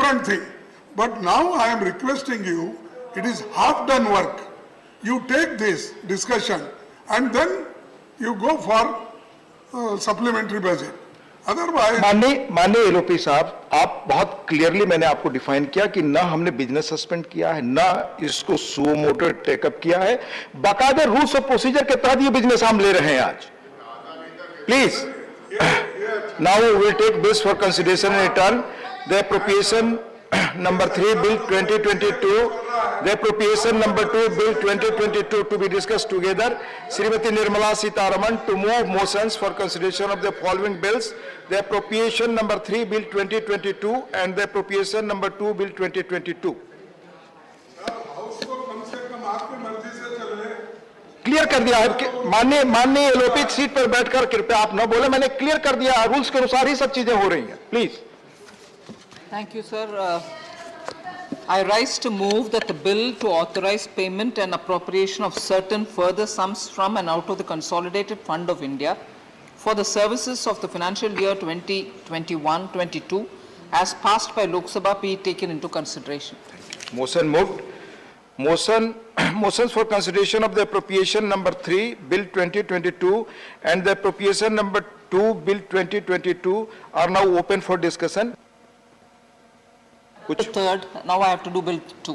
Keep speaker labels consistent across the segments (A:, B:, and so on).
A: different thing. But now I am requesting you, it is half done work. You take this discussion and then you go for supplementary budget. Otherwise,
B: माननीय LOP साहब, आप बहुत clearly मैंने आपको define किया कि ना हमने बिजनेस सस्पेंड किया है, ना इसको सुओ मोटो टेकअप किया है, बाकायदा रूल्स ऑफ प्रोसीजर के तहत ये बिजनेस हम ले रहे हैं आज. Please, now we will take this for consideration and return the appropriation number 3 bill 2022, the appropriation number 2 bill 2022 to be discussed together. Srimati Nirmala Sitharaman to move motions for consideration of the following bills: the appropriation number 3 bill 2022 and the appropriation number 2 bill 2022. Clear कर दिया है माननीय LOP seat पर बैठकर कृपया आप न बोले, मैंने क्लियर कर दिया, रूल्स के अनुसार ही सब चीजें हो रही हैं. Please.
C: Thank you, sir. I rise to move that the bill to authorize payment and appropriation of certain further sums from and out of the Consolidated Fund of India for the services of the financial year 2021-22 as passed by Lok Sabha be taken into consideration.
B: Motion moved. Motions for consideration of the appropriation number 3 bill 2022 and the appropriation number 2 bill 2022 are now open for discussion.
C: The third, now I have to do bill 2.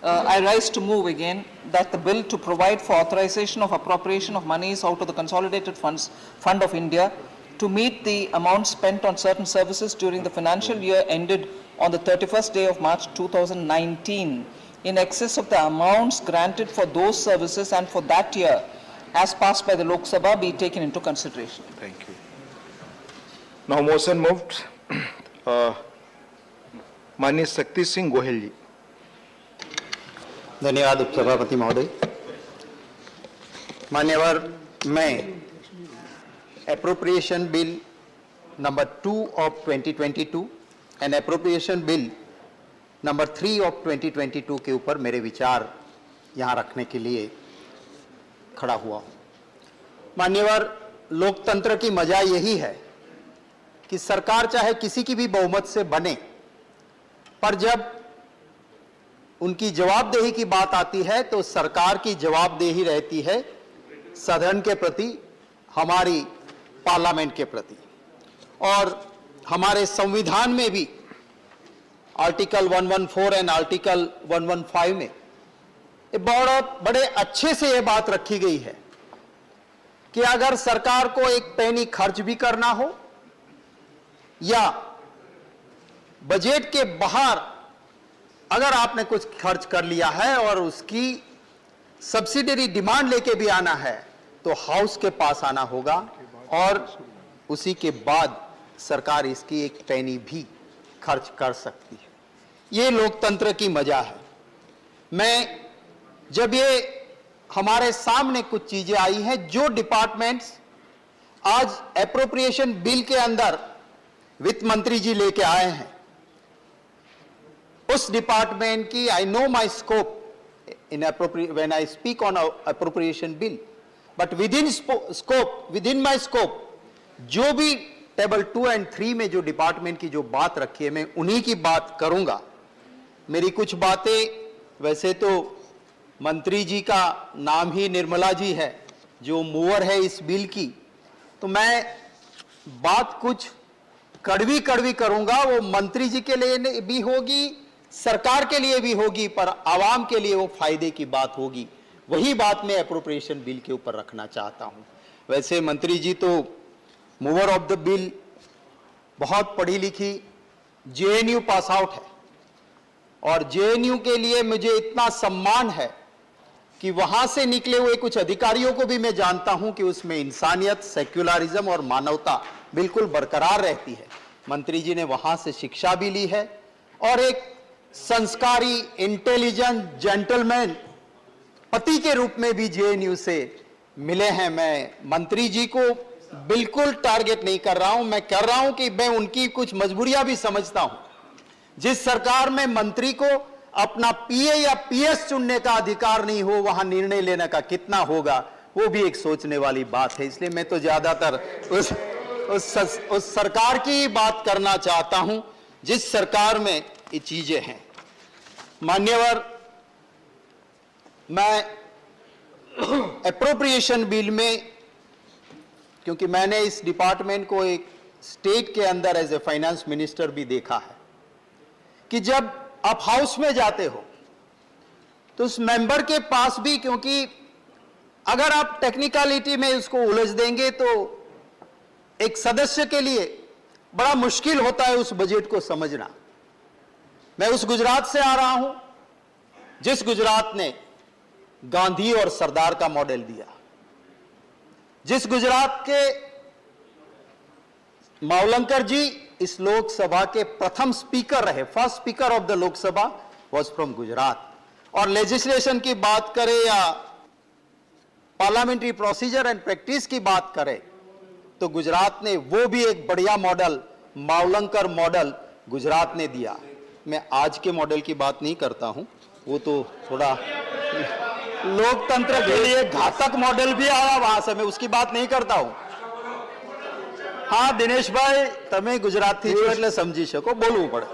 C: I rise to move again that the bill to provide for authorization of appropriation of monies out of the Consolidated Fund of India to meet the amount spent on certain services during the financial year ended on the 31st day of March 2019 in excess of the amounts granted for those services and for that year as passed by the Lok Sabha be taken into consideration.
B: Thank you. Now motion moved. माननीय शक्ति सिंह गोहिल जी.
D: धन्यवाद उपसभापति महोदय. मान्यवर, मैं appropriation bill number 2 of 2022 and appropriation bill number 3 of 2022 के ऊपर मेरे विचार यहां रखने के लिए खड़ा हुआ हूं. मान्यवर, लोकतंत्र की मजा यही है कि सरकार चाहे किसी की भी बहुमत से बने, पर जब उनकी जवाबदेही की बात आती है तो सरकार की जवाबदेही रहती है सदन के प्रति, हमारी पार्लियामेंट के प्रति. और हमारे संविधान में भी आर्टिकल 114 एंड आर्टिकल 115 में बड़े अच्छे से यह बात रखी गई है कि अगर सरकार को एक पैनी खर्च भी करना हो या बजट के बाहर अगर आपने कुछ खर्च कर लिया है और उसकी सब्सिडरी डिमांड लेके भी आना है तो हाउस के पास आना होगा और उसी के बाद सरकार इसकी एक पैनी भी खर्च कर सकती है. ये लोकतंत्र की मजा है. मैं जब ये हमारे सामने कुछ चीजें आई हैं जो डिपार्टमेंट्स आज एप्रोप्रिएशन बिल के अंदर वित्त मंत्री जी लेके आए हैं, उस डिपार्टमेंट की I know my scope in when I speak on appropriation bill, but with in my scope जो भी टेबल 2 एंड 3 में जो डिपार्टमेंट की जो बात रखी है मैं उन्हीं की बात करूंगा. मेरी कुछ बातें, वैसे तो मंत्री जी का नाम ही निर्मला जी है जो मूवर है इस बिल की, तो मैं बात कुछ कड़वी करूंगा. वो मंत्री जी के लिए भी होगी, सरकार के लिए भी होगी, पर आवाम के लिए वो फायदे की बात होगी. वही बात मैं एप्रोप्रिएशन बिल के ऊपर रखना चाहता हूं. वैसे मंत्री जी तो मूवर ऑफ द बिल, बहुत पढ़ी लिखी जेएनयू पास आउट है और जेएनयू के लिए मुझे इतना सम्मान है कि वहां से निकले हुए कुछ अधिकारियों को भी मैं जानता हूं कि उसमें इंसानियत, सेक्युलरिज्म और मानवता बिल्कुल बरकरार रहती है. मंत्री जी ने वहां से शिक्षा भी ली है और एक संस्कारी, इंटेलिजेंट जेंटलमैन पति के रूप में भी जेएनयू से मिले हैं. मैं मंत्री जी को बिल्कुल टारगेट नहीं कर रहा हूं, मैं कह रहा हूं कि मैं उनकी कुछ मजबूरियां भी समझता हूं. जिस सरकार में मंत्री को अपना पीए या पीएस चुनने का अधिकार नहीं हो, वहां निर्णय लेने का कितना होगा, वो भी एक सोचने वाली बात है. इसलिए मैं तो ज्यादातर उस सरकार की बात करना चाहता हूं जिस सरकार में ये चीजें हैं। मान्यवर, मैं एप्रोप्रिएशन बिल में, क्योंकि मैंने इस डिपार्टमेंट को एक स्टेट के अंदर एज ए फाइनेंस मिनिस्टर भी देखा है, कि जब आप हाउस में जाते हो तो उस मेंबर के पास भी, क्योंकि अगर आप टेक्निकलिटी में उसको उलझ देंगे तो एक सदस्य के लिए बड़ा मुश्किल होता है उस बजट को समझना। मैं उस गुजरात से आ रहा हूं जिस गुजरात ने गांधी और सरदार का मॉडल दिया, जिस गुजरात के मावलंकर जी इस लोकसभा के प्रथम स्पीकर रहे, first speaker of the Lok Sabha was from Gujarat. और लेजिस्लेशन की बात करें या पार्लियामेंट्री प्रोसीजर एंड प्रैक्टिस की बात करें तो गुजरात ने वो भी एक बढ़िया मॉडल, मावलंकर मॉडल गुजरात ने दिया। मैं आज के मॉडल की बात नहीं करता हूं, वो तो थोड़ा लोकतंत्र के लिए घातक मॉडल भी आया वहां से, मैं उसकी बात नहीं करता हूं। हाँ दिनेश भाई, તમે ગુજરાતી છો એટલે સમજી શકો, બોલવું પડે।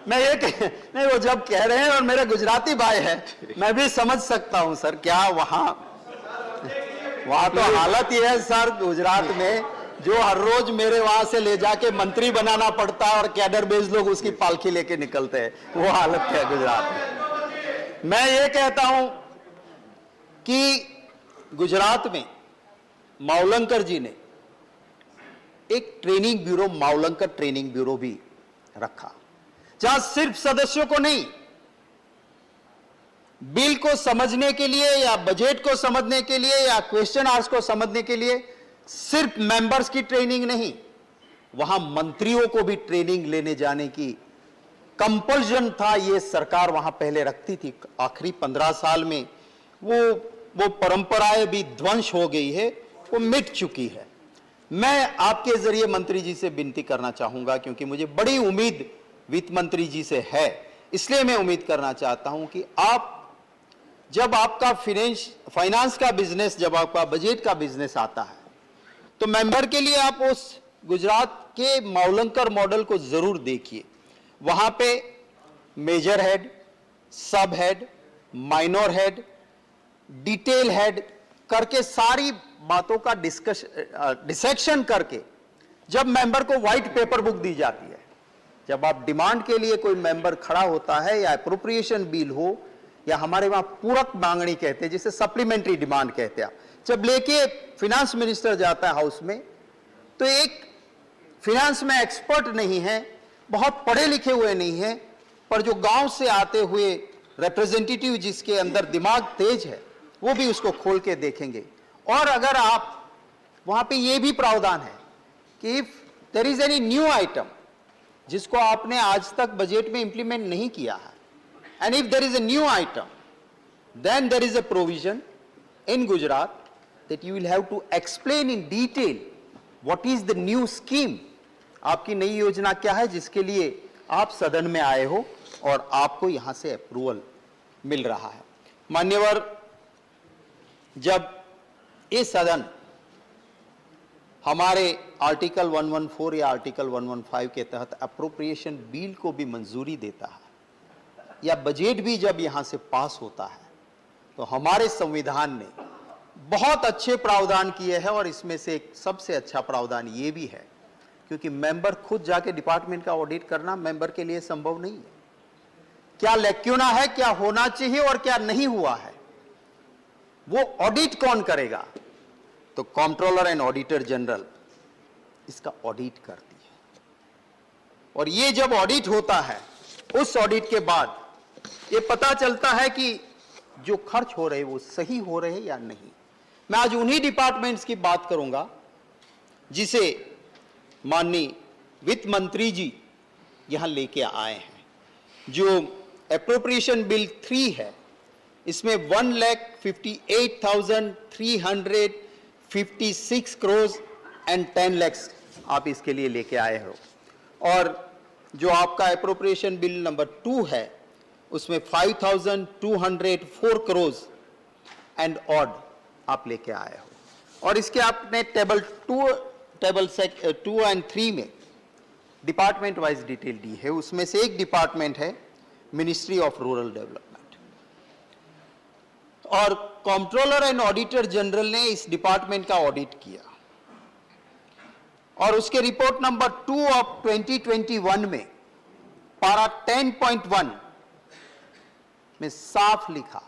D: मैं ये नहीं, वो जब कह रहे हैं और मेरे गुजराती भाई है, मैं भी समझ सकता हूं सर। क्या वहां तो हालत ये है सर गुजरात में, जो हर रोज मेरे वहां से ले जाके मंत्री बनाना पड़ता है और कैडर बेस लोग उसकी पालकी लेके निकलते हैं, वो हालत है गुजरात में। मैं ये कहता हूं कि गुजरात में मावलंकर जी ने एक training bureau, Mavalankar training bureau भी रखा, जहां सिर्फ सदस्यों को नहीं, बिल को समझने के लिए या बजट को समझने के लिए या क्वेश्चन आवर्स को समझने के लिए सिर्फ मेंबर्स की ट्रेनिंग नहीं, वहां मंत्रियों को भी ट्रेनिंग लेने जाने की कंपल्शन था। ये सरकार वहां पहले रखती थी, आखिरी 15 साल में वो परंपराएं भी ध्वंस हो गई है, वो मिट चुकी है। मैं आपके जरिए मंत्री जी से विनती करना चाहूंगा, क्योंकि मुझे बड़ी उम्मीद वित्त मंत्री जी से है, इसलिए मैं उम्मीद करना चाहता हूं कि आप, जब आपका फाइनेंस का बिजनेस, जब आपका बजट का बिजनेस आता है, तो मेंबर के लिए आप उस गुजरात के मावलंकर मॉडल को जरूर देखिए। वहां पे मेजर हेड, सब head, minor head, detail head करके सारी बातों का डिसेक्शन करके जब मेंबर को व्हाइट पेपर बुक दी जाती है, जब आप डिमांड के लिए कोई मेंबर खड़ा होता है या अप्रोप्रिएशन बिल हो या हमारे वहां पूरक मांगनी कहते हैं, जिसे सप्लीमेंट्री डिमांड कहते हैं, जब लेके फिनेंस मिनिस्टर जाता है हाउस में, तो एक फिनेंस में एक्सपर्ट नहीं है, बहुत पढ़े लिखे हुए नहीं है, पर जो गांव से आते हुए रिप्रेजेंटेटिव जिसके अंदर दिमाग तेज है, वो भी उसको खोल के देखेंगे। और अगर आप वहां पे ये भी प्रावधान है कि if there is any new item जिसको आपने आज तक बजट में इंप्लीमेंट नहीं किया है, and if there is a new item, then there is a provision in Gujarat that you will have to explain in detail what is the new scheme, आपकी नई योजना क्या है जिसके लिए आप सदन में आए हो और आपको यहां से अप्रूवल मिल रहा है। मान्यवर, जब ये सदन हमारे आर्टिकल 114 या आर्टिकल 115 के तहत अप्रोप्रिएशन बिल को भी मंजूरी देता है या बजट भी जब यहां से पास होता है, तो हमारे संविधान ने बहुत अच्छे प्रावधान किए हैं। और इसमें से एक सबसे अच्छा प्रावधान ये भी है, क्योंकि मेंबर खुद जाके डिपार्टमेंट का ऑडिट करना मेंबर के लिए संभव नहीं है। क्या लैक्यूना है, क्या होना चाहिए और क्या नहीं हुआ है, वो ऑडिट कौन करेगा? तो कंट्रोलर एंड ऑडिटर जनरल इसका ऑडिट करती है। और ये जब ऑडिट होता है, उस ऑडिट के बाद ये पता चलता है कि जो खर्च हो रहे वो सही हो रहे या नहीं। मैं आज उन्हीं डिपार्टमेंट्स की बात करूंगा जिसे माननीय वित्त मंत्री जी यहां लेके आए हैं। जो एप्रोप्रिएशन बिल 3 है, इसमें 1,58,356 करोड़ एंड 10 लाख आप इसके लिए लेके आए हो। और जो आपका एप्रोप्रिएशन बिल नंबर 2 है, उसमें 5,204 करोड़ एंड ऑड आप लेके आए हो। और इसके आपने टेबल 2 एंड 3 में डिपार्टमेंट वाइज डिटेल दी है। उसमें से एक डिपार्टमेंट है मिनिस्ट्री ऑफ रूरल डेवलपमेंट, और कंट्रोलर एंड ऑडिटर जनरल ने इस डिपार्टमेंट का ऑडिट किया और उसके रिपोर्ट नंबर 2 ऑफ 2021 में पारा 10.1 में साफ लिखा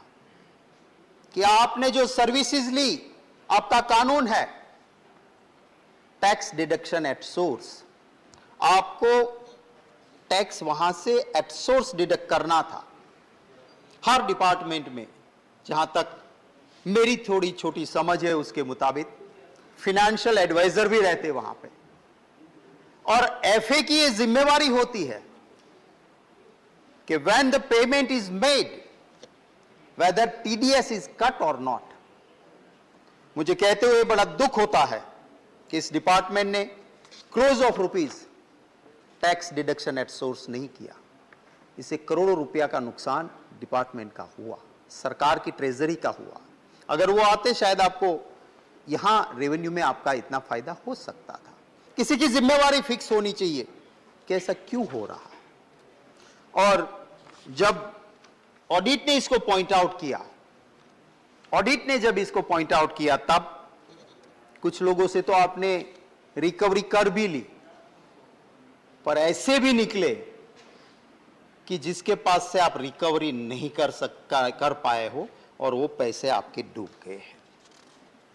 D: कि आपने जो सर्विसेज ली, आपका कानून है टैक्स डिडक्शन एट सोर्स, आपको टैक्स वहां से एट सोर्स डिडक्ट करना था। हर डिपार्टमेंट में, जहां तक मेरी थोड़ी छोटी समझ है उसके मुताबिक, फाइनेंशियल एडवाइजर भी रहते वहां पे, और एफए की यह जिम्मेवारी होती है कि when the payment is made whether TDS is cut और नॉट। मुझे कहते हुए बड़ा दुख होता है कि इस डिपार्टमेंट ने crores of rupees tax deduction at source नहीं किया। इससे करोड़ों रुपया का नुकसान डिपार्टमेंट का हुआ, सरकार की ट्रेजरी का हुआ। अगर वो आते शायद आपको यहां रेवेन्यू में आपका इतना फायदा हो सकता था। किसी की जिम्मेवारी फिक्स होनी चाहिए कि ऐसा क्यों हो रहा है। और जब ऑडिट ने इसको पॉइंट आउट किया, ऑडिट ने जब इसको पॉइंट आउट किया, तब कुछ लोगों से तो आपने रिकवरी कर भी ली, पर ऐसे भी निकले कि जिसके पास से आप रिकवरी नहीं कर पाए हो और वो पैसे आपके डूब गए हैं।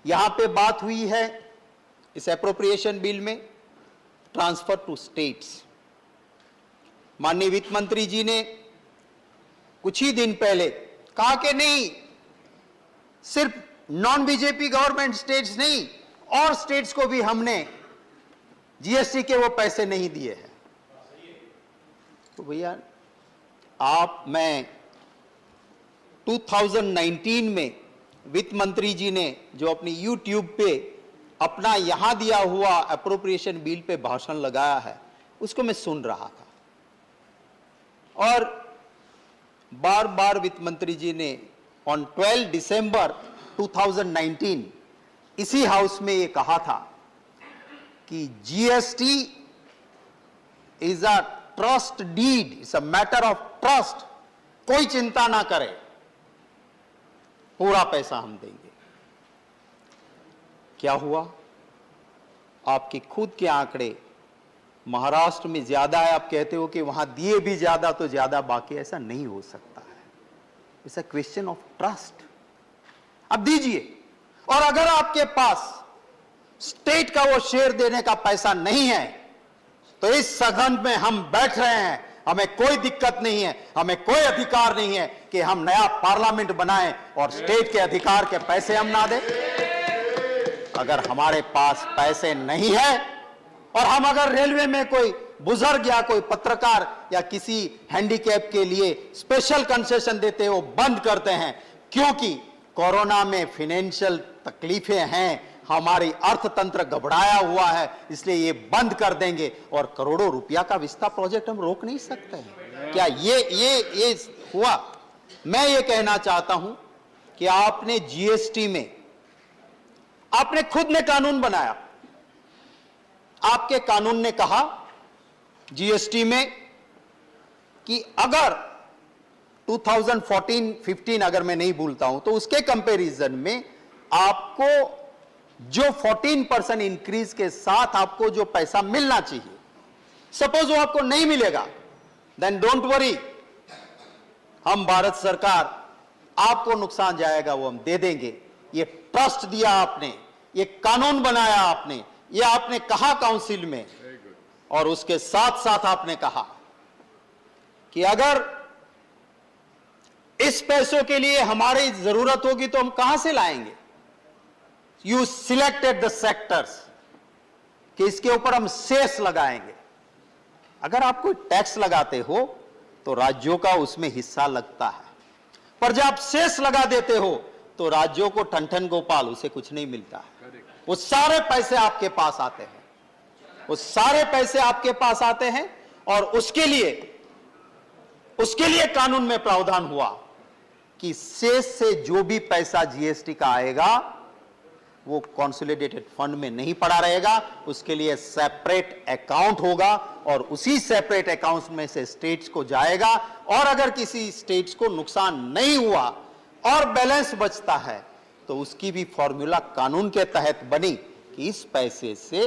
D: यहां पे बात हुई है इस एप्रोप्रिएशन बिल में ट्रांसफर टू स्टेट्स। माननीय वित्त मंत्री जी ने कुछ ही दिन पहले कहा कि नहीं, सिर्फ नॉन बीजेपी गवर्नमेंट स्टेट्स नहीं, और स्टेट्स को भी हमने जीएसटी के वो पैसे नहीं दिए हैं। तो भैया मैं 2019 में वित्त मंत्री जी ने जो अपनी यूट्यूब पे अपना यहां दिया हुआ एप्रोप्रिएशन बिल पे भाषण लगाया है, उसको मैं सुन रहा था, और बार बार वित्त मंत्री जी ने ऑन 12 दिसंबर 2019 इसी हाउस में ये कहा था कि GST is a trust deed, it's a matter of trust, कोई चिंता ना करे, पूरा पैसा हम देंगे। क्या हुआ? आपके खुद के आंकड़े महाराष्ट्र में ज्यादा है, आप कहते हो कि वहां दिए भी ज्यादा तो ज्यादा, बाकी ऐसा नहीं हो सकता है। It's a question of trust. अब दीजिए, और अगर आपके पास स्टेट का वो शेयर देने का पैसा नहीं है, तो इस सदन में हम बैठ रहे हैं, हमें कोई दिक्कत नहीं है, हमें कोई अधिकार नहीं है कि हम नया पार्लियामेंट बनाएं और स्टेट के अधिकार के पैसे हम ना दें। अगर हमारे पास पैसे नहीं है, और हम अगर रेलवे में कोई बुजुर्ग या कोई पत्रकार या किसी हैंडीकैप के लिए स्पेशल कंसेशन देते हो बंद करते हैं, क्योंकि कोरोना में फाइनेंशियल तकलीफें हैं, हमारी अर्थतंत्र घबराया हुआ है, इसलिए ये बंद कर देंगे, और करोड़ों रुपया का विस्तार प्रोजेक्ट हम रोक नहीं सकते हैं। क्या ये हुआ? मैं ये कहना चाहता हूं कि आपने जीएसटी में, आपने खुद ने कानून बनाया, आपके कानून ने कहा जीएसटी में कि अगर 2014-15 अगर मैं नहीं भूलता हूं, तो उसके कंपैरिजन में आपको जो 14% इंक्रीज के साथ आपको जो पैसा मिलना चाहिए, सपोज वो आपको नहीं मिलेगा, देन डोंट वरी, हम भारत सरकार आपको नुकसान जाएगा वो हम दे देंगे। ये ट्रस्ट दिया आपने, ये कानून बनाया आपने, ये आपने कहा काउंसिल में, और उसके साथ साथ आपने कहा कि अगर इस पैसों के लिए हमारी जरूरत होगी तो हम कहां से लाएंगे। यू सिलेक्टेड द सेक्टर्स कि इसके ऊपर हम सेस लगाएंगे। अगर आप कोई टैक्स लगाते हो तो राज्यों का उसमें हिस्सा लगता है, पर जब आप सेस लगा देते हो तो राज्यों को ठन गोपाल, उसे कुछ नहीं मिलता है। वो सारे पैसे आपके पास आते हैं, वो सारे पैसे आपके पास आते हैं, और उसके लिए कानून में प्रावधान हुआ कि सेस से जो भी पैसा जीएसटी का आएगा वो कंसोलिडेटेड फंड में नहीं पड़ा रहेगा, उसके लिए सेपरेट अकाउंट होगा और उसी सेपरेट अकाउंट में से स्टेट्स को जाएगा। और अगर किसी स्टेट्स को नुकसान नहीं हुआ और बैलेंस बचता है तो उसकी भी फॉर्मूला कानून के तहत बनी कि इस पैसे से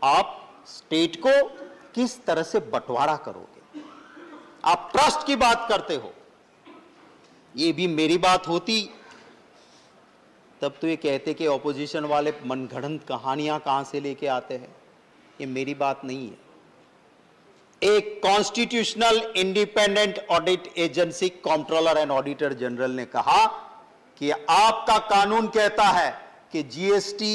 D: आप स्टेट को किस तरह से बंटवारा करोगे। आप ट्रस्ट की बात करते हो, ये भी मेरी बात होती तब तो ये कहते कि ऑपोजिशन वाले मनगढ़ंत कहानियां कहां से लेके आते हैं। ये मेरी बात नहीं है। एक constitutional independent audit agency controller and auditor general ने कहा कि आपका कानून कहता है कि जीएसटी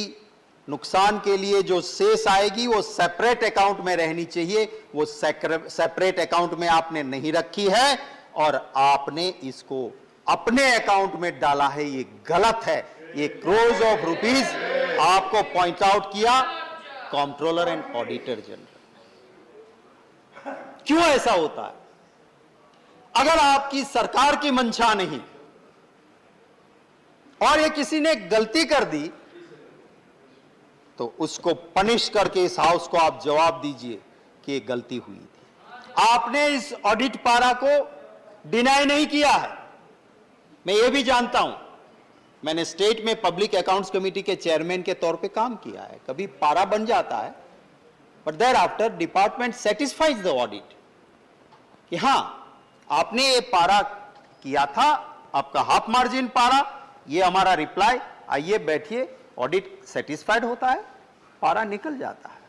D: नुकसान के लिए जो शेष आएगी वो सेपरेट अकाउंट में रहनी चाहिए, वो सेपरेट अकाउंट में आपने नहीं रखी है और आपने इसको अपने अकाउंट में डाला है, ये गलत है। ये क्रोर्स ऑफ रुपीस आपको पॉइंट आउट किया कंट्रोलर एंड ऑडिटर जनरल। क्यों ऐसा होता है? अगर आपकी सरकार की मंशा नहीं और ये किसी ने गलती कर दी तो उसको पनिश करके इस हाउस को आप जवाब दीजिए कि ये गलती हुई थी। आपने इस ऑडिट पारा को डिनाई नहीं किया है। मैं ये भी जानता हूं, मैंने स्टेट में पब्लिक अकाउंट्स कमेटी के चेयरमैन के तौर पे काम किया है। कभी पारा बन जाता है but thereafter department satisfies the audit कि हां आपने ये पारा किया था, आपका हाफ मार्जिन पारा, ये हमारा रिप्लाई, आइए बैठिए, ऑडिट सेटिस्फाइड होता है, पारा निकल जाता है।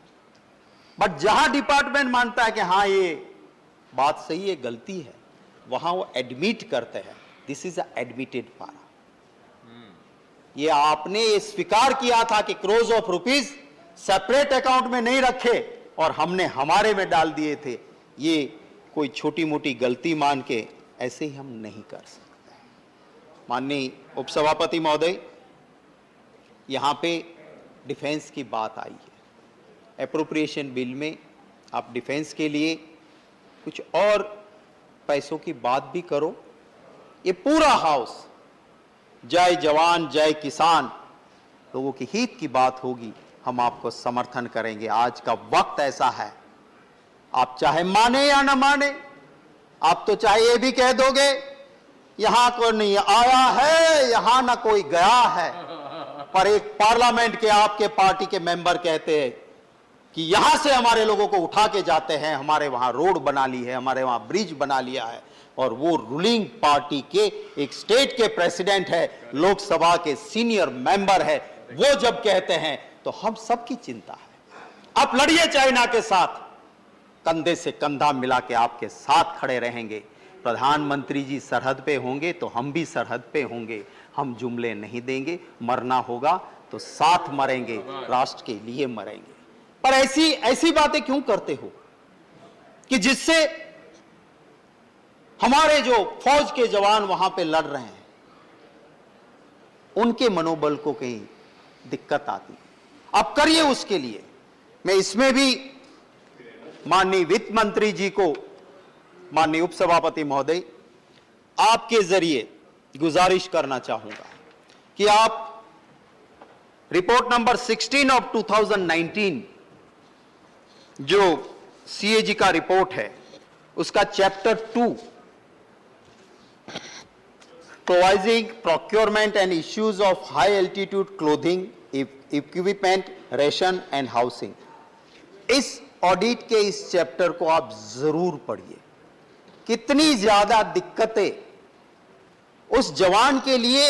D: बट जहां डिपार्टमेंट मानता है कि हां ये बात सही है, गलती है, वहां वो एडमिट करते हैं, दिस इज अ एडमिटेड पारा। ये आपने ये स्वीकार किया था कि crores of rupees separate account में नहीं रखे और हमने हमारे में डाल दिए थे। ये कोई छोटी मोटी गलती मान के ऐसे ही हम नहीं कर सकते। माननीय उपसभापति महोदय, यहां पे डिफेंस की बात आई है। एप्रोप्रिएशन बिल में आप डिफेंस के लिए कुछ और पैसों की बात भी करो। ये पूरा हाउस जय जवान जय किसान लोगों की हित की बात होगी, हम आपको समर्थन करेंगे। आज का वक्त ऐसा है, आप चाहे माने या ना माने, आप तो चाहे ये भी कह दोगे यहां कोई नहीं आया है, यहां ना कोई गया है, पर एक पार्लियामेंट के आपके पार्टी के मेंबर कहते हैं कि यहां से हमारे लोगों को उठा के जाते हैं, हमारे वहां रोड बना ली है, हमारे वहां ब्रिज बना लिया है, और वो रूलिंग पार्टी के एक स्टेट के प्रेसिडेंट है, लोकसभा के सीनियर मेंबर है, वो जब कहते हैं तो हम सबकी चिंता है। आप लड़िए चाइना के साथ, कंधे से कंधा मिला के आपके साथ खड़े रहेंगे। प्रधानमंत्री जी सरहद पे होंगे तो हम भी सरहद पे होंगे, हम जुमले नहीं देंगे। मरना होगा तो साथ मरेंगे, राष्ट्र के लिए मरेंगे। पर ऐसी बातें क्यों करते हो कि जिससे हमारे जो फौज के जवान वहां पे लड़ रहे हैं उनके मनोबल को कहीं दिक्कत आती है। अब करिए उसके लिए। मैं इसमें भी माननीय वित्त मंत्री जी को, माननीय उपसभापति महोदय, आपके जरिए गुजारिश करना चाहूंगा कि आप रिपोर्ट नंबर 16 ऑफ 2019 जो सीएजी का रिपोर्ट है उसका chapter 2 provisioning procurement and issues of high altitude clothing equipment ration and housing, इस ऑडिट के इस चैप्टर को आप जरूर पढ़िए। कितनी ज्यादा दिक्कतें उस जवान के लिए।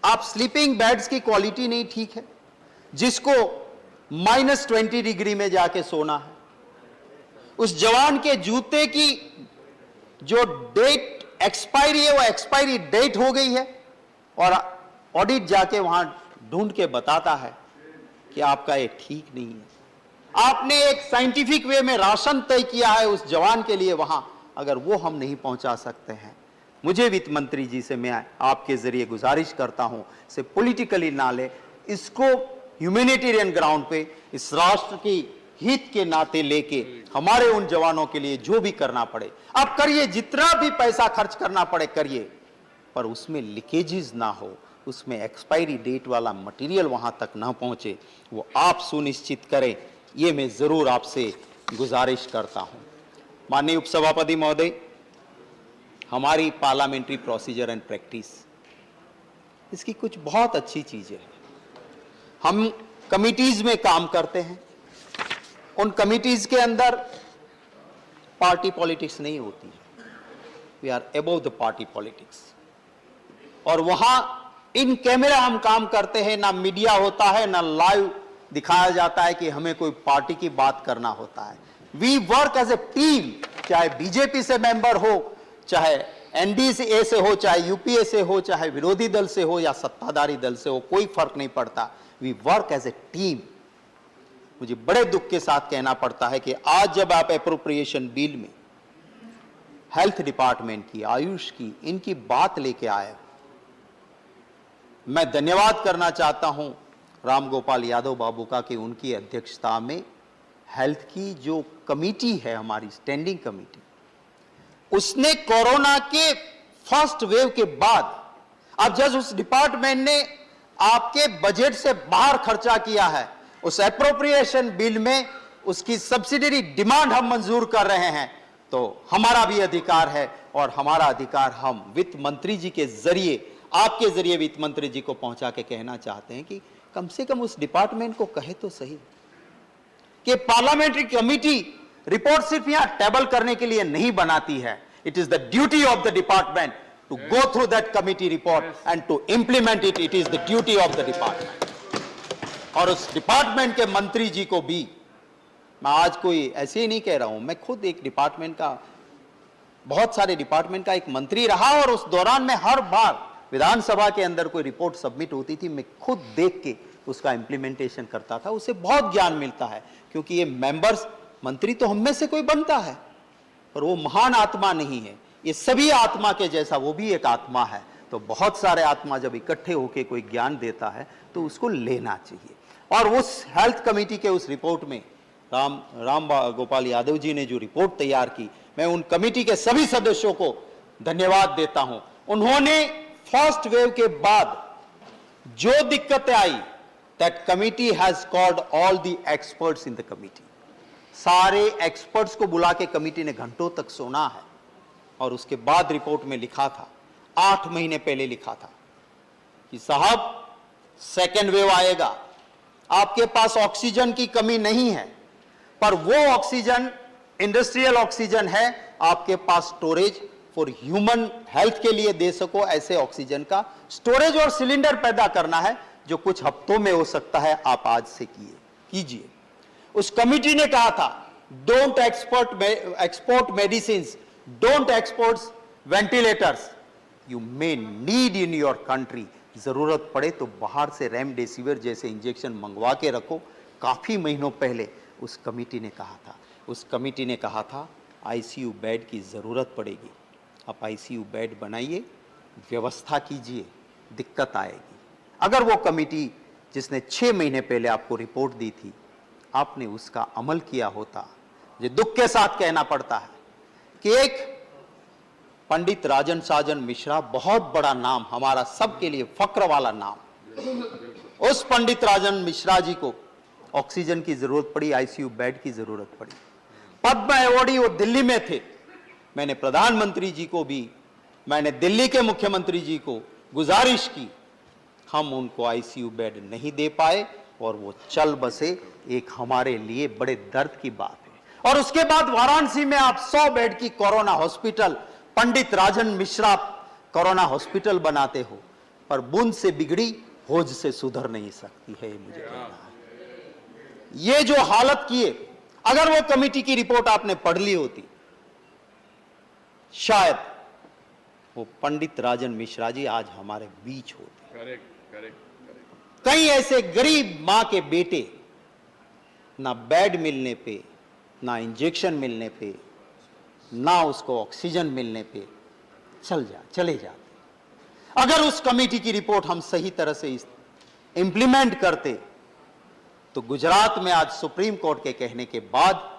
D: आप स्लीपिंग बेड्स की क्वालिटी नहीं ठीक है, जिसको -20 डिग्री में जाके सोना है। उस जवान के जूते की जो डेट एक्सपायरी है वो एक्सपायरी डेट हो गई है, और ऑडिट जाके वहां ढूंढ के बताता है कि आपका ये ठीक नहीं है। आपने एक साइंटिफिक वे में राशन तय किया है उस जवान के लिए वहां, अगर वो हम नहीं पहुंचा सकते हैं, मुझे वित्त मंत्री जी से मैं आपके जरिए गुजारिश करता हूं, इसे पॉलिटिकली ना ले, इसको ह्यूमैनिटेरियन ग्राउंड पे इस राष्ट्र की हित के नाते लेके हमारे उन जवानों के लिए जो भी करना पड़े आप करिए, जितना भी पैसा खर्च करना पड़े करिए, पर उसमें लीकेजेस ना हो, उसमें एक्सपायरी डेट वाला मटेरियल वहां तक ना पहुंचे, वो आप सुनिश्चित करें, ये मैं जरूर आपसे गुजारिश करता हूं। माननीय उपसभापति महोदय, हमारी पार्लियामेंट्री प्रोसीजर एंड प्रैक्टिस, इसकी कुछ बहुत अच्छी चीजें हैं। हम कमिटीज में काम करते हैं, उन कमिटीज के अंदर पार्टी पॉलिटिक्स नहीं होती है, we are above the party politics. और वहां इन कैमरा हम काम करते हैं, ना मीडिया होता है, ना लाइव दिखाया जाता है कि हमें कोई पार्टी की बात करना होता है। We work as a team, चाहे बीजेपी से मेंबर हो, चाहे एनडीए से हो, चाहे यूपीए से हो, चाहे विरोधी दल से हो या सत्ताधारी दल से हो, कोई फर्क नहीं पड़ता। We work as a team. मुझे बड़े दुख के साथ कहना पड़ता है कि आज जब आप एप्रोप्रिएशन बिल में हेल्थ डिपार्टमेंट की, आयुष की, इनकी बात लेके आए हो, मैं धन्यवाद करना चाहता हूं राम गोपाल यादव बाबू का कि उनकी अध्यक्षता में हेल्थ की जो कमेटी है, हमारी स्टैंडिंग कमेटी, उसने कोरोना के फर्स्ट वेव के बाद, अब जब उस डिपार्टमेंट ने आपके बजट से बाहर खर्चा किया है, उस एप्रोप्रिएशन बिल में उसकी सब्सिडरी डिमांड हम मंजूर कर रहे हैं, तो हमारा भी अधिकार है और हमारा अधिकार हम वित्त मंत्री जी के जरिए, आपके जरिए वित्त मंत्री जी को पहुंचा के कहना चाहते हैं कि कम से कम उस डिपार्टमेंट को कहे तो सही कि पार्लियामेंट्री कमेटी रिपोर्ट सिर्फ यहां टेबल करने के लिए नहीं बनाती है। It is the duty of the department to go through that committee report and to implement it. It is the duty of the department. और उस डिपार्टमेंट के मंत्री जी को भी, मैं आज कोई ऐसे ही नहीं कह रहा हूं, मैं खुद एक डिपार्टमेंट का, बहुत सारे डिपार्टमेंट का एक मंत्री रहा और उस दौरान में हर बार विधानसभा के अंदर कोई रिपोर्ट सबमिट होती थी, मैं खुद देख के उसका इंप्लीमेंटेशन करता था। उससे बहुत ज्ञान मिलता है, क्योंकि ये मेंबर्स, मंत्री तो हम में से कोई बनता है, पर वो महान आत्मा नहीं है, ये सभी आत्मा के जैसा वो भी एक आत्मा है। तो बहुत सारे आत्मा जब इकट्ठे होकर कोई ज्ञान देता है तो उसको लेना चाहिए। और उस हेल्थ कमेटी के उस रिपोर्ट में राम गोपाल यादव जी ने जो रिपोर्ट तैयार की, मैं उन कमेटी के सभी सदस्यों को धन्यवाद देता हूं। उन्होंने फर्स्ट वेव के बाद जो दिक्कतें आई, that committee has called all the experts in the committee. सारे एक्सपर्ट्स को बुला के कमिटी ने घंटों तक सुना है और उसके बाद रिपोर्ट में लिखा था, 8 महीने पहले लिखा था कि साहब सेकेंड वेव आएगा, आपके पास ऑक्सीजन की कमी नहीं है, पर वो ऑक्सीजन इंडस्ट्रियल ऑक्सीजन है, आपके पास स्टोरेज फॉर ह्यूमन हेल्थ के लिए दे सको, ऐसे ऑक्सीजन का स्टोरेज और सिलेंडर पैदा करना है, जो कुछ हफ्तों में हो सकता है, आप आज से कीजिए। उस कमिटी ने कहा था, don't export medicine, don't export ventilators, you may need in your country. जरूरत पड़े तो बाहर से रेमडेसिविर जैसे इंजेक्शन मंगवा के रखो। काफी महीनों पहले उस कमिटी ने कहा था, उस कमिटी ने कहा था आईसीयू बेड की जरूरत पड़ेगी, आप आईसीयू बेड बनाइए, व्यवस्था कीजिए, दिक्कत आएगी। अगर वो कमिटी जिसने 6 महीने पहले आपको रिपोर्ट दी थी, आपने उसका अमल किया होता, ये दुख के साथ कहना पड़ता है कि एक पंडित राजन साजन मिश्रा, बहुत बड़ा नाम, हमारा सबके लिए फक्र वाला नाम, उस पंडित राजन मिश्रा जी को ऑक्सीजन की जरूरत पड़ी, आईसीयू बेड की जरूरत पड़ी। पद्म अवॉर्डी वो दिल्ली में थे। मैंने प्रधानमंत्री जी को भी, मैंने दिल्ली के मुख्यमंत्री जी को गुजारिश की, हम उनको आईसीयू बेड नहीं दे पाए और वो चल बसे। एक हमारे लिए बड़े दर्द की बात है। और उसके बाद वाराणसी में आप 100 बेड की कोरोना हॉस्पिटल, पंडित राजन मिश्रा कोरोना हॉस्पिटल बनाते हो, पर बूंद से बिगड़ी होज से सुधर नहीं सकती है, मुझे कहना है। ये जो हालत किए, अगर वो कमेटी की रिपोर्ट आपने पढ़ ली होती, शायद वो पंडित राजन मिश्रा जी आज हमारे बीच होते। कई ऐसे गरीब मां के बेटे ना बेड मिलने पे, ना इंजेक्शन मिलने पे, ना उसको ऑक्सीजन मिलने पे चले जाते। अगर उस कमेटी की रिपोर्ट हम सही तरह से इंप्लीमेंट करते तो गुजरात में आज सुप्रीम कोर्ट के कहने के बाद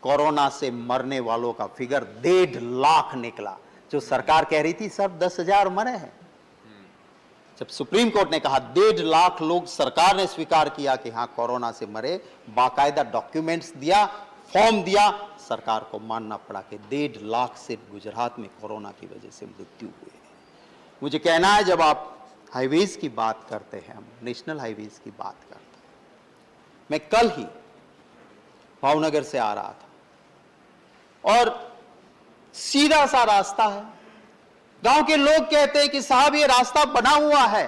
D: कोरोना से मरने वालों का फिगर 1.5 लाख निकला। जो सरकार कह रही थी सर 10,000 मरे हैं, जब सुप्रीम कोर्ट ने कहा 1.5 लाख लोग, सरकार ने स्वीकार किया कि हाँ कोरोना से मरे, बाकायदा डॉक्यूमेंट्स दिया, फॉर्म दिया, सरकार को मानना पड़ा कि 1.5 लाख से गुजरात में कोरोना की वजह से मृत्यु हुई है। मुझे कहना है, जब आप हाईवेज की बात करते हैं, हम नेशनल हाईवेज की बात करते हैं, मैं कल ही भावनगर से आ रहा था और सीधा सा रास्ता है, गांव के लोग कहते हैं कि साहब ये रास्ता बना हुआ है,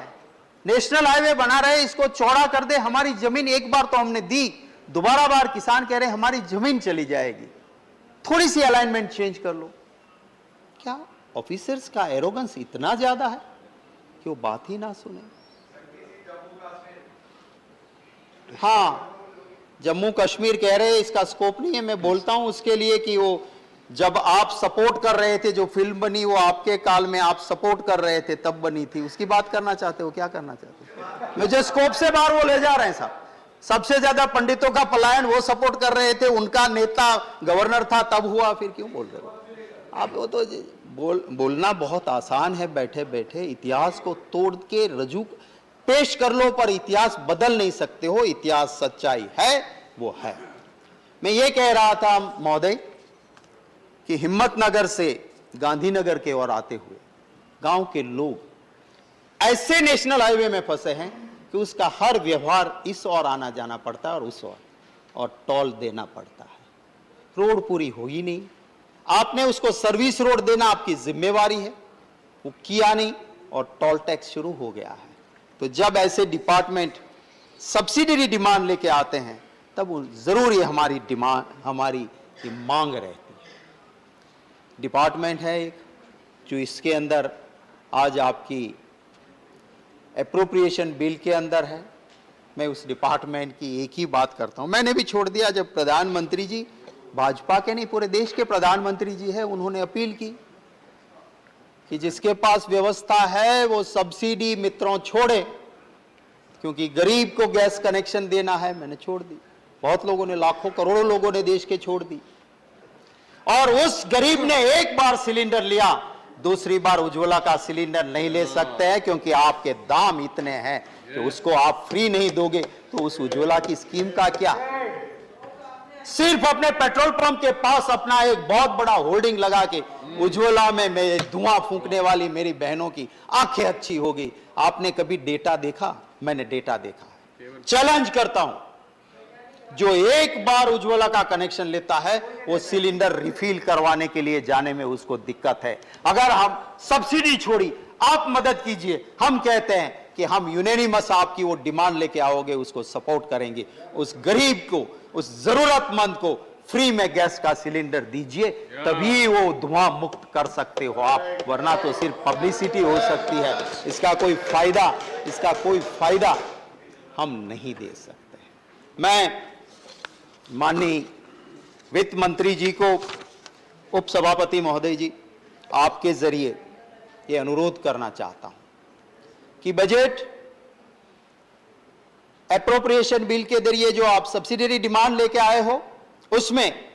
D: नेशनल हाईवे बना रहे, इसको चौड़ा कर दे, हमारी जमीन एक बार तो हमने दी, दोबारा बार किसान कह रहे हैं हमारी जमीन चली जाएगी, थोड़ी सी अलाइनमेंट चेंज कर लो। क्या ऑफिसर्स का एरोगेंस इतना ज्यादा है कि वो बात ही ना सुने? हाँ, जम्मू कश्मीर कह रहे हैं इसका स्कोप नहीं है। मैं बोलता हूं उसके लिए कि वो जब आप सपोर्ट कर रहे थे, जो फिल्म बनी वो आपके काल में आप सपोर्ट कर रहे थे तब बनी थी, उसकी बात करना चाहते हो? क्या करना चाहते हो? मुझे स्कोप से बाहर वो ले जा रहे हैं साहब। सबसे ज्यादा पंडितों का पलायन वो सपोर्ट कर रहे थे, उनका नेता गवर्नर था तब हुआ, फिर क्यों बोल रहे हो आप? वो तो बोलना बहुत आसान है, बैठे बैठे इतिहास को तोड़ के रजू पेश कर लो, पर इतिहास बदल नहीं सकते हो। इतिहास सच्चाई है, वो है। मैं ये कह रहा था महोदय कि हिम्मतनगर से गांधीनगर के ओर आते हुए गांव के लोग ऐसे नेशनल हाईवे में फंसे हैं कि उसका हर व्यवहार इस ओर आना जाना पड़ता है और उस ओर, और टोल देना पड़ता है। रोड पूरी हो ही नहीं, आपने उसको सर्विस रोड देना आपकी जिम्मेवारी है, वो किया नहीं और टोल टैक्स शुरू हो गया है। तो जब ऐसे डिपार्टमेंट सब्सिडरी डिमांड लेके आते हैं तब जरूर ये हमारी डिमांड, हमारी मांग रहती है। डिपार्टमेंट है एक जो इसके अंदर आज आपकी एप्रोप्रिएशन बिल के अंदर है। मैं उस डिपार्टमेंट की एक ही बात करता हूं, मैंने भी छोड़ दिया। जब प्रधानमंत्री जी, भाजपा के नहीं पूरे देश के प्रधानमंत्री जी है, उन्होंने अपील की कि जिसके पास व्यवस्था है वो सब्सिडी मित्रों छोड़े, क्योंकि गरीब को गैस कनेक्शन देना है, मैंने छोड़ दी। बहुत लोगों ने, लाखों करोड़ों लोगों ने देश के छोड़ दी। और उस गरीब ने एक बार सिलेंडर लिया, दूसरी बार उज्ज्वला का सिलेंडर नहीं ले सकते हैं, क्योंकि आपके दाम इतने हैं कि उसको आप फ्री नहीं दोगे तो उस उज्ज्वला की स्कीम का क्या? सिर्फ अपने पेट्रोल पंप के पास अपना एक बहुत बड़ा होर्डिंग लगा के उज्ज्वला में मैं धुआं फूंकने वाली मेरी बहनों की आंखें अच्छी होगी। आपने कभी डेटा देखा? मैंने डेटा देखा। चैलेंज करता हूं, जो एक बार उज्ज्वला का कनेक्शन लेता है वो सिलेंडर रिफिल करवाने के लिए जाने में उसको दिक्कत है। अगर हम सब्सिडी छोड़ी, आप मदद कीजिए, हम कहते हैं कि हम यूनानिमस आपकी वो डिमांड लेके आओगे, उसको सपोर्ट करेंगे। उस गरीब को, उस जरूरतमंद को फ्री में गैस का सिलेंडर दीजिए, तभी वो धुआं मुक्त कर सकते हो आप, वरना तो सिर्फ पब्लिसिटी हो सकती है। इसका कोई फायदा हम नहीं दे सकते। मैं माननीय वित्त मंत्री जी को, उप सभापति महोदय जी, आपके जरिए ये अनुरोध करना चाहता हूं कि बजट एप्रोप्रिएशन बिल के जरिए जो आप सब्सिडरी डिमांड लेके आए हो, उसमें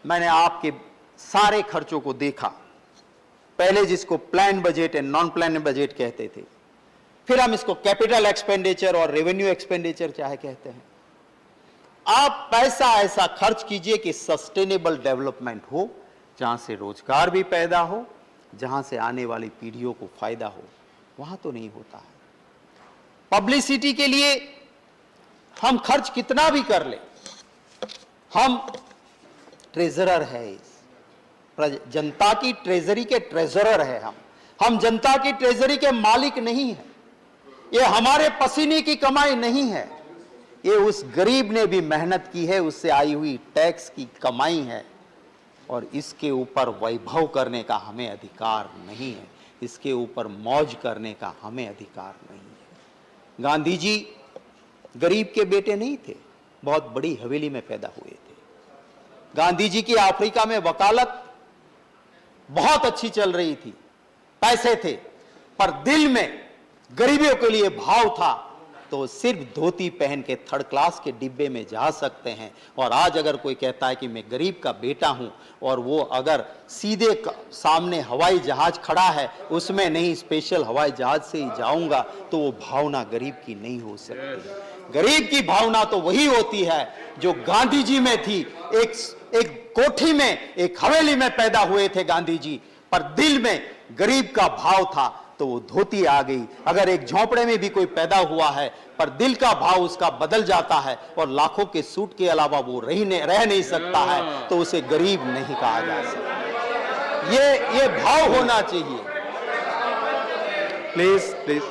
D: मैंने आपके सारे खर्चों को देखा। पहले जिसको plan budget and non plan budget कहते थे, फिर हम इसको कैपिटल एक्सपेंडिचर और रेवेन्यू एक्सपेंडिचर चाहे कहते हैं। आप पैसा ऐसा खर्च कीजिए कि सस्टेनेबल डेवलपमेंट हो, जहां से रोजगार भी पैदा हो, जहां से आने वाली पीढ़ियों को फायदा हो। वहां तो नहीं होता है। पब्लिसिटी के लिए हम खर्च कितना भी कर ले, हम ट्रेजरर है, जनता की ट्रेजरी के ट्रेजरर है। हम जनता की ट्रेजरी के मालिक नहीं है। ये हमारे पसीने की कमाई नहीं है, ये उस गरीब ने भी मेहनत की है, उससे आई हुई टैक्स की कमाई है। और इसके ऊपर वैभव करने का हमें अधिकार नहीं है, इसके ऊपर मौज करने का हमें अधिकार नहीं है। गांधी जी गरीब के बेटे नहीं थे, बहुत बड़ी हवेली में पैदा हुए थे। गांधी जी की अफ्रीका में वकालत बहुत अच्छी चल रही थी, पैसे थे, पर दिल में गरीबियों के लिए भाव था। तो सिर्फ धोती पहन के थर्ड क्लास के डिब्बे में जा सकते हैं। और आज अगर कोई कहता है कि मैं गरीब का बेटा हूं और वो अगर सीधे सामने हवाई जहाज खड़ा है उसमें नहीं स्पेशल हवाई जहाज से ही जाऊंगा, तो वो भावना गरीब की नहीं हो सकती। गरीब की भावना तो वही होती है जो गांधी जी में थी। एक कोठी में, एक हवेली में पैदा हुए थे गांधी जी, पर दिल में गरीब का भाव था तो वो धोती आ गई। अगर एक झोंपड़े में भी कोई पैदा हुआ है पर दिल का भाव उसका बदल जाता है और लाखों के सूट के अलावा वो रह नहीं सकता है, तो उसे गरीब नहीं कहा जा सकता। ये भाव होना चाहिए।
B: प्लीज प्लीज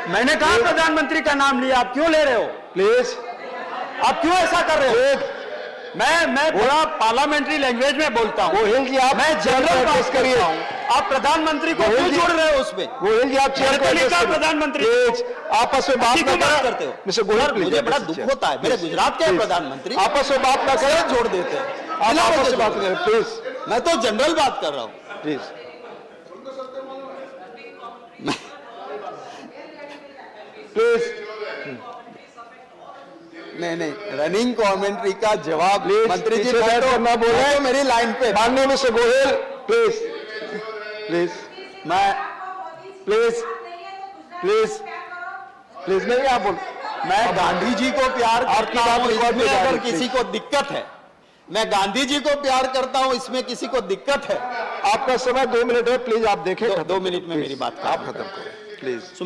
D: मैंने कहा प्रधानमंत्री का नाम लिया, आप क्यों ले रहे हो?
B: प्लीज,
D: आप क्यों ऐसा कर रहे हो? मैं पूरा पार्लियामेंट्री लैंग्वेज में बोलता हूँ।
B: गोहिल जी, आप
D: मैं जनरल बात
B: करिए।
D: करता हूँ। आप प्रधानमंत्री को क्यों जोड़ रहे हो उसमें?
B: गोहिल जी, आप चेयर को एडजस्ट करिए।
D: प्रधानमंत्री
B: प्लीज, आपस में बात
D: क्यों
B: ना
D: बात
B: करें।
D: करते हो?
B: मिस्टर गोहिल, प्लीज,
D: मुझे बड़ा दुख होता है, मेरे गुजरात के प्रधानमंत्री
B: आपस में बात ना करें,
D: जोड़ देते हैं।
B: आप आपस में बात करें प्लीज।
D: मैं तो जनरल बात कर रहा हूँ।
B: प्लीज, प्लीज
D: नहीं, रनिंग कमेंट्री का जवाब मंत्री जी
B: पीछे बैठ कर ना बोले।
D: तो मेरी लाइन पे
B: माननीय मिस्टर गोहिल, प्लीज प्लीज
D: मैं
B: प्लीज प्लीज प्लीज नहीं, आप बोल।
D: मैं गांधी जी को प्यार
B: आपकी
D: करता
B: बात
D: हूं,
B: रिकॉर्ड में
D: इसमें
B: जा
D: अगर
B: रही,
D: किसी को दिक्कत है, मैं गांधी जी को प्यार करता हूं, इसमें किसी को दिक्कत है।
B: आपका समय 2 मिनट है, प्लीज आप देखें।
D: 2 मिनट में मेरी बात
B: आप खत्म करें प्लीज।
D: तो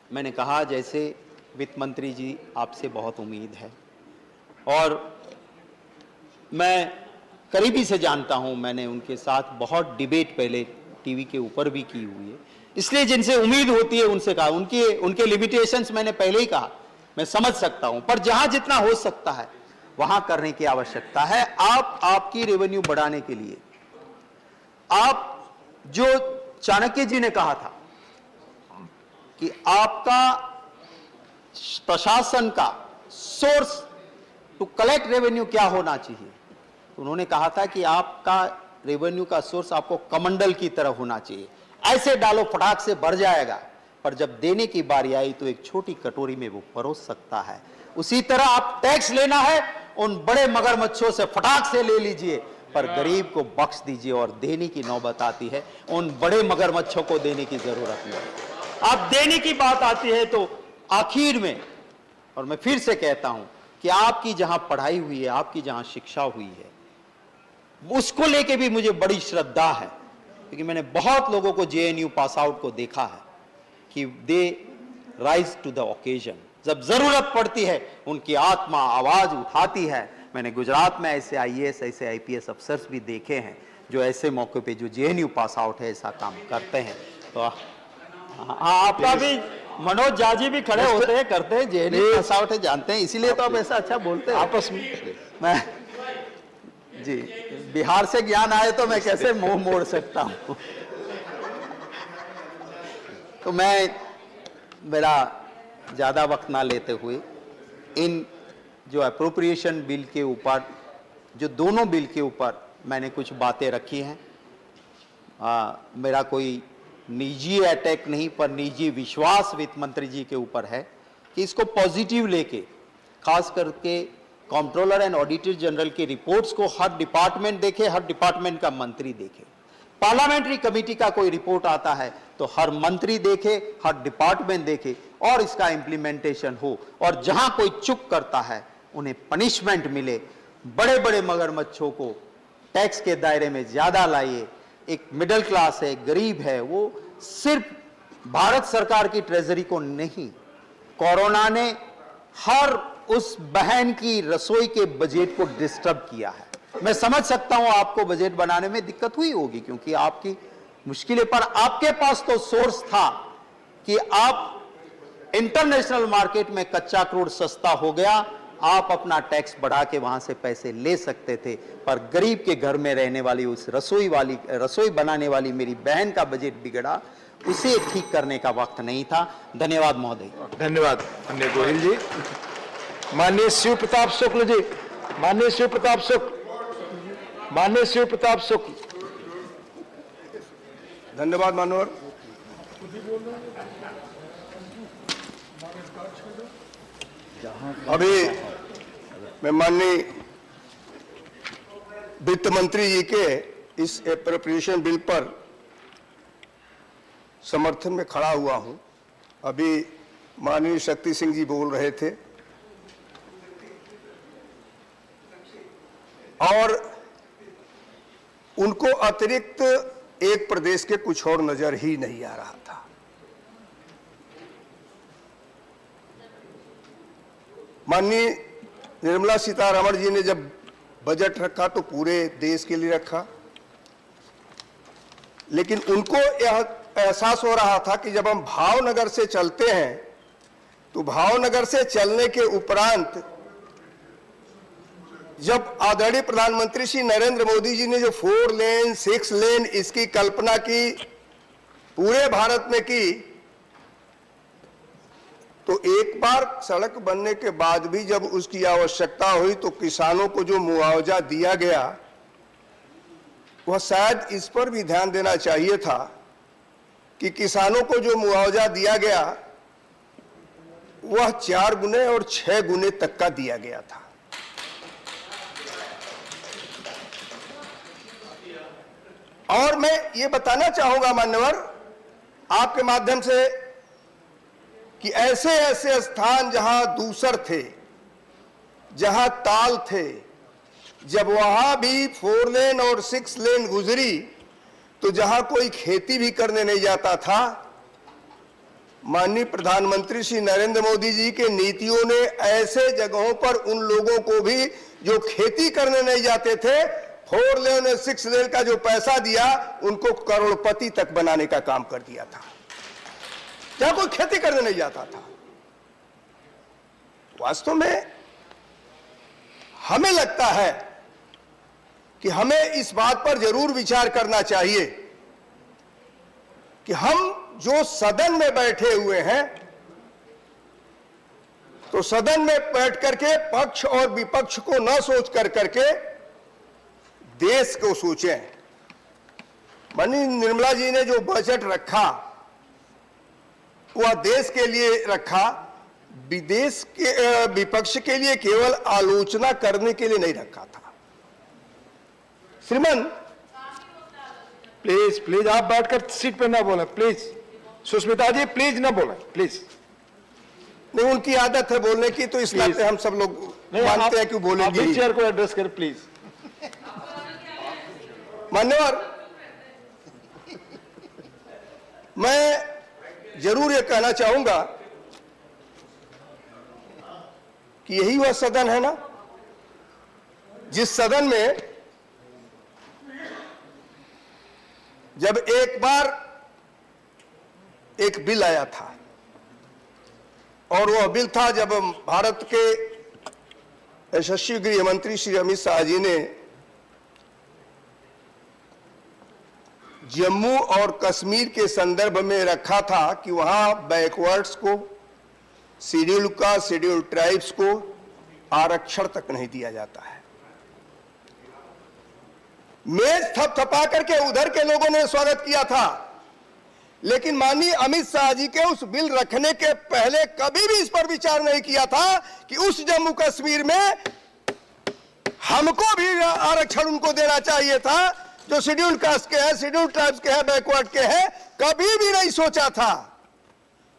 D: मैंने कहा जैसे वित्त मंत्री जी आपसे बहुत उम्मीद है और मैं करीबी से जानता हूं, मैंने उनके साथ बहुत डिबेट पहले टीवी के ऊपर भी की हुई है, इसलिए जिनसे उम्मीद होती है उनसे कहा, उनके लिमिटेशंस मैंने पहले ही कहा, मैं समझ सकता हूं, पर जहां जितना हो सकता है वहां करने की आवश्यकता है। आपकी रेवेन्यू बढ़ाने के लिए आप जो चाणक्य जी ने कहा था कि आपका प्रशासन का सोर्स टू कलेक्ट रेवेन्यू क्या होना चाहिए, तो उन्होंने कहा था कि आपका रेवेन्यू का सोर्स आपको कमंडल की तरह होना चाहिए, ऐसे डालो फटाक से बढ़ जाएगा, पर जब देने की बारी आई तो एक छोटी कटोरी में वो परोस सकता है। उसी तरह आप टैक्स लेना है, उन बड़े मगरमच्छों से फटाक से ले लीजिए, पर गरीब को बख्श दीजिए और देने की नौबत आती है उन बड़े मगरमच्छों को देने की जरूरत नहीं। आप देने की बात आती है तो आखिर में, और मैं फिर से कहता हूं कि आपकी जहां पढ़ाई हुई है, आपकी जहां शिक्षा हुई है, उसको लेके भी मुझे बड़ी श्रद्धा है, क्योंकि मैंने बहुत लोगों को जेएनयू पास आउट को देखा है कि they rise to the occasion, जब जरूरत पड़ती है उनकी आत्मा आवाज उठाती है। मैंने गुजरात में ऐसे आईएएस, ऐसे आईपीएस अफसर्स भी देखे हैं जो ऐसे मौके पे जो जेएनयू पास आउट है ऐसा काम करते हैं। तो आपका भी मनोज जाजी भी खड़े होते हैं, करते हैं, जेएनयू पास आउट है, जानते हैं, इसीलिए तो आप ऐसा अच्छा बोलते हैं
B: आपस में।
D: मैं जी बिहार से ज्ञान आए तो मैं कैसे मुंह मोड़ सकता हूं। तो मैं मेरा ज्यादा वक्त ना लेते हुए इन जो अप्रोप्रिएशन बिल के ऊपर, जो दोनों बिल के ऊपर मैंने कुछ बातें रखी हैं, मेरा कोई निजी अटैक नहीं पर निजी विश्वास वित्त मंत्री जी के ऊपर है कि इसको पॉजिटिव लेके, खास करके कंट्रोलर एंड ऑडिटर जनरल की रिपोर्ट्स को हर डिपार्टमेंट देखे, हर डिपार्टमेंट का मंत्री देखे। पार्लियामेंट्री कमेटी का कोई रिपोर्ट आता है तो हर मंत्री देखे, हर डिपार्टमेंट देखे और इसका इंप्लीमेंटेशन हो, और जहां कोई चूक करता है उन्हें पनिशमेंट मिले। बड़े बड़े मगरमच्छों को टैक्स के दायरे में ज्यादा लाइए। एक मिडिल क्लास है, गरीब है, वो सिर्फ भारत सरकार की ट्रेजरी को नहीं, कोरोना ने हर उस बहन की रसोई के बजट को डिस्टर्ब किया है। मैं समझ सकता हूं आपको बजट बनाने में दिक्कत हुई होगी क्योंकि आपकी मुश्किलें, पर आपके पास तो सोर्स था कि आप इंटरनेशनल मार्केट में कच्चा क्रूड सस्ता हो गया, आप अपना टैक्स बढ़ा के वहां से पैसे ले सकते थे, पर गरीब के घर में रहने वाली उस रसोई बनाने वाली मेरी बहन का बजट बिगड़ा, उसे ठीक करने का वक्त नहीं था। धन्यवाद महोदय।
B: धन्यवाद माननीय गोहिल जी। माननीय शिव प्रताप शुक्ल जी, माननीय शिव प्रताप शुक्ल, माननीय शिव प्रताप शुक्ल।
E: धन्यवाद मानवर। अभी मैं माननीय वित्त मंत्री जी के इस एप्रोप्रिएशन बिल पर समर्थन में खड़ा हुआ हूं। अभी माननीय शक्ति सिंह जी बोल रहे थे और उनको अतिरिक्त एक प्रदेश के कुछ और नजर ही नहीं आ रहा था। माननीय निर्मला सीतारमण जी ने जब बजट रखा तो पूरे देश के लिए रखा, लेकिन उनको यह एहसास हो रहा था कि जब हम भावनगर से चलते हैं तो भावनगर से चलने के उपरांत जब आदरणीय प्रधानमंत्री श्री नरेंद्र मोदी जी ने जो 4 लेन 6 लेन इसकी कल्पना की, पूरे भारत में की, तो एक बार सड़क बनने के बाद भी जब उसकी आवश्यकता हुई तो किसानों को जो मुआवजा दिया गया वह शायद इस पर भी ध्यान देना चाहिए था कि किसानों को जो मुआवजा दिया गया वह 4 गुने और 6 गुने तक का दिया गया था। और मैं ये बताना चाहूंगा मान्यवर आपके माध्यम से कि ऐसे ऐसे स्थान जहां दूसर थे, जहां ताल थे, जब वहां भी 4 लेन और 6 लेन गुजरी तो जहां कोई खेती भी करने नहीं जाता था, माननीय प्रधानमंत्री श्री नरेंद्र मोदी जी के नीतियों ने ऐसे जगहों पर उन लोगों को भी जो खेती करने नहीं जाते थे 4 लेन और 6 लेन का जो पैसा दिया उनको करोड़पति तक बनाने का काम कर दिया था, जहां कोई खेती करने नहीं जाता था। वास्तव में हमें लगता है कि हमें इस बात पर जरूर विचार करना चाहिए कि हम जो सदन में बैठे हुए हैं तो सदन में बैठ करके पक्ष और विपक्ष को न सोच कर करके देश को सोचें। माननीय निर्मला जी ने जो बजट रखा वह देश के लिए रखा, विदेश के विपक्ष के लिए केवल आलोचना करने के लिए नहीं रखा था। श्रीमान
B: प्लीज प्लीज आप बैठकर सीट पे ना बोलें, प्लीज सुष्मिता जी प्लीज ना बोलें, प्लीज।
E: नहीं, उनकी आदत है बोलने की, तो इस नाते हम सब लोग मानते हैं कि बोलेंगे।
B: चेयर को एड्रेस करें प्लीज।
E: मान्यवर, मैं जरूर ये कहना चाहूंगा कि यही वह सदन है ना जिस सदन में जब एक बार एक बिल आया था, और वह बिल था जब भारत के यशस्वी गृह मंत्री श्री अमित शाह जी ने जम्मू और कश्मीर के संदर्भ में रखा था कि वहां बैकवर्ड्स को, शेड्यूल ट्राइब्स को आरक्षण तक नहीं दिया जाता है। मेज थपथपा करके उधर के लोगों ने स्वागत किया था, लेकिन माननीय अमित शाह जी के उस बिल रखने के पहले कभी भी इस पर विचार नहीं किया था कि उस जम्मू कश्मीर में हमको भी आरक्षण उनको देना चाहिए था जो शेड्यूल कास्ट के हैं, शेड्यूल ट्राइब्स के हैं, बैकवर्ड के हैं। कभी भी नहीं सोचा था।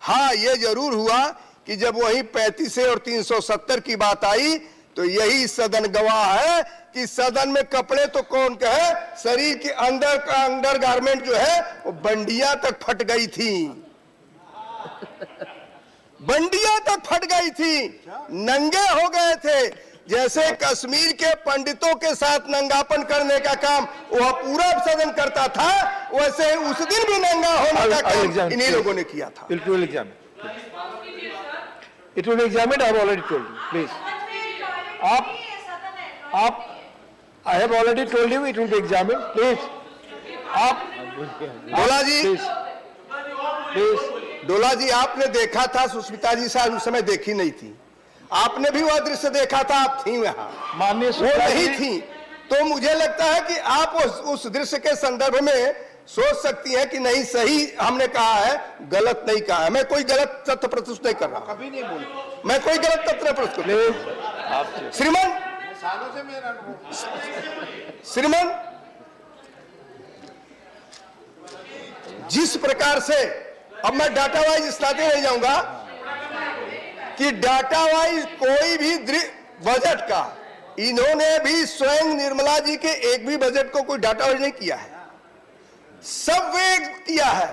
E: हाँ, यह जरूर हुआ कि जब वही 35 और 370 की बात आई तो यही सदन गवाह है कि सदन में कपड़े तो कौन के हैं, शरीर के अंदर का अंडर गारमेंट जो है वो बंडियां तक फट गई थी। बंडियां तक फट गई थी, नंगे हो गए थे। जैसे कश्मीर के पंडितों के साथ नंगापन करने का काम वह पूरा सदन करता था, वैसे उस दिन भी नंगा होने का काम इन्हीं लोगों ने किया था।
B: It will examine. It will examine. I have already told you. Please. आप I have already told you it will be examined. Please. आप
E: डोला जी,
B: please.
E: डोला जी आपने देखा था, सुष्मिता जी शायद उस समय देखी नहीं थी। आपने भी वह दृश्य देखा था, आप थी वहां,
B: माननीय
E: वो नहीं थी। तो मुझे लगता है कि आप उस दृश्य के संदर्भ में सोच सकती हैं कि नहीं सही हमने कहा है, गलत नहीं कहा है। मैं कोई गलत तथ्य प्रस्तुत नहीं कर रहा, कभी नहीं बोल, मैं कोई गलत तथ्य प्रस्तुत श्रीमान श्रीमान जिस प्रकार से, अब मैं डाटा वाइज इस नाते नहीं जाऊंगा कि डाटा वाइज कोई भी बजट का, इन्होंने भी स्वयं निर्मला जी के एक भी बजट को कोई डाटा वाइज नहीं किया है, सब वे किया है।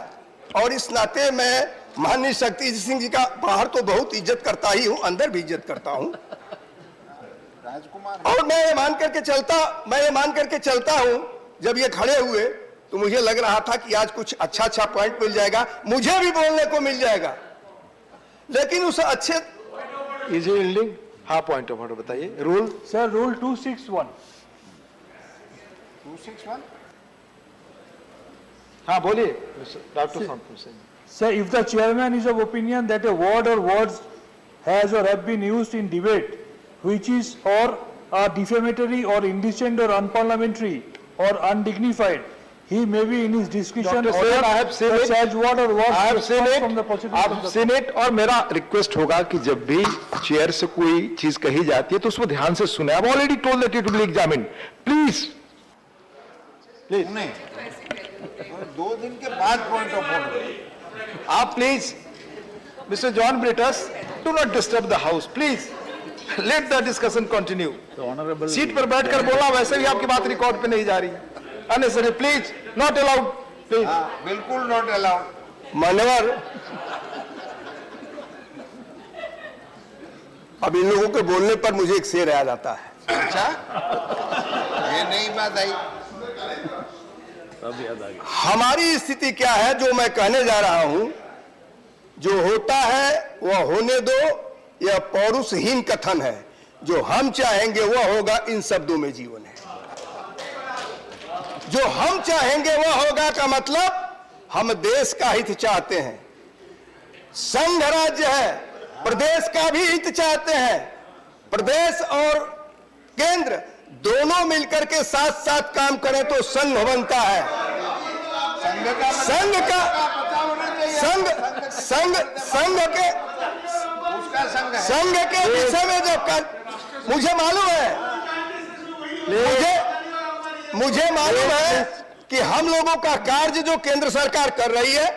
E: और इस नाते मैं माननीय शक्ति सिंह जी का बाहर तो बहुत इज्जत करता ही हूं, अंदर भी इज्जत करता हूं, और मैं ये मान करके चलता हूं। जब ये खड़े हुए तो मुझे लग रहा था कि आज कुछ अच्छा पॉइंट मिल जाएगा, मुझे भी बोलने को मिल जाएगा, लेकिन उस अच्छे
B: इजी यील्डिंग, हाँ पॉइंट ऑफ ऑर्डर बताइए। Rule
F: Sir, Rule 261.
B: हाँ बोलिए doctor Shantanu Singh.
F: Sir, if the chairman is of opinion that a word or words has or have been used in debate which is or are defamatory or indecent or unparliamentary or undignified, he may be in his discretion
B: Dr. Sir, I have seen it.
F: such word or words
B: I have seen
F: expressed
B: it.
F: from the proceedings
B: I
F: of
B: have
F: the
B: seen it। और मेरा request होगा कि जब भी chair से कोई चीज कही जाती है तो उसको ध्यान से सुने। I already told that it will be examined, please please.
G: नहीं, 2 दिन के बाद पॉइंट ऑफ ऑर्डर।
B: आप please mister John Brittas, do not disturb the house please, let the discussion continue. Seat पर बैठकर बोला, वैसे भी आपकी बात रिकॉर्ड पे नहीं जा रही, unnecessary, please not allowed, please.
G: बिल्कुल नॉट अलाउड।
E: मान्यवर, अब इन लोगों के बोलने पर मुझे एक शेर याद आता है।
G: अच्छा, ये नई बात आई।
E: हमारी स्थिति क्या है, जो मैं कहने जा रहा हूं, जो होता है वह होने दो, यह पौरुषहीन कथन है। जो हम चाहेंगे वह होगा, इन शब्दों में जीवन है। जो हम चाहेंगे वह होगा का मतलब हम देश का हित चाहते हैं, संघ राज्य है, प्रदेश का भी हित चाहते हैं। प्रदेश और केंद्र दोनों मिलकर के साथ साथ काम करें तो संघ बनता है। संघ के विषय में जो मुझे मालूम है, मुझे मालूम है कि हम लोगों का कार्य जो केंद्र सरकार कर रही है,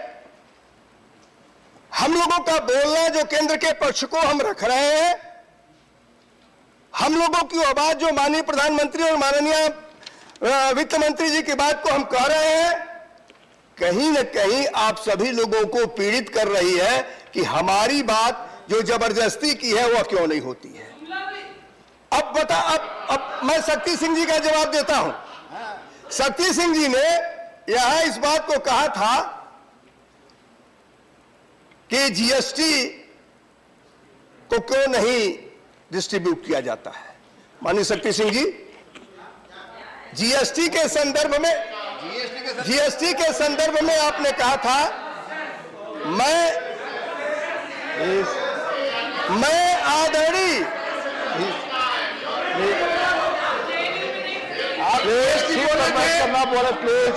E: हम लोगों का बोलना जो केंद्र के पक्ष को हम रख रहे हैं, हम लोगों की आवाज जो माननीय प्रधानमंत्री और माननीय वित्त मंत्री जी की बात को हम कह रहे हैं, कहीं न कहीं आप सभी लोगों को पीड़ित कर रही है कि हमारी बात जो जबरदस्ती की है वह क्यों नहीं होती है। अब मैं शक्ति सिंह जी का जवाब देता हूं। शक्ति सिंह जी ने यहां इस बात को कहा था कि जीएसटी को क्यों नहीं डिस्ट्रीब्यूट किया जाता है। माननीय शक्ति सिंह जी, जीएसटी के संदर्भ में आपने कहा था, मैं आदरणीय
B: आप जीएसटी बोले प्लीज,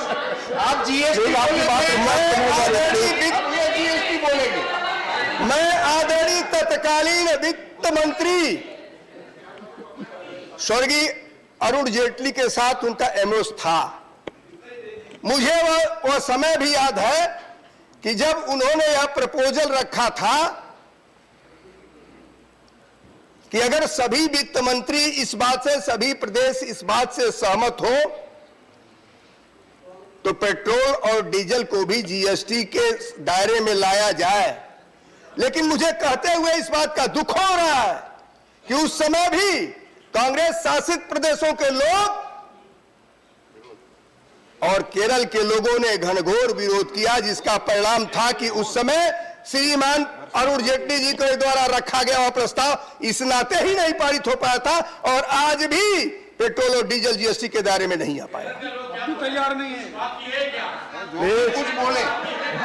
B: आप जीएसटी
E: बोलेंगे। मैं आदरणीय तत्कालीन वित्त मंत्री स्वर्गीय अरुण जेटली के साथ उनका एमओएस था। मुझे वह समय भी याद है कि जब उन्होंने यह प्रपोजल रखा था कि अगर सभी वित्त मंत्री इस बात से, सभी प्रदेश इस बात से सहमत हो तो पेट्रोल और डीजल को भी जीएसटी के दायरे में लाया जाए। लेकिन मुझे कहते हुए इस बात का दुख हो रहा है कि उस समय भी कांग्रेस शासित प्रदेशों के लोग और केरल के लोगों ने घनघोर विरोध किया, जिसका परिणाम था कि उस समय श्रीमान अरुण जेटली जी के द्वारा रखा गया वह प्रस्ताव इस नाते ही नहीं पारित हो पाया था और आज भी पेट्रोल और डीजल जीएसटी के दायरे में नहीं आ पाया।
G: तैयार नहीं है, कुछ बोले।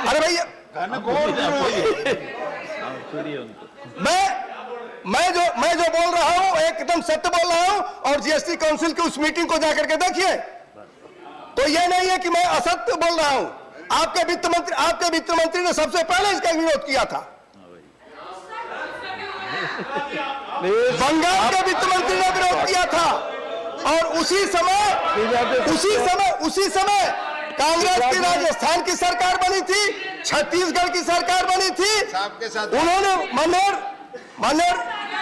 E: अरे भैया, मैं जो बोल रहा हूं एकदम सत्य बोल रहा हूं। और जीएसटी काउंसिल की उस मीटिंग को जाकर के देखिए तो यह नहीं है कि मैं असत्य बोल रहा हूं। आपके वित्त मंत्री ने सबसे पहले इसका विरोध किया था। बंगाल के वित्त मंत्री ने विरोध किया था और उसी समय कांग्रेस की राजस्थान की सरकार बनी थी, छत्तीसगढ़ की सरकार बनी थी, उन्होंने मनोहर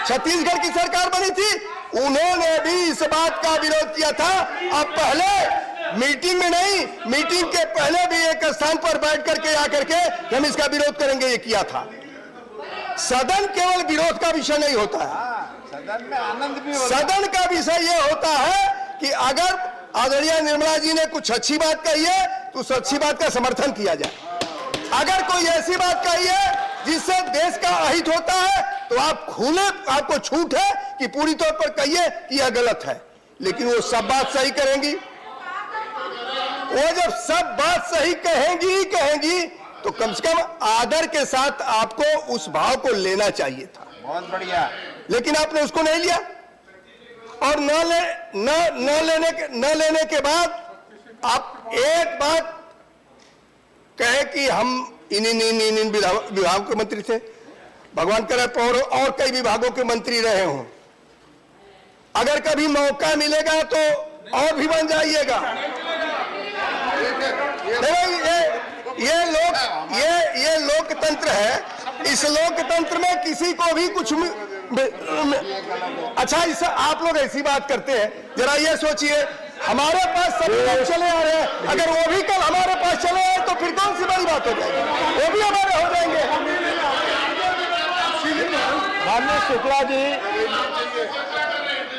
E: छत्तीसगढ़ की सरकार बनी थी, उन्होंने भी इस बात का विरोध किया था। अब पहले मीटिंग में नहीं, मीटिंग के पहले भी एक स्थान पर बैठ करके आकर के हम इसका विरोध करेंगे, ये किया था। सदन केवल विरोध का विषय नहीं होता है,
G: सदन में आनंद भी होता है।
E: सदन का विषय यह होता है कि अगर आदरणीय निर्मला जी ने कुछ अच्छी बात कही है तो उस अच्छी बात का समर्थन किया जाए। अगर कोई ऐसी बात कही है जिससे देश का अहित होता है तो आपको छूट है कि पूरी तौर पर कहिए कि यह गलत है, लेकिन वो सब बात सही करेंगी। वो जब सब बात सही कहेंगी तो कम से कम आदर के साथ आपको उस भाव को लेना चाहिए था।
G: बहुत बढ़िया।
E: लेकिन आपने उसको नहीं लिया और न लेने के बाद आप एक बात कहे कि हम इन विभागों के मंत्री थे, भगवान करे और कई विभागों के मंत्री रहे हों। अगर कभी मौका मिलेगा तो और भी बन जाइएगा। ये लोकतंत्र है, इस लोकतंत्र में किसी को भी कुछ अच्छा आप लोग ऐसी बात करते हैं, जरा ये सोचिए हमारे पास सभी लोग चले आ रहे हैं, अगर वो भी कल हमारे पास चले आए तो फिर कौन सी बड़ी बात हो जाएगी, वो भी हमारे हो जाएंगे।
B: माननीय शुक्ला जी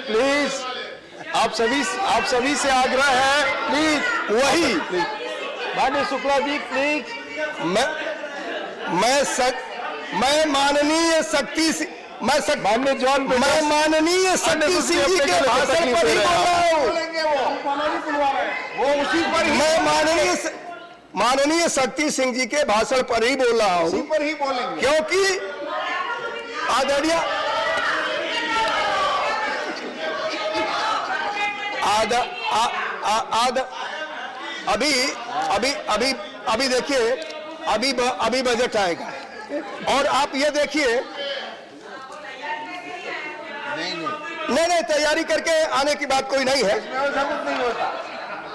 B: प्लीज, आप सभी से आग्रह है, प्लीज
E: वही
B: माननीय शुक्ला जी प्लीज।
E: मैं माननीय शक्ति
B: माननीय जॉन
E: मैं माननीय शक्ति सिंह जी के भाषण पर ही बोल रहा हूँ।
G: वो उसी पर ही
E: मैं माननीय शक्ति सिंह जी के भाषण पर ही बोल रहा हूँ,
G: पर ही बोलेंगे।
E: क्योंकि आदरणीय अभी देखिए, अभी बजट आएगा और आप ये देखिए, नहीं तैयारी करके आने की बात कोई नहीं है।
G: इसमें ऐसा कुछ नहीं होता,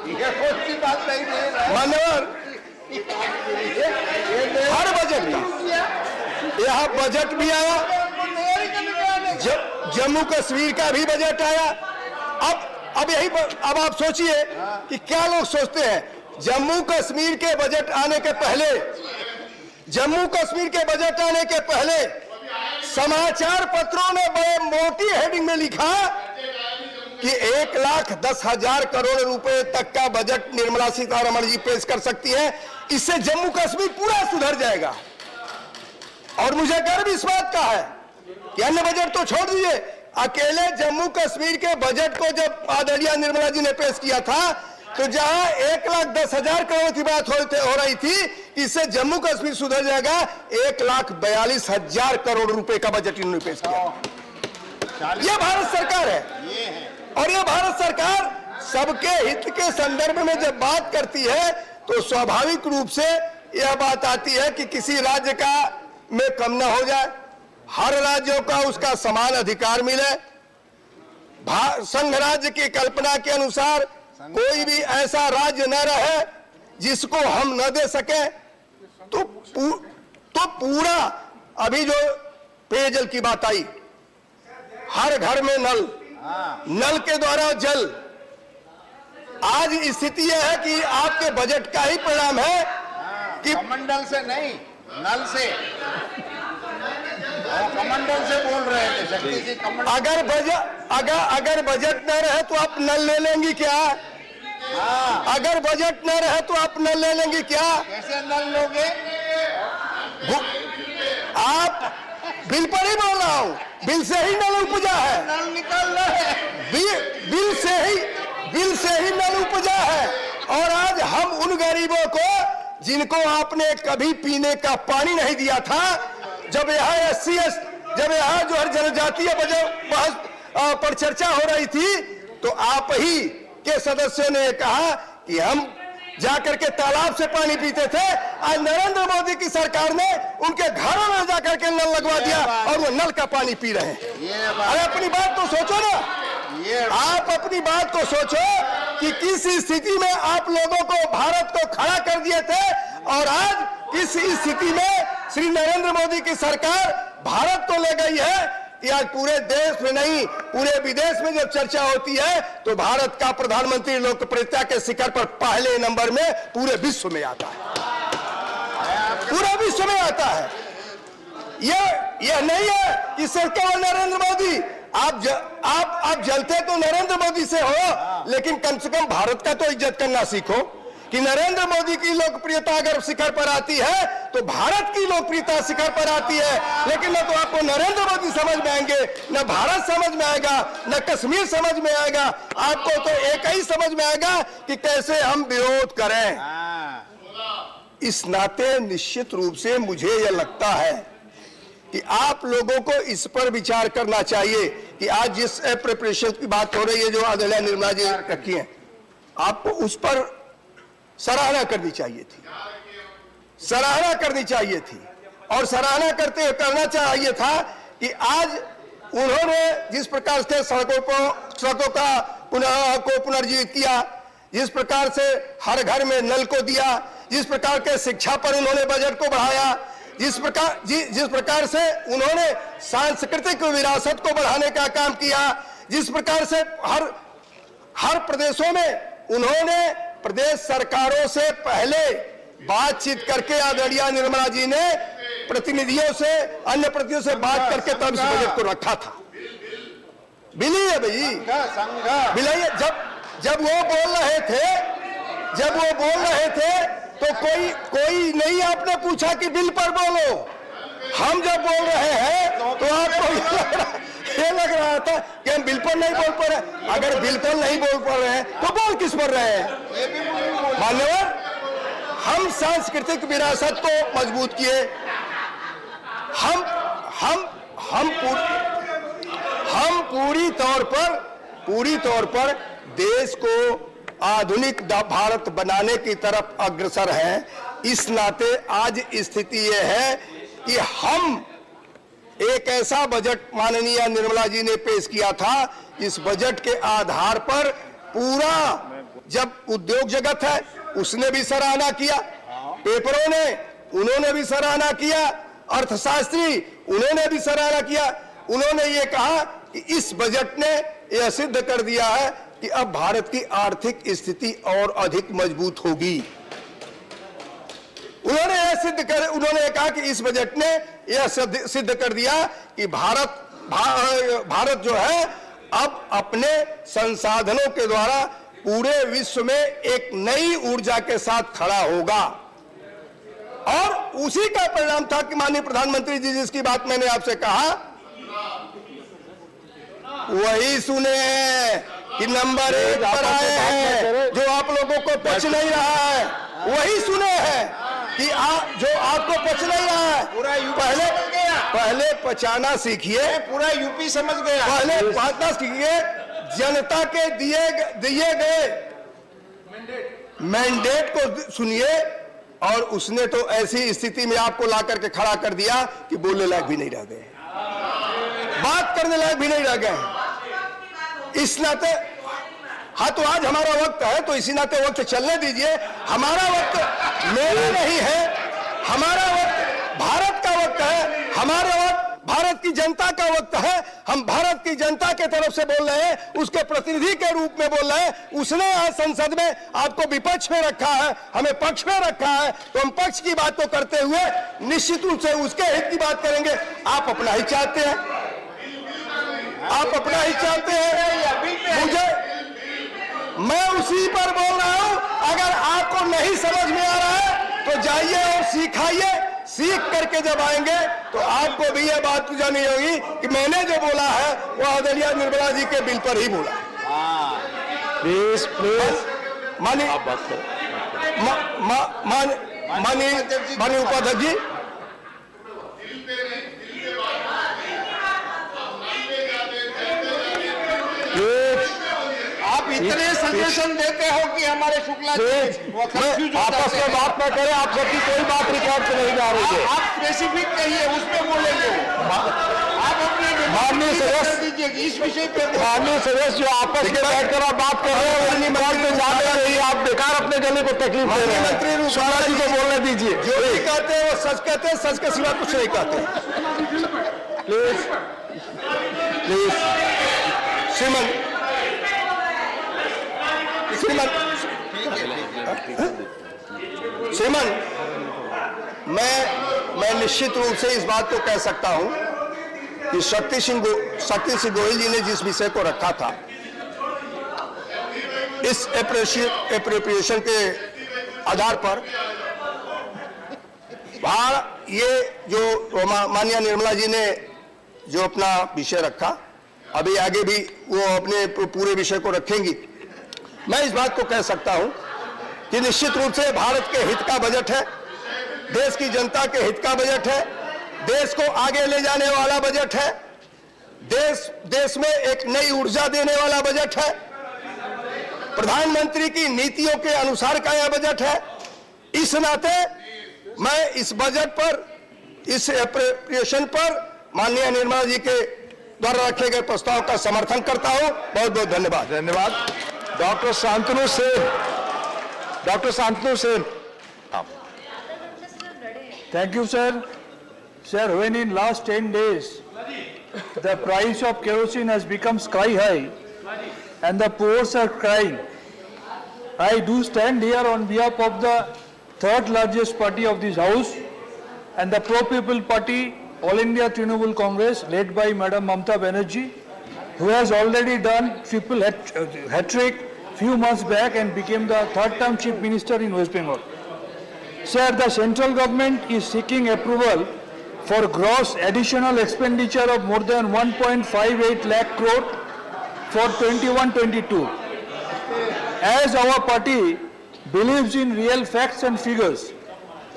G: ये कोई सी बात नहीं है।
E: मान्यवर, हर बजट का यहाँ बजट भी आया, जम्मू कश्मीर का भी बजट आया। अब आप सोचिए कि क्या लोग सोचते हैं, जम्मू कश्मीर के बजट आने के पहले समाचार पत्रों ने बड़े मोटी हेडिंग में लिखा कि 1,10,000 करोड़ रुपए तक का बजट निर्मला सीतारमण जी पेश कर सकती हैं, इससे जम्मू कश्मीर पूरा सुधर जाएगा। और मुझे गर्व इस बात का है कि अन्य बजट तो छोड़ दीजिए, अकेले जम्मू कश्मीर के बजट को जब आदरणीय निर्मला जी ने पेश किया था तो जहां 1,10,000 करोड़ की बात हो रही थी, इससे जम्मू कश्मीर सुधर जाएगा, 1,42,000 करोड़ रुपए का बजट इन्होंने पेश किया। यह भारत सरकार है और यह भारत सरकार सबके हित के संदर्भ में जब बात करती है तो स्वाभाविक रूप से यह बात आती है कि किसी राज्य का में कम ना हो जाए, हर राज्यों का उसका समान अधिकार मिले। संघ राज्य की कल्पना के अनुसार कोई भी ऐसा राज्य न रहे जिसको हम न दे सके। तो पूरा अभी जो पेयजल की बात आई, हर घर में नल के द्वारा जल, आज स्थिति यह है कि आपके बजट का ही परिणाम है कि
G: कमंडल से नहीं, नल से, कमंडल से बोल रहे थे, शक्ति जी कमंडल।
E: अगर बजट न रहे तो आप नल ले लेंगी क्या? अगर बजट न रहे तो आप नल ले लेंगी क्या?
G: कैसे नल लोगे?
E: आप बिल पर ही बोल रहा हूं, बिल से ही नल उपजा है,
G: नल निकल रहे हैं।
E: बिल से ही नल उपजा है। और आज हम उन गरीबों को जिनको आपने कभी पीने का पानी नहीं दिया था, जब यहाँ जब यहाँ जो हर जनजातीय पर चर्चा हो रही थी तो आप ही के सदस्यों ने कहा कि हम जाकर के तालाब से पानी पीते थे, आज नरेंद्र मोदी की सरकार ने उनके घरों में जाकर के नल लगवा दिया और वो नल का पानी पी रहे हैं। अरे अपनी बात तो सोचो ना, आप अपनी बात को सोचो कि किस स्थिति में आप लोगों को भारत को खड़ा कर दिए थे और आज किस स्थिति में श्री नरेंद्र मोदी की सरकार भारत को ले गई है कि आज पूरे देश में नहीं, पूरे विदेश में जब चर्चा होती है तो भारत का प्रधानमंत्री लोकप्रियता के शिखर पर पहले नंबर में पूरे विश्व में आता है, पूरे विश्व में आता है। यह नहीं है कि सिर्फ केवल नरेंद्र मोदी, आप जलते तो नरेंद्र मोदी से हो, लेकिन कम से कम भारत का तो इज्जत करना सीखो कि नरेंद्र मोदी की लोकप्रियता अगर शिखर पर आती है तो भारत की लोकप्रियता शिखर पर आती है। लेकिन न तो आपको नरेंद्र मोदी समझ में आएंगे, न भारत समझ में आएगा, न कश्मीर समझ में आएगा, आपको तो एक ही समझ में आएगा कि कैसे हम विरोध करें। इस नाते निश्चित रूप से मुझे यह लगता है कि आप लोगों को इस पर विचार करना चाहिए कि आज जिस प्रिपरेशन की बात हो रही है, जो आदरणीय निर्मला जी रखी है, आपको उस पर सराहना करनी चाहिए थी, सराहना करनी चाहिए थी। और सराहना करना चाहिए था कि आज उन्होंने जिस प्रकार से सड़कों का पुनर्जीवित किया, जिस प्रकार से हर घर में नल को दिया, जिस प्रकार के शिक्षा पर उन्होंने बजट को बढ़ाया, जिस प्रकार से उन्होंने सांस्कृतिक विरासत को बढ़ाने का काम किया, जिस प्रकार से हर प्रदेशों में उन्होंने प्रदेश सरकारों से पहले बातचीत करके आदरणीय निर्मला जी ने प्रतिनिधियों से, अन्य प्रतिनिधियों से बात करके तब इस बजट को रखा था। बिलिए भाई, बिलिए। जब वो बोल रहे थे तो कोई नहीं आपने पूछा कि बिल पर बोलो। हम जब बोल रहे हैं तो आपको ये लग रहा था कि हम बिल पर नहीं बोल पा रहे। अगर बिल पर नहीं बोल पा रहे हैं तो बोल किस पर रहे हैं? मान्यवर, हम सांस्कृतिक विरासत को मजबूत किए, हम पूरी तौर पर देश को आधुनिक भारत बनाने की तरफ अग्रसर हैं। इस नाते आज स्थिति यह है कि हम एक ऐसा बजट माननीय निर्मला जी ने पेश किया था, इस बजट के आधार पर पूरा, जब उद्योग जगत है उसने भी सराहना किया, पेपरों ने उन्होंने भी सराहना किया, अर्थशास्त्री उन्होंने भी सराहना किया। उन्होंने ये कहा कि इस बजट ने यह सिद्ध कर दिया है कि अब भारत की आर्थिक स्थिति और अधिक मजबूत होगी। उन्होंने कहा कि इस बजट ने यह सिद्ध कर दिया कि भारत जो है अब अपने संसाधनों के द्वारा पूरे विश्व में एक नई ऊर्जा के साथ खड़ा होगा। और उसी का परिणाम था कि माननीय प्रधानमंत्री जी जिसकी बात मैंने आपसे कहा, वही सुने हैं कि नंबर 1 पर आए हैं। जो आप लोगों को पच नहीं रहा है वही सुने हैं कि जो आपको पच नहीं रहा है।
G: पूरा यूपी
E: पहले पचाना सीखिए,
G: पूरा यूपी समझ गया।
E: पहले पचाना सीखिए। जनता के दिए गए मैंडेट को सुनिए, और उसने तो ऐसी स्थिति में आपको ला करके खड़ा कर दिया कि बोलने लायक भी नहीं रह गए, बात करने लायक भी नहीं रह गए। इस नाते हाँ, तो आज हमारा वक्त है तो इसी नाते वक्त चलने दीजिए। हमारा वक्त मेरा नहीं है, हमारा वक्त भारत का वक्त है, हमारा वक्त भारत की जनता का वक्त है। हम भारत की जनता के तरफ से बोल रहे हैं, उसके प्रतिनिधि के रूप में बोल रहे हैं। उसने आज संसद में आपको विपक्ष में रखा है, हमें पक्ष में रखा है, तो हम पक्ष की बात को करते हुए निश्चित रूप से उसके हित की बात करेंगे। आप अपना ही चाहते हैं, आप अपना ही चाहते हैं। मैं उसी पर बोल रहा हूं। अगर आपको नहीं समझ में आ रहा है तो जाइए और सीखाइए। सीख करके जब आएंगे तो आपको भी यह बात जानी होगी कि मैंने जो बोला है वो आदरणीय निर्मला जी के बिल पर ही बोला।
B: प्लीज
E: माननीय उपाध्यक्ष जी,
G: आप इतने सजेशन देते हो कि हमारे शुक्ला जी वो confuse हो
B: आपस
G: जाते
B: में
G: हैं।
B: बात न करें, आप सबकी कोई बात रिकॉर्ड पे नहीं जा रही है।
G: आप स्पेसिफिक कहिए, उसमें बोलेंगे। आप अपने
B: माननीय सदस्य-
G: कर दीजिए कि इस विषय पे बोलें।
B: माननीय सदस्य जो आपस में बैठकर आप बात कर रहे हैं, वो रिकॉर्ड पे जा रही है, आप बेकार अपने गले को तकलीफ दे रहे हैं।
E: मंत्री
B: शुक्ला जी को बोलने दीजिए।
E: जो भी कहते हैं वो सच कहते हैं, सच के सिवा कुछ नहीं कहते।
B: प्लीज प्लीज
E: श्रीमन श्रीमन मैं निश्चित रूप से इस बात को कह सकता हूं कि शक्ति सिंह गोहिल जी ने जिस विषय को रखा था, इस एप्रोप्रिएशन के आधार पर ये जो माननीय निर्मला जी ने जो अपना विषय रखा, अभी आगे भी वो अपने पूरे विषय को रखेंगी। मैं इस बात को कह सकता हूं कि निश्चित रूप से भारत के हित का बजट है, देश की जनता के हित का बजट है, देश को आगे ले जाने वाला बजट है, देश में एक नई ऊर्जा देने वाला बजट है, प्रधानमंत्री की नीतियों के अनुसार का यह बजट है। इस नाते मैं इस बजट पर, इस एप्रोप्रिएशन पर माननीय निर्मला जी के द्वारा रखे गए प्रस्ताव का समर्थन करता हूं। बहुत बहुत धन्यवाद।
B: धन्यवाद। Doctor Shantanu Sen, doctor Shantanu Sen.
F: Thank you, sir. Sir, when in last 10 days, the price of kerosene has become sky high and the poor are crying, I do stand here on behalf of the third largest party of this house and the pro-people party, All India Trinamool Congress, led by Madam Mamata Banerjee, who has already done triple hat-trick few months back and became the third-term chief minister in West Bengal. Sir, the central government is seeking approval for gross additional expenditure of more than 1.58 lakh crore for 21-22. As our party believes in real facts and figures,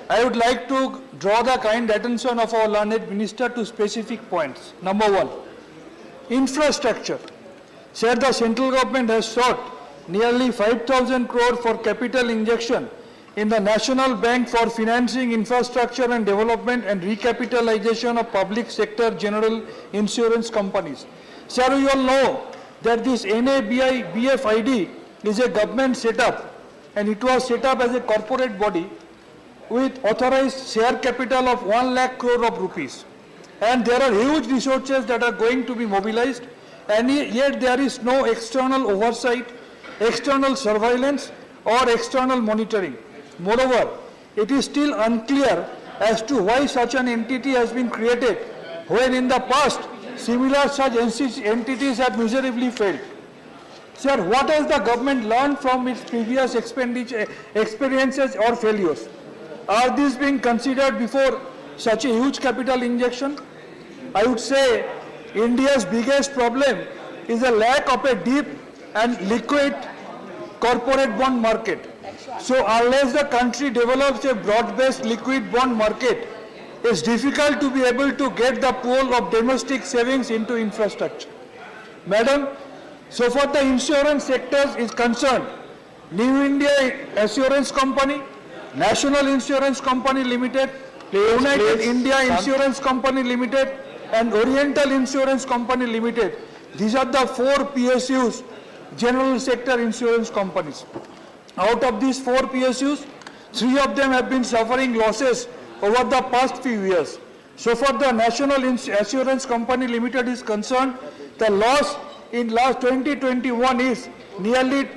F: I would like to draw the kind attention of our learned minister to specific points. Number one, infrastructure. Sir, the central government has sought nearly 5,000 crore for capital injection in the National Bank for financing infrastructure and development and recapitalization of public sector general insurance companies. Sir, we all know that this NABI BFID is a government setup and it was set up as a corporate body with authorized share capital of 1 lakh crore of rupees. And there are huge resources that are going to be mobilized, and yet there is no external oversight, external surveillance or external monitoring. Moreover, it is still unclear as to why such an entity has been created when in the past similar such entities have miserably failed. Sir, what has the government learned from its previous experiences or failures? Are these being considered before such a huge capital injection? I would say India's biggest problem is a lack of a deep and liquid corporate bond market. So unless the country develops a broad-based liquid bond market, it's difficult to be able to get the pool of domestic savings into infrastructure. Madam, so far the insurance sector is concerned, New India Assurance Company, National Insurance Company Limited, United India Insurance Company Limited, and Oriental Insurance Company Limited. These are the 4 PSUs, general sector insurance companies. Out of these 4 PSUs, 3 of them have been suffering losses over the past few years. So far the National Assurance Company Limited is concerned, the loss in last 2021 is nearly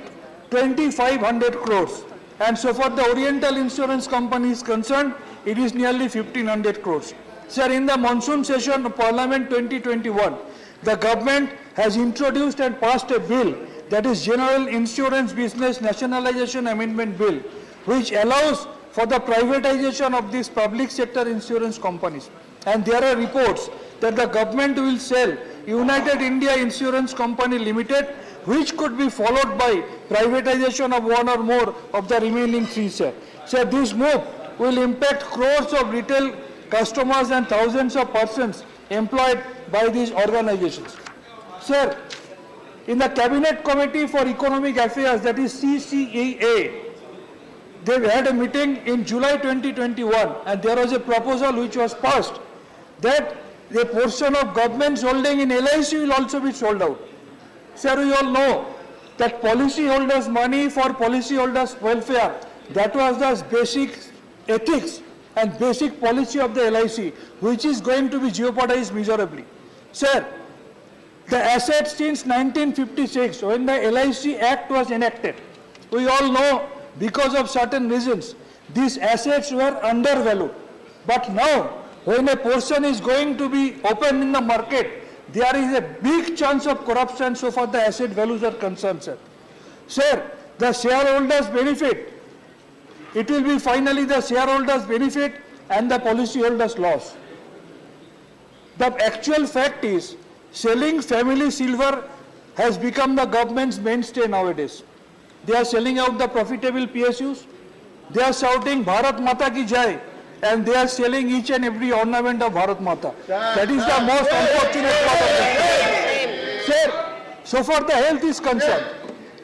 F: 2,500 crores. And so far the Oriental Insurance Company is concerned, it is nearly 1,500 crores. Sir, in the monsoon session of Parliament 2021, the government has introduced and passed a bill, that is General Insurance Business Nationalization Amendment Bill, which allows for the privatization of these public sector insurance companies. And there are reports that the government will sell United India Insurance Company Limited, which could be followed by privatization of 1 or more of the remaining 3, sir. Sir, this move will impact crores of retail customers and thousands of persons employed by these organizations. Sir, In the Cabinet Committee for Economic Affairs, that is CCEA, they had a meeting in July 2021 and there was a proposal which was passed that a portion of government's holding in LIC will also be sold out. Sir, we all know that policyholders' money for policyholders' welfare, that was the basic ethics and basic policy of the LIC, which is going to be jeopardized miserably. Sir, the assets since 1956, when the LIC Act was enacted, we all know because of certain reasons, these assets were undervalued. But now, when a portion is going to be open in the market, there is a big chance of corruption so far the asset values are concerned, sir. Sir, the shareholders benefit. It will be finally the shareholders benefit and the policyholders loss. The actual fact is, selling family silver has become the government's mainstay nowadays. They are selling out the profitable PSUs. They are shouting Bharat Mata ki Jai, and they are selling each and every ornament of Bharat Mata. That is the most unfortunate part of this. Sir, so far the health is concerned,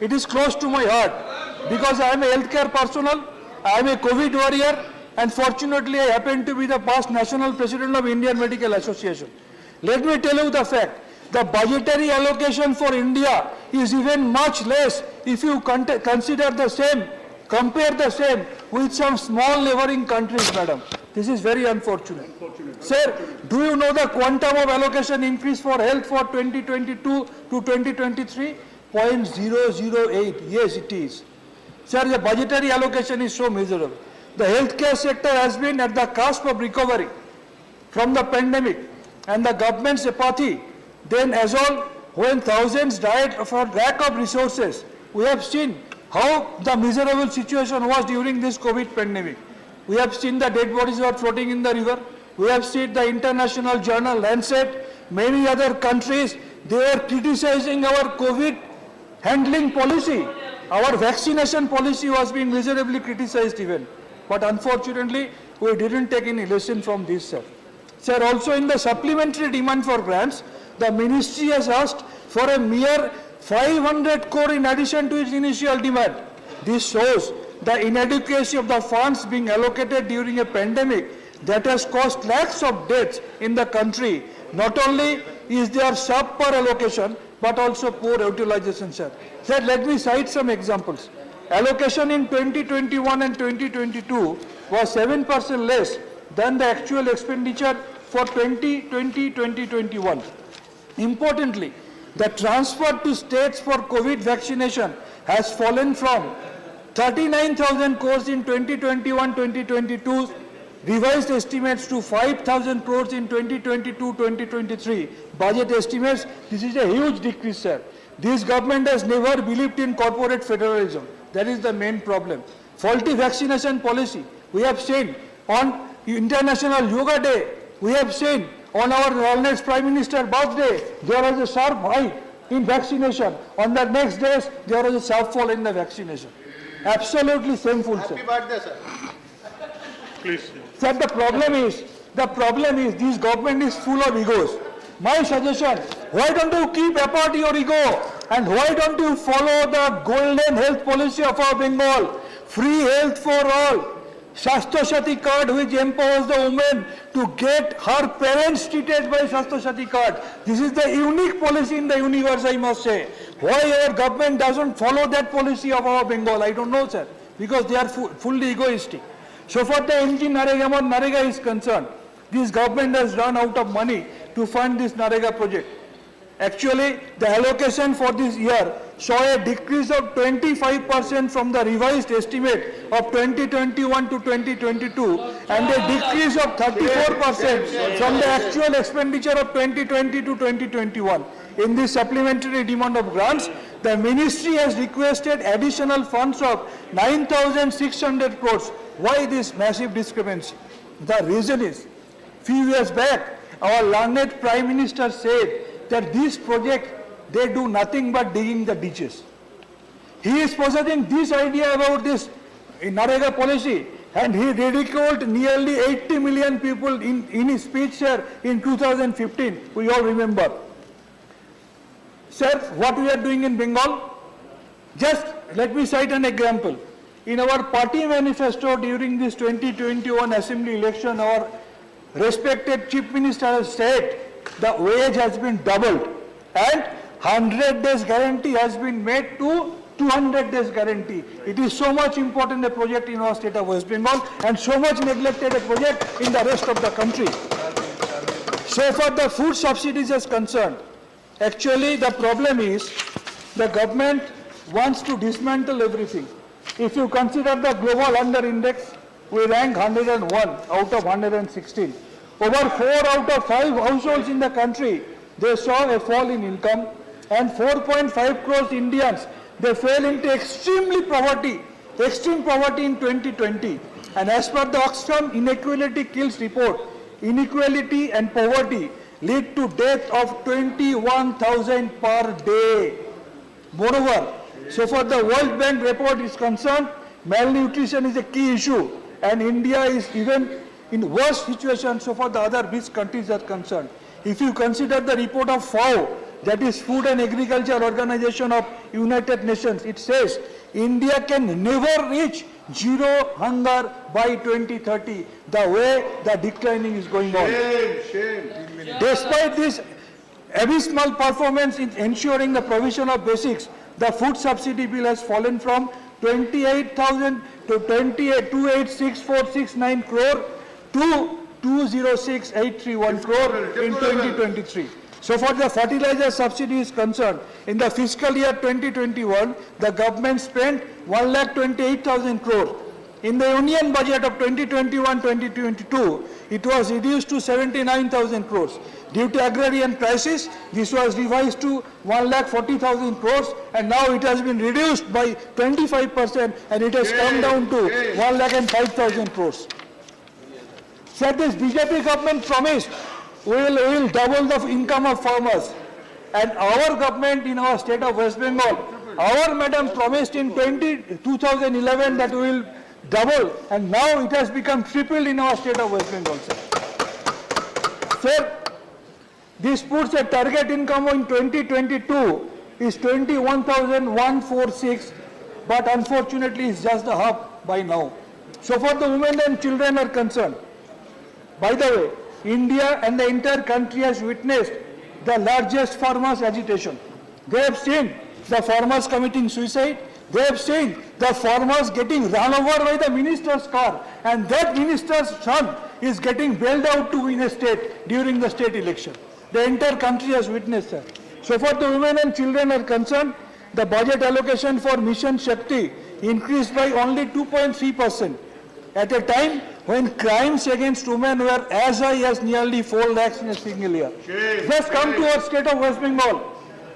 F: it is close to my heart because I am a healthcare personnel, I am a COVID warrior, and fortunately I happen to be the past national president of Indian Medical Association. Let me tell you the fact, the budgetary allocation for India is even much less if you consider the same, compare the same with some small neighboring countries, madam. This is very unfortunate. Sir, do you know the quantum of allocation increase for health for 2022 to 2023? 0.008. Yes, it is. Sir, the budgetary allocation is so miserable. The healthcare sector has been at the cusp of recovery from the pandemic, and the government's apathy, then as all, when thousands died for lack of resources, we have seen how the miserable situation was during this COVID pandemic. We have seen the dead bodies were floating in the river. We have seen the international journal Lancet, many other countries, they were criticizing our COVID handling policy. Our vaccination policy was being miserably criticized even. But unfortunately, we didn't take any lesson from this, sir. Sir, also in the supplementary demand for grants, the ministry has asked for a mere 500 crore in addition to its initial demand. This shows the inadequacy of the funds being allocated during a pandemic that has caused lakhs of deaths in the country. Not only is there subpar allocation, but also poor utilization, sir. Sir, let me cite some examples. Allocation in 2021 and 2022 was 7% less than the actual expenditure for 2020-2021. Importantly, the transfer to states for COVID vaccination has fallen from 39,000 crores in 2021-2022 revised estimates to 5,000 crores in 2022-2023 budget estimates. This is a huge decrease, sir. This government has never believed in corporate federalism. That is the main problem. Faulty vaccination policy. We have seen on International Yoga Day, we have seen on our Wellness Prime Minister birthday, there was a sharp hike in vaccination. On the next days, there was a sharp fall in the vaccination. Absolutely shameful, sir.
D: Happy birthday, sir.
F: Please. Sir, the problem is this government is full of egos. My suggestion, why don't you keep apart your ego and why don't you follow the golden health policy of our Bengal? Free health for all. Shastha Shati card which empowers the woman to get her parents treated by Shastha Shati card. This is the unique policy in the universe, I must say. Why our government doesn't follow that policy of our Bengal, I don't know, sir. Because they are fully egoistic. So far the NG Narega is concerned, this government has run out of money to fund this Narega project. Actually, the allocation for this year saw a decrease of 25% from the revised estimate of 2021 to 2022 and a decrease of 34% from the actual expenditure of 2020 to 2021. In this supplementary demand of grants, the ministry has requested additional funds of 9,600 crores. Why this massive discrepancy? The reason is, few years back, our learned Prime Minister said that this project, they do nothing but digging the ditches. He is possessing this idea about this Narega policy, and he ridiculed nearly 80 million people in his speech, sir, in 2015. We all remember. Sir, what we are doing in Bengal? Just let me cite an example. In our party manifesto during this 2021 assembly election, our respected chief minister has said the wage has been doubled and 100 days guarantee has been made to 200 days guarantee. It is so much important a project in our state of West Bengal and so much neglected a project in the rest of the country. So far the food subsidies is concerned, actually the problem is the government wants to dismantle everything. If you consider the global under index, we rank 101 out of 116. Over 4 out of 5 households in the country, they saw a fall in income, and 4.5 crores Indians, they fell into extreme poverty in 2020. And as per the Oxfam Inequality Kills report, inequality and poverty lead to death of 21,000 per day. Moreover, so far the World Bank report is concerned, malnutrition is a key issue, and India is even in worse situation so far the other rich countries are concerned. If you consider the report of FAO, that is Food and Agriculture Organization of United Nations, it says India can never reach zero hunger by 2030, the way the declining is going on. Despite this abysmal performance in ensuring the provision of basics, the food subsidy bill has fallen from 28,000 to 286,469 crore to 206,831 crore in 2023. So far the fertilizer subsidy is concerned, in the fiscal year 2021, the government spent 1,28,000 crore. In the union budget of 2021-2022, it was reduced to 79,000 crores. Due to agrarian crisis, this was revised to 1,40,000 crores, and now it has been reduced by 25%, and it has come down to 1,05,000 crores. Sir, this BJP government promised we will double the income of farmers, and our government in our state of West Bengal, our madam promised in 2011 that we will double, and now it has become tripled in our state of West Bengal, sir. Sir, this puts a target income in 2022 is 21,146, but unfortunately it's just the half by now. So far the women and children are concerned. By the way, India and the entire country has witnessed the largest farmers' agitation. They have seen the farmers committing suicide. They have seen the farmers getting run over by the minister's car, and that minister's son is getting bailed out to win a state during the state election. The entire country has witnessed that. So far the women and children are concerned, the budget allocation for Mission Shakti increased by only 2.3%. At a time when crimes against women were as high as nearly 4 lakhs in a single year. Just come to our state of West Bengal.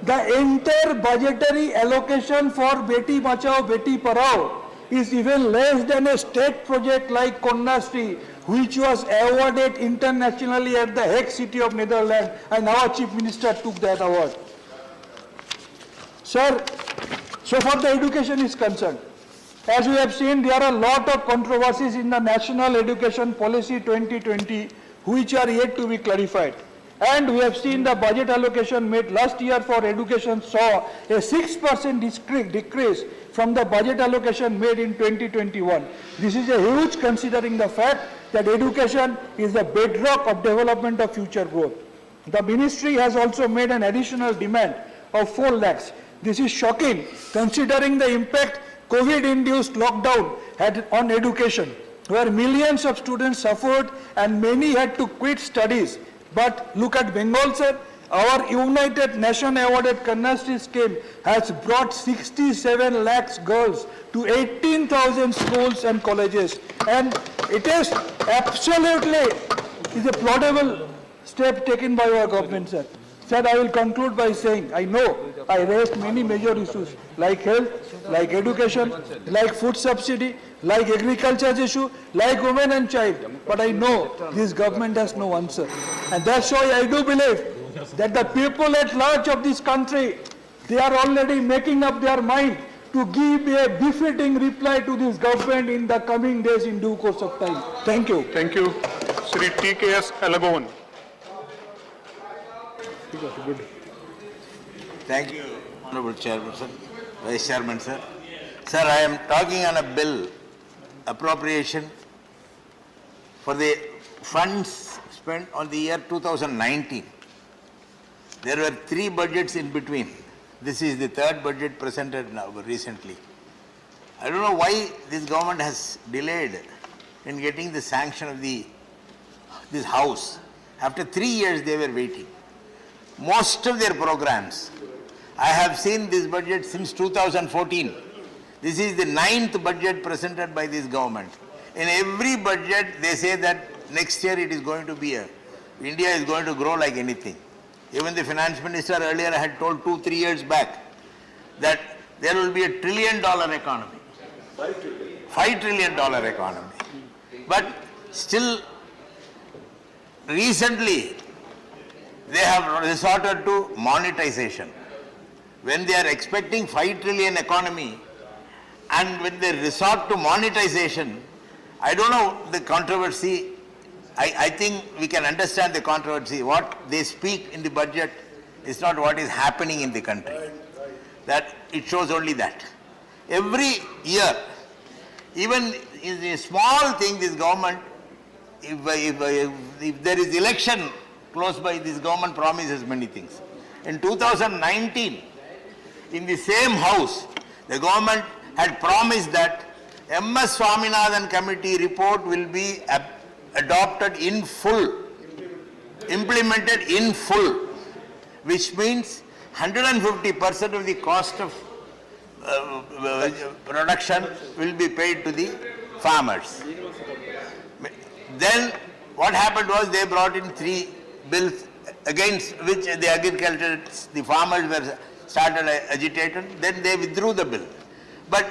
F: The entire budgetary allocation for Beti Bachao, Beti Padhao is even less than a state project like Konyastree, which was awarded internationally at the Hague city of Netherlands, and our chief minister took that award. Sir, so far the education is concerned, as we have seen, there are a lot of controversies in the National Education Policy 2020, which are yet to be clarified. And we have seen the budget allocation made last year for education saw a 6% decrease from the budget allocation made in 2021. This is a huge considering the fact that education is the bedrock of development of future growth. The ministry has also made an additional demand of 4 lakhs. This is shocking considering the impact COVID-induced lockdown had on education, where millions of students suffered and many had to quit studies. But look at Bengal, sir. Our United Nation awarded Kanyastree scheme has brought 67 lakhs girls to 18,000 schools and colleges. And it is absolutely a laudable step taken by our government, sir. Sir, I will conclude by saying, I know I raised many major issues like health, like education, like food subsidy, like agriculture issue, like women and child. But I know this government has no answer. And that's why I do believe that the people at large of this country, they are already making up their mind to give a befitting reply to this government in the coming days in due course of time. Thank you.
H: Thank you. Sri T.K.S. Alagovan.
G: Thank you, Honorable Chairperson, Vice Chairman, sir. Sir, I am talking on a bill, appropriation for the funds spent on the year 2019. There were 3 budgets in between. This is the 3rd budget presented now recently. I don't know why this government has delayed in getting the sanction of this house. After 3 years they were waiting. Most of their programs, I have seen this budget since 2014. This is the 9th budget presented by this government. In every budget they say that next year it is going to be India is going to grow like anything. Even the finance minister earlier had told 2-3 years back that there will be $1 trillion economy. $5 trillion economy. But still, recently, they have resorted to monetization. When they are expecting 5 trillion economy and when they resort to monetization, I don't know the controversy. I think we can understand the controversy. What they speak in the budget is not what is happening in the country. That it shows only that. Every year, even in a small thing, this government, if there is election close by, this government promises many things. In 2019, in the same house, the government had promised that MS Swaminathan committee report will be adopted in full, implemented in full, which means 150% of the cost of production will be paid to the farmers. Then what happened was they brought in 3 bills against which the agriculturists, the farmers were started agitated, then they withdrew the bill. But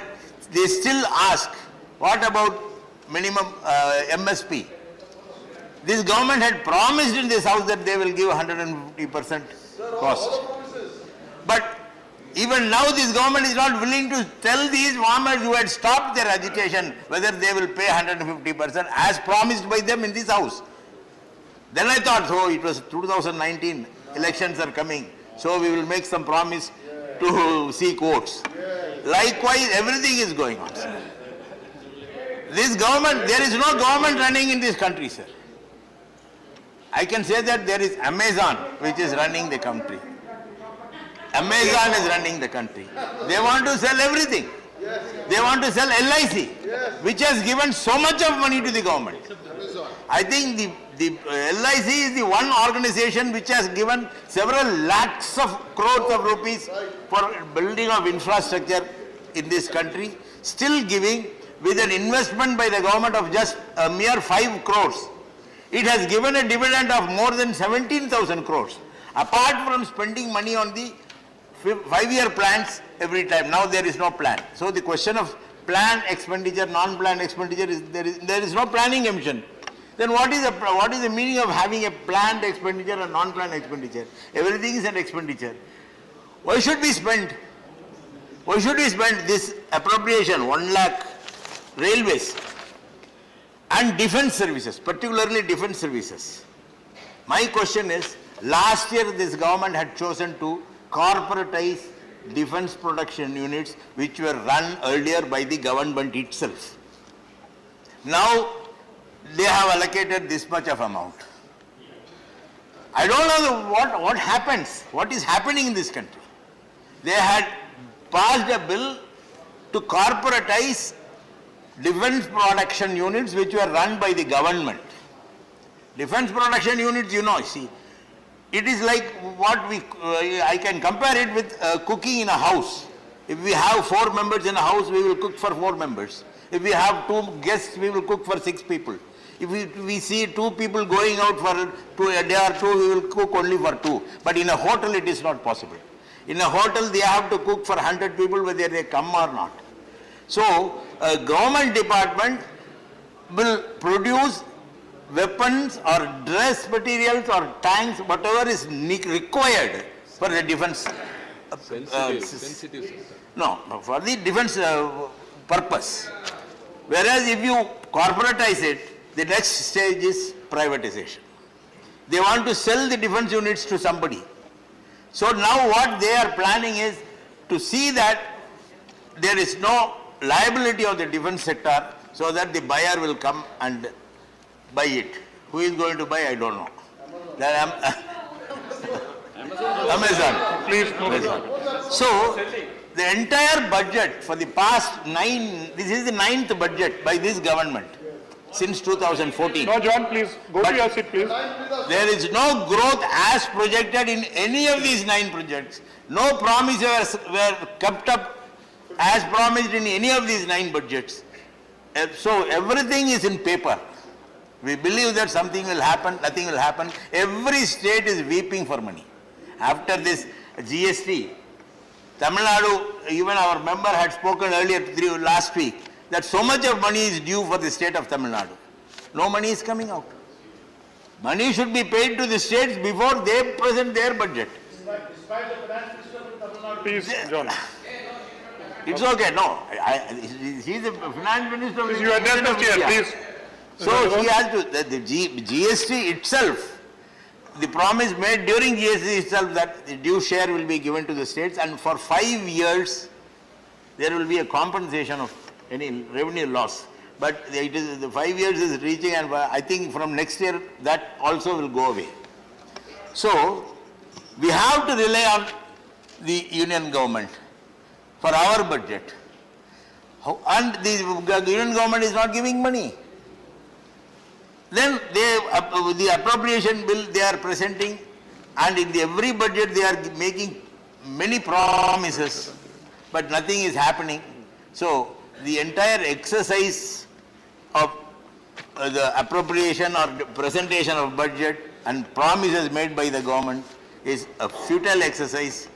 G: they still ask, what about minimum MSP? This government had promised in this house that they will give 150% cost. But even now this government is not willing to tell these farmers who had stopped their agitation whether they will pay 150% as promised by them in this house. Then I thought, so it was 2019, elections are coming, so we will make some promise to seek votes. Likewise, everything is going on, sir. This government, there is no government running in this country, sir. I can say that there is Amazon which is running the country. Amazon is running the country. They want to sell everything. They want to sell LIC, which has given so much of money to the government. I think the LIC is the one organization which has given several lakhs of crores of rupees for building of infrastructure in this country, still giving with an investment by the government of just a mere 5 crores. It has given a dividend of more than 17,000 crores. Apart from spending money on the 5-year plans every time, now there is no plan. So the question of planned expenditure, non-planned expenditure, there is no planning emission. Then what is the meaning of having a planned expenditure and non-planned expenditure? Everything is an expenditure. Why should we spend? Why should we spend this appropriation, 1 lakh railways and defense services, particularly defense services? My question is, last year this government had chosen to corporatize defense production units which were run earlier by the government itself. Now they have allocated this much of amount. I don't know what happens, what is happening in this country. They had passed a bill to corporatize defense production units which were run by the government. Defense production units, you know, see, it is like what I can compare it with cooking in a house. If we have 4 members in a house, we will cook for 4 members. If we have 2 guests, we will cook for 6 people. If we see 2 people going out for a day or 2, we will cook only for 2. But in a hotel, it is not possible. In a hotel, they have to cook for 100 people whether they come or not. So, a government department will produce weapons or dress materials or tanks, whatever is required for the defense. No, for the defense purpose. Whereas if you corporatize it, the next stage is privatization. They want to sell the defense units to somebody. So now what they are planning is to see that there is no liability of the defense sector so that the buyer will come and buy it. Who is going to buy? I don't know. Amazon.
B: Please,
G: So, the entire budget for the past this is the 9th budget by this government since 2014.
B: No, John, please, go
G: But-
B: to your seat, please.
G: There is no growth as projected in any of these 9 projects. No promises were kept up as promised in any of these 9 budgets. So everything is in paper. We believe that something will happen, nothing will happen. Every state is weeping for money. After this GST, Tamil Nadu, even our member had spoken earlier last week, that so much of money is due for the state of Tamil Nadu. No money is coming out. Money should be paid to the states before they present their budget.
B: Please, John.
G: It's okay, no. He's the finance minister. of the
B: You address
G: Union of
B: the chair,
G: India.
B: please.
G: So he has to, the GST itself, the promise made during GST itself that the due share will be given to the states, and for 5 years there will be a compensation of any revenue loss. But it is, the 5 years is reaching, and I think from next year that also will go away. So we have to rely on the union government for our budget. And the union government is not giving money. Then the appropriation bill they are presenting, and in every budget they are making many promises, but nothing is happening. So the entire exercise of the appropriation or the presentation of budget and promises made by the government is a futile exercise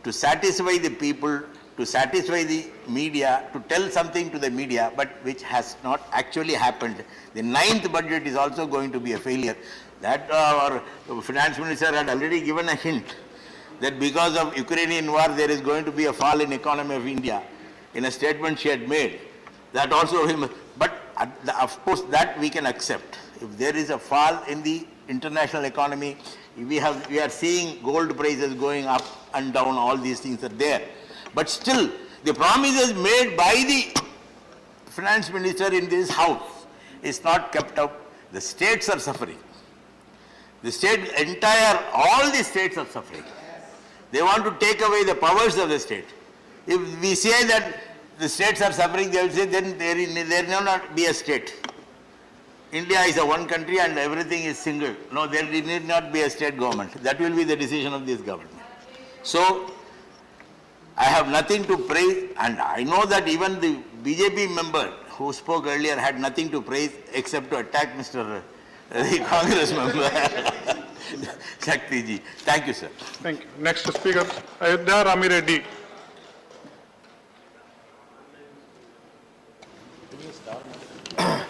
G: to satisfy the people, to satisfy the media, to tell something to the media, but which has not actually happened. The 9th budget is also going to be a failure. That our finance minister had already given a hint that because of Ukrainian war there is going to be a fall in economy of India. In a statement she had made, that also but of course that we can accept. If there is a fall in the international economy, we are seeing gold prices going up and down, all these things are there. But still, the promises made by the finance minister in this house is not kept up. The states are suffering. The state, all the states are suffering. They want to take away the powers of the state. If we say that the states are suffering, they will say then there will not be a state. India is a one country and everything is single. No, there need not be a state government. That will be the decision of this government. So, I have nothing to praise, and I know that even the BJP member who spoke earlier had nothing to praise except to attack Mr. the Congress member, Shakti ji. Thank you, sir.
B: Thank you. Next speaker, Ayodhya Rami Reddy.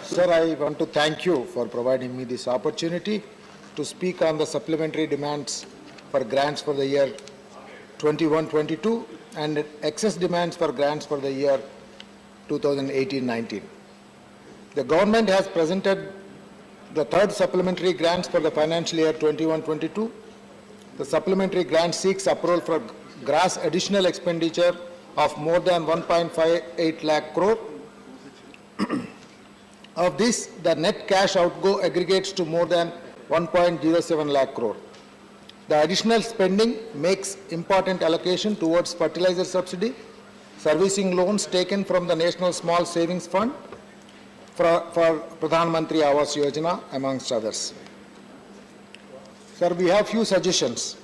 H: Sir, I want to thank you for providing me this opportunity to speak on the supplementary demands for grants for the year 21-22 and excess demands for grants for the year 2018-19. The government has presented the third supplementary grants for the financial year 21-22. The supplementary grant seeks approval for gross additional expenditure of more than 1.58 lakh crore. Of this, the net cash outgo aggregates to more than 1.07 lakh crore. The additional spending makes important allocation towards fertilizer subsidy, servicing loans taken from the National Small Savings Fund for Pradhan Mantri Awas Yojana, amongst others. Sir, we have few suggestions.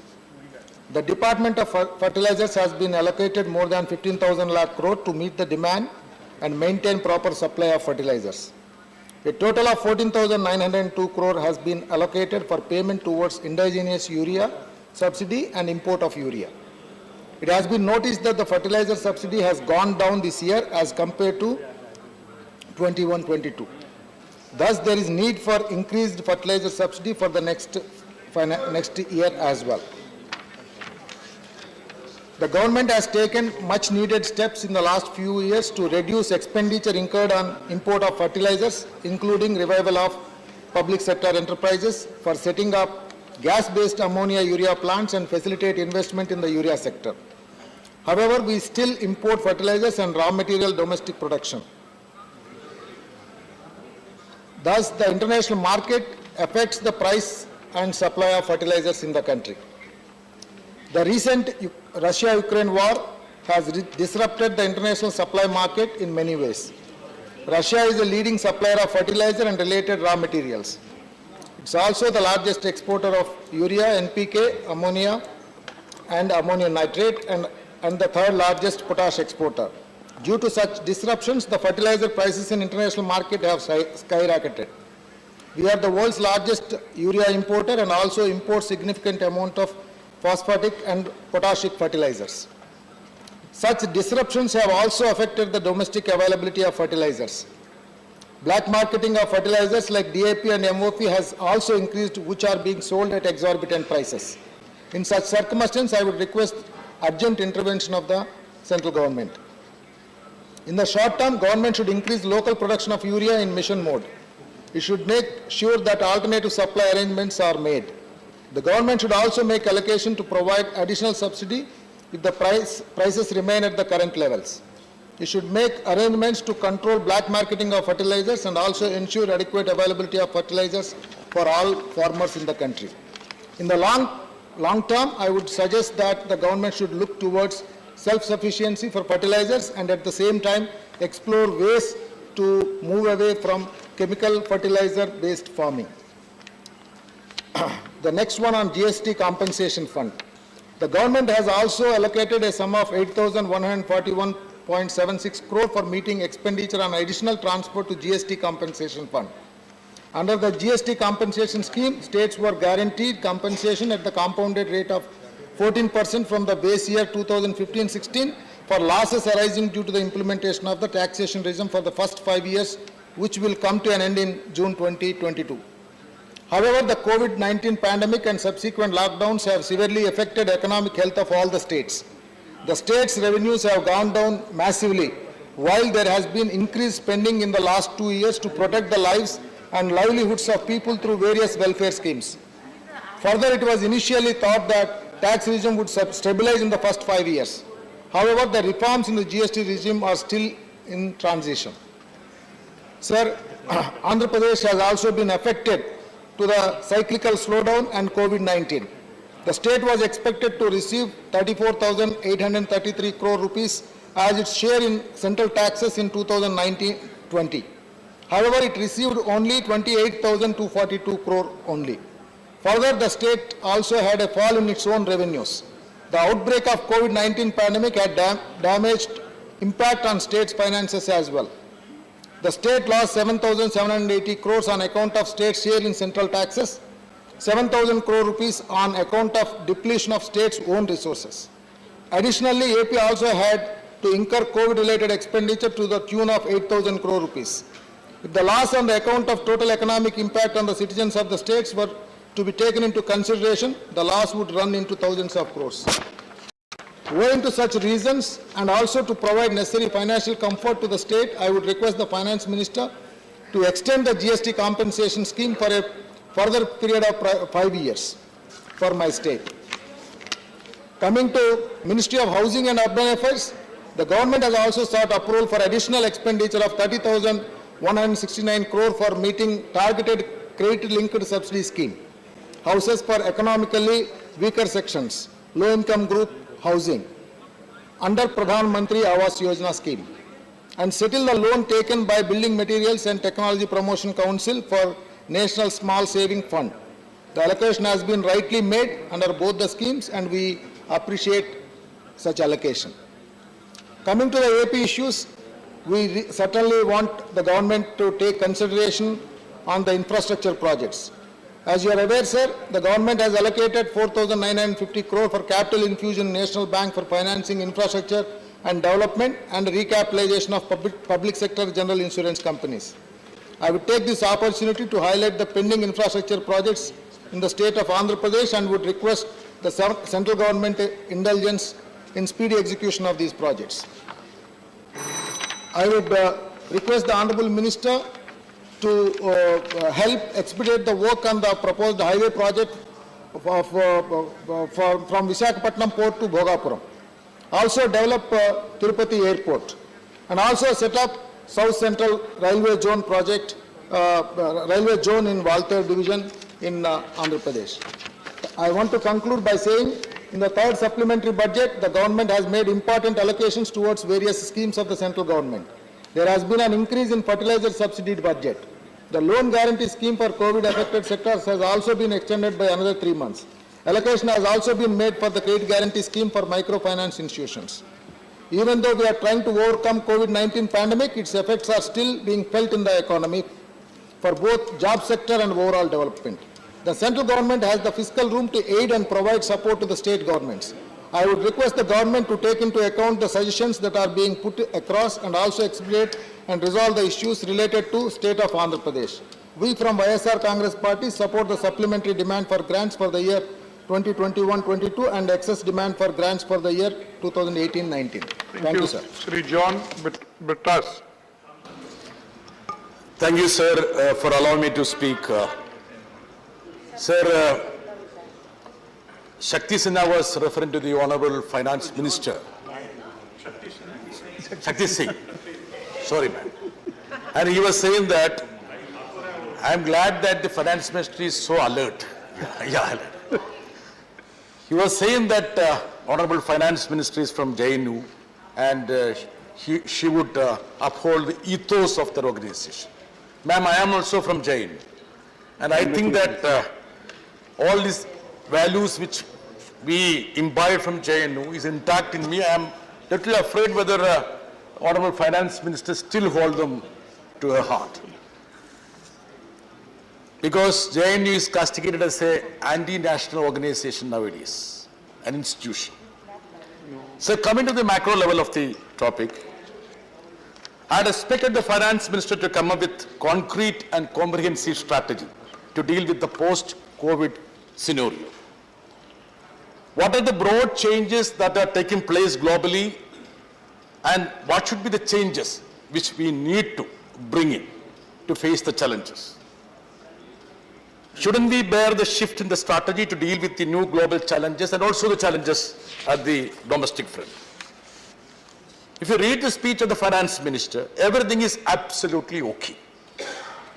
H: The Department of Fertilizers has been allocated more than 15,000 lakh crore to meet the demand and maintain proper supply of fertilizers. A total of 14,902 crore has been allocated for payment towards indigenous urea subsidy and import of urea. It has been noticed that the fertilizer subsidy has gone down this year as compared to 21-22. Thus, there is need for increased fertilizer subsidy for the next year as well. The government has taken much needed steps in the last few years to reduce expenditure incurred on import of fertilizers, including revival of public sector enterprises for setting up gas-based ammonia urea plants and facilitate investment in the urea sector. However, we still import fertilizers and raw material domestic production. Thus, the international market affects the price and supply of fertilizers in the country. The recent Russia-Ukraine war has disrupted the international supply market in many ways. Russia is a leading supplier of fertilizer and related raw materials. It's also the largest exporter of urea, NPK, ammonia, and ammonium nitrate, and the third largest potash exporter. Due to such disruptions, the fertilizer prices in international market have skyrocketed. We are the world's largest urea importer and also import significant amount of phosphatic and potassic fertilizers. Such disruptions have also affected the domestic availability of fertilizers. Black marketing of fertilizers like DAP and MOP has also increased, which are being sold at exorbitant prices. In such circumstances, I would request urgent intervention of the central government. In the short term, government should increase local production of urea in mission mode. It should make sure that alternative supply arrangements are made. The government should also make allocation to provide additional subsidy if the prices remain at the current levels. It should make arrangements to control black marketing of fertilizers and also ensure adequate availability of fertilizers for all farmers in the country. In the long term, I would suggest that the government should look towards self-sufficiency for fertilizers and at the same time explore ways to move away from chemical fertilizer-based farming. The next one on GST compensation fund. The government has also allocated a sum of 8,141.76 crore for meeting expenditure on additional transport to GST compensation fund. Under the GST compensation scheme, states were guaranteed compensation at the compounded rate of 14% from the base year 2015-16 for losses arising due to the implementation of the taxation regime for the first 5 years, which will come to an end in June 2022. However, the COVID-19 pandemic and subsequent lockdowns have severely affected economic health of all the states. The states' revenues have gone down massively, while there has been increased spending in the last 2 years to protect the lives and livelihoods of people through various welfare schemes. Further, it was initially thought that tax regime would stabilize in the first 5 years. However, the reforms in the GST regime are still in transition. Sir, Andhra Pradesh has also been affected to the cyclical slowdown and COVID-19. The state was expected to receive 34,833 crore rupees as its share in central taxes in 2019-20. However, it received only 28,242 crore only. Further, the state also had a fall in its own revenues. The outbreak of COVID-19 pandemic had damaged impact on state's finances as well. The state lost 7,780 crores on account of state share in central taxes, 7,000 crore rupees on account of depletion of state's own resources. Additionally, AP also had to incur COVID-related expenditure to the tune of 8,000 crore rupees. If the loss on the account of total economic impact on the citizens of the states were to be taken into consideration, the loss would run into thousands of crores. Owing to such reasons and also to provide necessary financial comfort to the state, I would request the Finance Minister to extend the GST compensation scheme for a further period of 5 years for my state. Coming to Ministry of Housing and Urban Affairs, the government has also sought approval for additional expenditure of 30,169 crore for meeting targeted credit-linked subsidy scheme, houses for economically weaker sections, low-income group housing, under Pradhan Mantri Awas Yojana scheme, and settle the loan taken by Building Materials and Technology Promotion Council for National Small Saving Fund. The allocation has been rightly made under both the schemes and we appreciate such allocation. Coming to the AP issues, we certainly want the government to take consideration on the infrastructure projects. As you are aware, sir, the government has allocated 4,950 crore for capital infusion in National Bank for financing infrastructure and development and recapitalization of public sector general insurance companies. I would take this opportunity to highlight the pending infrastructure projects in the state of Andhra Pradesh and would request the central government indulgence in speedy execution of these projects. I would request the Honorable Minister to help expedite the work on the proposed highway project from Visakhapatnam port to Bhogapuram. Also develop Tirupati airport and also set up South Central Railway Zone project, railway zone in Valter division in Andhra Pradesh. I want to conclude by saying in the third supplementary budget, the government has made important allocations towards various schemes of the central government. There has been an increase in fertilizer subsidy budget. The loan guarantee scheme for COVID-affected sectors has also been extended by another 3 months. Allocation has also been made for the credit guarantee scheme for microfinance institutions. Even though we are trying to overcome COVID-19 pandemic, its effects are still being felt in the economy for both job sector and overall development. The central government has the fiscal room to aid and provide support to the state governments. I would request the government to take into account the suggestions that are being put across and also expedite and resolve the issues related to state of Andhra Pradesh. We from YSR Congress Party support the supplementary demand for grants for the year 2021-22 and excess demand for grants for the year 2018-19. Thank you, sir.
A: Sri John Brittas.
I: Thank you, sir, for allowing me to speak. Sir, Shakti Sinha was referring to the Honorable Finance Minister. Shakti Singh. Sorry, ma'am. And he was saying that, I'm glad that the Finance Ministry is so alert. Yeah, alert. He was saying that Honorable Finance Ministry is from JNU and she would uphold the ethos of their organization. Ma'am, I am also from JNU. And I think that all these values which we imbibe from JNU is intact in me. I am little afraid whether Honorable Finance Minister still hold them to her heart. Because JNU is castigated as an anti-national organization nowadays, an institution. So coming to the macro level of the topic, I had expected the Finance Minister to come up with concrete and comprehensive strategy to deal with the post-COVID scenario. What are the broad changes that are taking place globally and what should be the changes which we need to bring in to face the challenges? Shouldn't we bear the shift in the strategy to deal with the new global challenges and also the challenges at the domestic front? If you read the speech of the Finance Minister, everything is absolutely okay.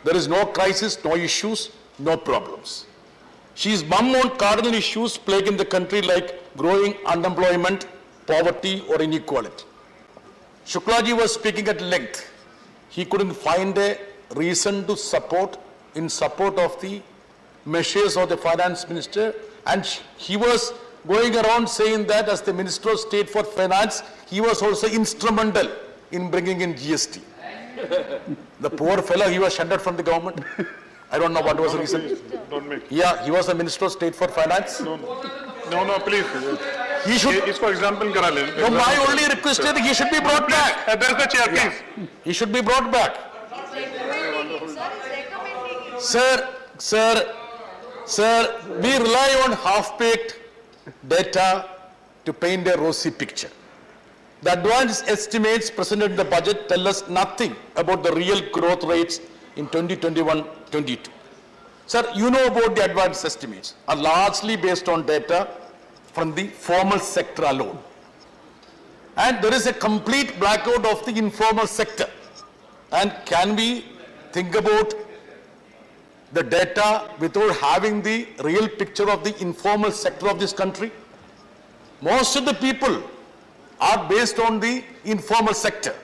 I: There is no crisis, no issues, no problems. She is mum on cardinal issues plaguing the country like growing unemployment, poverty or inequality. Shuklaji was speaking at length. He couldn't find a reason to support of the measures of the Finance Minister, and he was going around saying that as the Minister of State for Finance, he was also instrumental in bringing in GST. The poor fellow, he was shunted from the government. I don't know what was the reason.
A: Don't make.
I: Yeah, he was the Minister of State for Finance.
A: No, please.
I: He should.
A: For example,
I: No, my only request is he should be brought back.
A: There's the chair, please.
I: He should be brought back. Sir, we rely on half-baked data to paint a rosy picture. The advanced estimates presented in the budget tell us nothing about the real growth rates in 2021-22. Sir, you know about the advanced estimates are largely based on data from the formal sector alone. And there is a complete blackout of the informal sector. And can we think about the data without having the real picture of the informal sector of this country? Most of the people are based on the informal sector.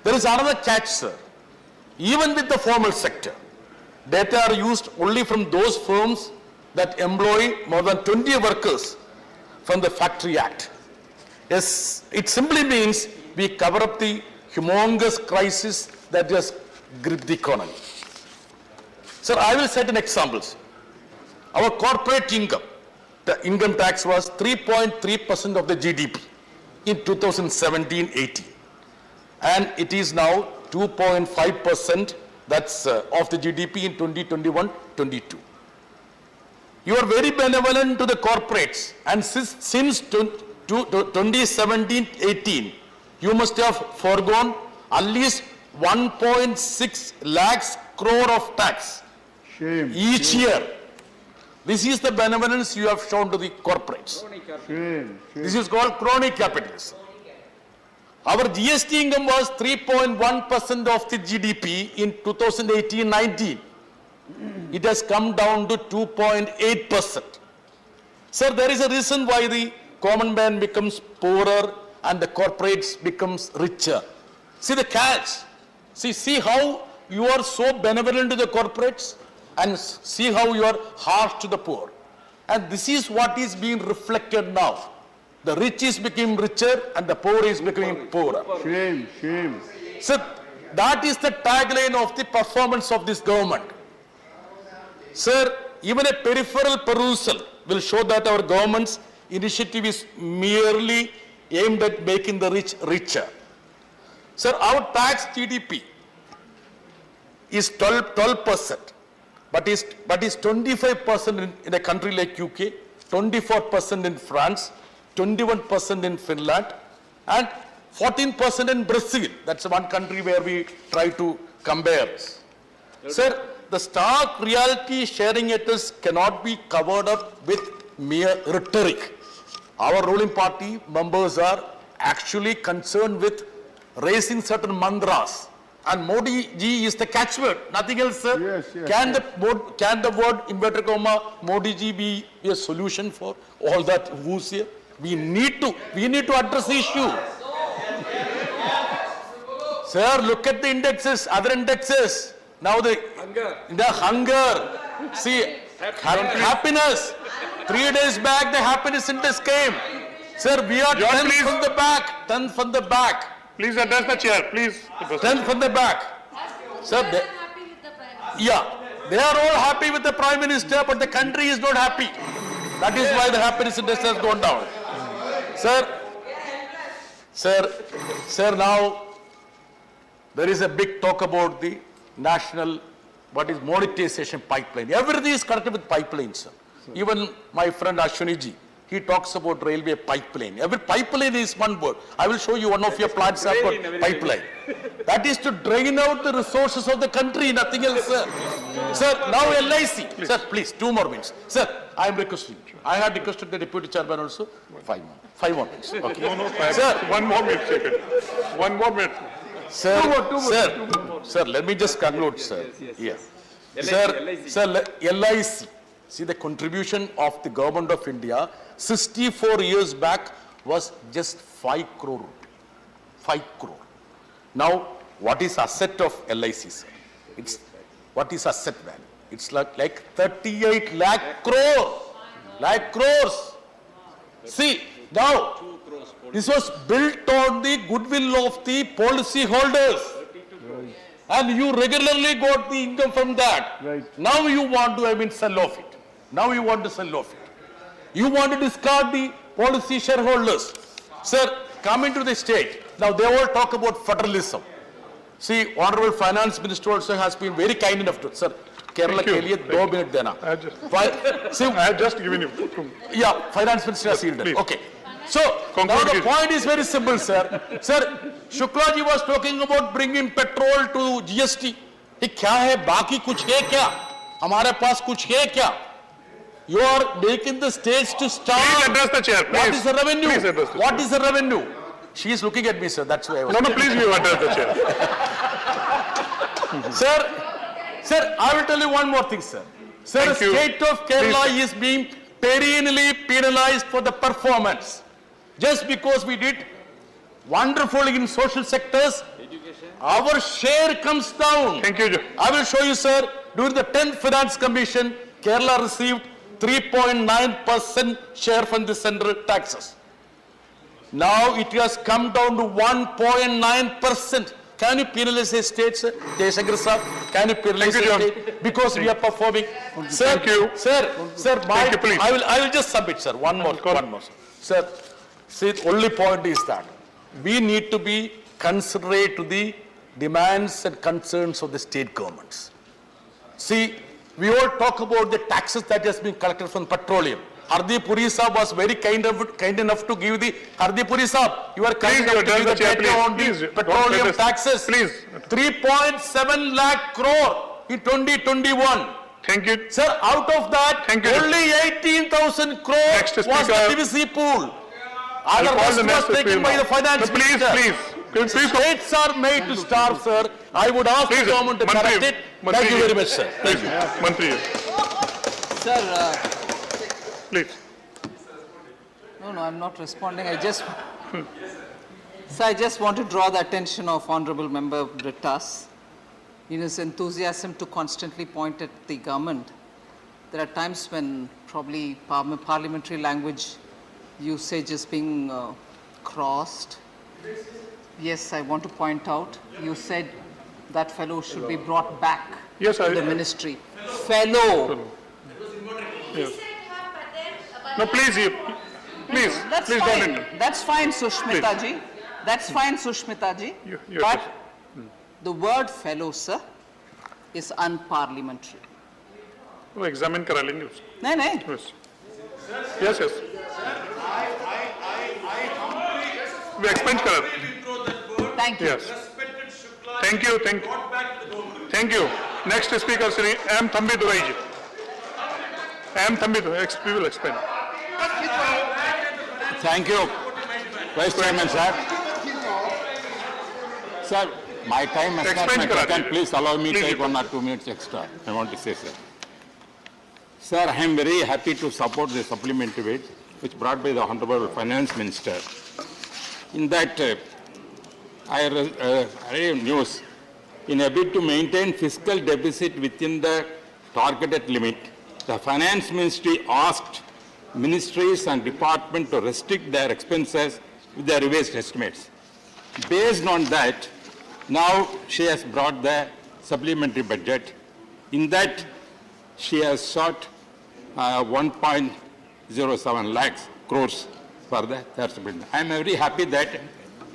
I: There is another catch, sir. Even with the formal sector, data are used only from those firms that employ more than 20 workers from the Factory Act. Yes, it simply means we cover up the humongous crisis that has gripped the economy. Sir, I will set an example. Our corporate income, the income tax was 3.3% of the GDP in 2017-18. And it is now 2.5%, that's of the GDP in 2021-22. You are very benevolent to the corporates, and since 2017-18, you must have foregone at least 1.6 lakhs crore of tax each year. This is the benevolence you have shown to the corporates. This is called crony capitalism. Our GST income was 3.1% of the GDP in 2018-19. It has come down to 2.8%. Sir, there is a reason why the common man becomes poorer and the corporates becomes richer. See the catch. See how you are so benevolent to the corporates and see how you are harsh to the poor. And this is what is being reflected now. The rich is becoming richer and the poor is becoming poorer.
A: Shame.
I: So that is the tagline of the performance of this government. Sir, even a peripheral perusal will show that our government's initiative is merely aimed at making the rich richer. Sir, our tax GDP is 12%, but is 25% in a country like UK, 24% in France, 21% in Finland, and 14% in Brazil. That's one country where we try to compare. Sir, the stark reality sharing ethics cannot be covered up with mere rhetoric. Our ruling party members are actually concerned with raising certain mantras. And Modi ji is the catchword, nothing else, sir.
A: Yes.
I: Can the word inverted comma Modi ji be a solution for all that who's here? We need to address the issue. Sir, look at the indexes, other indexes. Now the hunger. See, happiness. 3 days back, the happiness index came. Sir, we are 10th from the back. 10th from the back.
J: Please address the chair, please.
I: 10th from the back. Sir, they are all happy with the Prime Minister, but the country is not happy. That is why the happiness index has gone down. Sir, now there is a big talk about the national, what is monetization pipeline. Everything is connected with pipelines, sir. Even my friend Ashwini ji, he talks about railway pipeline. Every pipeline is one word. I will show you one of your plants have got pipeline. That is to drain out the resources of the country, nothing else, sir. Sir, now LIC. Please. Sir, please, 2 more minutes. Sir, I am requesting. I had requested the deputy chairman also. 5 more. 5 more minutes. Okay.
J: No,
I: Sir,
J: 1 more minute, second. 1 more minute.
I: Sir, let me just conclude, sir. Yes. Sir, LIC. See, the contribution of the government of India 64 years back was just 5 crore rupee. 5 crore. Now, what is asset of LIC, sir? What is asset value? It's like 38 lakh crore. Lakh crores. See, now, this was built on the goodwill of the policy holders. And you regularly got the income from that.
A: Right.
I: Now you want to, sell off it. Now you want to sell off it. You want to discard the policy shareholders. Sir, coming to the stage, now they all talk about federalism. See, Honorable Finance Minister also has been very kind enough to, sir, Kerala ke liye 2 minute dena.
J: I have just given you 2.
I: Yeah, Finance Minister has yielded.
J: Please.
I: Okay. So, now the point is very simple, sir. Sir, Shukla ji was talking about bringing petrol to GST. ये क्या है? बाकी कुछ है क्या? हमारे पास कुछ है क्या? You are making the states to start.
J: Please address the chair, please.
I: What is the revenue?
J: Please address the
I: What is the revenue? She is looking at me, sir. That's why I was.
J: No, please you address the chair.
I: Sir, I will tell you one more thing, sir. Sir,
J: Thank
I: the
J: you.
I: state of Kerala
J: Please.
I: is being perennially penalized for the performance. Just because we did wonderfully in social sectors, our share comes down.
J: Thank you.
I: I will show you, sir. During the 10th Finance Commission, Kerala received 3.9% share from the central taxes. Now it has come down to 1.9%. Can you penalize a state, sir? Jaishankar sir, can you penalize
J: Thank you,
I: a
J: John.
I: state? Because we are performing. Sir,
J: Thank you.
I: Sir,
J: Thank you, please.
I: I will just submit, sir. One more, sir. Sir, see, the only point is that we need to be considerate to the demands and concerns of the state governments. See, we all talk about the taxes that has been collected from petroleum. Hardeep Puri Saab was very kind enough to give the Hardeep Puri Saab. You are kind enough to give the data on the petroleum taxes.
J: Please.
I: 3.7 lakh crore in 2021.
J: Thank you.
I: Sir, out of that,
J: Thank you.
I: only 18,000 crore
J: Next
I: was
J: speaker.
I: the PVC pool.
J: I'll
I: Other
J: call the
I: rest
J: next
I: was taken
J: speaker
I: by
J: now.
I: the finance
J: No, please,
I: minister.
J: please. Please,
I: States are made to starve, sir. I would ask the
J: Please,
I: government to
J: Mantri,
I: correct it.
J: Mantri
I: Thank you
J: ji.
I: very much, sir. Thank you.
J: Mantri,
C: Sir,
J: please.
C: no, I'm not responding. Sir, I just want to draw the attention of Honorable Member Brittas in his enthusiasm to constantly point at the government. There are times when probably parliamentary language usage is being crossed. Yes, I want to point out, you said that fellow should be brought back
J: Yes,
C: to the ministry. Fellow.
J: Yes. No, please, please
C: That's
J: don't
C: fine.
J: interrupt.
C: That's fine, Sushmita ji. That's fine, Sushmita ji.
J: You
C: But
J: just-
C: the word fellow, sir, is unparliamentary.
J: वो examine करा लेंगे उसको.
C: नहीं नहीं
J: Yes. Yes, yes. We explained करा.
C: Thank you.
J: Yes. Thank you, thank you. Next speaker, Sri M. Thambi Durai ji. M. Thambi Durai, we will explain.
K: Thank you, Vice Chairman, sir. Sir, my time has not
J: Explain
K: been
J: kara
K: taken.
J: dijiye.
K: Please allow me to
J: Please.
K: take 1 or 2 minutes extra. I want to say, sir. Sir, I am very happy to support the supplementary bill which brought by the Honorable Finance Minister. In that, I read news, in a bid to maintain fiscal deficit within the targeted limit, the Finance Ministry asked ministries and departments to restrict their expenses with their revised estimates. Based on that, now she has brought the supplementary budget. In that, she has sought 1.07 lakhs crores for the third supplementary. I am very happy that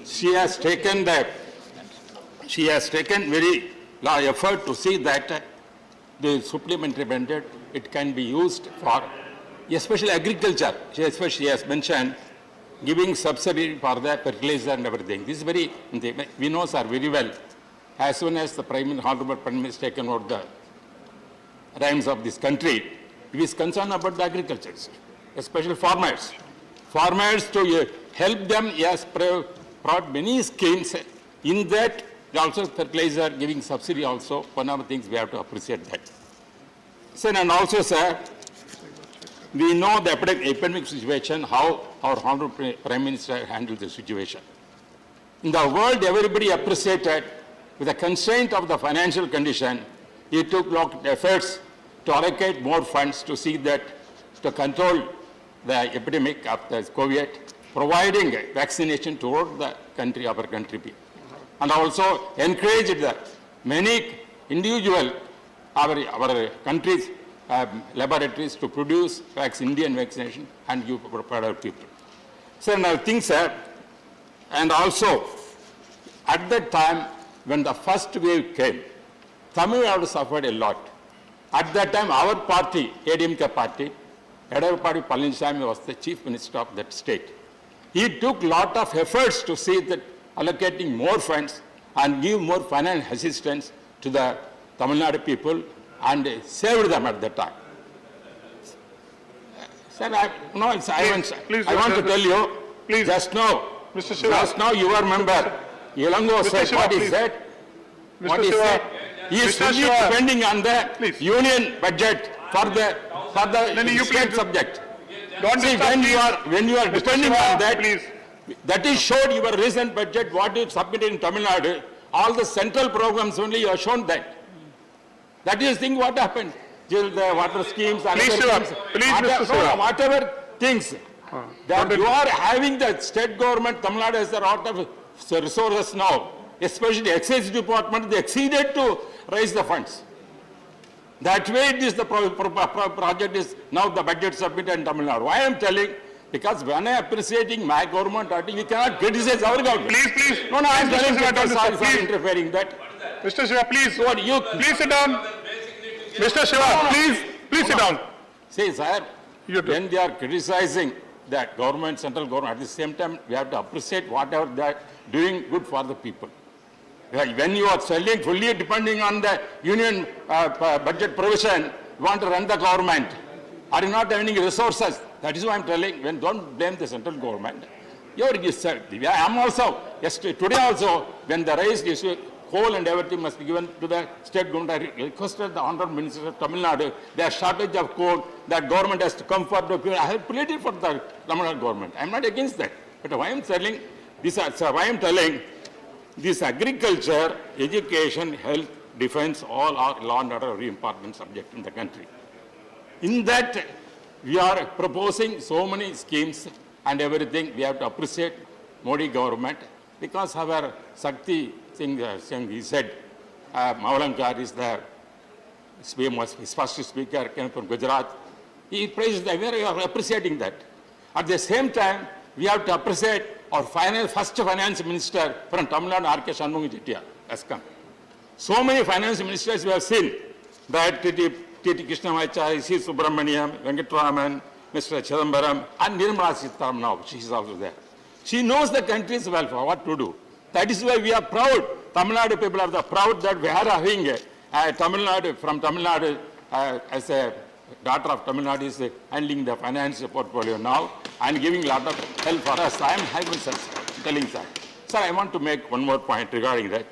K: she has taken very large effort to see that the supplementary budget, it can be used for especially agriculture. She has mentioned giving subsidy for the fertilizer and everything. This is very, we know, sir, very well. As soon as the Honorable Prime Minister taken over the reins of this country, he is concerned about the agriculture, sir, especially farmers. Farmers, to help them, he has brought many schemes. In that, also fertilizer, giving subsidy also, one of the things we have to appreciate that. Sir, and also, sir, we know the epidemic situation, how our Honorable Prime Minister handled the situation. In the world, everybody appreciated, with the constraint of the financial condition, he took a lot of efforts to allocate more funds to see that, to control the epidemic of the COVID, providing vaccination toward the country, our country people. And also encouraged the many individual, our countries, laboratories to produce Indian vaccination and give for other people. So now things, sir, and also at that time when the first wave came, Tamil Nadu suffered a lot. At that time, our party, ADMK party, Edapadi Palaniswamy was the chief minister of that state. He took lot of efforts to see that allocating more funds and give more financial assistance to the Tamil Nadu people and saved them at that time. Sir, I want to tell you,
J: Please.
K: just now,
J: Mr. Shiva.
K: just now your member, Ilango
J: Mr.
K: said,
J: Shiva,
K: what he
J: please.
K: said?
J: Mr.
K: What he
J: Shiva.
K: said? He is
J: Mr.
K: fully
J: Shiva.
K: depending on the
J: Please.
K: union budget for the
J: you
K: state
J: please.
K: subject.
J: Don't
K: See,
J: disturb,
K: when you are
J: Mr.
K: depending
J: Shiva,
K: on that,
J: please.
K: that is showed your recent budget, what you submitted in Tamil Nadu, all the central programs only you have shown that. That is the thing what happened. Till the water schemes and
J: Please,
K: other
J: Shiva.
K: things.
J: Please, Mr. Shiva.
K: Whatever things that you are having, the state government, Tamil Nadu has a lot of resources now, especially excise department, they exceeded to raise the funds. That way it is the project is now the budget submitted in Tamil Nadu. Why I am telling? Because when I am appreciating my government, we cannot criticize our government.
J: Please.
K: No, I am
J: Mr.
K: telling
J: Shiva,
K: you,
J: don't
K: sorry
J: disturb.
K: for
J: Please.
K: interfering that.
J: Mr. Shiva, please.
K: What you,
J: Please sit down. Mr. Shiva, please sit down.
K: see, sir,
J: You do.
K: when they are criticizing that government, central government, at the same time, we have to appreciate whatever they are doing good for the people. When you are selling fully depending on the union budget provision, you want to run the government. Are you not having resources? That is why I'm telling, when don't blame the central government. I am also, today also, when the raised issue, coal and everything must be given to the state government. I requested the Honorable Minister of Tamil Nadu, there shortage of coal, that government has to come for the people. I have pleaded for the Tamil Nadu government. I am not against that. But why I am telling, this agriculture, education, health, defense, all are law and order very important subject in the country. In that, we are proposing so many schemes and everything. We have to appreciate Modi government because our Shakti Singh, he said, Mavlankar is the his first speaker, came from Gujarat. He praised that. We are appreciating that. At the same time, we have to appreciate our first finance minister from Tamil Nadu, R.K. Shanmugam Chettiar, has come. So many finance ministers we have seen, that T.T. Krishnamacharya, C. Subramaniam, Venkatraman, Mr. Chidambaram, and Nirmala Sitharaman now, she is also there. She knows the country's welfare, what to do. That is why we are proud. Tamil Nadu people are proud that we are having Tamil Nadu, from Tamil Nadu, as a daughter of Tamil Nadu is handling the finance portfolio now and giving a lot of help for us. I am telling that. Sir, I want to make one more point regarding that.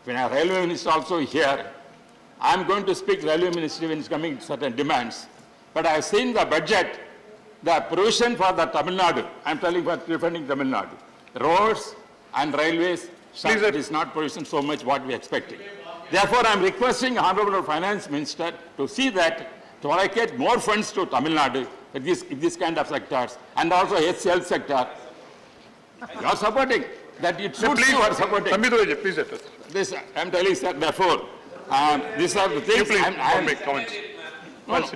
K: When our railway minister also here, I am going to speak railway ministry when it's coming to certain demands. But I have seen the budget, the provision for the Tamil Nadu, I am telling for defending Tamil Nadu. Roads and railways, it is not provision so much what we are expecting. Therefore, I am requesting Honorable Finance Minister to see that to allocate more funds to Tamil Nadu, this kind of sectors, and also HCL sector. You are supporting that it should be you are supporting.
J: Please address.
K: This I am telling, sir. Therefore, these are the things.
J: Please
K: I am
J: make comments.
K: No, no.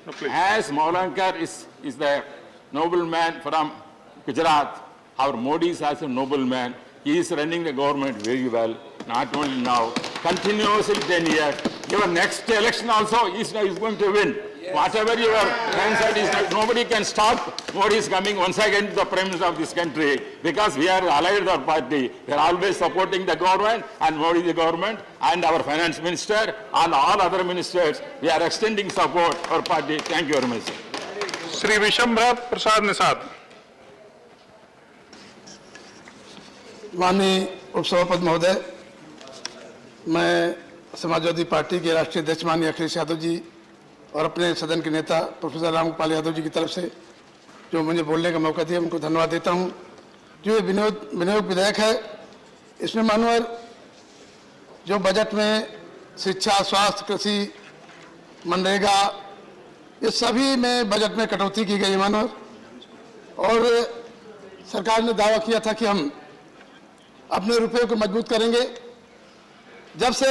J: No, please.
K: As Mavlankar is the nobleman from Gujarat, our Modi is also a nobleman. He is running the government very well, not only now, continuously 10 years. Your next election also is going to win. Yes. Whatever your answer is, nobody can stop Modi is coming once again to the Prime Minister of this country because we are allied with our party. We are always supporting the government and Modi the government and our Finance Minister and all other ministers. We are extending support for our party. Thank you very much.
J: Sri Vishambhara Prasad Nisad.
L: माननीय उपसभापति महोदय, मैं Samajwadi party के राष्ट्रीय अध्यक्ष माननीय अखिलेश यादव जी और अपने सदन के नेता प्रोफेसर रामगोपाल यादव जी की तरफ से जो मुझे बोलने का मौका दिया उनको धन्यवाद देता हूं। जो ये विनियोग विधेयक है, इसमें मानवर जो बजट में शिक्षा, स्वास्थ्य, कृषि, मनरेगा, ये सभी में बजट में कटौती की गई मानवर, और सरकार ने दावा किया था कि हम अपने रुपये को मजबूत करेंगे। जब से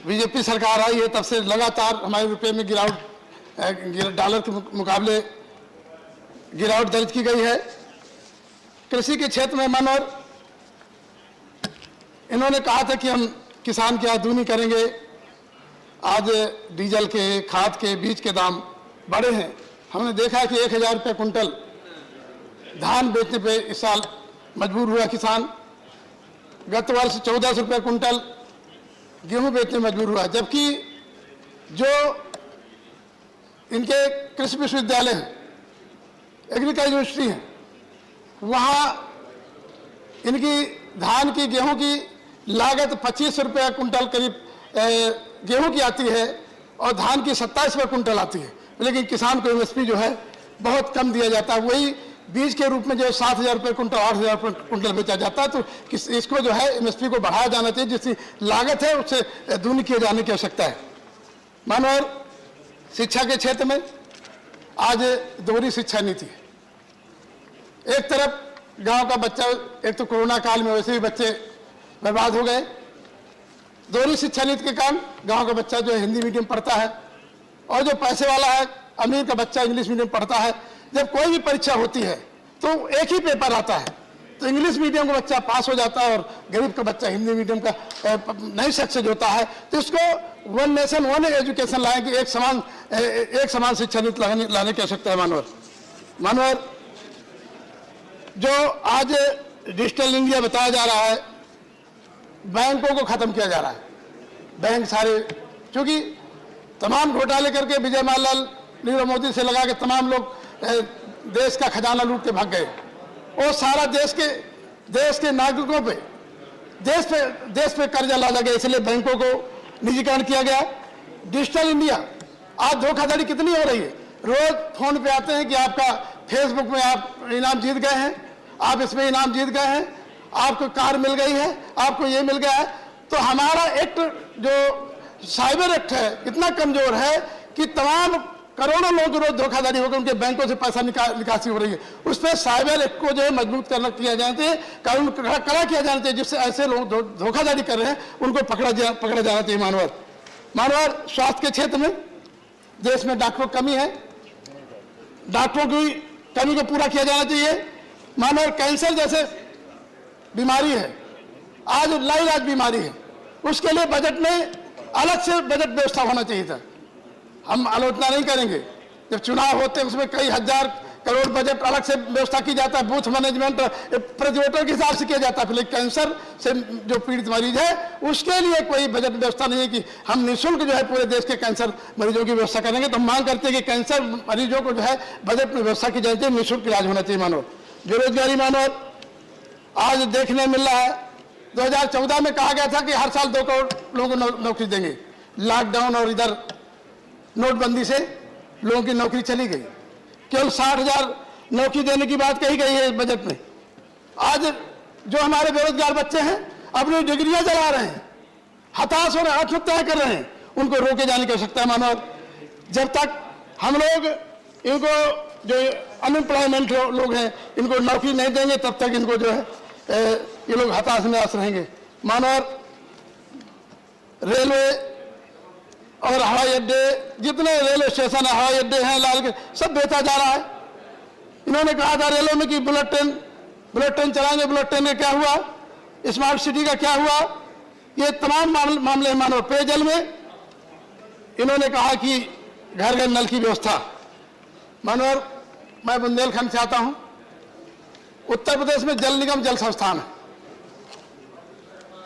L: बीजेपी सरकार आई है तब से लगातार हमारे रुपये में गिरावट, डॉलर के मुकाबले गिरावट दर्ज की गई है। कृषि के क्षेत्र में मनोर इन्होंने कहा था कि हम किसान की आय करेंगे। आज डीजल के, खाद के, बीज के दाम बढ़े हैं। हमने देखा कि 1000 रुपये कुंटल धान बेचने पे इस साल मजबूर हुआ किसान। गत वर्ष 1400 रुपये कुंटल गेहूं बेचने मजबूर हुआ, जबकि जो इनके कृषि विश्वविद्यालय हैं, एग्रीकल्चर यूनिवर्सिटी हैं, वहाँ इनकी धान की, गेहूं की लागत 25 रुपये कुंटल करीब गेहूं की आती है और धान की 27 रुपये कुंटल आती है, लेकिन किसान को एमएसपी जो है बहुत कम दिया जाता है। वही बीज के रूप में जो 7000 रुपये कुंटल, 8000 रुपये कुंटल बेचा जाता है। तो इसको जो है एमएसपी को बढ़ाया जाना चाहिए, जिसकी लागत है उससे दूनी किए जाने की आवश्यकता है। मानव शिक्षा के क्षेत्र में आज दोहरी शिक्षा नीति है। एक तरफ गांव का बच्चा, एक तो कोरोना काल में वैसे ही बच्चे बर्बाद हो गए, दोहरी शिक्षा नीति के कारण गांव का बच्चा जो है हिंदी मीडियम पढ़ता है और जो पैसे वाला है, अमीर का बच्चा इंग्लिश मीडियम पढ़ता है। जब कोई भी परीक्षा होती है तो एक ही पेपर आता है, तो इंग्लिश मीडियम का बच्चा पास हो जाता है और गरीब का बच्चा हिंदी मीडियम का नहीं सक्सेस होता है। तो इसको वन नेशन वन एजुकेशन लाए कि एक समान शिक्षा नीति लाने की आवश्यकता है। मानवर जो आज डिजिटल इंडिया बताया जा रहा है, बैंकों को खत्म किया जा रहा है। बैंक सारे, क्योंकि तमाम घोटाले करके विजय माल्याल नीरव मोदी से लगा के तमाम लोग देश का खजाना लूट के भाग गए। और सारा देश के नागरिकों पे देश पे कर्जा लादा गया, इसलिए बैंकों को निजीकरण किया गया। डिजिटल इंडिया, आज धोखाधड़ी कितनी हो रही है। रोज फोन पे आते हैं कि आपका फेसबुक में आप इनाम जीत गए हैं, आप इसमें इनाम जीत गए हैं, आपको कार मिल गई है, आपको ये मिल गया है। तो हमारा एक्ट जो साइबर एक्ट है इतना कमजोर है कि तमाम करोड़ों लोगों को रोज धोखाधड़ी होकर उनके बैंकों से पैसा निकासी हो रही है। उस पर साइबर एक्ट को जो है मजबूत किया जाना चाहिए, कानून कड़ा किया जाना चाहिए, जिससे ऐसे लोग धोखाधड़ी कर रहे हैं उनको पकड़ा जाना चाहिए। मानवर स्वास्थ्य के क्षेत्र में देश में डॉक्टरों की कमी है, डॉक्टरों की कमी को पूरा किया जाना चाहिए। मानवर कैंसर जैसे बीमारी है, आज लाइलाज बीमारी है, उसके लिए बजट में अलग से बजट व्यवस्था होना चाहिए था। हम आलोचना नहीं करेंगे, जब चुनाव होते हैं उसमें कई हजार करोड़ बजट अलग से व्यवस्था की जाता है, बूथ मैनेजमेंट प्रति वोटर के हिसाब से किया जाता है। लेकिन कैंसर से जो पीड़ित मरीज है उसके लिए कोई बजट व्यवस्था नहीं है कि हम निःशुल्क जो है पूरे देश के कैंसर मरीजों की व्यवस्था करेंगे। तो हम मांग करते हैं कि कैंसर मरीजों को जो है बजट में व्यवस्था की जानी चाहिए, निःशुल्क इलाज होना चाहिए। मानव बेरोजगारी आज देखने मिल रहा है, 2014 में कहा गया था कि हर साल 2 करोड़ लोगों को नौकरी देंगे। लॉकडाउन और इधर नोटबंदी से लोगों की नौकरी चली गई, केवल 60,000 नौकरी देने की बात कही गई है बजट में। आज जो हमारे बेरोजगार बच्चे हैं अपनी डिग्रियां जला रहे हैं, हताश हो रहे हैं, आत्महत्याएं कर रहे हैं, उनको रोके जाने की आवश्यकता है। मानव जब तक हम लोग इनको जो अनएम्प्लॉयमेंट लोग हैं इनको नौकरी नहीं देंगे तब तक इनको जो है ये लोग हताश निराश रहेंगे। मानव रेलवे और हवाई अड्डे, जितने रेलवे स्टेशन है, हवाई अड्डे हैं, लाल के सब बेचा जा रहा है। इन्होंने कहा था रेलवे में कि बुलेट ट्रेन चलाएंगे, बुलेट ट्रेन का क्या हुआ, स्मार्ट सिटी का क्या हुआ, ये तमाम मामले हैं। मानव पेयजल में इन्होंने कहा कि घर घर नल की व्यवस्था। मानव मैं बुंदेलखंड से आता हूं, उत्तर प्रदेश में जल निगम जल संस्थान है,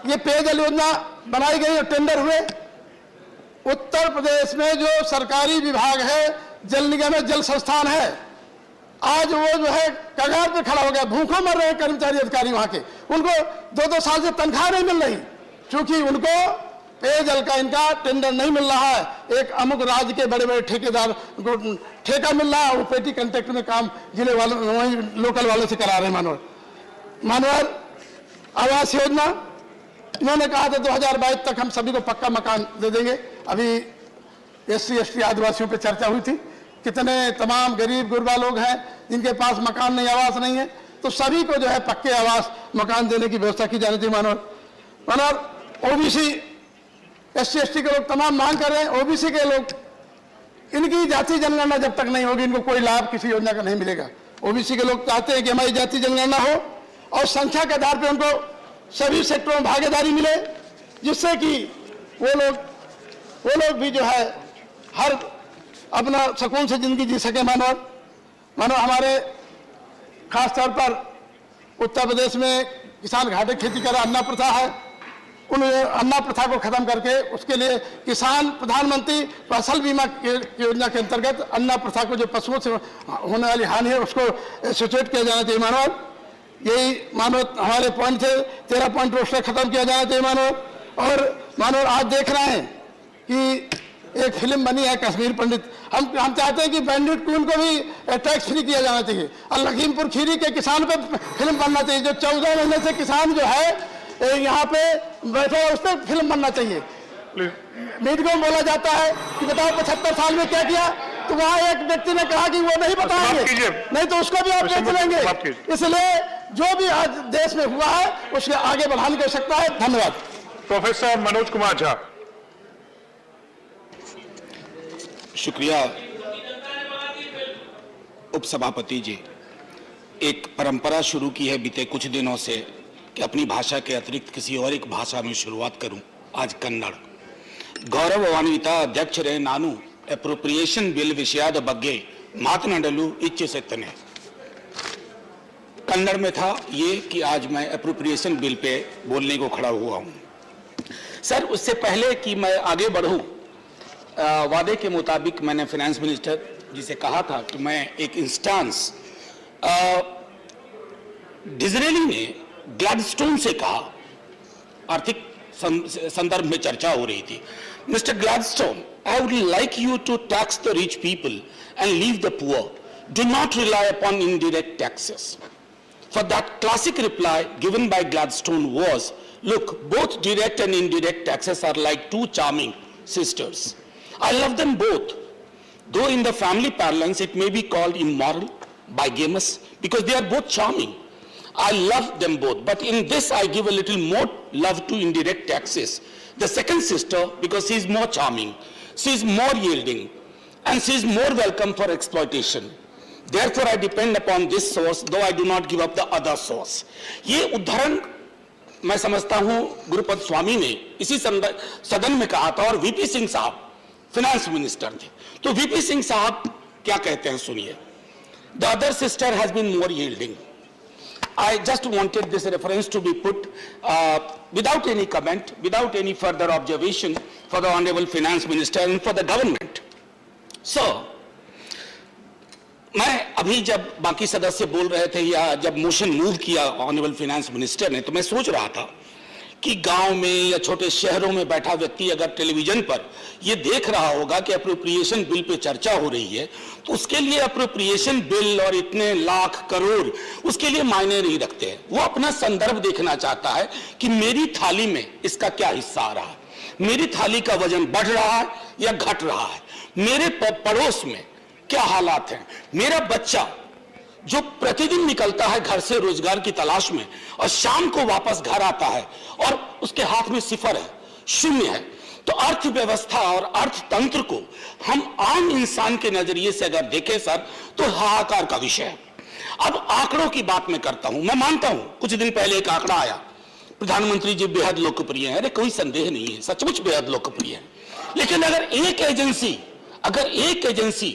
L: ये पेयजल योजना बनाई गई और टेंडर हुए। उत्तर प्रदेश में जो सरकारी विभाग है जल निगम है, जल संस्थान है, आज वो जो है कगार पे खड़ा हो गया, भूखों मर रहे हैं कर्मचारी अधिकारी वहां के, उनको 2-2 साल से तनख्वाह नहीं मिल रही क्योंकि उनको पेयजल का इनका टेंडर नहीं मिल रहा है। एक अमुक राज्य के बड़े बड़े ठेकेदार को ठेका मिल रहा है, वो पेटी कंट्रैक्ट में काम जिले वालों वहीं लोकल वालों से करा रहे हैं। मानवर आवास योजना इन्होंने कहा था 2022 तक हम सभी को पक्का मकान दे देंगे। अभी SC ST आदिवासियों पे चर्चा हुई थी, कितने तमाम गरीब गुरबा लोग हैं जिनके पास मकान नहीं, आवास नहीं है, तो सभी को जो है पक्के आवास मकान देने की व्यवस्था की जानी थी। मानव OBC SC ST के लोग तमाम मांग कर रहे हैं, OBC के लोग इनकी जाति जनगणना जब तक नहीं होगी इनको कोई लाभ किसी योजना का नहीं मिलेगा। OBC के लोग चाहते हैं कि हमारी जाति जनगणना हो और संख्या के आधार पर उनको सभी सेक्टरों में भागीदारी मिले, जिससे कि वो लोग भी जो है हर अपना सुकून से जिंदगी जी सके। मानो हमारे खास तौर पर उत्तर प्रदेश में किसान घाटे खेती कर अन्ना प्रथा है, उन अन्ना प्रथा को खत्म करके उसके लिए किसान प्रधानमंत्री फसल बीमा योजना के अंतर्गत अन्ना प्रथा को जो पशुओं से होने वाली हानि है उसको सचेत किया जाना चाहिए। यही हमारे पॉइंट थे, 13 पॉइंट रोस्टर खत्म किया जाना चाहिए। और आज देख रहे हैं कि एक फिल्म बनी है कश्मीर पंडित, हम चाहते हैं कि बैंडिट क्वीन को भी टैक्स फ्री किया जाना चाहिए और लखीमपुर खीरी के किसान पे फिल्म बनना चाहिए। जो 14 महीने से किसान जो है यहाँ पे बैठे उस पर फिल्म बनना चाहिए। मीडिया में बोला जाता है कि बताओ 75 साल में क्या किया, तो वहाँ एक व्यक्ति ने कहा कि वो नहीं बताएंगे, नहीं तो उसको भी आप देख लेंगे। इसलिए जो भी आज देश में हुआ है उसके आगे बढ़ाने की आवश्यकता है। धन्यवाद।
J: प्रोफेसर मनोज कुमार झा।
M: शुक्रिया उपसभापति जी। एक परंपरा शुरू की है बीते कुछ दिनों से कि अपनी भाषा के अतिरिक्त किसी और एक भाषा में शुरुआत करूं। आज कन्नड़। गौरवान्वित अध्यक्ष रे नानु एप्रोप्रिएशन बिल विषयाद बग्गे मातनाडलू इच्छिसेतने। कन्नड़ में था ये कि आज मैं एप्रोप्रिएशन बिल पे बोलने को खड़ा हुआ हूं। सर, उससे पहले कि मैं आगे बढ़ूं, वादे के मुताबिक मैंने फाइनेंस मिनिस्टर जी से कहा था कि मैं एक इंस्टांस डिजरेली ने ग्लैडस्टोन से कहा, आर्थिक संदर्भ में चर्चा हो रही थी, mister Gladstone, I would like you to tax the rich people and leave the poor, do not rely upon indirect taxes. For that classic reply given by Gladstone was, look, both direct and indirect taxes are like two charming sisters. I love them both. Though in the family parlance it may be called immoral, bigamous, because they are both charming. I love them both. But in this I give a little more love to indirect taxes. The second sister, because she is more charming, she is more yielding, and she is more welcome for exploitation. Therefore, I depend upon this source, though I do not give up the other source. ये उदाहरण मैं समझता हूं गुरुपद स्वामी ने इसी सदन में कहा था, और वीपी सिंह साहब फाइनेंस मिनिस्टर थे. तो वीपी सिंह साहब क्या कहते हैं सुनिए. The other sister has been more yielding. I just wanted this reference to be put without any comment, without any further observation for the Honorable Finance Minister and for the government. So, मैं अभी जब बाकी सदस्य बोल रहे थे या जब मोशन मूव किया ऑनरेबल फाइनेंस मिनिस्टर ने, तो मैं सोच रहा था कि गांव में या छोटे शहरों में बैठा व्यक्ति अगर टेलीविजन पर यह देख रहा होगा कि अप्रोप्रिएशन बिल पे चर्चा हो रही है, तो उसके लिए अप्रोप्रिएशन बिल और इतने लाख करोड़ उसके लिए मायने नहीं रखते हैं. वो अपना संदर्भ देखना चाहता है कि मेरी थाली में इसका क्या हिस्सा आ रहा है, मेरी थाली का वजन बढ़ रहा है या घट रहा है, मेरे पड़ोस में क्या हालात हैं, मेरा बच्चा जो प्रतिदिन निकलता है घर से रोजगार की तलाश में और शाम को वापस घर आता है और उसके हाथ में सिफर है, शून्य है. तो अर्थव्यवस्था और अर्थतंत्र को हम आम इंसान के नजरिए से अगर देखें सर, तो हाहाकार का विषय है. अब आंकड़ों की बात मैं करता हूं. मैं मानता हूं कुछ दिन पहले एक आंकड़ा आया, प्रधानमंत्री जी बेहद लोकप्रिय है, अरे कोई संदेह नहीं है, सचमुच बेहद लोकप्रिय है. लेकिन अगर एक एजेंसी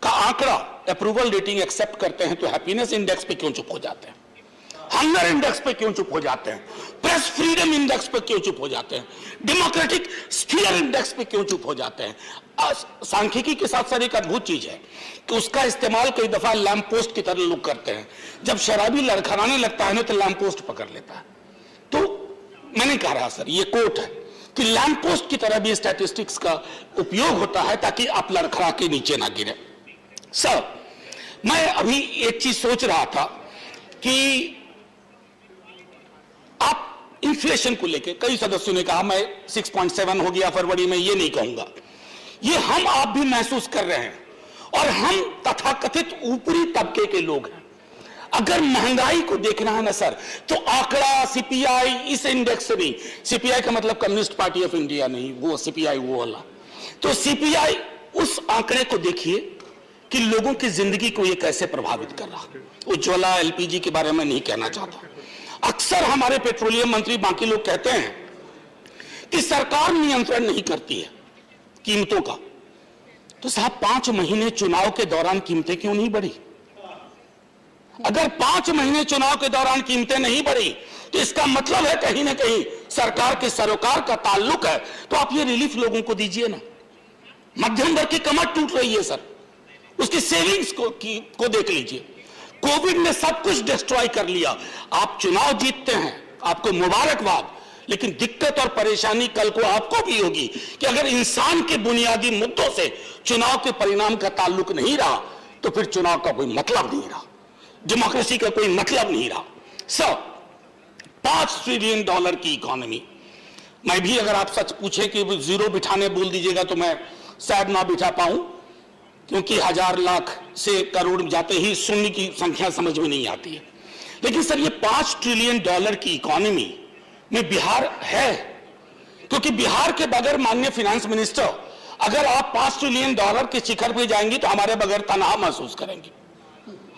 M: का आंकड़ा अप्रूवल रेटिंग एक्सेप्ट करते हैं, तो हैप्पीनेस इंडेक्स पे क्यों चुप हो जाते हैं, हंगर इंडेक्स पे क्यों चुप हो जाते हैं, प्रेस फ्रीडम इंडेक्स पे क्यों चुप हो जाते हैं, डेमोक्रेटिक स्फीयर इंडेक्स पे क्यों चुप हो जाते हैं. सांख्यिकी के साथ साथ एक अद्भुत चीज है कि उसका इस्तेमाल कई दफा लैंप पोस्ट की तरह लोग करते हैं. जब शराबी लड़खड़ाने लगता है ना, तो लैंप पोस्ट पकड़ लेता है. तो मैंने कहा रहा सर, ये कोट है कि लैंप पोस्ट की तरह भी स्टैटिस्टिक्स का उपयोग होता है ताकि आप लड़खड़ा के नीचे ना गिरे. सर, मैं अभी एक चीज सोच रहा था कि आप इन्फ्लेशन को लेकर, कई सदस्यों ने कहा मैं 6.7 हो गया फरवरी में, ये नहीं कहूंगा, ये हम आप भी महसूस कर रहे हैं, और हम तथाकथित ऊपरी तबके के लोग हैं. अगर महंगाई को देखना है ना सर, तो आंकड़ा सीपीआई इस इंडेक्स से नहीं, सीपीआई का मतलब कम्युनिस्ट पार्टी ऑफ इंडिया नहीं, वो सीपीआई वो वाला, तो सीपीआई उस आंकड़े को देखिए कि लोगों की जिंदगी को ये कैसे प्रभावित कर रहा है. उज्ज्वला एलपीजी के बारे में नहीं कहना चाहता. अक्सर हमारे पेट्रोलियम मंत्री बाकी लोग कहते हैं कि सरकार नियंत्रण नहीं करती है कीमतों का. तो साहब 5 महीने चुनाव के दौरान कीमतें क्यों नहीं बढ़ी? अगर 5 महीने चुनाव के दौरान कीमतें नहीं बढ़ी, तो इसका मतलब है कहीं ना कहीं सरकार के सरोकार का ताल्लुक है. तो आप ये रिलीफ लोगों को दीजिए ना. मध्यम वर्ग की कमर टूट रही है सर, उसकी सेविंग्स को देख लीजिए. कोविड ने सब कुछ डिस्ट्रॉय कर लिया. आप चुनाव जीतते हैं, आपको मुबारकबाद, लेकिन दिक्कत और परेशानी कल को आपको भी होगी कि अगर इंसान के बुनियादी मुद्दों से चुनाव के परिणाम का ताल्लुक नहीं रहा, तो फिर चुनाव का कोई मतलब नहीं रहा, डेमोक्रेसी का कोई मतलब नहीं रहा. सर, $5 ट्रिलियन की इकोनॉमी, मैं भी अगर आप सच पूछे कि जीरो बिठाने बोल दीजिएगा तो मैं शायद ना बिठा पाऊं, क्योंकि 1000 लाख से करोड़ जाते ही शून्य की संख्या समझ में नहीं आती है. लेकिन सर, ये $5 ट्रिलियन की इकोनॉमी में बिहार है, क्योंकि बिहार के बगैर माननीय फाइनेंस मिनिस्टर, अगर आप $5 ट्रिलियन के शिखर पे जाएंगे तो हमारे बगैर तनाव महसूस करेंगे,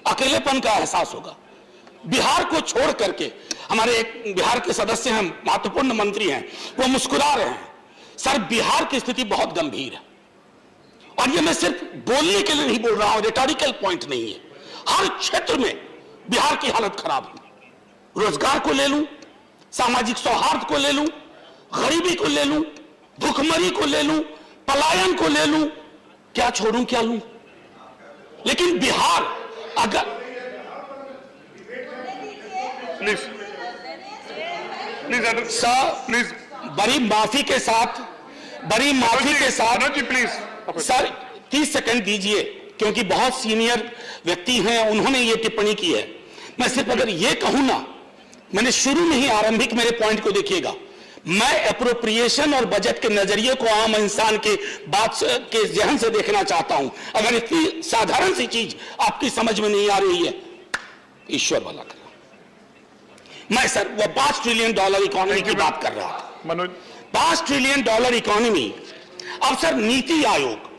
M: अकेलेपन का एहसास होगा. बिहार को छोड़ करके हमारे एक बिहार के सदस्य हैं, महत्वपूर्ण मंत्री हैं, वो मुस्कुरा रहे हैं. सर, बिहार की स्थिति बहुत गंभीर है, और ये मैं सिर्फ बोलने के लिए नहीं बोल रहा हूं, रिटोरिकल पॉइंट नहीं है. हर क्षेत्र में बिहार की हालत खराब है. रोजगार को ले लूं, सामाजिक सौहार्द को ले लूं, गरीबी को ले लूं, भूखमरी को ले लूं, पलायन को ले लूं, क्या छोड़ूं क्या लूं। लेकिन बिहार अगर
J: प्लीज प्लीज
M: सर
J: प्लीज
M: बड़ी माफी के साथ
J: Manoj ji please
M: sir 30 second दीजिए, क्योंकि बहुत सीनियर व्यक्ति हैं, उन्होंने ये टिप्पणी की है। मैं सिर्फ अगर ये कहूं ना, मैंने शुरू में ही आरंभिक मेरे पॉइंट को देखिएगा, मैं एप्रोप्रिएशन और बजट के नजरिए को आम इंसान के बात के जहन से देखना चाहता हूं। अगर इतनी साधारण सी चीज आपकी समझ में नहीं आ रही है, ईश्वर वाला कर रहा। मैं सर वो $5 ट्रिलियन इकोनॉमी की बात कर रहा था।
J: Manoj
M: $5 trillion economy. अब सर नीति आयोग,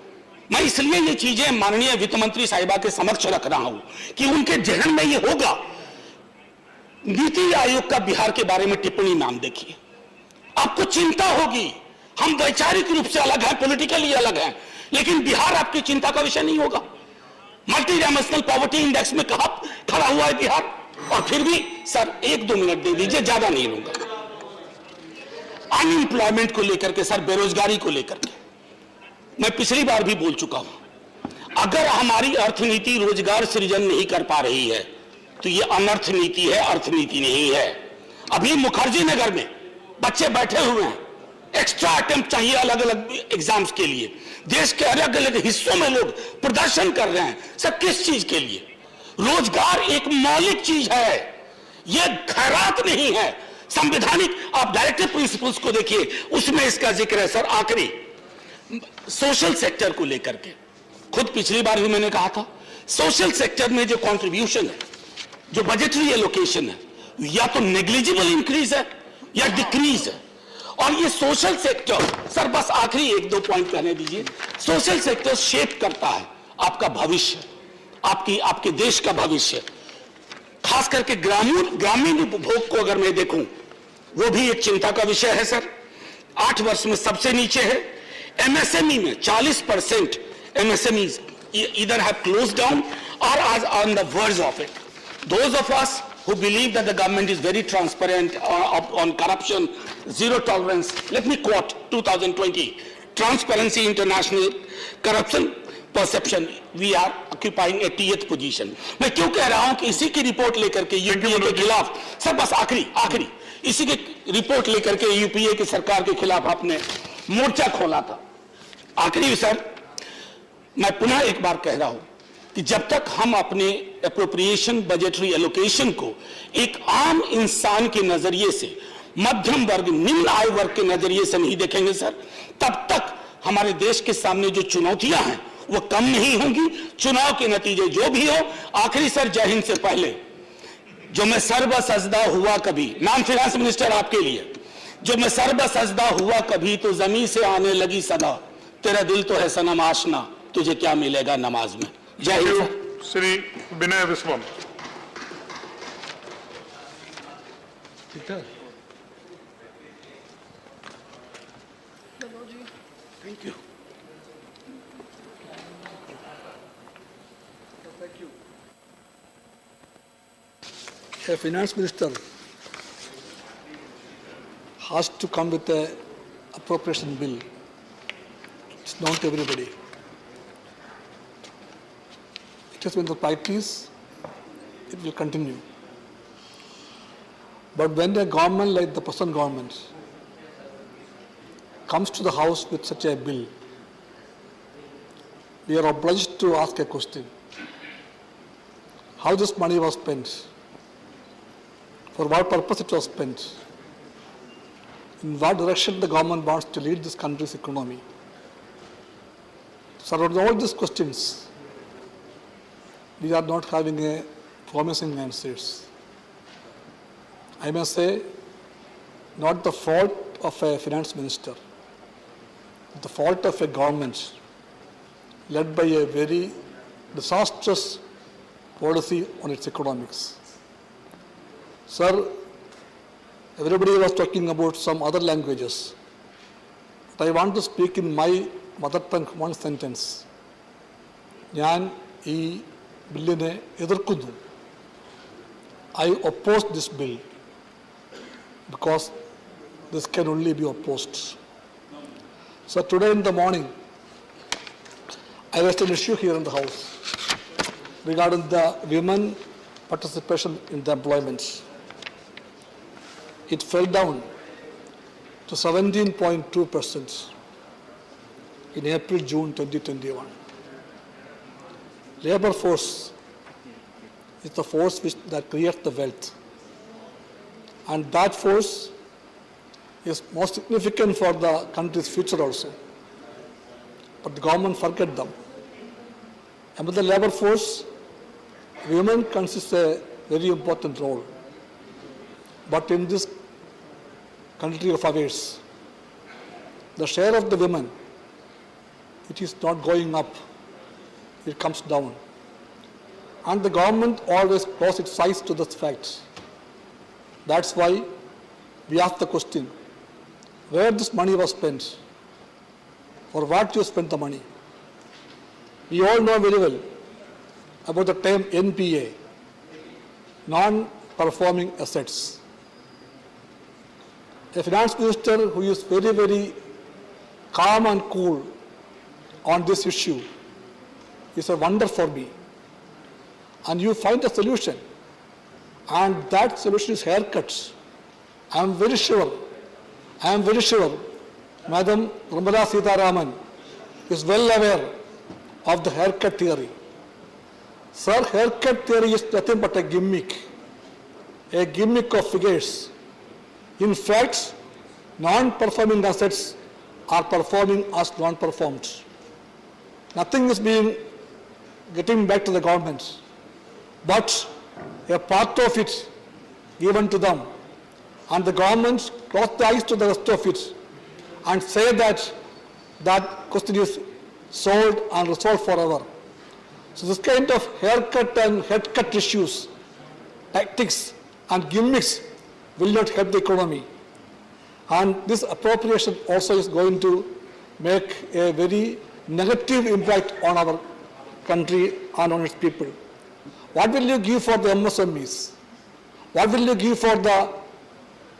M: मैं इसलिए ये चीजें माननीय वित्त मंत्री साहिबा के समक्ष रख रहा हूं कि उनके जहन में ये होगा। नीति आयोग का बिहार के बारे में टिप्पणी नाम देखिए, आपको चिंता होगी। हम वैचारिक रूप से अलग हैं, पॉलिटिकली अलग हैं, लेकिन बिहार आपकी चिंता का विषय नहीं होगा। मल्टी डायमेंशनल पॉवर्टी इंडेक्स में कहां खड़ा हुआ है बिहार? और फिर भी सर 1-2 मिनट दे दीजिए, ज्यादा नहीं लूंगा। अनएम्प्लॉयमेंट को लेकर के सर, बेरोजगारी को लेकर के मैं पिछली बार भी बोल चुका हूं, अगर हमारी अर्थनीति रोजगार सृजन नहीं कर पा रही है तो ये अनर्थ नीति है, अर्थनीति नहीं है। अभी मुखर्जी नगर में बच्चे बैठे हुए हैं, एक्स्ट्रा अटेम्प्ट चाहिए अलग अलग एग्जाम्स के लिए। देश के अलग अलग हिस्सों में लोग प्रदर्शन कर रहे हैं, सब किस चीज के लिए? रोजगार एक मौलिक चीज है, यह खैरात नहीं है, संवैधानिक। आप डायरेक्टिव प्रिंसिपल्स को देखिए, उसमें इसका जिक्र है। सर आखिरी सोशल सेक्टर को लेकर के, खुद पिछली बार भी मैंने कहा था, सोशल सेक्टर में जो कंट्रीब्यूशन है, जो बजटरी एलोकेशन है, या तो नेग्लिजिबल इंक्रीज है या डिक्रीज है। और ये सोशल सेक्टर, सर बस आखिरी 1-2 पॉइंट कहने दीजिए, सोशल सेक्टर शेप करता है आपका भविष्य, आपके देश का भविष्य। खास करके ग्रामीण उपभोग को अगर मैं देखूं, वो भी एक चिंता का विषय है सर। 8 वर्ष में सबसे नीचे है। एमएसएमई में 40% MSMEs either have closed down or are on the verge of it. Those of us who believe that the government is very transparent on corruption, zero tolerance, let me quote 2020, Transparency International Corruption Perception, we are occupying 80th position. मैं क्यों कह रहा हूं कि इसी की report लेकर के यूपीए के खिलाफ, सर बस आखिरी इसी की रिपोर्ट लेकर के यूपीए की सरकार के खिलाफ आपने मोर्चा खोला था। आखिरी सर, मैं पुनः एक बार कह रहा हूं कि जब तक हम अपने एप्रोप्रिएशन बजटरी एलोकेशन को एक आम इंसान के नजरिए से, मध्यम वर्ग, निम्न आय वर्ग के नजरिए से नहीं देखेंगे सर, तब तक हमारे देश के सामने जो चुनौतियां हैं वो कम नहीं होंगी। चुनाव के नतीजे जो भी हो। आखिरी सर, जय हिंद से पहले, जो मैं सर्वसजदा हुआ कभी, नाम फाइनेंस मिनिस्टर आपके लिए, जो मैं सर्वसजदा हुआ कभी तो जमीन से आने लगी सदा, तेरा दिल तो है सनम आशना, तुझे क्या मिलेगा नमाज में। जय हिंद।
J: Shri Vinay Viswam.
M: Thank you.
N: A finance minister has to come with a appropriation bill. It's known to everybody. It has been the practice, it will continue. But when a government like the present government comes to the House with such a bill, we are obliged to ask a question. How this money was spent? For what purpose it was spent? In what direction the government wants to lead this country's economy? So on all these questions, we are not having a promising answers. I must say, not the fault of a finance minister, the fault of a government led by a very disastrous policy on its economics. Sir, everybody was talking about some other languages, but I want to speak in my mother tongue one sentence. ഞാൻ ഈ ബില്ലിനെ എതിർക്കുന്നു. I oppose this bill because this can only be opposed. So today in the morning, I raised an issue here in the House regarding the women participation in the employment. It fell down to 17.2% in April-June 2021. Labor force is the force that creates the wealth. And that force is most significant for the country's future also. But the government forget them. Among the labor force, women consist a very important role. But in this country of ours, the share of the women, it is not going up, it comes down. And the government always closes its eyes to this fact. That's why we ask the question, where this money was spent, for what you spent the money. We all know very well about the term NPA, non-performing assets. A finance minister who is very, very calm and cool on this issue is a wonder for me. And you find a solution, and that solution is haircuts. I am very sure, Madam Nirmala Sitharaman is well aware of the haircut theory. Sir, haircut theory is nothing but a gimmick of figures. In fact, non-performing assets are performing as non-performed. Nothing is getting back to the government, but a part of it given to them, and the government close the eyes to the rest of it and say that that question is solved and resolved forever. So this kind of haircut and headcut issues, tactics and gimmicks will not help the economy. And this appropriation also is going to make a very negative impact on our country and on its people. What will you give for the MSMEs? What will you give for the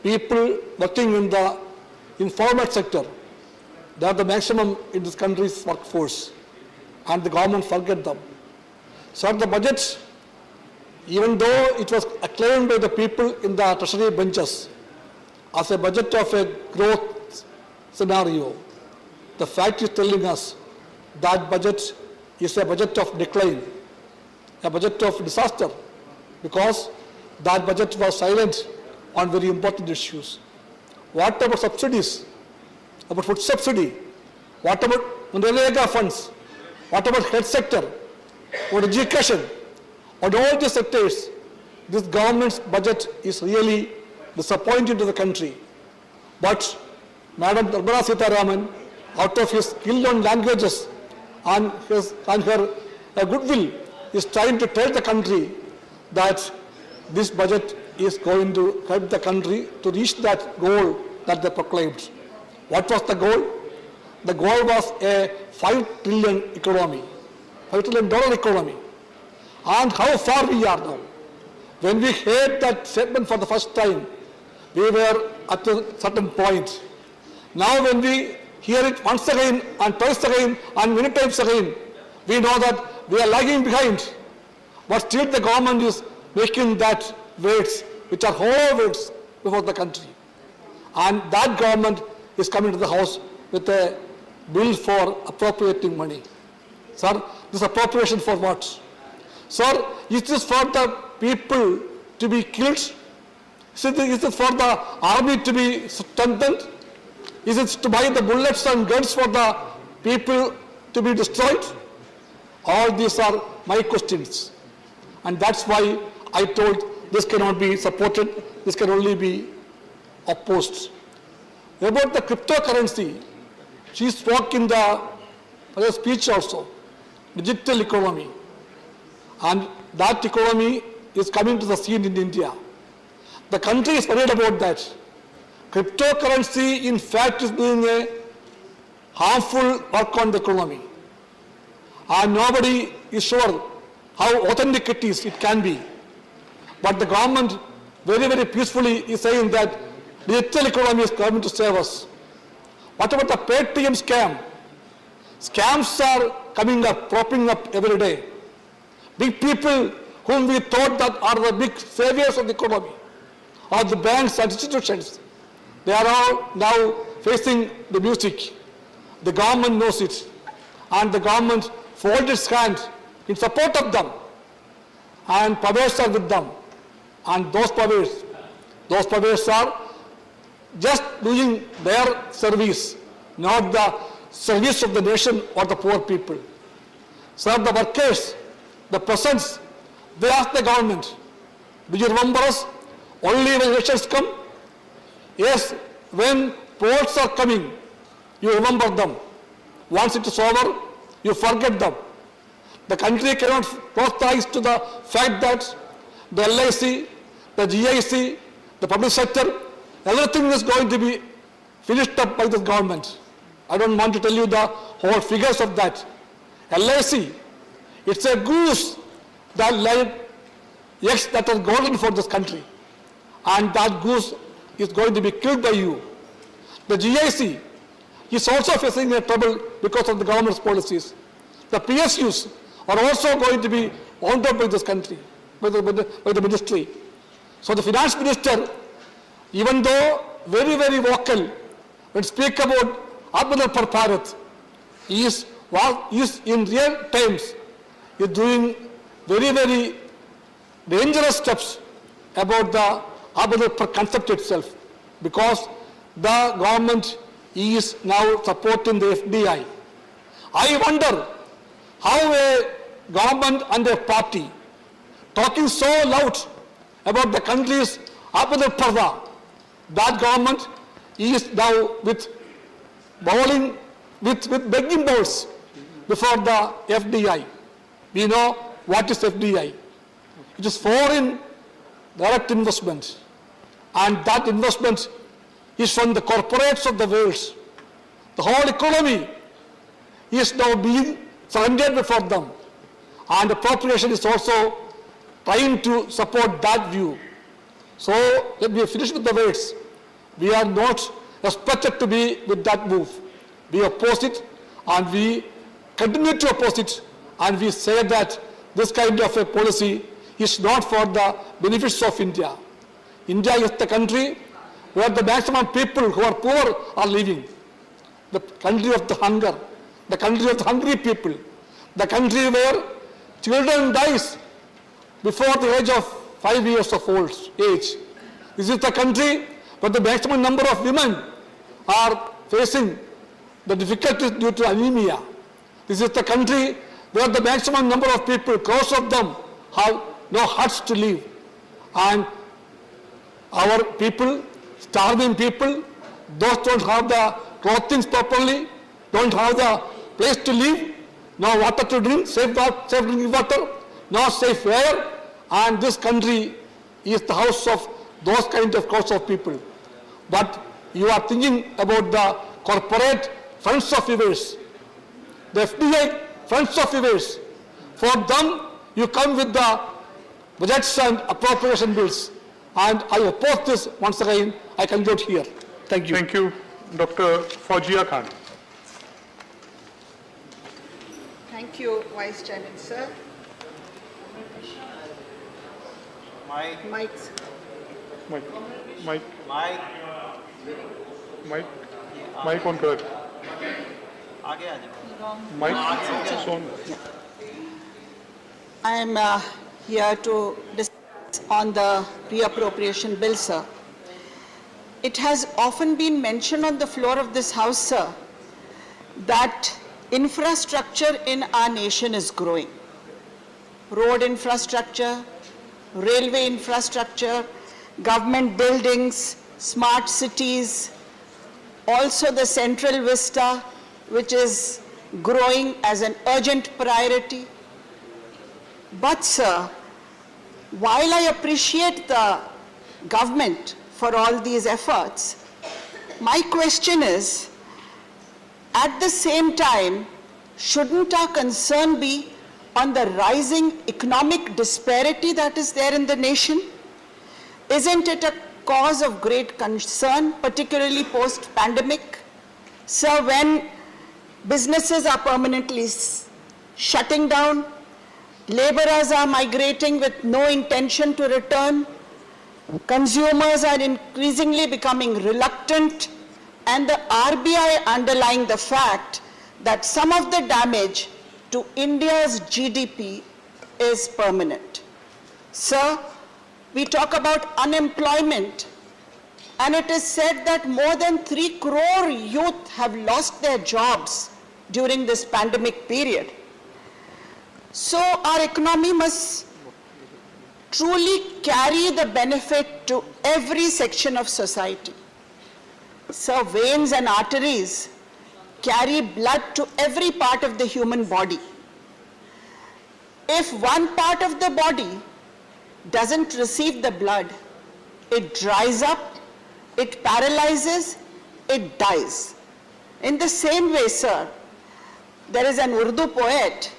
N: people working in the informal sector? They are the maximum in this country's workforce, and the government forget them. So the budget, even though it was acclaimed by the people in the treasury benches as a budget of a growth scenario, the fact is telling us that budget is a budget of decline, a budget of disaster, because that budget was silent on very important issues. What about subsidies? About food subsidy? What about Manrega funds? What about health sector? What education? On all these sectors, this government's budget is really disappointing to the country. But Madam Nirmala Sitharaman, out of his skill on languages and her goodwill, is trying to tell the country that this budget is going to help the country to reach that goal that they proclaimed. What was the goal? The goal was a $5 trillion economy, $5 trillion economy. And how far we are now. When we heard that statement for the first time, we were at a certain point. Now when we hear it once again and twice again and many times again, we know that we are lagging behind. But still the government is making that words, which are hollow words, before the country. And that government is coming to the House with a bill for appropriating money. Sir, this appropriation for what? Sir, is this for the people to be killed? Is it for the army to be strengthened? Is it to buy the bullets and guns for the people to be destroyed? All these are my questions. And that's why I told this cannot be supported, this can only be opposed. About the cryptocurrency, she spoke in the speech also, digital economy. And that economy is coming to the scene in India. The country is worried about that. Cryptocurrency, in fact, is doing a harmful work on the economy. And nobody is sure how authentic it can be. But the government very, very peacefully is saying that digital economy is coming to save us. What about the Paytm scam? Scams are coming up, propping up every day. Big people whom we thought that are the big saviors of the economy, or the banks and institutions, they are all now facing the music. The government knows it, and the government folds its hand in support of them, and powers are with them. And those powers are just doing their service, not the service of the nation or the poor people. So the workers, the peasants, they ask the government, do you remember us only when elections come? Yes, when polls are coming, you remember them. Once it is over, you forget them. The country cannot close the eyes to the fact that the LIC, the GIC, the public sector, everything is going to be finished up by the government. I don't want to tell you the whole figures of that. LIC, it's a goose that laid eggs that are golden for this country. And that goose is going to be killed by you. The GIC is also facing a trouble because of the government's policies. The PSUs are also going to be wound up by this country, by the ministry. So the finance minister, even though very, very vocal, when speak about Atmanirbhar Bharat, is in real times is doing very, very dangerous steps about the Atmanirbhar concept itself, because the government is now supporting the FDI. I wonder how a government and a party talking so loud about the country's Atmanirbhar, that government is now with bowling, with begging bowls before the FDI. We know what is FDI. It is foreign direct investment, and that investment is from the corporates of the world. The whole economy is now being surrendered before them, and appropriation is also trying to support that view. So let me finish with the words. We are not expected to be with that move. We oppose it, and we continue to oppose it, and we say that this kind of a policy is not for the benefits of India. India is the country where the maximum people who are poor are living. The country of the hunger, the country of the hungry people, the country where children dies before the age of 5 years of age. This is the country where the maximum number of women are facing the difficulties due to anemia. This is the country where the maximum number of people, crores of them, have no huts to live. And our people, starving people, those don't have the clothing properly, don't have the place to live, no water to drink, safe drinking water, no safe air, and this country is the house of those kind of crowds of people. But you are thinking about the corporate funds of events, the FDI funds of events. For them, you come with the budgets and appropriation bills. And I oppose this once again. I conclude here. Thank you.
J: Thank you. Dr. Fauzia Khan.
O: Thank you, Vice Chairman, sir. Mike.
J: Mike. Mike on कर. Mike on.
O: I am here to discuss on the reappropriation bill, sir. It has often been mentioned on the floor of this House, sir, that infrastructure in our nation is growing. Road infrastructure, railway infrastructure, government buildings, smart cities, also the Central Vista, which is growing as an urgent priority. But, sir, while I appreciate the government for all these efforts, my question is, at the same time, shouldn't our concern be on the rising economic disparity that is there in the nation? Isn't it a cause of great concern, particularly post-pandemic? Sir, when Businesses are permanently shutting down. Laborers are migrating with no intention to return. Consumers are increasingly becoming reluctant, and the RBI underlying the fact that some of the damage to India's GDP is permanent. Sir, we talk about unemployment, and it is said that more than 3 crore youth have lost their jobs during this pandemic period. So our economy must truly carry the benefit to every section of society. So veins and arteries carry blood to every part of the human body. If one part of the body doesn't receive the blood, it dries up, it paralyzes, it dies. In the same way, sir, there is an Urdu poet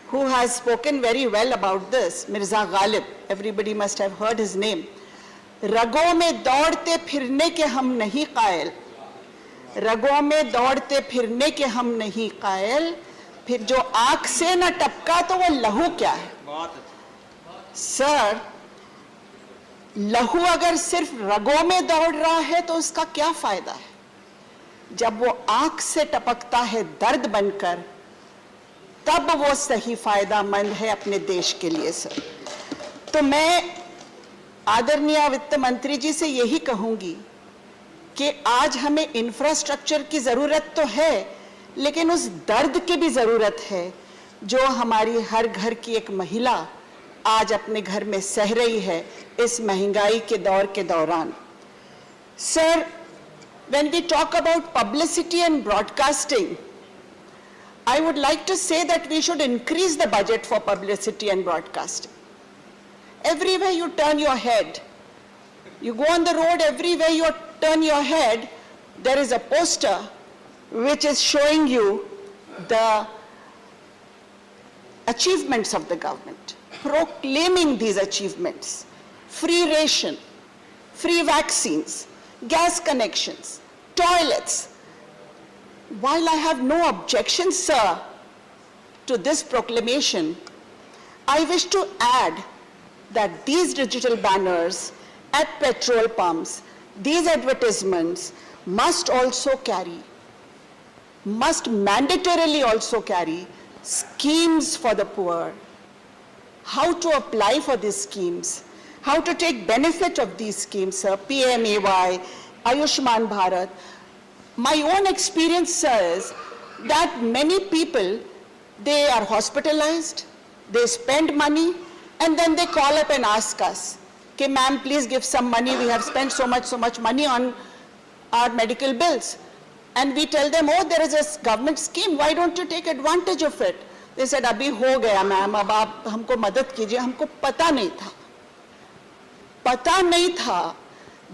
O: who has spoken very well about this, Mirza Ghalib. Everybody must have heard his name. रगों में दौड़ते फिरने के हम नहीं कायल, रगों में दौड़ते फिरने के हम नहीं कायल, फिर जो आंख से न टपका तो वो लहू क्या है? सर, लहू अगर सिर्फ रगों में दौड़ रहा है तो उसका क्या फायदा है? जब वो आंख से टपकता है दर्द बनकर, तब वो सही फायदामंद है अपने देश के लिए सर। तो मैं आदरणीय वित्त मंत्री जी से यही कहूंगी कि आज हमें इंफ्रास्ट्रक्चर की जरूरत तो है, लेकिन उस दर्द की भी जरूरत है जो हमारी हर घर की एक महिला आज अपने घर में सह रही है इस महंगाई के दौर के दौरान। Sir, when we talk about publicity and broadcasting, I would like to say that we should increase the budget for publicity and broadcasting. Everywhere you turn your head, you go on the road, everywhere you turn your head, there is a poster which is showing you the achievements of the government, proclaiming these achievements. Free ration, free vaccines, gas connections, toilets. While I have no objection, sir, to this proclamation, I wish to add that these digital banners at petrol pumps, these advertisements must also carry, must mandatorily also carry schemes for the poor, how to apply for these schemes, how to take benefit of these schemes, sir, PMAY, Ayushman Bharat. My own experience, sir, is that many people, they are hospitalized, they spend money, and then they call up and ask us, okay, ma'am, please give some money. We have spent so much money on our medical bills. And we tell them, oh, there is a government scheme. Why don't you take advantage of it? They said, abhi ho gaya, ma'am, ab aap humko madad kijiye. Humko pata nahi tha. Pata nahi tha.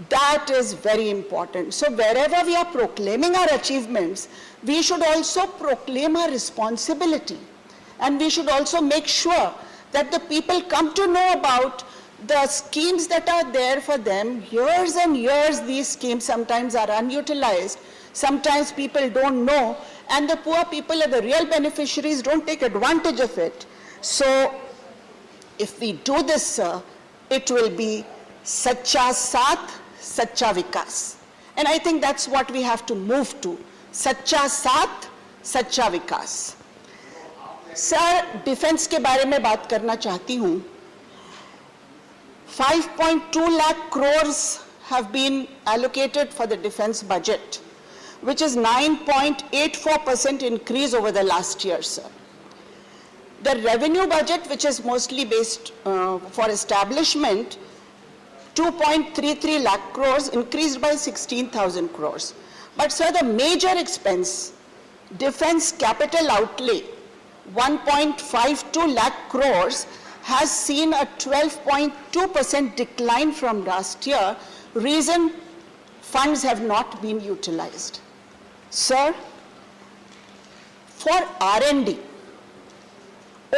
O: That is very important. So wherever we are proclaiming our achievements, we should also proclaim our responsibility. And we should also make sure that the people come to know about the schemes that are there for them. Years and years these schemes sometimes are unutilized. Sometimes people don't know, and the poor people are the real beneficiaries, don't take advantage of it. So if we do this, sir, it will be Sacha Saath, Sacha Vikas. And I think that's what we have to move to. Sacha Saath, Sacha Vikas. Sir, defence के बारे में बात करना चाहती हूँ। 5.2 lakh crores have been allocated for the defense budget, which is 9.84% increase over the last year, sir. The revenue budget, which is mostly based for establishment, 2.33 lakh crores, increased by 16,000 crores. But sir, the major expense, defense capital outlay, 1.52 lakh crores, has seen a 12.2% decline from last year. Reason, funds have not been utilized. Sir, for R&D,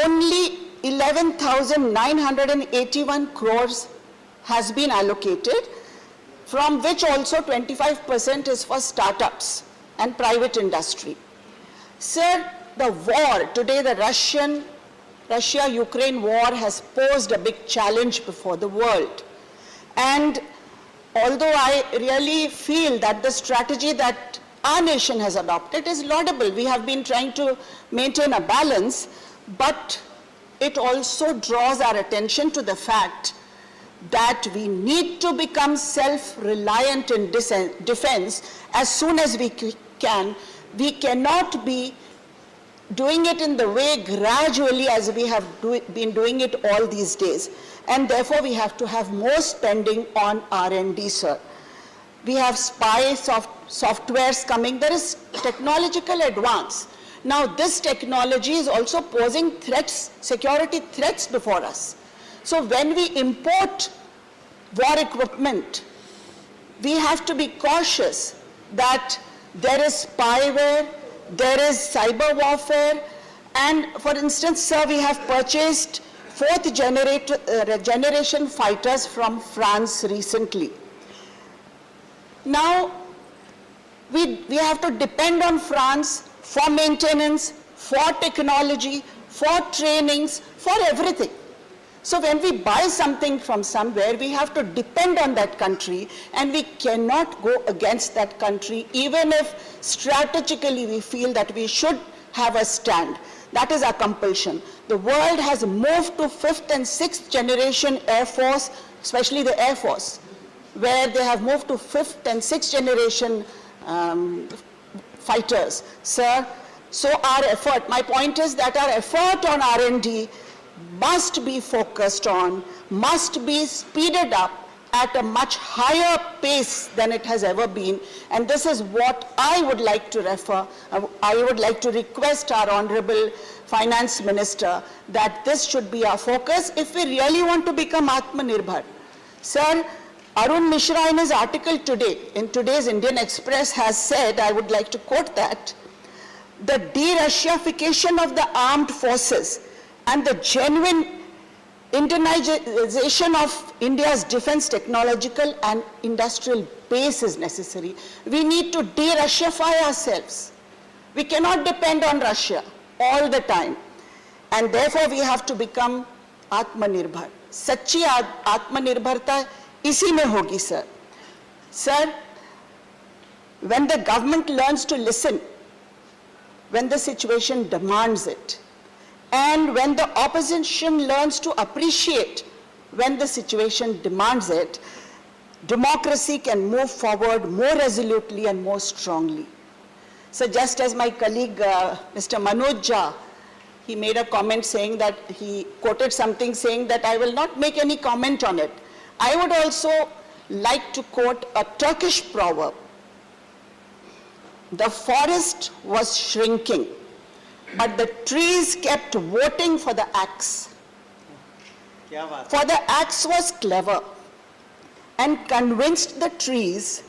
O: only 11,981 crores has been allocated, from which also 25% is for startups and private industry. Sir, the war, today the Russia-Ukraine war has posed a big challenge before the world. And although I really feel that the strategy that our nation has adopted is laudable, we have been trying to maintain a balance, but it also draws our attention to the fact that we need to become self-reliant in defense as soon as we can. We cannot be doing it in the way gradually as we have been doing it all these days. And therefore, we have to have more spending on R&D, sir. We have spy softwares coming. There is technological advance. Now, this technology is also posing threats, security threats before us. So when we import war equipment, we have to be cautious that there is spyware, there is cyber warfare, and for instance, sir, we have purchased fourth generation fighters from France recently. Now, we have to depend on France for maintenance, for technology, for trainings, for everything. So when we buy something from somewhere, we have to depend on that country, and we cannot go against that country even if strategically we feel that we should have a stand. That is our compulsion. The world has moved to 5th and 6th generation Air Force, especially the Air Force, where they have moved to 5th and 6th generation fighters, sir. So our effort, my point is that our effort on R&D must be focused on, must be speeded up at a much higher pace than it has ever been. And this is what I would like to refer, I would like to request our Honorable Finance Minister that this should be our focus if we really want to become Atmanirbhar. Sir, Arun Mishra in his article today, in today's Indian Express has said, I would like to quote that, the de-Russification of the armed forces and the genuine Indianization of India's defense technological and industrial base is necessary. We need to de-Russify ourselves. We cannot depend on Russia all the time. And therefore we have to become Atmanirbhar. Sachi Atmanirbharta isi mein hogi, sir. Sir, when the government learns to listen, when the situation demands it, and when the opposition learns to appreciate when the situation demands it, democracy can move forward more resolutely and more strongly. So just as my colleague, Mr. Manoj Jha, he made a comment saying that, he quoted something saying that I will not make any comment on it. I would also like to quote a Turkish proverb. The forest was shrinking, but the trees kept voting for the axe. For the axe was clever and convinced the trees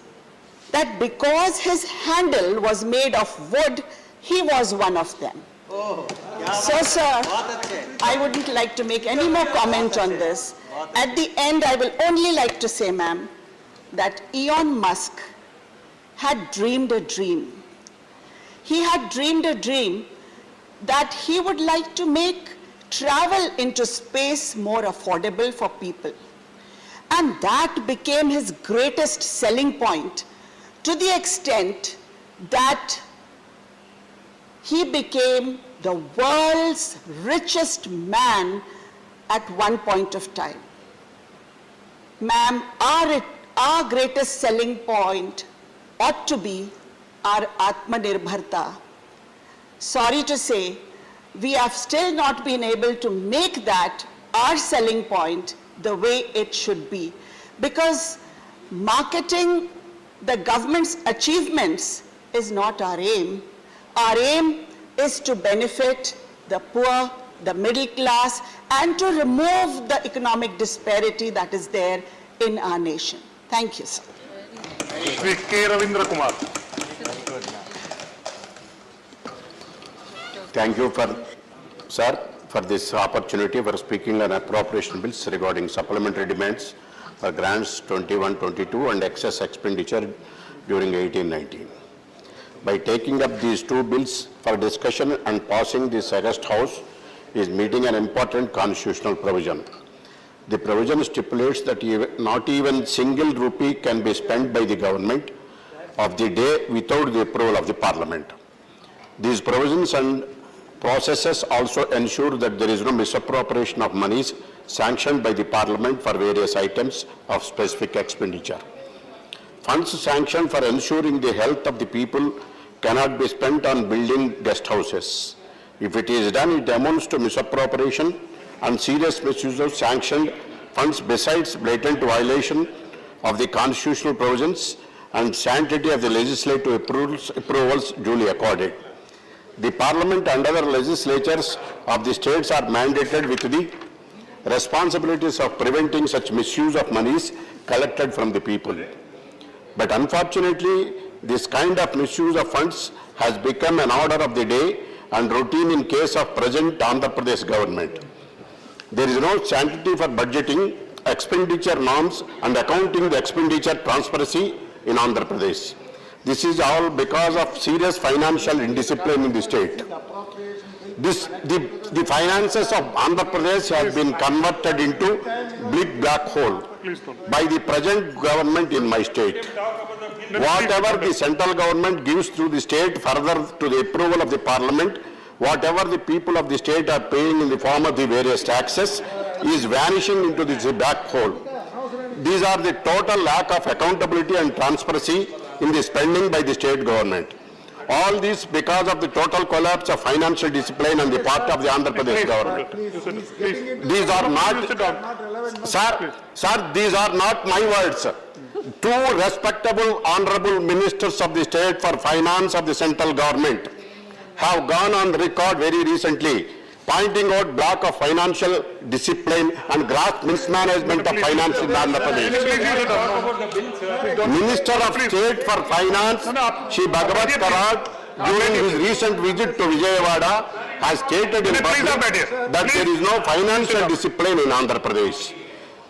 O: that because his handle was made of wood, he was one of them. So, sir, I wouldn't like to make any more comment on this. At the end, I will only like to say, ma'am, that Elon Musk had dreamed a dream. He had dreamed a dream that he would like to make travel into space more affordable for people. And that became his greatest selling point, to the extent that he became the world's richest man at one point of time. Ma'am, our greatest selling point ought to be our Atmanirbharta. Sorry to say, we have still not been able to make that our selling point the way it should be. Because marketing the government's achievements is not our aim. Our aim is to benefit the poor, the middle class, and to remove the economic disparity that is there in our nation. Thank you, sir.
J: Shri K. Ravindra Kumar.
P: Thank you, sir, for this opportunity for speaking on appropriation bills regarding supplementary demands for grants 21-22 and excess expenditure during 18-19. by taking up these two bills for discussion and passing this August House is meeting an important constitutional provision. The provision stipulates that not even single rupee can be spent by the government of the day without the approval of the Parliament. These provisions and processes also ensure that there is no misappropriation of monies sanctioned by the Parliament for various items of specific expenditure. Funds sanctioned for ensuring the health of the people cannot be spent on building guest houses. If it is done, it amounts to misappropriation and serious misuse of sanctioned funds besides blatant violation of the constitutional provisions and sanctity of the legislative approvals duly accorded. The Parliament and other legislatures of the states are mandated with the responsibilities of preventing such misuse of monies collected from the people. But unfortunately, this kind of misuse of funds has become an order of the day and routine in case of present Andhra Pradesh government. There is no sanctity for budgeting, expenditure norms and accounting the expenditure transparency in Andhra Pradesh. This is all because of serious financial indiscipline in the state. The finances of Andhra Pradesh have been converted into big black hole by the present government in my state. Whatever the central government gives through the state further to the approval of the Parliament, whatever the people of the state are paying in the form of the various taxes is vanishing into this black hole. These are the total lack of accountability and transparency in the spending by the state government. All this because of the total collapse of financial discipline on the part of the Andhra Pradesh government. These are not, sir, these are not my words. Two respectable honorable ministers of the state for finance of the central government have gone on record very recently pointing out lack of financial discipline and gross mismanagement of finance in Andhra Pradesh. Minister of State for Finance, Shri Bhagavat Karad, during his recent visit to Vijayawada, has stated in public that there is no financial discipline in Andhra Pradesh.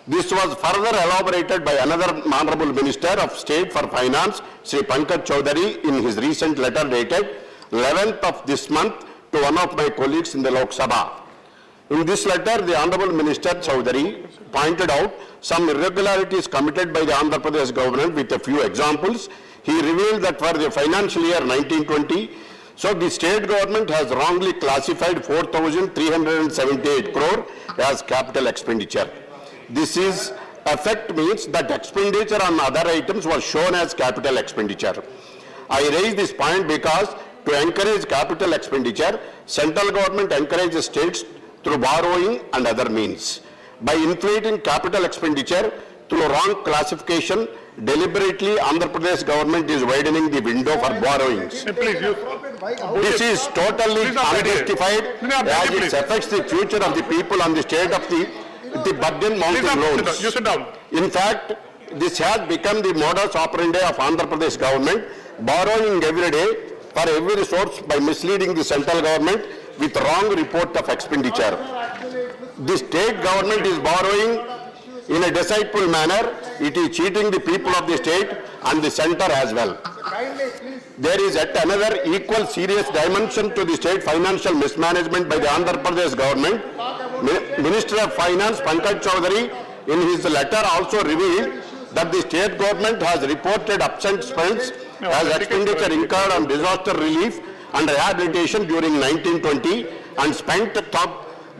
P: This was further elaborated by another Honorable Minister of State for Finance, Shri Pankaj Chaudhary, in his recent letter dated 11th of this month to one of my colleagues in the Lok Sabha. In this letter, the Honorable Minister Chaudhary pointed out some irregularities committed by the Andhra Pradesh government with a few examples. He revealed that for the financial year 1920, so the state government has wrongly classified 4,378 crore as capital expenditure. This is effect means that expenditure on other items was shown as capital expenditure. I raise this point because to encourage capital expenditure, central government encourages states through borrowing and other means. By inflating capital expenditure through wrong classification, deliberately Andhra Pradesh government is widening the window for borrowings. This is totally unjustified as it affects the future of the people on the state of the burden mountain loans.
J: You sit down.
P: In fact, this has become the modus operandi of Andhra Pradesh government, borrowing every day for every resource by misleading the central government with wrong report of expenditure. The state government is borrowing in a deceitful manner. It is cheating the people of the state and the center as well. There is yet another equal serious dimension to the state financial mismanagement by the Andhra Pradesh government. Minister of Finance Pankaj Chaudhary in his letter also revealed that the state government has reported absent spends as expenditure incurred on disaster relief and rehabilitation during 1920 and spent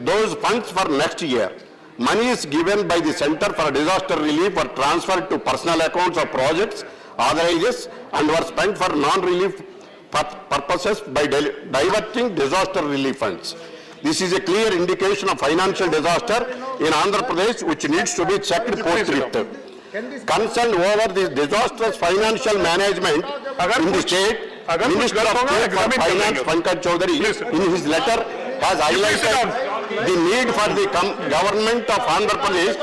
P: those funds for next year. Money is given by the Center for Disaster Relief were transferred to personal accounts of projects, authorities and were spent for non-relief purposes by diverting disaster relief funds. This is a clear indication of financial disaster in Andhra Pradesh which needs to be checked forthwith. Concerned over this disastrous financial management in the state, Minister of State for Finance Pankaj Chaudhary in his letter has highlighted the need for the government of Andhra Pradesh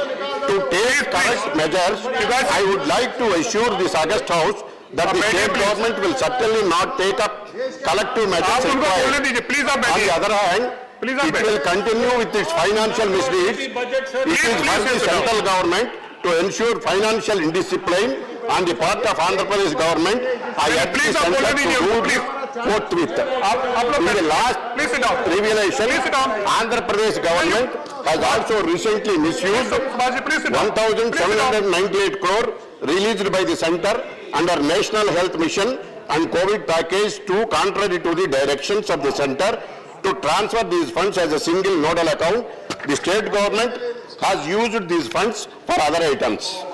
P: to take correct measures. I would like to assure this August House that the state government will certainly not take up collective measures required. On the other hand, it will continue with its financial misdeeds. It is for the central government to ensure financial indiscipline on the part of Andhra Pradesh government, I urge the
J: Please, आप
P: center
J: बोलने
P: to
J: दीजिए,
P: do
J: please.
P: this forthwith.
J: आप लोग
P: In the
J: Please
P: last
J: sit down.
P: revelation,
J: Please sit down.
P: Andhra Pradesh government has also recently misused
J: Subhash, please sit down.
P: 1,798 crore released by the center under National Health Mission and COVID package 2, contrary to the directions of the center to transfer these funds as a single nodal account. The state government has used these funds for other items.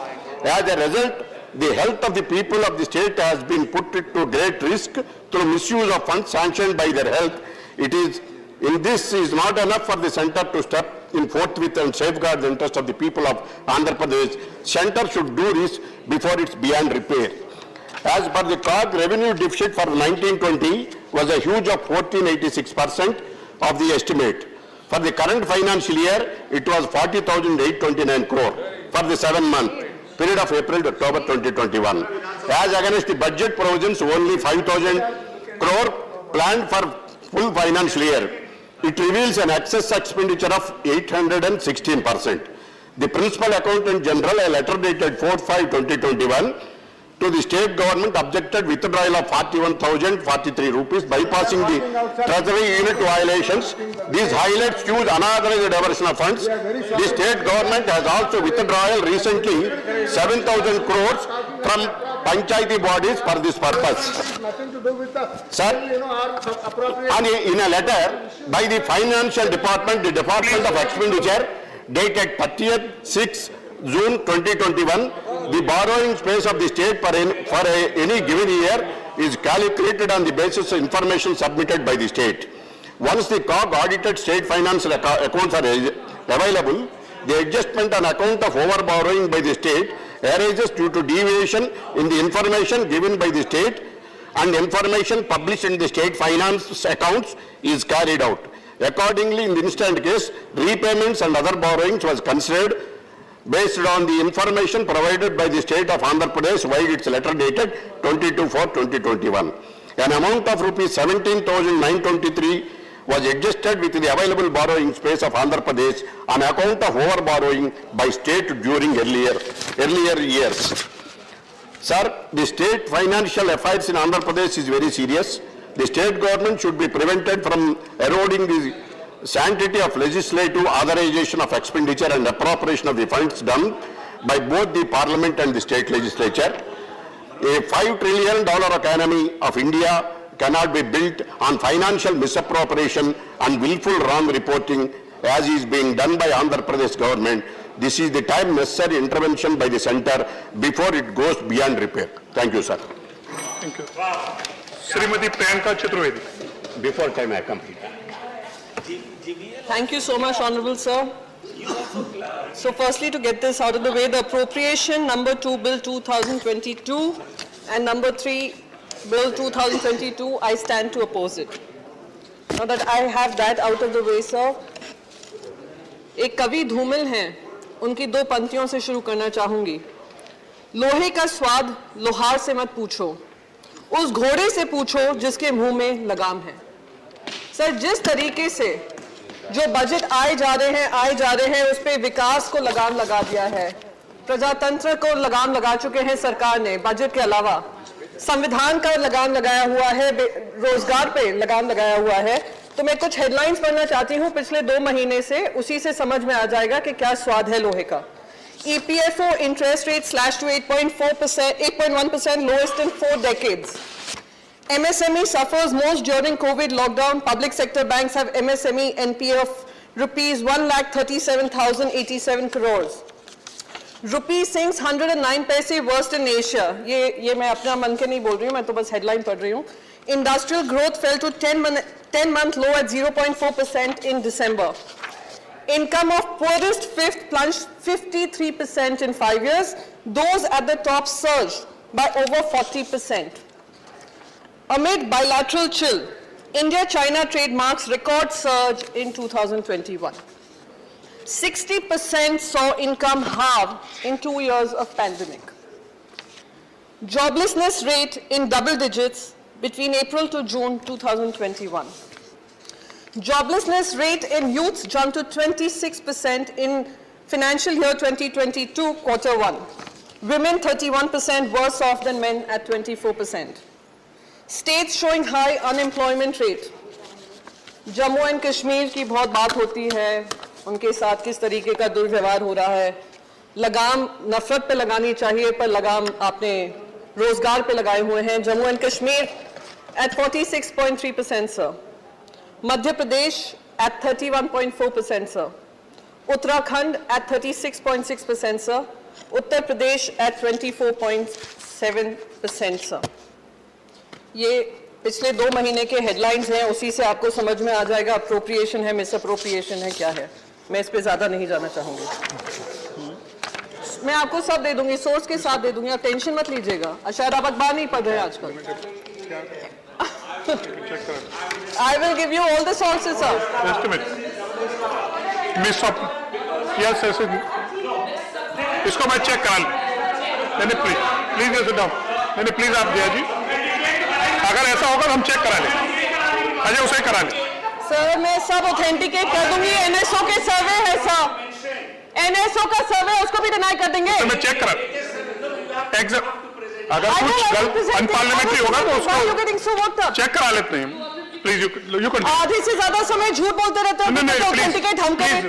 P: As a result, the health of the people of the state has been put to great risk through misuse of funds sanctioned by their health. This is not enough for the center to step in forthwith and safeguard the interest of the people of Andhra Pradesh. Center should do this before it's beyond repair. As per the COG, revenue deficit for 1920 was a huge of 1486% of the estimate. For the current financial year, it was 40,829 crore for the 7-month period of April to October 2021. As against the budget provisions, only 5,000 crore planned for full financial year. It reveals an excess expenditure of 816%. The Principal Accountant General, a letter dated 4/5/2021, to the state government objected withdrawal of 41,043 rupees, bypassing the treasury unit violations. These highlights huge unauthorized diversion of funds. The state government has also withdrawal recently 7,000 crores from panchayati bodies for this purpose. Sir, and in a letter by the Financial Department, the Department of Expenditure, dated 30th 6 June 2021, the borrowing space of the state for any given year is calculated on the basis of information submitted by the state. Once the COG audited state financial accounts are available, the adjustment on account of overborrowing by the state arises due to deviation in the information given by the state, and information published in the state finance accounts is carried out. Accordingly, in the instant case, repayments and other borrowings was considered based on the information provided by the state of Andhra Pradesh via its letter dated 22/4/2021. An amount of rupees 17,923 was adjusted with the available borrowing space of Andhra Pradesh on account of overborrowing by state during earlier years. Sir, the state financial affairs in Andhra Pradesh is very serious. The state government should be prevented from eroding the sanctity of legislative authorization of expenditure and appropriation of the funds done by both the parliament and the state legislature. A $5 trillion economy of India cannot be built on financial misappropriation and willful wrong reporting as is being done by Andhra Pradesh government. This is the time necessary intervention by the center before it goes beyond repair. Thank you, sir.
J: Thank you. Srimati Priyanka Chaturvedi.
P: Before time I complete.
Q: Thank you so much, Honorable Sir. So firstly, to get this out of the way, the appropriation number 2 Bill 2022 and number 3 Bill 2022, I stand to oppose it. Now that I have that out of the way, sir, एक कवि धूमिल हैं, उनकी 2 पंक्तियों से शुरू करना चाहूंगी। लोहे का स्वाद लोहार से मत पूछो, उस घोड़े से पूछो जिसके मुंह में लगाम है। सर, जिस तरीके से जो बजट आए जा रहे हैं उस पे विकास को लगाम लगा दिया है, प्रजातंत्र को लगाम लगा चुके हैं सरकार ने, बजट के अलावा संविधान का लगाम लगाया हुआ है, रोजगार पे लगाम लगाया हुआ है। तो मैं कुछ हेडलाइंस पढ़ना चाहती हूँ पिछले 2 महीने से, उसी से समझ में आ जाएगा कि क्या स्वाद है लोहे का। EPFO interest rate slashed to 8.1%, lowest in 4 decades. MSME suffers most during COVID lockdown. Public sector banks have MSME NPA of rupees 1,37,087 crores. Rupee sinks 109 paise worst in Asia. ये मैं अपना मन के नहीं बोल रही हूँ, मैं तो बस headline पढ़ रही हूँ. Industrial growth fell to 10-month low at 0.4% in December. Income of poorest fifth plunged 53% in 5 years. Those at the top surged by over 40%. Amid bilateral chill, India-China trade marks record surge in 2021. 60% saw income halve in 2 years of pandemic. Joblessness rate in double digits between April to June 2021. Joblessness rate in youth jumped to 26% in financial year 2022 quarter 1. Women 31% worse off than men at 24%. States showing high unemployment rate. Jammu and Kashmir की बहुत बात होती है, उनके साथ किस तरीके का दुर्व्यवहार हो रहा है। लगाम नफरत पे लगानी चाहिए, पर लगाम आपने रोजगार पे लगाए हुए हैं। Jammu and Kashmir at 46.3%, sir. Madhya Pradesh at 31.4%, sir. Uttarakhand at 36.6%, sir. Uttar Pradesh at 24.7%, sir. ये पिछले 2 महीने के हेडलाइंस हैं, उसी से आपको समझ में आ जाएगा अप्रोप्रिएशन है, मिस अप्रोप्रिएशन है, क्या है। मैं इस पे ज्यादा नहीं जाना चाहूंगी। मैं आपको सब दे दूंगी, सोर्स के साथ दे दूंगी, आप टेंशन मत लीजिएगा। शायद आप अखबार नहीं पढ़ रहे हैं आजकल। I will give you all the sources, sir.
J: Just a minute. Yes, yes. इसको मैं चेक करा लूं। नहीं प्लीज sit down. नहीं प्लीज आप दिया जी, अगर ऐसा होगा तो हम चेक करा लें। अजय उसे करा लें।
Q: सर मैं सब ऑथेंटिकेट कर दूंगी। NSO के सर्वे है सर, NSO का सर्वे, उसको भी डिनाई कर देंगे।
J: तो मैं चेक करा, अगर कुछ अनपार्लियामेंट्री होगा तो उसको चेक करा लेते हैं। Please you continue.
Q: आधे से ज्यादा समय झूठ बोलते रहते हैं, तो ऑथेंटिकेट हम करें।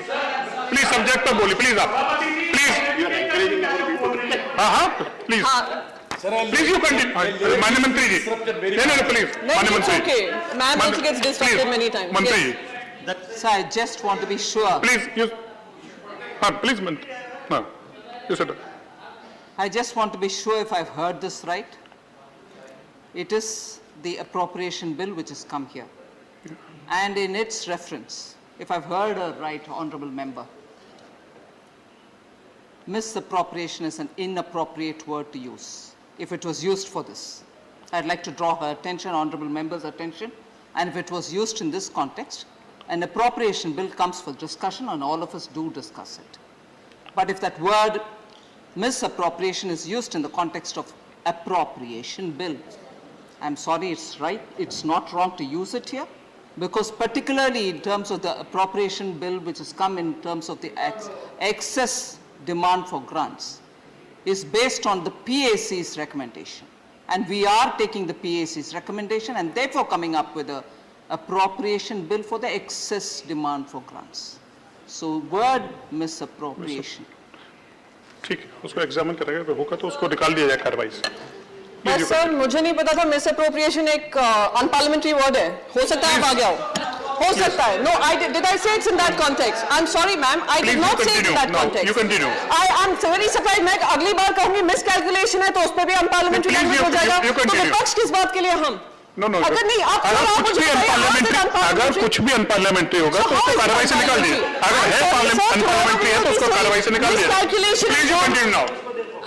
J: प्लीज सब्जेक्ट पर बोलिए, प्लीज आप प्लीज। हाँ प्लीज प्लीज यू कंटिन्यू। माननीय मंत्री जी, नहीं प्लीज माननीय मंत्री।
Q: Ma'am also gets disrupted many times.
J: मंत्री जी,
C: So I just want to be sure.
J: Please you, हाँ प्लीज मंत्री, हाँ you said.
C: I just want to be sure if I've heard this right. It is the appropriation bill which has come here. And in its reference, if I've heard right, honorable member, misappropriation is an inappropriate word to use. If it was used for this, I'd like to draw her attention, honorable member's attention, and if it was used in this context, an appropriation bill comes for discussion and all of us do discuss it. But if that word misappropriation is used in the context of appropriation bill, I'm sorry, it's right, it's not wrong to use it here, because particularly in terms of the appropriation bill which has come in terms of the excess demand for grants is based on the PAC's recommendation. And we are taking the PAC's recommendation and therefore coming up with a appropriation bill for the excess demand for grants. So word misappropriation.
J: ठीक है, उसको examine करेगा, अगर होगा तो उसको निकाल दिया जाए कार्रवाई से।
Q: बस सर मुझे नहीं पता था मिस अप्रोप्रिएशन एक अनपार्लियामेंट्री वर्ड है, हो सकता है आ गया हो सकता है। No I did I say it's in that context? I am sorry ma'am, I did not say it in that context.
J: You continue.
Q: I am very surprised. मैं अगली बार कहूंगी मिस कैलकुलेशन है तो उस पे भी अनपार्लियामेंट्री लैंग्वेज हो जाएगा। तो विपक्ष किस बात के लिए हम?
J: नो
Q: अगर नहीं आप
J: अगर कुछ भी अनपार्लियामेंट्री होगा तो उसको कार्रवाई से निकाल दिए। अगर है अनपार्लियामेंट्री है तो उसको कार्रवाई से निकाल दिए। Please you continue now.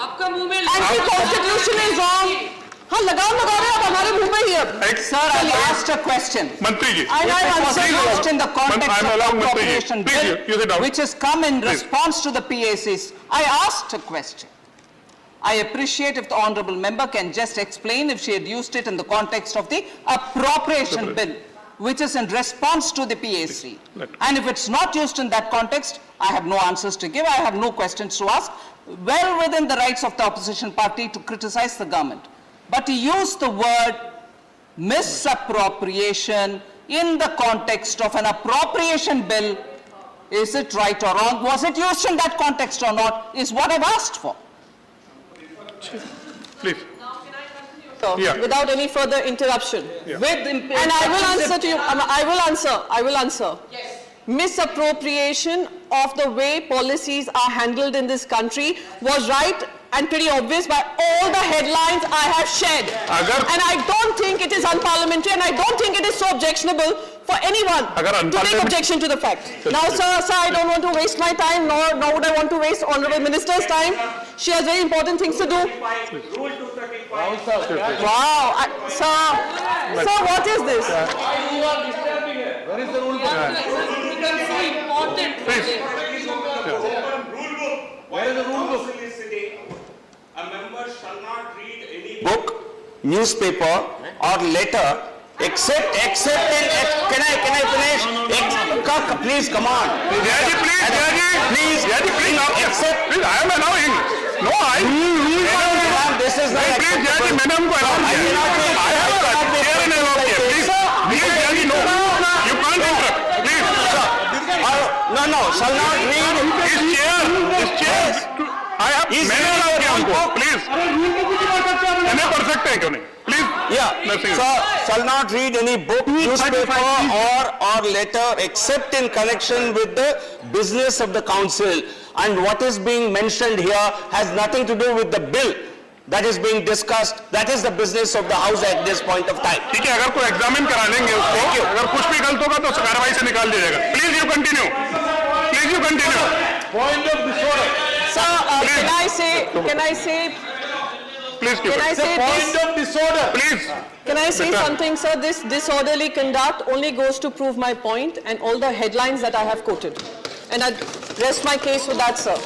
Q: आपका मुंह में एंटी कॉन्स्टिट्यूशन इज रॉन्ग। हाँ लगाम लगा रहे हैं आप हमारे मुंह में ही अब।
C: Sir, I asked a question.
J: मंत्री जी,
C: It was used in the context of appropriation bill, which has come in response to the PACs. I asked a question. I appreciate if the honorable member can just explain if she had used it in the context of the appropriation bill, which is in response to the PAC. And if it's not used in that context, I have no answers to give, I have no questions to ask, well within the rights of the opposition party to criticize the government. But to use the word misappropriation in the context of an appropriation bill, is it right or wrong? Was it used in that context or not, is what I've asked for.
J: Please.
Q: So, without any further interruption. And I will answer to you, I will answer. Yes. Misappropriation of the way policies are handled in this country was right and pretty obvious by all the headlines I have shared. And I don't think it is unparliamentary and I don't think it is so objectionable for anyone to take objection to the fact. Now, sir, I don't want to waste my time, nor would I want to waste Honorable Minister's time. She has very important things to do. Wow, sir, what is this?
J: Where is the rule book? Please.
E: Where is the rule book? A member shall not read any book, newspaper or letter
M: Except can I finish? Please, come on.
J: Jayaji, please,
M: Except.
J: please, I am allowing. No,
M: This is not
J: please, Jayaji, मैंने हमको allow किया. I have a chair and allow किया. Please, Jayaji, no, you can't interrupt. Please.
M: No, shall not read.
J: This chair. I have. मैंने allow किया हमको. Please. मैंने पढ़ सकते हैं क्यों नहीं? Please.
M: Yeah, sir, shall not read any book, newspaper or letter except in connection with the business of the council. And what is being mentioned here has nothing to do with the bill that is being discussed. That is the business of the house at this point of time.
J: ठीक है, अगर कोई examine करा लेंगे उसको, अगर कुछ भी गलत होगा तो कार्रवाई से निकाल दिया जाएगा. Please you continue. Please you continue.
I: Point of disorder.
Q: Sir, can I say,
J: Please keep
Q: can I
J: it.
Q: say
I: Point
Q: this?
I: of disorder.
J: Please.
Q: Can I say
J: Better.
Q: something, sir? This disorderly conduct only goes to prove my point and all the headlines that I have quoted. And I rest my case with that, sir.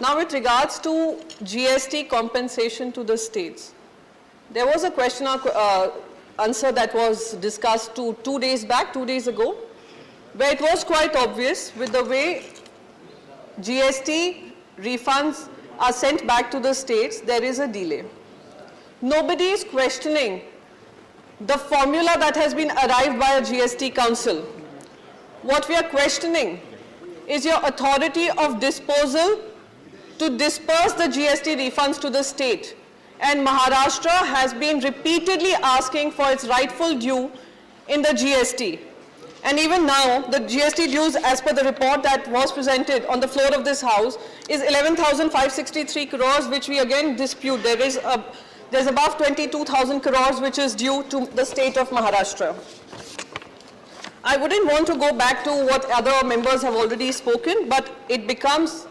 Q: Now, with regards to GST compensation to the states, there was a question answer that was discussed 2 days back, 2 days ago, where it was quite obvious with the way GST refunds are sent back to the states, there is a delay. Nobody is questioning the formula that has been arrived by a GST council. What we are questioning is your authority of disposal to disperse the GST refunds to the state. And Maharashtra has been repeatedly asking for its rightful due in the GST. And even now, the GST dues, as per the report that was presented on the floor of this house, is 11,563 crores, which we again dispute. There's above 22,000 crores which is due to the state of Maharashtra. I wouldn't want to go back to what other members have already spoken, but it becomes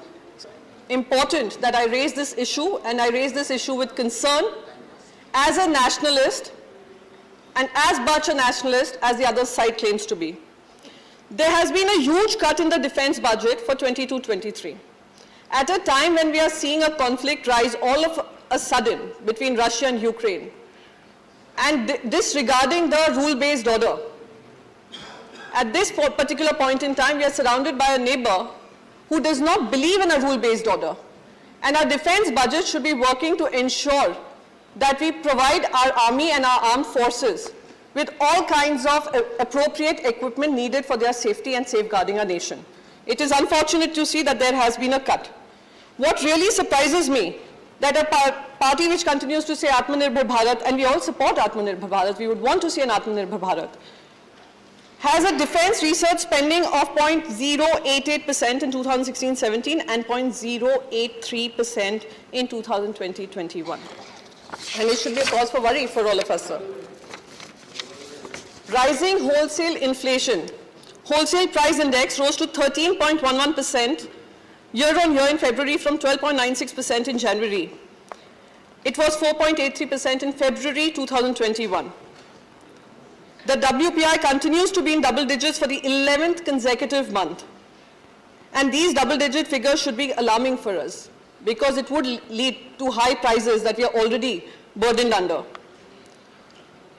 Q: important that I raise this issue, and I raise this issue with concern as a nationalist and as much a nationalist as the other side claims to be. There has been a huge cut in the defense budget for 22-23. At a time when we are seeing a conflict rise all of a sudden between Russia and Ukraine, and disregarding the rule-based order. At this particular point in time, we are surrounded by a neighbor who does not believe in a rule-based order. And our defense budget should be working to ensure that we provide our army and our armed forces with all kinds of appropriate equipment needed for their safety and safeguarding our nation. It is unfortunate to see that there has been a cut. What really surprises me, that a party which continues to say Atmanirbhar Bharat, and we all support Atmanirbhar Bharat, we would want to see an Atmanirbhar Bharat, has a defense research spending of 0.088% in 2016-17 and 0.083% in 2020-21. And it should be a cause for worry for all of us, sir. Rising wholesale inflation. Wholesale price index rose to 13.11% year-on-year in February from 12.96% in January. It was 4.83% in February 2021. The WPI continues to be in double digits for the 11th consecutive month. And these double-digit figures should be alarming for us, because it would lead to high prices that we are already burdened under.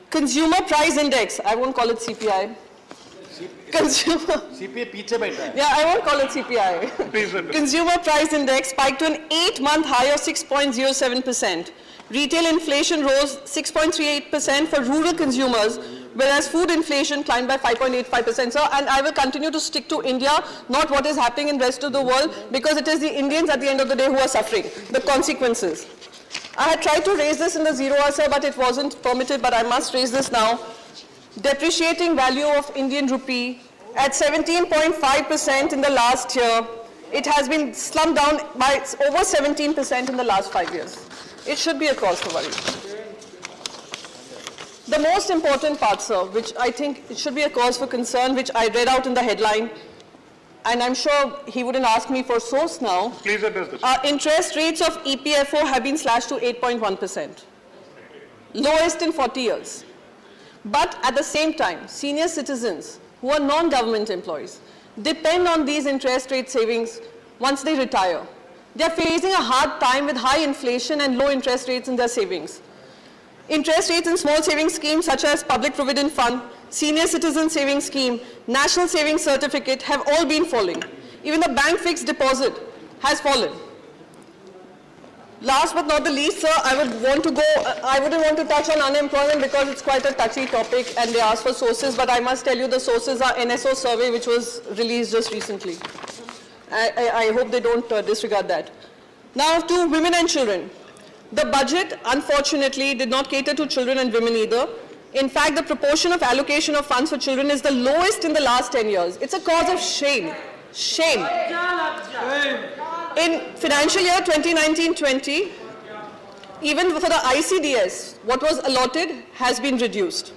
Q: Consumer Price Index, I won't call it CPI. Yeah, I won't call it CPI. Consumer Price Index spiked to an 8-month high of 6.07%. Retail inflation rose 6.38% for rural consumers, whereas food inflation climbed by 5.85%. So, and I will continue to stick to India, not what is happening in the rest of the world, because it is the Indians at the end of the day who are suffering the consequences. I had tried to raise this in the zero hour, sir, but it wasn't permitted, but I must raise this now. Depreciating value of Indian rupee at 17.5% in the last year. It has been slumped down by over 17% in the last 5 years. It should be a cause for worry. The most important part, sir, which I think it should be a cause for concern, which I read out in the headline, and I'm sure he wouldn't ask me for source now.
J: Please address this.
Q: Interest rates of EPFO have been slashed to 8.1%, lowest in 40 years. But at the same time, senior citizens who are non-government employees depend on these interest rate savings once they retire. They are facing a hard time with high inflation and low interest rates in their savings. Interest rates in small savings schemes such as Public Provident Fund, Senior Citizen Savings Scheme, National Savings Certificate have all been falling. Even the bank fixed deposit has fallen. Last but not the least, sir, I wouldn't want to touch on unemployment because it's quite a touchy topic and they ask for sources, but I must tell you the sources are NSO survey which was released just recently. I hope they don't disregard that. Now to women and children. The budget, unfortunately, did not cater to children and women either. In fact, the proportion of allocation of funds for children is the lowest in the last 10 years. It's a cause of shame. Shame. In financial year 2019-20, even for the ICDS, what was allotted has been reduced.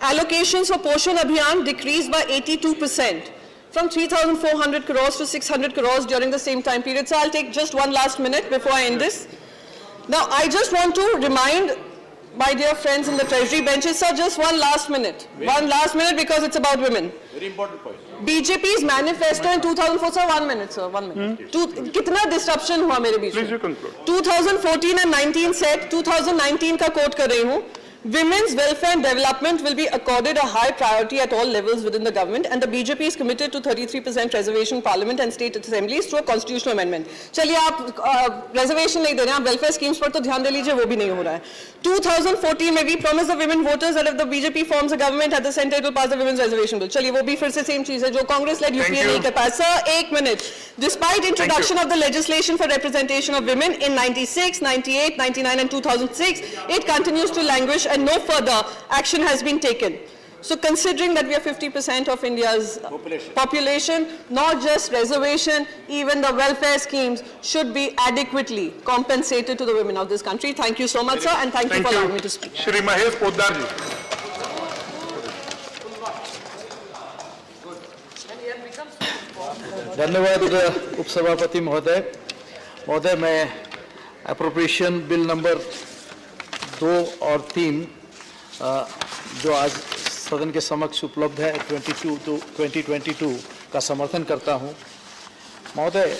Q: Allocations for Poshan Abhiyan decreased by 82%, from 3,400 crores to 600 crores during the same time period. So I'll take just one last minute before I end this. Now, I just want to remind my dear friends in the treasury benches, sir, just one last minute. One last minute because it's about women.
G: Very important point.
Q: BJP's manifesto in 2004, sir, 1 minute, sir, 1 minute. कितना disruption हुआ मेरे बीच में? 2014 and 19 said, 2019 का quote कर रही हूँ, women's welfare and development will be accorded a high priority at all levels within the government, and the BJP is committed to 33% reservation in Parliament and state assemblies through a constitutional amendment. चलिए आप reservation नहीं दे रहे हैं, आप welfare schemes पर तो ध्यान दे लीजिए, वो भी नहीं हो रहा है. 2014 में we promised the women voters that if the BJP forms a government at the centre, it will pass the women's reservation bill. चलिए वो भी फिर से same चीज है जो Congress led UPA नहीं कर पाया. Sir, 1 minute. Despite introduction of the legislation for representation of women in 96, 98, 99 and 2006, it continues to languish and no further action has been taken. So considering that we are 50% of India's population, not just reservation, even the welfare schemes should be adequately compensated to the women of this country. Thank you so much, sir, and thank you for allowing me to speak.
J: Shri Mahesh Poddar ji.
F: धन्यवाद उपसभापति महोदय. महोदय, मैं appropriation bill number 2 और 3 जो आज सदन के समक्ष उपलब्ध है 2022 का समर्थन करता हूं. महोदय,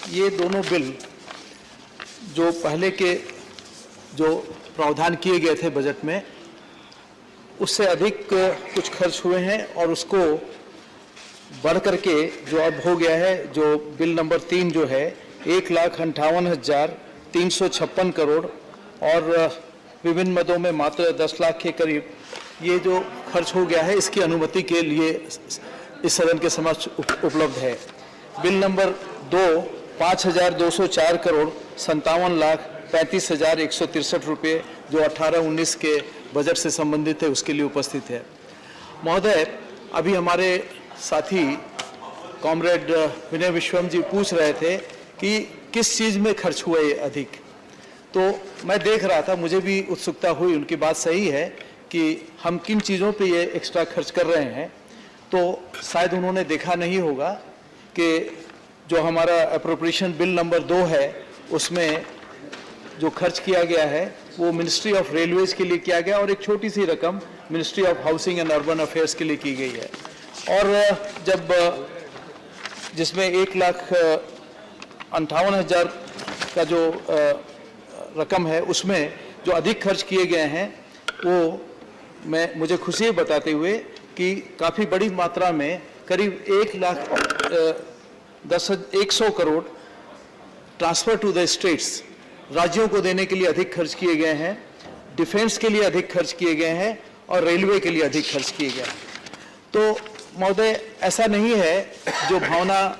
F: ये दोनों बिल जो पहले के जो प्रावधान किए गए थे बजट में उससे अधिक कुछ खर्च हुए हैं और उसको बढ़ करके जो अब हो गया है, जो बिल नंबर 3 जो है 1,58,356 करोड़ और विभिन्न मदों में मात्र 10 लाख के करीब ये जो खर्च हो गया है, इसकी अनुमति के लिए इस सदन के समक्ष उपलब्ध है. बिल नंबर 2 5,204 करोड़ 57,35,163 रुपये जो 18-19 के बजट से संबंधित है उसके लिए उपस्थित है. महोदय, अभी हमारे साथी कॉमरेड विनय विश्वम जी पूछ रहे थे कि किस चीज़ में खर्च हुआ ये अधिक, तो मैं देख रहा था, मुझे भी उत्सुकता हुई. उनकी बात सही है कि हम किन चीज़ों पे ये एक्स्ट्रा खर्च कर रहे हैं, तो शायद उन्होंने देखा नहीं होगा कि जो हमारा अप्रोप्रिएशन बिल नंबर 2 है उसमें जो खर्च किया गया है वो मिनिस्ट्री ऑफ रेलवेज के लिए किया गया और एक छोटी सी रकम ministry of housing and urban affairs के लिए की गई है. और जब जिसमें 1,58,000 का जो रकम है उसमें जो अधिक खर्च किए गए हैं वो मुझे खुशी है बताते हुए कि काफ़ी बड़ी मात्रा में करीब 1,100 crore transfer to the states राज्यों को देने के लिए अधिक खर्च किए गए हैं, डिफेंस के लिए अधिक खर्च किए गए हैं और रेलवे के लिए अधिक खर्च किए गए हैं. तो महोदय, ऐसा नहीं है जो भावना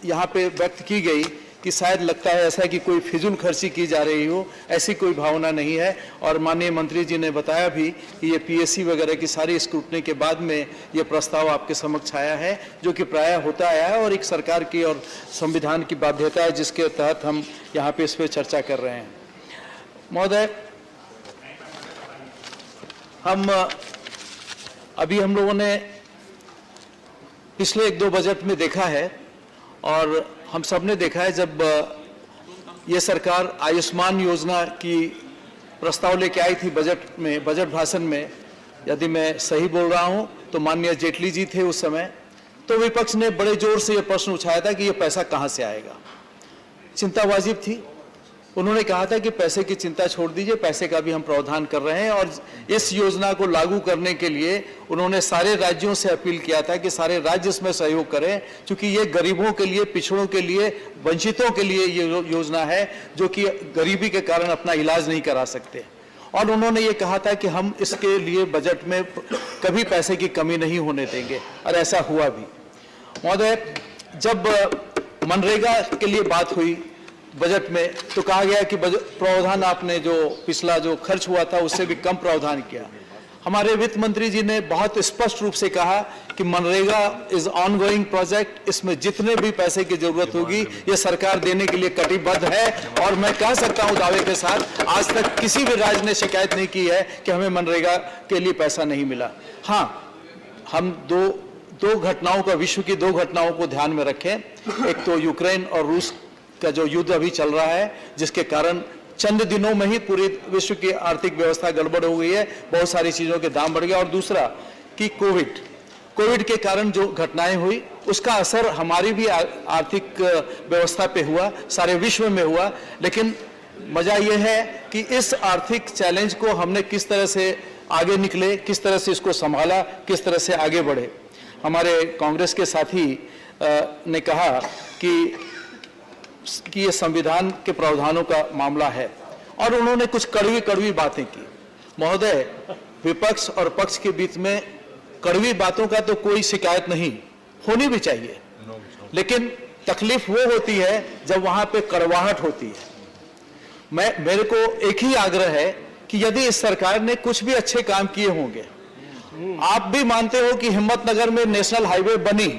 F: यहाँ पे व्यक्त की गई कि शायद लगता है ऐसा कि कोई फिजूल खर्ची की जा रही हो, ऐसी कोई भावना नहीं है. और माननीय मंत्री जी ने बताया भी कि ये पीएससी वगैरह की सारी स्क्रूटनी के बाद में ये प्रस्ताव आपके समक्ष आया है, जो कि प्रायः होता आया है और एक सरकार की और संविधान की बाध्यता है जिसके तहत हम यहाँ पे इस पर चर्चा कर रहे हैं. महोदय, अभी हम लोगों ने पिछले 1-2 बजट में देखा है और हम सब ने देखा है, जब ये सरकार आयुष्मान योजना की प्रस्ताव लेके आई थी बजट भाषण में, यदि मैं सही बोल रहा हूं तो माननीय जेटली जी थे उस समय, तो विपक्ष ने बड़े जोर से ये प्रश्न उठाया था कि ये पैसा कहां से आएगा. चिंता वाजिब थी
I: उन्होंने कहा था कि पैसे की चिंता छोड़ दीजिए, पैसे का भी हम प्रावधान कर रहे हैं। और इस योजना को लागू करने के लिए उन्होंने सारे राज्यों से अपील किया था कि सारे राज्य इसमें सहयोग करें, क्योंकि ये गरीबों के लिए, पिछड़ों के लिए, वंचितों के लिए ये योजना है जो कि गरीबी के कारण अपना इलाज नहीं करा सकते। और उन्होंने ये कहा था कि हम इसके लिए बजट में कभी पैसे की कमी नहीं होने देंगे, और ऐसा हुआ भी। महोदय, जब मनरेगा के लिए बात हुई बजट में, तो कहा गया कि प्रावधान आपने जो पिछला जो खर्च हुआ था उससे भी कम प्रावधान किया। हमारे वित्त मंत्री जी ने बहुत स्पष्ट रूप से कहा कि मनरेगा इज ऑनगोइंग प्रोजेक्ट, इसमें जितने भी पैसे की जरूरत होगी ये सरकार देने के लिए कटिबद्ध है। और मैं कह सकता हूं दावे के साथ, आज तक किसी भी राज्य ने शिकायत नहीं की है कि हमें मनरेगा के लिए पैसा नहीं मिला। हाँ, हम दो घटनाओं का, विश्व की 2 घटनाओं को ध्यान में रखें। एक तो यूक्रेन और रूस का जो युद्ध अभी चल रहा है, जिसके कारण चंद दिनों में ही पूरी विश्व की आर्थिक व्यवस्था गड़बड़ हो गई है, बहुत सारी चीजों के दाम बढ़ गए। और दूसरा कि कोविड के कारण जो घटनाएं हुई, उसका असर हमारी भी आर्थिक व्यवस्था पे हुआ, सारे विश्व में हुआ। लेकिन मजा यह है कि इस आर्थिक चैलेंज को हमने किस तरह से आगे निकले, किस तरह से इसको संभाला, किस तरह से आगे बढ़े। हमारे कांग्रेस के साथी ने कहा कि ये संविधान के प्रावधानों का मामला है, और उन्होंने कुछ कड़वी बातें की। महोदय, विपक्ष और पक्ष के बीच में कड़वी बातों का तो कोई शिकायत नहीं, होनी भी चाहिए, लेकिन तकलीफ वो होती है जब वहां पे कड़वाहट होती है। मेरे को एक ही आग्रह है कि यदि इस सरकार ने कुछ भी अच्छे काम किए होंगे, आप भी मानते हो कि हिम्मतनगर में नेशनल हाईवे बनी,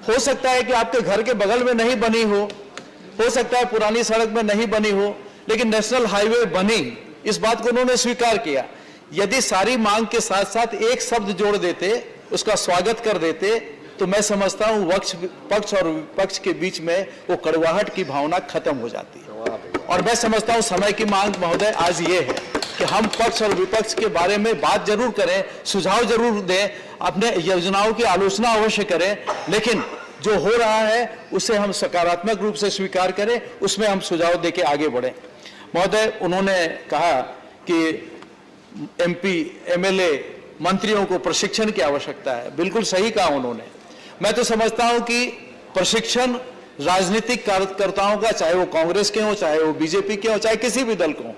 I: हो सकता है कि आपके घर के बगल में नहीं बनी हो सकता है पुरानी सड़क में नहीं बनी हो, लेकिन नेशनल हाईवे बनी, इस बात को उन्होंने स्वीकार किया। यदि सारी मांग के साथ साथ एक शब्द जोड़ देते, उसका स्वागत कर देते, तो मैं समझता हूं पक्ष और विपक्ष के बीच में वो कड़वाहट की भावना खत्म हो जाती है। और मैं समझता हूं समय की मांग महोदय आज ये है कि हम पक्ष और विपक्ष के बारे में बात जरूर करें, सुझाव जरूर दें, अपने योजनाओं की आलोचना अवश्य करें, लेकिन जो हो रहा है उसे हम सकारात्मक रूप से स्वीकार करें, उसमें हम सुझाव देके आगे बढ़ें। महोदय, उन्होंने कहा कि एमपी, एमएलए, मंत्रियों को प्रशिक्षण की आवश्यकता है। बिल्कुल सही कहा उन्होंने। मैं तो समझता हूं कि प्रशिक्षण राजनीतिक कार्यकर्ताओं का, चाहे वो कांग्रेस के हो, चाहे वो बीजेपी के हो, चाहे किसी भी दल को हो,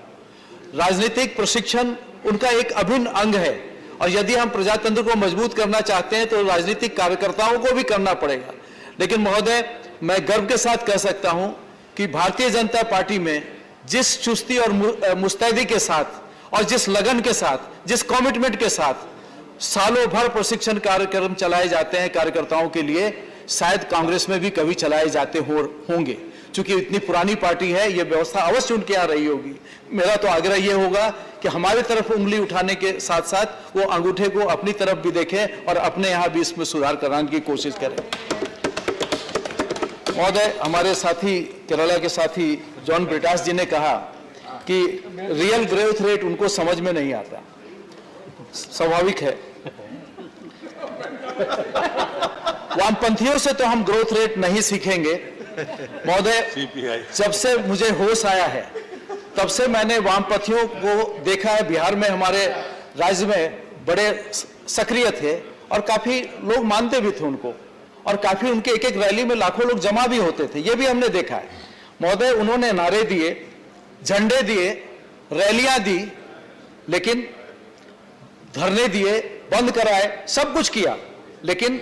I: राजनीतिक प्रशिक्षण उनका एक अभिन्न अंग है। और यदि हम प्रजातंत्र को मजबूत करना चाहते हैं तो राजनीतिक कार्यकर्ताओं को भी करना पड़ेगा। लेकिन महोदय, मैं गर्व के साथ कह सकता हूं कि भारतीय जनता पार्टी में जिस चुस्ती और मुस्तैदी के साथ और जिस लगन के साथ, जिस कमिटमेंट के साथ सालों भर प्रशिक्षण कार्यक्रम चलाए जाते हैं कार्यकर्ताओं के लिए, शायद कांग्रेस में भी कभी चलाए जाते होंगे। चूंकि इतनी पुरानी पार्टी है, ये व्यवस्था अवश्य उनके यहाँ रही होगी। मेरा तो आग्रह ये होगा कि हमारी तरफ उंगली उठाने के साथ साथ वो अंगूठे को अपनी तरफ भी देखें और अपने यहाँ भी इसमें सुधार कराने की कोशिश करें। महोदय, हमारे साथी, केरला के साथी जॉन ब्रिटास जी ने कहा कि रियल ग्रोथ रेट उनको समझ में नहीं आता। स्वाभाविक है, वामपंथियों से तो हम ग्रोथ रेट नहीं सीखेंगे। महोदय, जब से मुझे होश आया है तब से मैंने वामपंथियों को देखा है। बिहार में, हमारे राज्य में बड़े सक्रिय थे और काफी लोग मानते भी थे उनको, और काफी उनके एक एक रैली में लाखों लोग जमा भी होते थे, ये भी हमने देखा है। महोदय, उन्होंने नारे दिए, झंडे दिए, रैलियां दी, लेकिन धरने दिए, बंद कराए, सब कुछ किया, लेकिन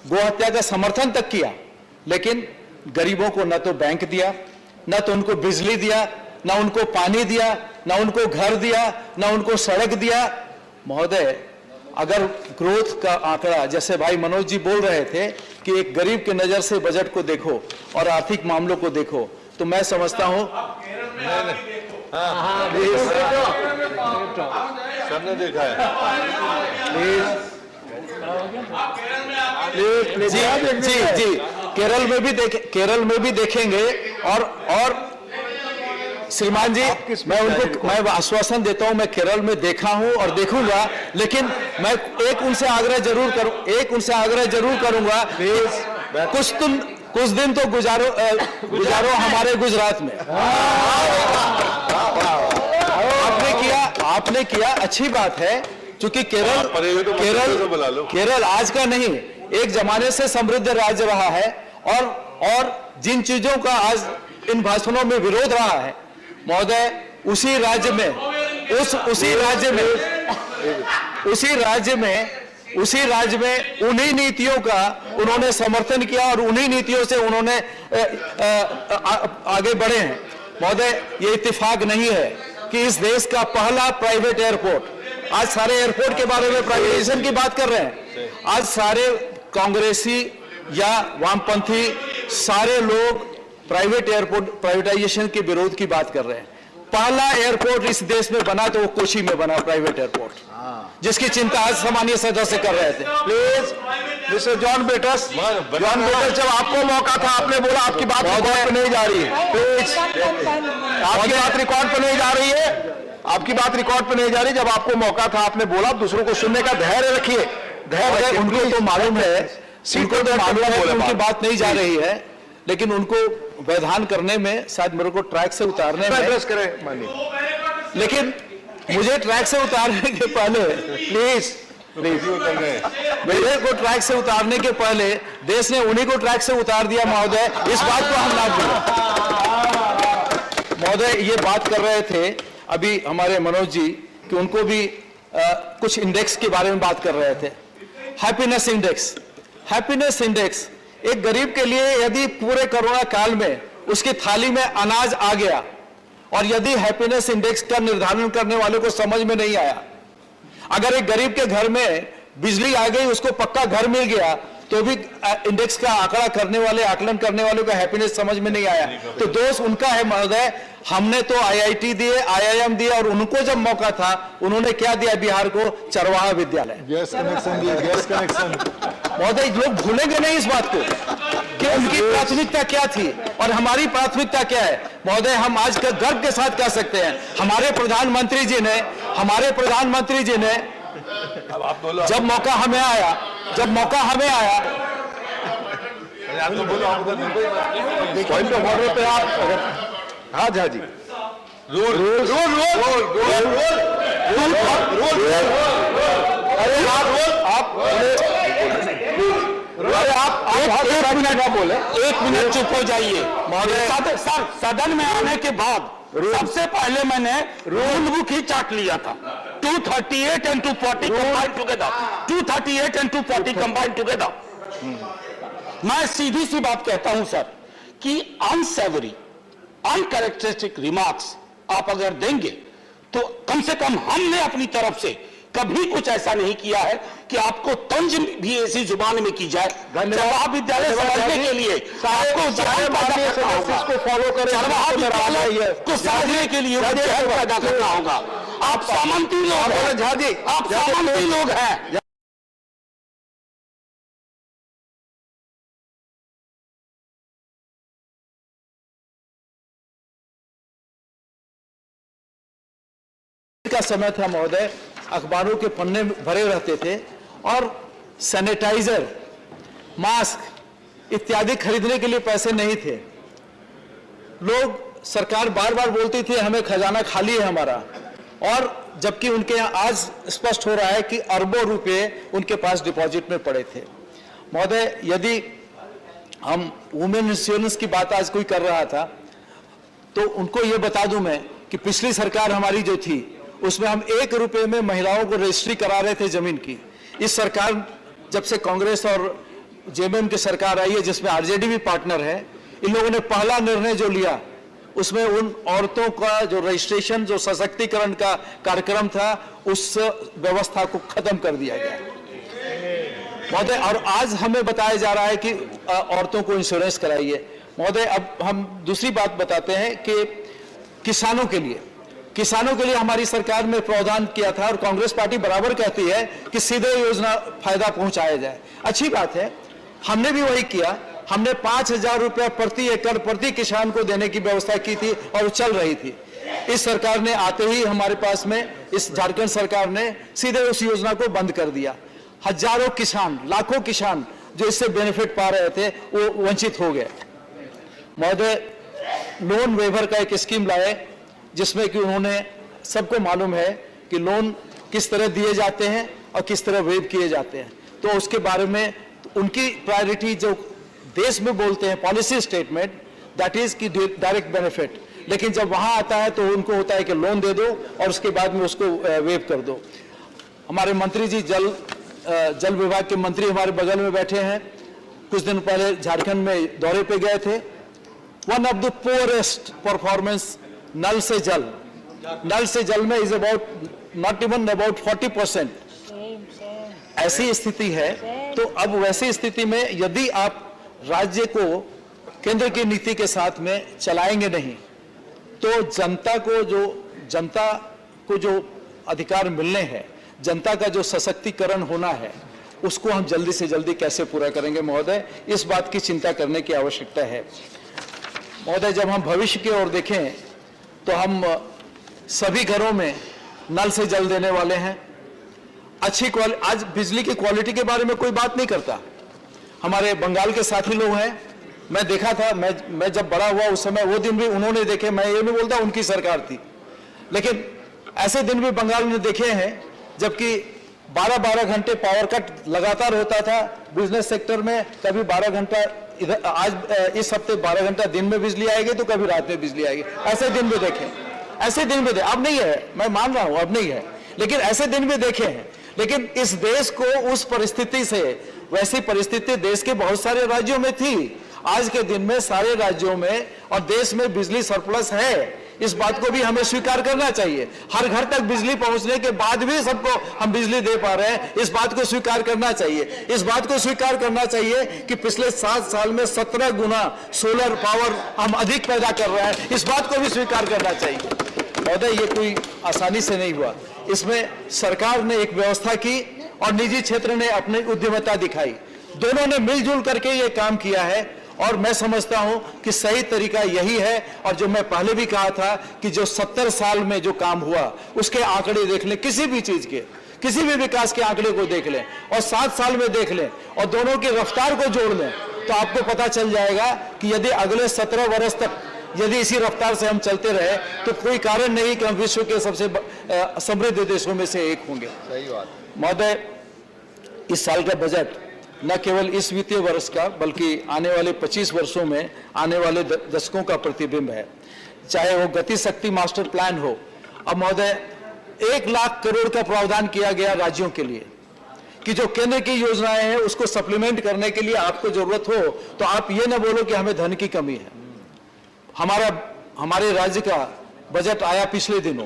I: गोहत्या का समर्थन तक किया, लेकिन गरीबों को न तो बैंक दिया, न तो उनको बिजली दिया, न उनको पानी दिया, न उनको घर दिया, न उनको सड़क दिया। महोदय, अगर ग्रोथ का आंकड़ा, जैसे भाई मनोज जी बोल रहे थे कि एक गरीब के नजर से बजट को देखो और आर्थिक मामलों को देखो, तो मैं समझता हूं
B: सबने देखा है।
I: जी, केरल में भी देखेंगे। और श्रीमान जी, मैं आश्वासन देता हूं, मैं केरल में देखा हूं और देखूंगा, लेकिन मैं एक उनसे आग्रह जरूर करूंगा, कुछ दिन तो गुजारो हमारे गुजरात में। आपने किया अच्छी बात है, क्योंकि केरल आज का नहीं, एक जमाने से समृद्ध राज्य रहा है, और जिन चीजों का आज इन भाषणों में विरोध रहा है महोदय, उसी राज्य में उन्हीं नीतियों का उन्होंने समर्थन किया और उन्हीं नीतियों से उन्होंने आगे बढ़े हैं। महोदय, ये इत्तेफाक नहीं है कि इस देश का पहला प्राइवेट एयरपोर्ट, आज सारे एयरपोर्ट के बारे में प्राइवेटाइजेशन की बात कर रहे हैं, आज सारे कांग्रेसी या वामपंथी सारे लोग प्राइवेट एयरपोर्ट प्राइवेटाइजेशन के विरोध की बात कर रहे हैं। पहला एयरपोर्ट इस देश में बना तो वो कोची में बना, प्राइवेट एयरपोर्ट, जिसकी चिंता आज सामान्य सदस्य कर रहे थे।
B: प्लीज मिस्टर जॉन बेटस, जब आपको मौका था आपने बोला आपकी बात रिकॉर्ड पे नहीं जा रही है। प्लीज, आपकी बात रिकॉर्ड पे नहीं जा रही है, आपकी बात रिकॉर्ड पे नहीं जा रही। जब आपको मौका था आपने बोला, दूसरों को सुनने का धैर्य रखिए।
I: उनको तो मालूम है कि उनकी बात नहीं जा रही है, लेकिन उनको वैधान करने में शायद मेरे को ट्रैक से उतारने में, लेकिन मुझे ट्रैक से उतारने के पहले प्लीज मेरे को ट्रैक से उतारने के पहले देश ने उन्हीं को ट्रैक से उतार दिया महोदय। इस बात को हम ना भूलें महोदय। ये बात कर रहे थे अभी हमारे मनोज जी कि उनको भी कुछ इंडेक्स के बारे में बात कर रहे थे। हैप्पीनेस इंडेक्स एक गरीब के लिए यदि पूरे कोरोना काल में उसकी थाली में अनाज आ गया और यदि हैप्पीनेस इंडेक्स का निर्धारण करने वाले को समझ में नहीं आया, अगर एक गरीब के घर में बिजली आ गई, उसको पक्का घर मिल गया, तो भी इंडेक्स का आंकड़ा करने वाले, आकलन करने वालों का हैप्पीनेस समझ में नहीं आया, तो दोष उनका है महोदय। हमने तो IIT दिए, IIM दिए, और उनको जब मौका था उन्होंने क्या दिया बिहार को? चरवाहा विद्यालय, गैस कनेक्शन। महोदय, लोग भूलेंगे नहीं इस बात को कि उनकी प्राथमिकता क्या थी और हमारी प्राथमिकता क्या है। महोदय, हम आज गर्व के साथ कह सकते हैं, हमारे प्रधानमंत्री जी ने जब मौका हमें आया
B: पॉइंट ऑफ ऑर्डर पे आप, हाँ जी,
M: एक मिनट चुप हो जाइए महोदय। सदन में आने के बाद सबसे पहले मैंने रूल बुक ही चाट लिया था। 238 and 240 combined together. 238 and 240 combined together. मैं सीधी सी बात कहता हूं सर कि अनसेवरी, अनकैरेक्टरिस्टिक रिमार्क्स आप अगर देंगे तो कम से कम हमने अपनी तरफ से कभी कुछ ऐसा नहीं किया है कि आपको तंज भी ऐसी जुबान में की जाए। चरवाहा विद्यालय समझने के लिए आपको
B: को फॉलो करें,
M: चरवाहा विद्यालय को समझने के लिए पैदा करना होगा। आप सामंती लोग हैं, आप सामंती लोग हैं।
I: का समय था महोदय, अखबारों के पन्ने भरे रहते थे और सैनिटाइजर, मास्क इत्यादि खरीदने के लिए पैसे नहीं थे। लोग, सरकार बार बार बोलती थी हमें खजाना खाली है हमारा, और जबकि उनके यहाँ आज स्पष्ट हो रहा है कि अरबों रुपए उनके पास डिपॉजिट में पड़े थे। महोदय, यदि हम वुमेन इंश्योरेंस की बात आज कोई कर रहा था तो उनको ये बता दूं मैं कि पिछली सरकार हमारी जो थी उसमें हम 1 रुपए में महिलाओं को रजिस्ट्री करा रहे थे जमीन की। इस सरकार, जब से कांग्रेस और जेएमएम की सरकार आई है जिसमें आरजेडी भी पार्टनर है, इन लोगों ने पहला निर्णय जो लिया उसमें उन औरतों का जो रजिस्ट्रेशन, जो सशक्तिकरण का कार्यक्रम था, उस व्यवस्था को खत्म कर दिया गया महोदय। और आज हमें बताया जा रहा है कि औरतों को इंश्योरेंस कराइए। महोदय, अब हम दूसरी बात बताते हैं कि किसानों के लिए हमारी सरकार ने प्रावधान किया था और कांग्रेस पार्टी बराबर कहती है कि सीधे योजना फायदा पहुंचाया जाए। अच्छी बात है, हमने भी वही किया। हमने 5,000 रुपया प्रति एकड़ प्रति किसान को देने की व्यवस्था की थी और चल रही थी। इस सरकार ने आते ही हमारे पास में, इस झारखंड सरकार ने सीधे उस योजना को बंद कर दिया। हजारों किसान, लाखों किसान
F: जो इससे बेनिफिट पा रहे थे वो वंचित हो गए। महोदय, लोन वेवर का एक स्कीम लाए जिसमें कि उन्होंने, सबको मालूम है कि लोन किस तरह दिए जाते हैं और किस तरह वेव किए जाते हैं, तो उसके बारे में उनकी प्रायोरिटी जो देश में बोलते हैं पॉलिसी स्टेटमेंट, दैट इज की डायरेक्ट बेनिफिट, लेकिन जब वहां आता है तो उनको होता है कि लोन दे दो और उसके बाद में उसको वेव कर दो। हमारे मंत्री जी जल विभाग के मंत्री हमारे बगल में बैठे हैं, कुछ दिन पहले झारखंड में दौरे पे गए थे। One of the poorest performance नल से जल में is about not even about 40%। ऐसी स्थिति है, तो अब वैसी स्थिति में यदि आप राज्य को केंद्र की नीति के साथ में चलाएंगे नहीं, तो जनता को जो अधिकार मिलने हैं, जनता का जो सशक्तिकरण होना है, उसको हम जल्दी से जल्दी कैसे पूरा करेंगे महोदय, इस बात की चिंता करने की आवश्यकता है। महोदय, जब हम भविष्य की ओर देखें तो हम सभी घरों में नल से जल देने वाले हैं। आज बिजली की क्वालिटी के बारे में कोई बात नहीं करता। हमारे बंगाल के साथी लोग हैं, मैं देखा था, मैं जब बड़ा हुआ उस समय वो दिन भी उन्होंने देखे, मैं ये नहीं बोलता उनकी सरकार थी, लेकिन ऐसे दिन भी बंगाल ने देखे हैं जबकि 12-12 घंटे पावर कट लगातार होता था बिजनेस सेक्टर में। कभी 12 घंटा इधर, आज इस हफ्ते 12 घंटा दिन में बिजली आएगी तो कभी रात में बिजली आएगी, ऐसे दिन भी देखे, ऐसे दिन भी अब नहीं है, मैं मान रहा हूं अब नहीं है, लेकिन ऐसे दिन भी देखे हैं। लेकिन इस देश को उस परिस्थिति से, वैसी परिस्थिति देश के बहुत सारे राज्यों में थी, आज के दिन में सारे राज्यों में और देश में बिजली सरप्लस है, इस बात को भी हमें स्वीकार करना चाहिए। हर घर तक बिजली पहुंचने के बाद भी सबको हम बिजली दे पा रहे हैं, इस बात को स्वीकार करना चाहिए। इस बात को स्वीकार करना चाहिए कि पिछले 7 साल में 17 गुना सोलर पावर हम अधिक पैदा कर रहे हैं, इस बात को भी स्वीकार करना चाहिए। महोदय, ये कोई आसानी से नहीं हुआ, इसमें सरकार ने एक व्यवस्था की और निजी क्षेत्र ने अपनी उद्यमिता दिखाई, दोनों ने मिलजुल करके ये काम किया है और मैं समझता हूं कि सही तरीका यही है। और जो मैं पहले भी कहा था कि जो 70 साल में जो काम हुआ उसके आंकड़े देख लें, किसी भी चीज के, किसी भी विकास के आंकड़े को देख लें और 7 साल में देख लें और दोनों की रफ्तार को जोड़ लें, तो आपको पता चल जाएगा कि यदि अगले 17 वर्ष तक यदि इसी रफ्तार से हम चलते रहे तो कोई कारण नहीं कि हम विश्व के सबसे समृद्ध देशों में से एक होंगे।
D: सही बात।
F: महोदय, इस साल का बजट न केवल इस वित्तीय वर्ष का बल्कि आने वाले 25 वर्षों में आने वाले दशकों का प्रतिबिंब है, चाहे वो गति शक्ति मास्टर प्लान हो। अब महोदय, 1 लाख करोड़ का प्रावधान किया गया राज्यों के लिए कि जो केंद्र की योजनाएं हैं उसको सप्लीमेंट करने के लिए आपको जरूरत हो तो आप ये ना बोलो कि हमें धन की कमी है। हमारे राज्य का बजट आया पिछले दिनों,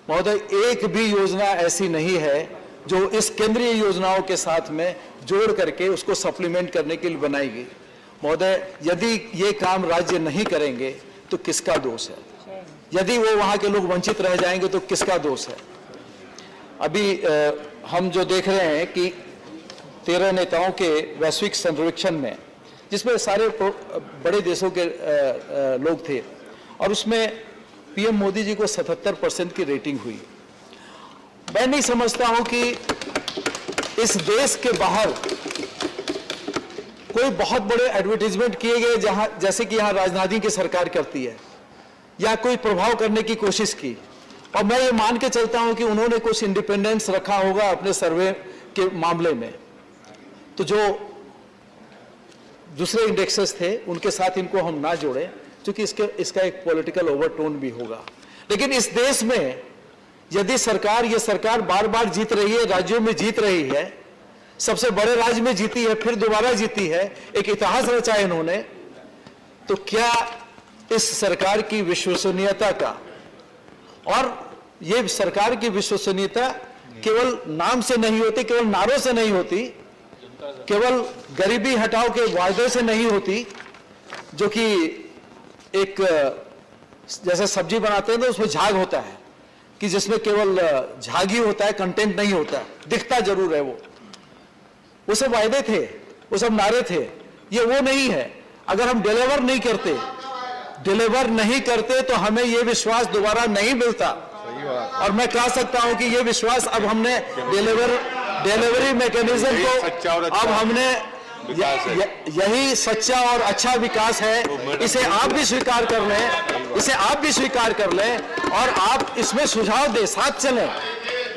F: महोदय, एक भी योजना ऐसी नहीं है जो इस केंद्रीय योजनाओं के साथ में जोड़ करके उसको सप्लीमेंट करने के लिए बनाई गई। महोदय, यदि ये काम राज्य नहीं करेंगे तो किसका दोष है? यदि वो वहां के लोग वंचित रह जाएंगे तो किसका दोष है? अभी हम जो देख रहे हैं कि 13 नेताओं के वैश्विक सर्वेक्षण में, जिसमें सारे बड़े देशों के लोग थे, और उसमें पीएम मोदी जी को 77% की रेटिंग हुई। मैं नहीं समझता हूं कि इस देश के बाहर कोई बहुत बड़े एडवर्टाइजमेंट किए गए जहां, जैसे कि यहां राजधानी की सरकार करती है, या कोई प्रभाव करने की कोशिश की, और मैं ये मान के चलता हूं कि उन्होंने कुछ इंडिपेंडेंस रखा होगा अपने सर्वे के मामले में, तो जो दूसरे इंडेक्सेस थे उनके साथ इनको हम ना जोड़ें, क्योंकि इसका एक पॉलिटिकल ओवरटोन भी होगा। लेकिन इस देश में यदि ये सरकार बार बार जीत रही है, राज्यों में जीत रही है, सबसे बड़े राज्य में जीती है, फिर दोबारा जीती है, एक इतिहास रचा है इन्होंने, तो क्या इस सरकार की विश्वसनीयता का, और ये सरकार की विश्वसनीयता केवल नाम से नहीं होती, केवल नारों से नहीं होती, केवल गरीबी हटाओ के वायदे से नहीं होती, जो कि एक जैसे सब्जी बनाते हैं तो उसमें झाग होता है, कि जिसमें केवल झाग ही होता है, कंटेंट नहीं होता, दिखता जरूर है वो सब वायदे थे, वो सब नारे थे, ये वो नहीं है। अगर हम डिलीवर नहीं करते तो हमें ये विश्वास दोबारा नहीं मिलता। और मैं कह सकता हूं कि ये विश्वास अब हमने डिलीवरी मैकेनिज्म को अब हमने
I: यही सच्चा और अच्छा विकास है। इसे आप भी स्वीकार कर लें, इसे आप भी स्वीकार कर लें और आप इसमें सुझाव दें, साथ चलें।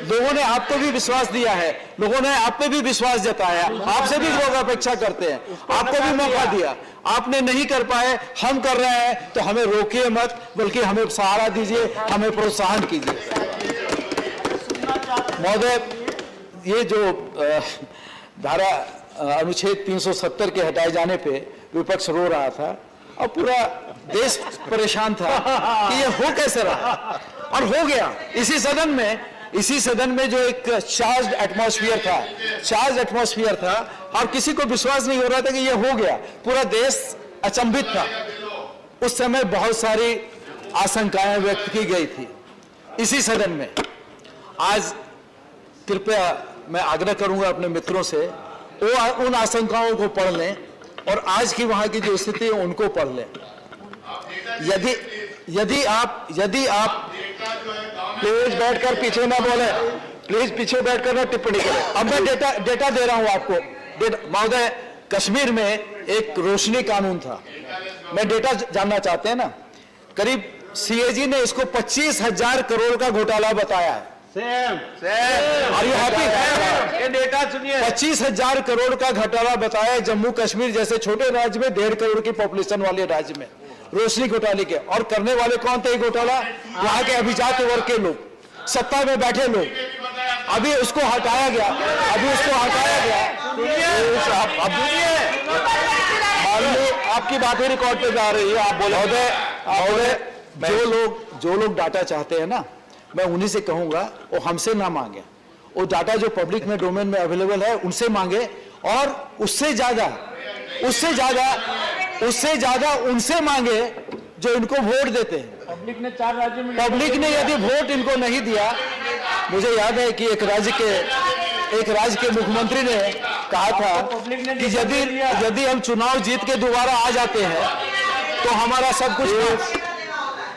I: लोगों ने आपको भी विश्वास दिया है, लोगों ने आप पे भी विश्वास जताया, आपसे भी लोग अपेक्षा करते हैं, आपको भी मौका दिया, आपने नहीं कर पाए, हम कर रहे हैं, तो हमें रोकिए मत, बल्कि हमें सहारा दीजिए, हमें प्रोत्साहन कीजिए। महोदय, ये जो धारा अनुच्छेद 370 के हटाए जाने पे विपक्ष रो रहा था और पूरा देश परेशान था कि ये हो कैसे रहा, और हो गया। इसी सदन में जो एक चार्ज्ड एटमॉस्फेयर था और किसी को विश्वास नहीं हो रहा था कि ये हो गया, पूरा देश अचंभित था। उस समय बहुत सारी आशंकाएं व्यक्त की गई थी इसी सदन में। आज कृपया मैं आग्रह करूंगा अपने मित्रों से, वो उन आशंकाओं को पढ़ लें और आज की वहां की जो स्थिति है उनको पढ़ लें। यदि आप प्लीज बैठकर पीछे ना बोले, प्लीज पीछे बैठकर ना टिप्पणी करें। अब मैं डेटा दे रहा हूं आपको। महोदय, कश्मीर में एक रोशनी कानून था, मैं डेटा जानना चाहते हैं ना, करीब सीएजी ने इसको 25,000 करोड़ का घोटाला बताया है। Are you happy? ये डेटा सुनिए, 25,000 करोड़ का घोटाला बताया है जम्मू कश्मीर जैसे छोटे राज्य में, 1.5 करोड़ की पॉपुलेशन वाले राज्य में, रोशनी घोटाले के। और करने वाले कौन थे ये घोटाला? वहां के अभिजात वर्ग के लोग, सत्ता में बैठे लोग। अभी उसको हटाया गया, आपकी बातें रिकॉर्ड पे जा रही है, आप बोले। महोदय, जो लोग डाटा चाहते हैं ना, मैं उन्हीं से कहूंगा वो हमसे ना मांगे, वो डाटा जो पब्लिक में डोमेन में अवेलेबल है उनसे मांगे, और उससे ज्यादा उनसे मांगे जो इनको वोट देते हैं। पब्लिक ने यदि वोट इनको नहीं दिया, मुझे याद है कि एक राज्य के मुख्यमंत्री ने कहा था कि यदि हम चुनाव जीत के दोबारा आ जाते हैं तो हमारा सब कुछ।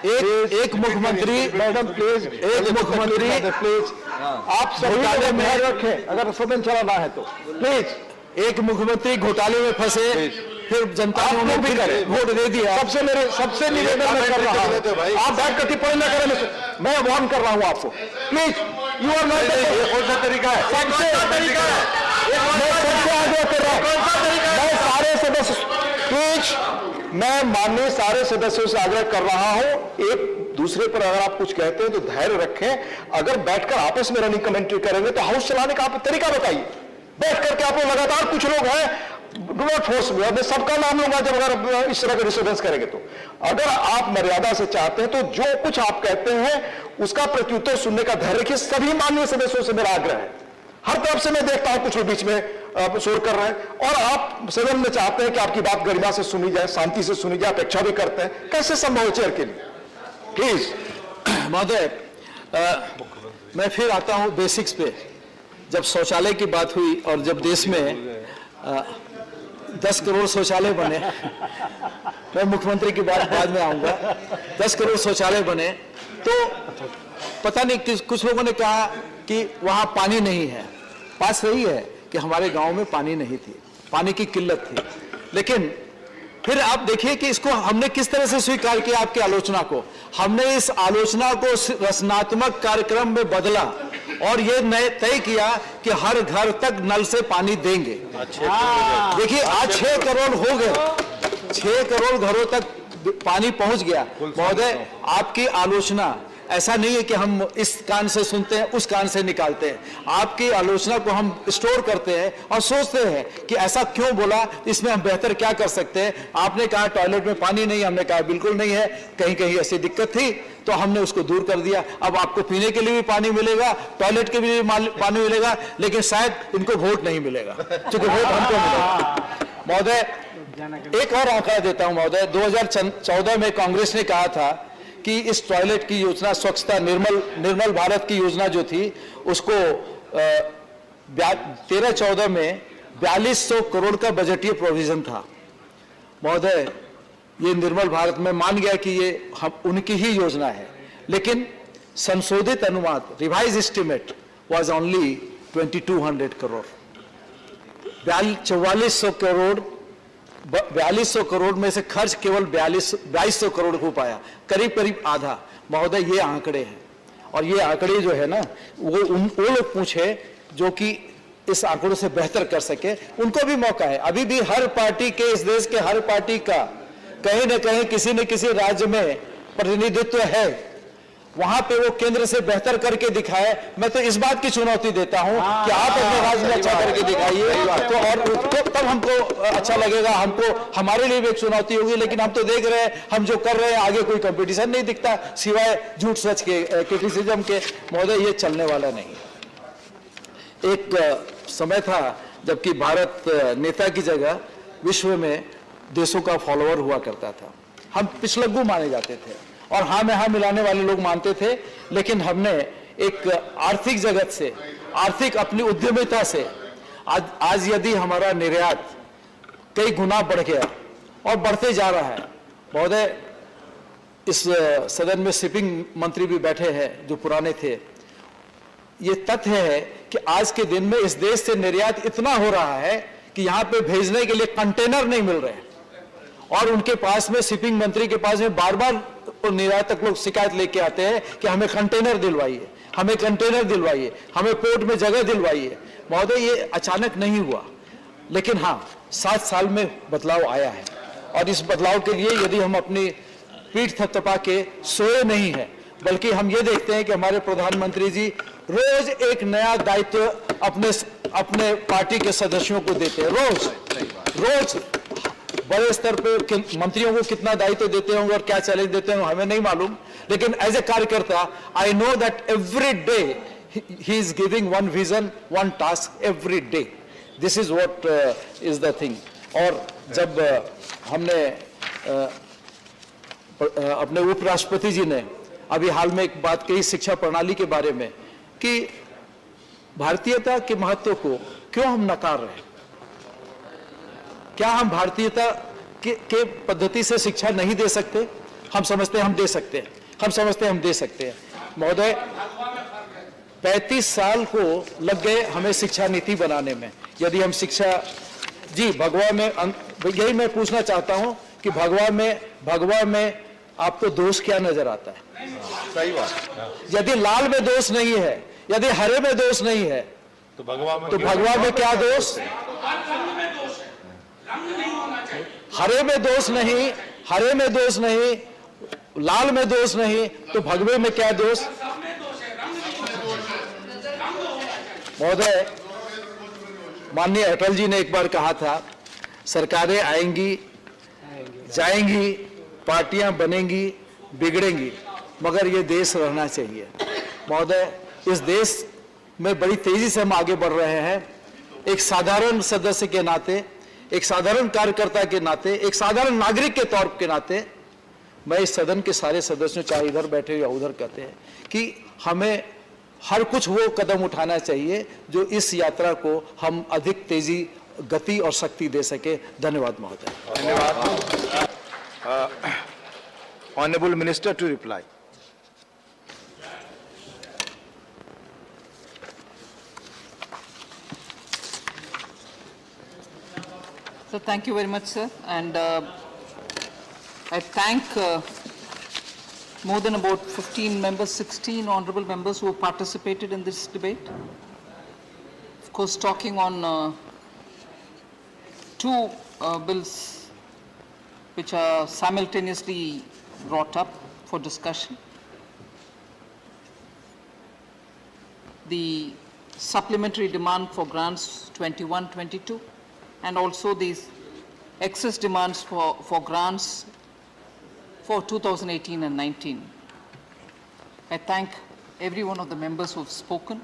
I: एक मुख्यमंत्री, मैडम प्लीज, प्लीज आप घोटाले में रखें, अगर सदन चलाना है तो प्लीज। एक मुख्यमंत्री घोटाले में फंसे, फिर जनता ने उन्हें भी वोट दे दिया। सबसे निवेदन मैं कर रहा हूं, आप बैठ कर टिप्पणी न करें, मैं वार्न कर रहा हूं आपको, प्लीज। यू आर नॉट, कौन सा तरीका है? सबसे आग्रह कर रहा हूं, मैं सारे सदस्य, प्लीज, मैं माननीय सारे सदस्यों से आग्रह कर रहा हूं, एक दूसरे पर अगर आप कुछ कहते हैं तो धैर्य रखें। अगर बैठकर आपस में रनिंग कमेंट्री करेंगे तो हाउस चलाने का आप तरीका बताइए। बैठ करके आप लोग लगातार, कुछ लोग हैं, डू नॉट फोर्स मी, मैं सबका नाम लूंगा जब अगर इस तरह का डिस्टर्बेंस करेंगे तो। अगर आप मर्यादा से चाहते हैं तो जो कुछ आप कहते हैं उसका प्रत्युत्तर सुनने का धैर्य रखिए। सभी माननीय सदस्यों से मेरा आग्रह है। हर तरफ से मैं देखता हूं कुछ लोग बीच में शोर कर रहे हैं, और आप सदन में चाहते हैं कि आपकी बात गरिमा से सुनी जाए, शांति से सुनी जाए, अपेक्षा भी करते हैं। कैसे संभव है चेयर के लिए? प्लीज। महोदय, मैं फिर आता हूं बेसिक्स पे। जब शौचालय की बात हुई और जब देश में 10 करोड़ शौचालय बने, मैं मुख्यमंत्री की बात बाद में आऊंगा, 10 करोड़ शौचालय बने तो पता नहीं कुछ लोगों ने कहा कि वहां पानी नहीं है। बात सही है कि हमारे गांव में पानी नहीं थी, पानी की किल्लत थी, लेकिन फिर आप देखिए कि इसको हमने किस तरह से स्वीकार किया। आपकी आलोचना को हमने इस आलोचना को रचनात्मक कार्यक्रम में बदला और ये तय किया कि हर घर तक नल से पानी देंगे। देखिए आज 6 करोड़ हो गए, 6 करोड़ घरों तक पानी पहुंच गया। महोदय, आपकी आलोचना ऐसा नहीं है कि हम इस कान से सुनते हैं उस कान से निकालते हैं। आपकी आलोचना को हम स्टोर करते हैं और सोचते हैं कि ऐसा क्यों बोला, इसमें हम बेहतर क्या कर सकते हैं। आपने कहा टॉयलेट में पानी नहीं, हमने कहा बिल्कुल नहीं है, कहीं कहीं ऐसी दिक्कत थी तो हमने उसको दूर कर दिया। अब आपको पीने के लिए भी पानी मिलेगा, टॉयलेट के लिए पानी मिलेगा, लेकिन शायद इनको वोट नहीं मिलेगा, क्योंकि वोट हमको मिलेगा। महोदय, एक और आंकड़ा देता हूं महोदय, 2014 में कांग्रेस ने कहा था कि इस टॉयलेट की योजना, स्वच्छता निर्मल भारत की योजना जो थी, उसको 13-14 में 4200 करोड़ का बजटीय प्रोविजन था। महोदय, ये निर्मल भारत में मान गया कि ये उनकी ही योजना है, लेकिन संशोधित अनुमान, revise estimate was only 2200 crore. 4400 crore 4200 crore में से खर्च केवल 2200 करोड़ हो पाया, करीब करीब आधा। महोदय, ये आंकड़े हैं, और ये आंकड़े जो है ना, वो लोग पूछे जो कि इस आंकड़ों से बेहतर कर सके, उनको भी मौका है। अभी भी हर पार्टी के, इस देश के हर पार्टी का कहीं न कहीं किसी न किसी राज्य में प्रतिनिधित्व है, वहां पे वो केंद्र से बेहतर करके दिखाए। मैं तो इस बात की चुनौती देता हूं कि आप अपने राज्य में अच्छा करके दिखाइए, तो और तब हमको अच्छा लगेगा, हमको, हमारे लिए भी एक चुनौती होगी। लेकिन हम तो देख रहे हैं, हम जो कर रहे हैं, आगे कोई कंपटीशन नहीं दिखता सिवाय झूठ सच के, क्रिटिसिज्म के। महोदय, ये चलने वाला नहीं। एक समय था जबकि भारत नेता की जगह विश्व में देशों का फॉलोअर हुआ करता था। हम पिछलग्गू माने जाते थे और हाँ में हाँ मिलाने वाले लोग मानते थे, लेकिन हमने एक आर्थिक जगत से, आर्थिक अपनी उद्यमिता से आज यदि हमारा निर्यात कई गुना बढ़ गया और बढ़ते जा रहा है। महोदय, इस सदन में शिपिंग मंत्री भी बैठे हैं जो पुराने थे। ये तथ्य है कि आज के दिन में इस देश से निर्यात इतना हो रहा है कि यहां पे भेजने के लिए कंटेनर नहीं मिल रहे, और उनके पास में, शिपिंग मंत्री के पास में बार बार निर्यातक लोग शिकायत लेके आते हैं कि हमें कंटेनर दिलवाइए, हमें कंटेनर दिलवाइए, हमें पोर्ट में जगह दिलवाइए। महोदय, ये अचानक नहीं हुआ, लेकिन हाँ 7 साल में बदलाव आया है, और इस बदलाव के लिए यदि हम अपनी पीठ थपथपा के सोए नहीं है, बल्कि हम ये देखते हैं कि हमारे प्रधानमंत्री जी रोज एक नया दायित्व अपने पार्टी के सदस्यों को देते हैं। रोज बड़े स्तर पे मंत्रियों को कितना दायित्व देते होंगे और क्या चैलेंज देते होंगे हमें नहीं मालूम, लेकिन एज ए कार्यकर्ता I know that every day he is giving one vision, one task every day. This is what is the thing. और जब हमने अपने उपराष्ट्रपति जी ने अभी हाल में एक बात कही शिक्षा प्रणाली के बारे में कि भारतीयता के महत्व को क्यों हम नकार रहे हैं, क्या हम भारतीयता के पद्धति से शिक्षा नहीं दे सकते? हम समझते हैं हम दे सकते हैं, हम समझते हैं हम दे सकते हैं। महोदय, 35 साल को लग गए हमें शिक्षा नीति बनाने में। यदि हम शिक्षा, जी भगवा में, यही मैं पूछना चाहता हूं कि भगवा में आपको दोष क्या नजर आता है?
B: सही बात।
I: यदि लाल में दोष नहीं है, यदि हरे में दोष नहीं है, तो भगवा में क्या दोष? हरे में दोष नहीं, हरे में दोष नहीं, लाल में दोष नहीं, तो भगवे में क्या दोष? महोदय, माननीय अटल जी ने एक बार कहा था, सरकारें आएंगी जाएंगी, पार्टियां बनेंगी बिगड़ेंगी, मगर ये देश रहना चाहिए। महोदय, इस देश में बड़ी तेजी से हम आगे बढ़ रहे हैं। एक साधारण सदस्य के नाते, एक साधारण कार्यकर्ता के नाते, एक साधारण नागरिक के तौर के नाते, मैं इस सदन के सारे सदस्यों, चाहे इधर बैठे या उधर, कहते हैं कि हमें हर कुछ वो कदम उठाना चाहिए जो इस यात्रा को हम अधिक तेजी, गति और शक्ति दे सके। धन्यवाद महोदय।
B: धन्यवाद। Honorable Minister to reply.
C: So thank you very much, sir. And I thank more than about 15 members, 16 honorable members who have participated in this debate. Of course, talking on two bills which are simultaneously brought up for discussion. The supplementary demand for grants 21-22 and also these excess demands for grants for 2018 and 19. I thank every one of the members who have spoken.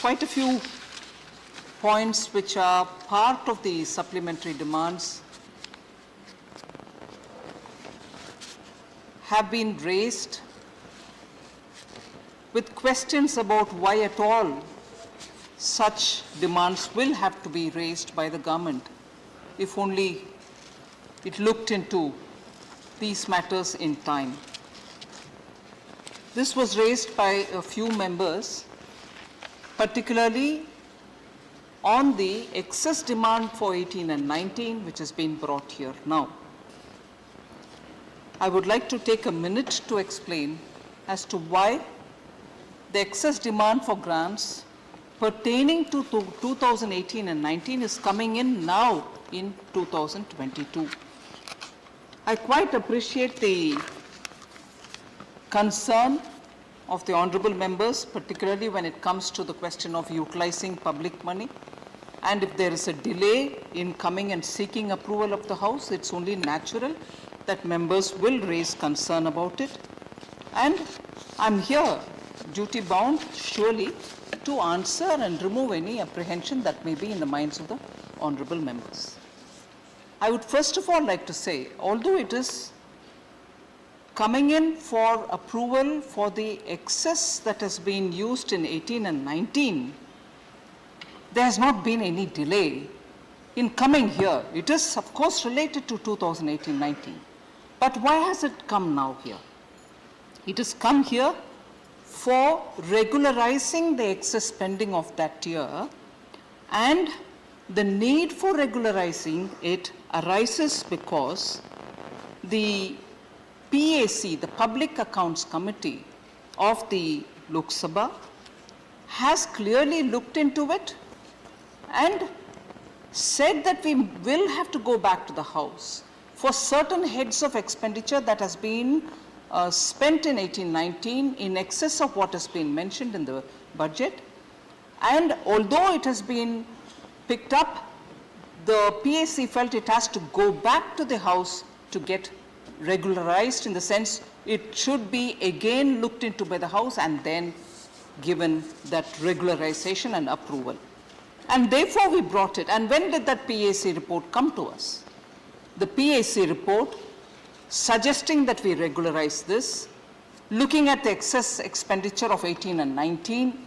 C: Quite a few points which are part of the supplementary demands have been raised with questions about why at all such demands will have to be raised by the government if only it looked into these matters in time. This was raised by a few members, particularly on the excess demand for 18 and 19, which has been brought here now. I would like to take a minute to explain as to why the excess demand for grants pertaining to 2018 and 19 is coming in now in 2022. I quite appreciate the concern of the honorable members, particularly when it comes to the question of utilizing public money. And if there is a delay in coming and seeking approval of the House, it's only natural that members will raise concern about it. And I'm here, duty bound, surely, to answer and remove any apprehension that may be in the minds of the honorable members. I would first of all like to say, although it is coming in for approval for the excess that has been used in 18 and 19, there has not been any delay in coming here. It is, of course, related to 2018-19. But why has it come now here? It has come here for regularizing the excess spending of that year, and the need for regularizing it arises because the PAC, the Public Accounts Committee of the Lok Sabha, has clearly looked into it and said that we will have to go back to the House for certain heads of expenditure that has been spent in 18-19 in excess of what has been mentioned in the budget. And although it has been picked up, the PAC felt it has to go back to the House to get regularized, in the sense it should be again looked into by the House and then given that regularization and approval. And therefore we brought it. And when did that PAC report come to us? The PAC report suggesting that we regularize this, looking at the excess expenditure of 18 and 19,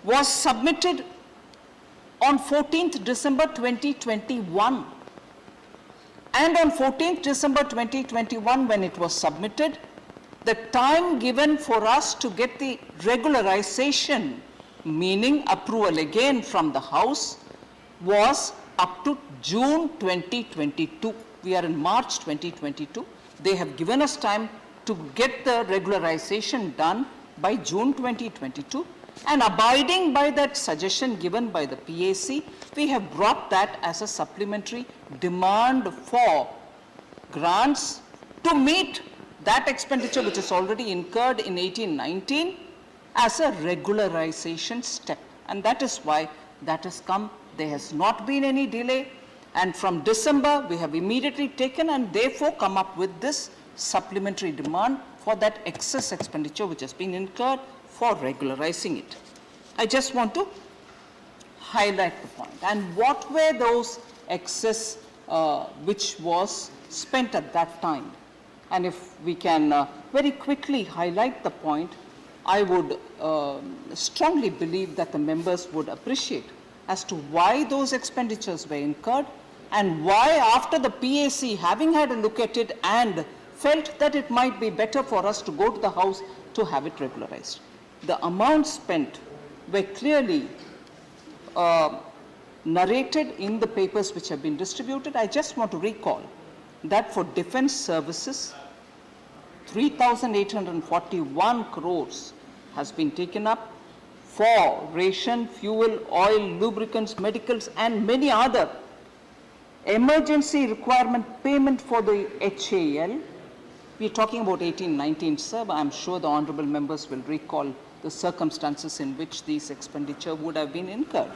C: was submitted on 14th December 2021. And on 14th December 2021, when it was submitted, the time given for us to get the regularization, meaning approval again from the House, was up to June 2022. We are in March 2022. They have given us time to get the regularization done by June 2022. And abiding by that suggestion given by the PAC, we have brought that as a supplementary demand for grants to meet that expenditure which is already incurred in 18-19 as a regularization step. And that is why that has come. There has not been any delay. And from December, we have immediately taken and therefore come up with this supplementary demand for that excess expenditure which has been incurred for regularizing it. I just want to highlight the point. And what were those excess which was spent at that time? And if we can very quickly highlight the point, I would strongly believe that the members would appreciate as to why those expenditures were incurred and why, after the PAC having had a look at it and felt that it might be better for us to go to the House to have it regularized. The amounts spent were clearly narrated in the papers which have been distributed. I just want to recall that for defense services, 3,841 crores has been taken up for ration, fuel, oil, lubricants, medicals, and many other emergency requirement payment for the HAL. We're talking about 18-19, sir, but I'm sure the honorable members will recall the circumstances in which these expenditure would have been incurred.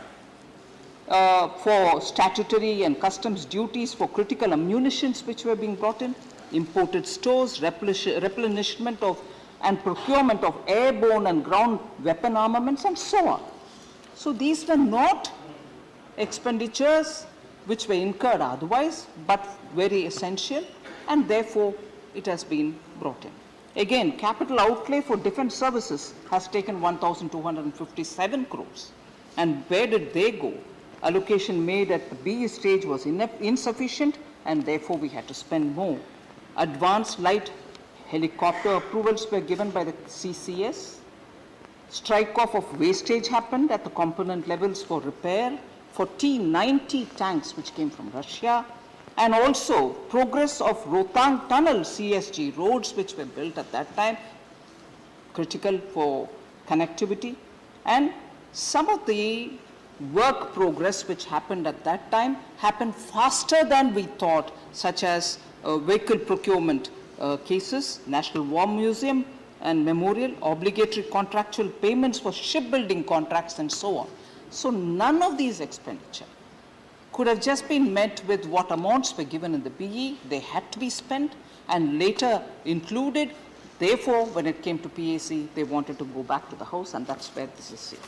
C: For statutory and customs duties for critical ammunitions which were being brought in, imported stores, replenishment of and procurement of airborne and ground weapon armaments, and so on. So these were not expenditures which were incurred otherwise, but very essential, and therefore it has been brought in. Again, capital outlay for defense services has taken 1,257 crores. And where did they go? Allocation made at the B stage was insufficient, and therefore we had to spend more. Advanced light Helicopter approvals were given by the CCS. Strike-off of wastage happened at the component levels for repair for T-90 tanks which came from Russia, and also progress of Rohtang Tunnel CSG roads which were built at that time, critical for connectivity, and some of the work progress which happened at that time happened faster than we thought, such as vehicle procurement cases, National War Museum and Memorial, obligatory contractual payments for shipbuilding contracts and so on. So none of these expenditure could have just been met with what amounts were given in the BE. They had to be spent and later included. Therefore, when it came to PAC, they wanted to go back to the House, and that's where this is seen.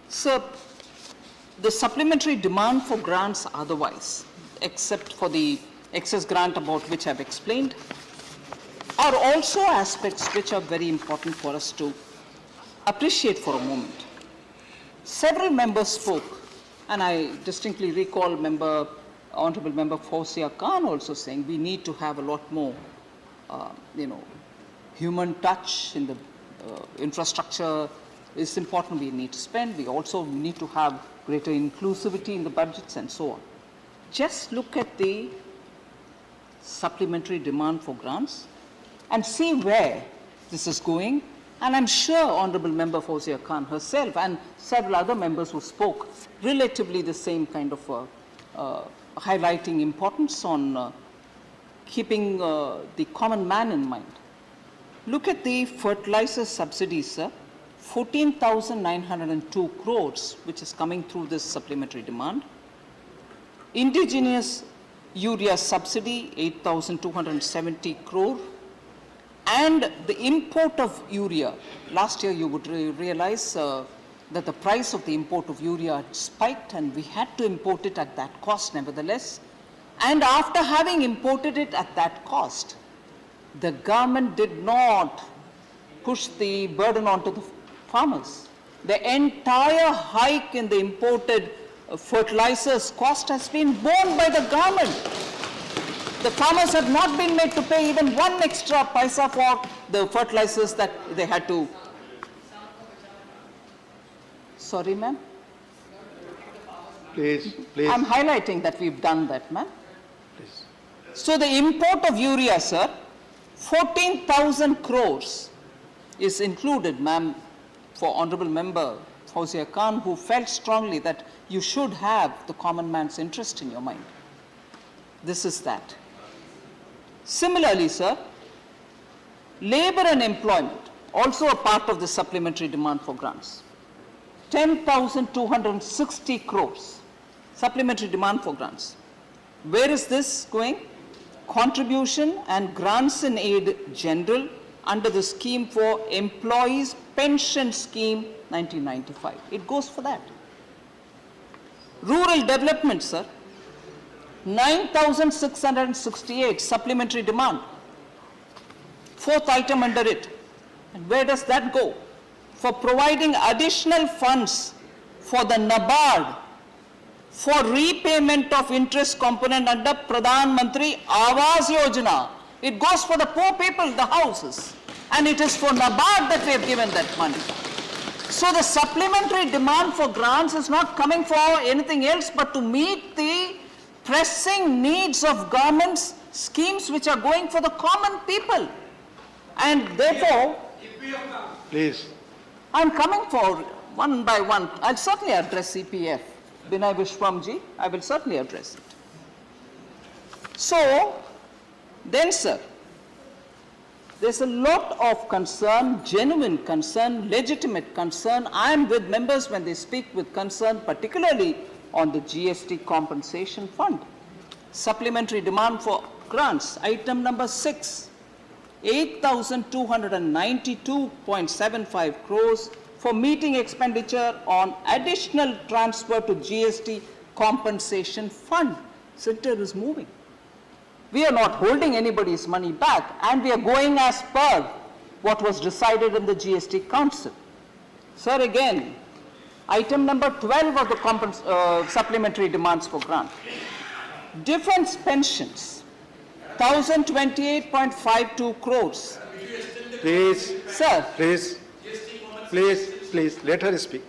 C: So, the supplementary demand for grants otherwise, except for the excess grant about which I've explained, are also aspects which are very important for us to appreciate for a moment. Several members spoke, and I distinctly recall Honorable Member Fawzia Khan also saying we need to have a lot more, human touch in the infrastructure. It's important we need to spend. We also need to have greater inclusivity in the budgets and so on. Just look at the supplementary demand for grants and see where this is going. And I'm sure Honorable Member Fawzia Khan herself and several other members who spoke relatively the same kind of highlighting importance on keeping the common man in mind. Look at the fertilizer subsidies, sir. 14,902 crores, which is coming through this supplementary demand. Indigenous urea subsidy, 8,270 crore. And the import of urea, last year you would realize that the price of the import of urea had spiked and we had to import it at that cost nevertheless. And after having imported it at that cost, the government did not push the burden onto the farmers. The entire hike in the imported fertilizers cost has been borne by the government. The farmers have not been made to pay even one extra paisa for the fertilizers that they had to. Sorry, ma'am?
B: Please.
C: I'm highlighting that we've done that, ma'am. So the import of urea, sir, 14,000 crores is included, ma'am, for Honorable Member Fawzia Khan, who felt strongly that you should have the common man's interest in your mind. This is that. Similarly, sir, labor and employment, also a part of the supplementary demand for grants. 10,260 crores, supplementary demand for grants. Where is this going? Contribution and grants in aid general under the scheme for employees pension scheme 1995. It goes for that. Rural development, sir, 9,668 supplementary demand. Fourth item under it. And where does that go? For providing additional funds for the NABARD for repayment of interest component under Pradhan Mantri Awas Yojana. It goes for the poor people, the houses. And it is for NABARD that we have given that money. So the supplementary demand for grants is not coming for anything else but to meet the pressing needs of government's schemes which are going for the common people. And therefore,
B: Please.
C: I'm coming for one by one. I'll certainly address CPF. Binay Vishwamji, I will certainly address it. So, then sir, there's a lot of concern, genuine concern, legitimate concern. I am with members when they speak with concern, particularly on the GST compensation fund. Supplementary demand for grants, item number 6, 8,292.75 crores for meeting expenditure on additional transfer to GST compensation fund. Center is moving. We are not holding anybody's money back, and we are going as per what was decided in the GST Council. Sir, again, item number 12 of the supplementary demands for grant. Defense pensions, 1,028.52 crores.
B: Please,
C: Sir,
B: please, let her speak.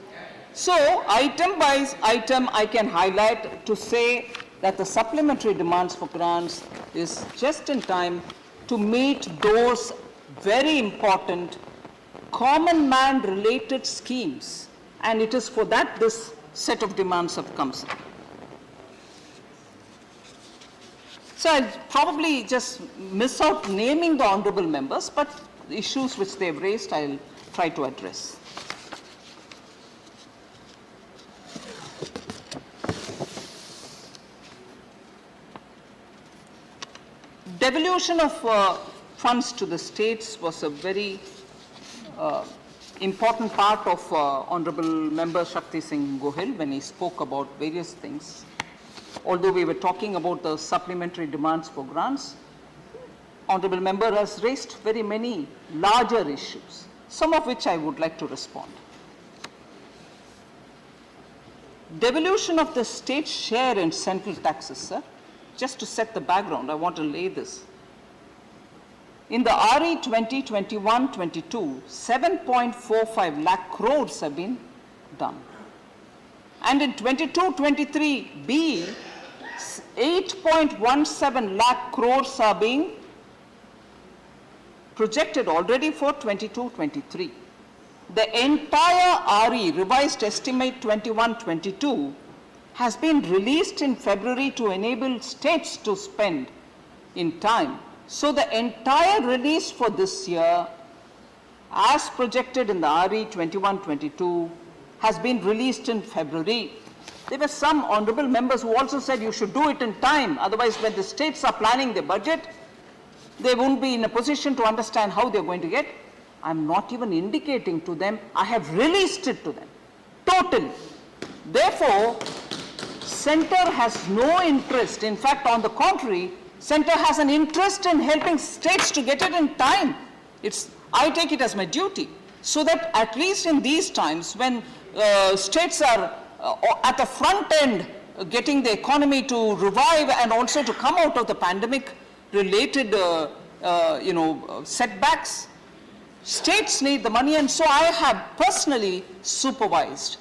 C: so item by item I can highlight to say that the supplementary demands for grants is just in time to meet those very important common man related schemes, and it is for that this set of demands have come. So I'll probably just miss out naming the honorable members, but the issues which they've raised I'll try to address. Devolution of funds to the states was a very important part of Honorable Member Shakti Singh Gohil when he spoke about various things. Although we were talking about the supplementary demands for grants, Honorable Member has raised very many larger issues, some of which I would like to respond. Devolution of the state share in central taxes, sir. Just to set the background, I want to lay this. In the RE 2021-22, 7.45 lakh crores have been done. And in 22-23B, 8.17 lakh crores are being projected already for 22-23. The entire RE, revised estimate 21-22, has been released in February to enable states to spend in time. So the entire release for this year, as projected in the RE 21-22, has been released in February. There were some honorable members who also said you should do it in time, otherwise when the states are planning their budget, they won't be in a position to understand how they're going to get. I'm not even indicating to them, I have released it to them, totally. Therefore, Center has no interest, in fact, on the contrary, Center has an interest in helping states to get it in time. I take it as my duty, so that at least in these times when states are at the front end getting the economy to revive and also to come out of the pandemic related setbacks, states need the money, and so I have personally supervised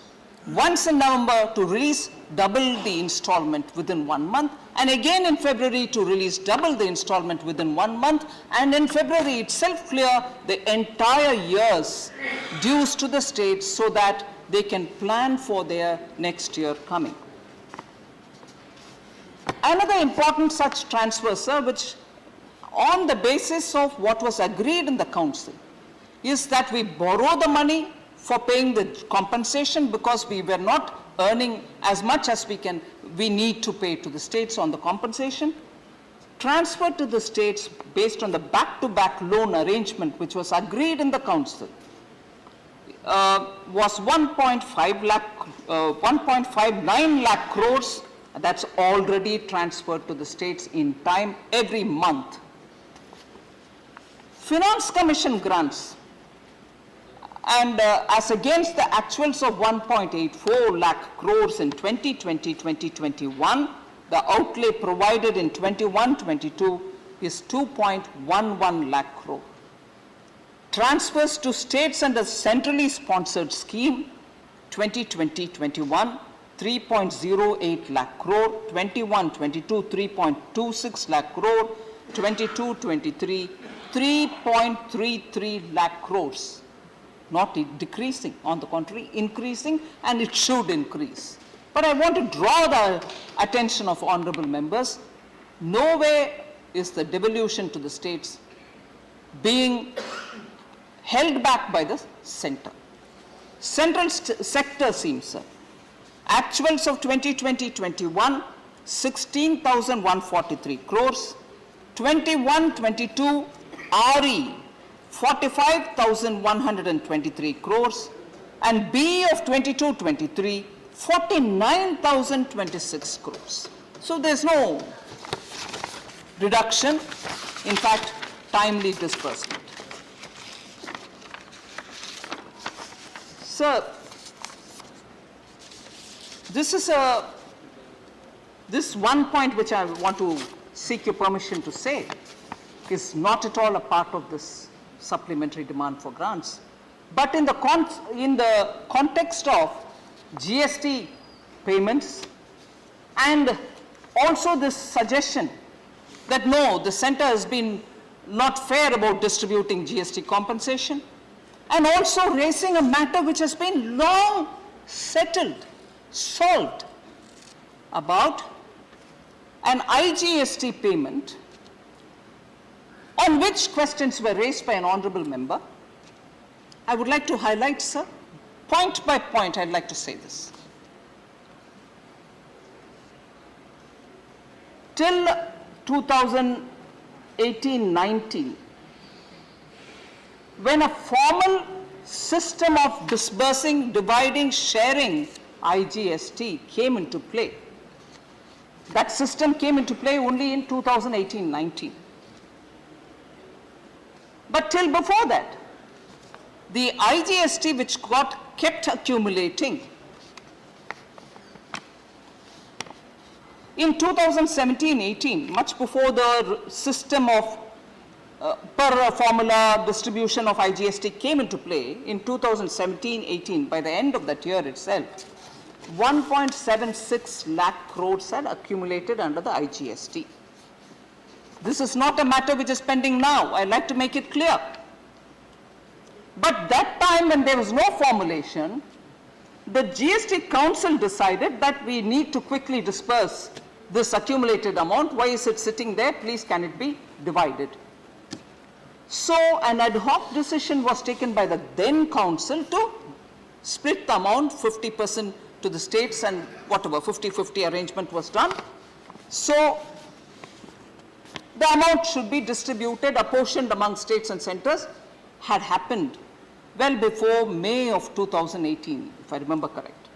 C: once in November to release double the installment within 1 month, and again in February to release double the installment within 1 month, and in February itself clear the entire year's dues to the states so that they can plan for their next year coming. Another important such transfer, sir, which on the basis of what was agreed in the council, is that we borrow the money for paying the compensation because we were not earning as much as we need to pay to the states on the compensation. Transfer to the states based on the back-to-back loan arrangement which was agreed in the council was 1.59 lakh crores. That's already transferred to the states in time every month. Finance Commission grants, and as against the actuals of 1.84 lakh crores in 2020-2021, the outlay provided in 21-22 is 2.11 lakh crore. Transfers to states under centrally sponsored scheme 2020-21, 3.08 lakh crore, 21-22, 3.26 lakh crore, 22-23, 3.33 lakh crores. Not decreasing, on the contrary, increasing, and it should increase. But I want to draw the attention of honorable members. Nowhere is the devolution to the states being held back by the center. Central sector seems, sir. Actuals of 2020-21, 16,143 crores. 21-22 RE, 45,123 crores, and B of 22-23, 49,026 crores. So there's no reduction, in fact, timely disbursement. Sir, this is a This one point which I want to seek your permission to say is not at all a part of this supplementary demand for grants. But in the context of GST payments and also this suggestion that no, the center has been not fair about distributing GST compensation, and also raising a matter which has been long settled, solved, about an IGST payment on which questions were raised by an honorable member. I would like to highlight, sir, point by point, I'd like to say this. Till 2018-19, when a formal system of disbursing, dividing, sharing IGST came into play, that system came into play only in 2018-19. But till before that, the IGST which kept accumulating, in 2017-18, much before the system of per formula distribution of IGST came into play, in 2017-18, by the end of that year itself, 1.76 lakh crores had accumulated under the IGST. This is not a matter which is pending now. I'd like to make it clear. But that time when there was no formulation, the GST Council decided that we need to quickly disperse this accumulated amount. Why is it sitting there? Please, can it be divided? So an ad hoc decision was taken by the then council to split the amount 50% to the states and whatever 50-50 arrangement was done. So the amount should be distributed, apportioned among states and centers, had happened well before May of 2018, if I remember correct.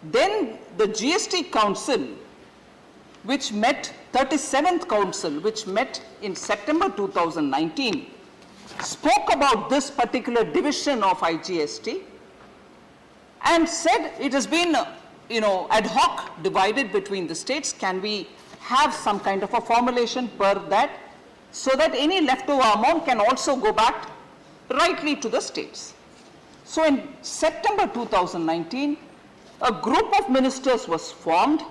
C: Then the GST Council, which met, 37th Council, which met in September 2019, spoke about this particular division of IGST and said it has been, ad hoc divided between the states. Can we have some kind of a formulation per that so that any leftover amount can also go back rightly to the states? So in September 2019, a group of ministers was formed,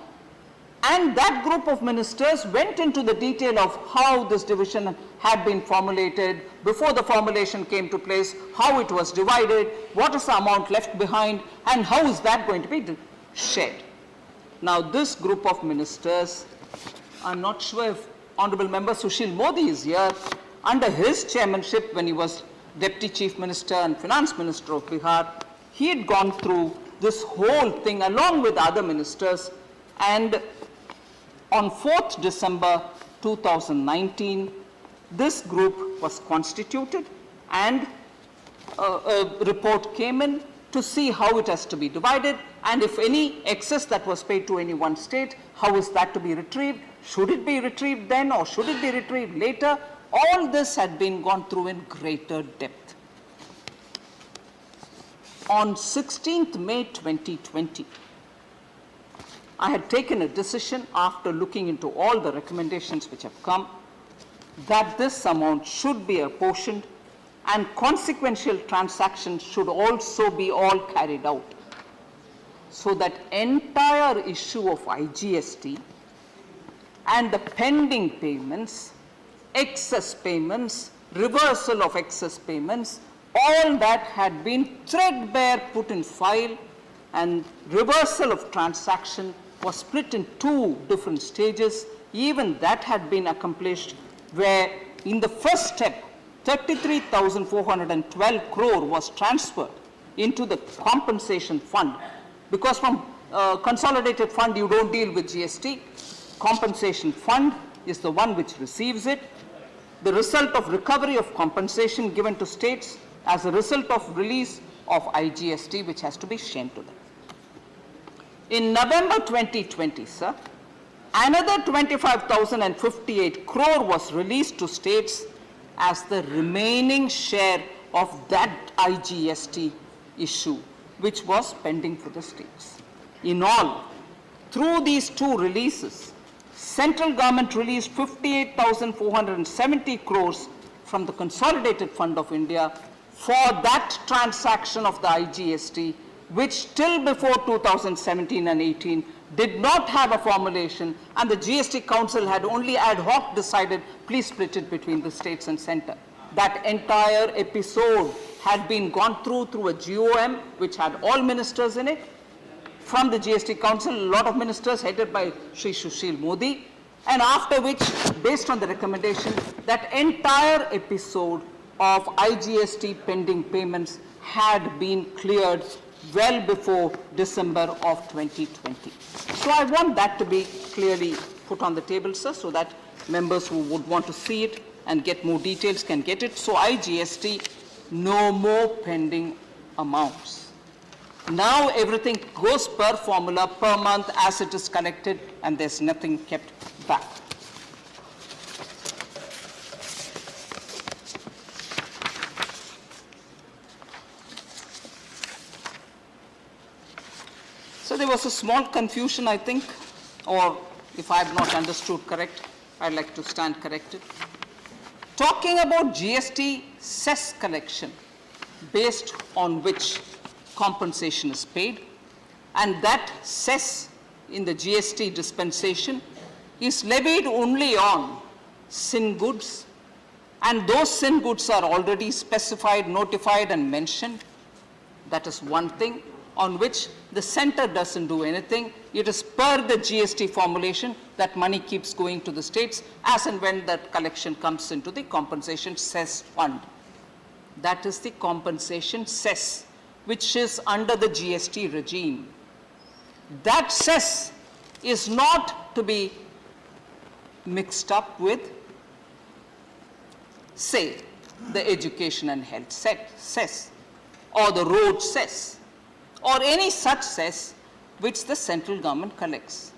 C: and that group of ministers went into the detail of how this division had been formulated, before the formulation came to place, how it was divided, what is the amount left behind, and how is that going to be shared. Now this group of ministers, I'm not sure if Honorable Member Sushil Modi is here, under his chairmanship when he was Deputy Chief Minister and Finance Minister of Bihar, he had gone through this whole thing along with other ministers, and on 4th December 2019, this group was constituted and a report came in to see how it has to be divided, and if any excess that was paid to any one state, how is that to be retrieved? Should it be retrieved then or should it be retrieved later? All this had been gone through in greater depth. On 16th May 2020, I had taken a decision after looking into all the recommendations which have come that this amount should be apportioned and consequential transactions should also be all carried out, so that entire issue of IGST and the pending payments, excess payments, reversal of excess payments, all that had been threadbare put in file, and reversal of transaction was split in 2 different stages. Even that had been accomplished, where in the first step 33,412 crore was transferred into the compensation fund, because from consolidated fund you don't deal with GST. Compensation fund is the one which receives it. The result of recovery of compensation given to states as a result of release of IGST, which has to be shown to them. In November 2020, sir, another 25,058 crore was released to states as the remaining share of that IGST issue, which was pending for the states. In all, through these two releases, central government released 58,470 crores from the Consolidated Fund of India for that transaction of the IGST, which till before 2017 and 18 did not have a formulation, and the GST Council had only ad hoc decided, please split it between the states and center. That entire episode had been gone through a GOM, which had all ministers in it. From the GST Council, a lot of ministers headed by Shri Sushil Modi, and after which, based on the recommendation, that entire episode of IGST pending payments had been cleared well before December of 2020. So I want that to be clearly put on the table, sir, so that members who would want to see it and get more details can get it. So IGST, no more pending amounts. Now everything goes per formula, per month, as it is collected, and there's nothing kept back. So there was a small confusion, I think, or if I have not understood correct, I'd like to stand corrected. Talking about GST cess collection, based on which compensation is paid, and that cess in the GST dispensation is levied only on sin goods, and those sin goods are already specified, notified, and mentioned. That is one thing on which the center doesn't do anything. It is per the GST formulation that money keeps going to the states as and when that collection comes into the compensation cess fund. That is the compensation cess, which is under the GST regime. That cess is not to be mixed up with, say, the education and health cess, or the road cess, or any such cess which the central government collects,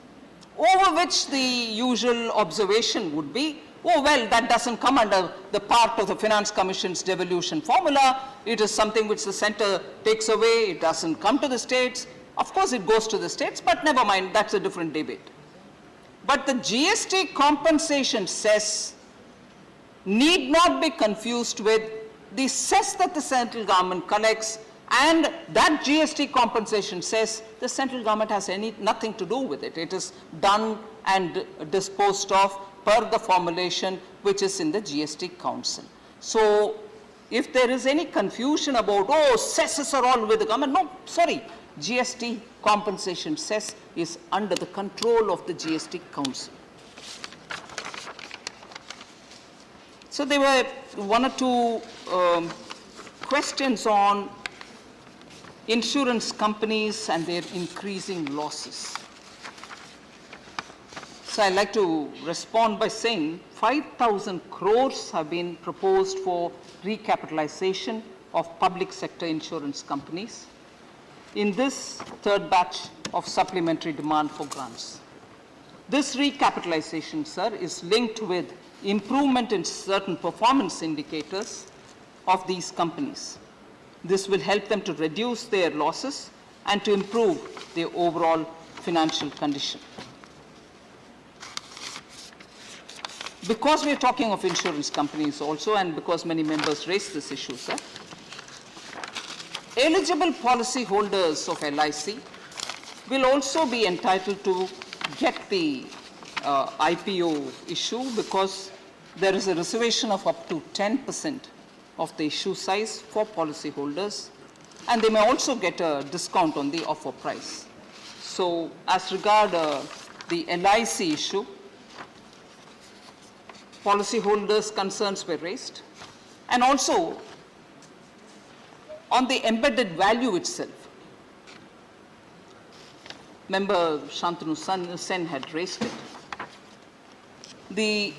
C: over which the usual observation would be, oh, well, that doesn't come under the part of the Finance Commission's devolution formula. It is something which the center takes away. It doesn't come to the states. Of course, it goes to the states, but never mind, that's a different debate. But the GST compensation cess need not be confused with the cess that the central government collects, and that GST compensation cess, the central government has nothing to do with it. It is done and disposed of per the formulation which is in the GST Council. So if there is any confusion about, oh, cesses are all with the government, no, sorry, GST compensation cess is under the control of the GST Council. So there were one or two questions on insurance companies and their increasing losses. So I'd like to respond by saying 5,000 crores have been proposed for recapitalization of public sector insurance companies in this third batch of supplementary demand for grants. This recapitalization, sir, is linked with improvement in certain performance indicators of these companies. This will help them to reduce their losses and to improve their overall financial condition. Because we are talking of insurance companies also, and because many members raised this issue, sir, eligible policy holders of LIC will also be entitled to get the IPO issue, because there is a reservation of up to 10% of the issue size for policy holders, and they may also get a discount on the offer price. So as regard the LIC issue, policy holders' concerns were raised, and also on the embedded value itself. Member Shantanu Sen had raised it. The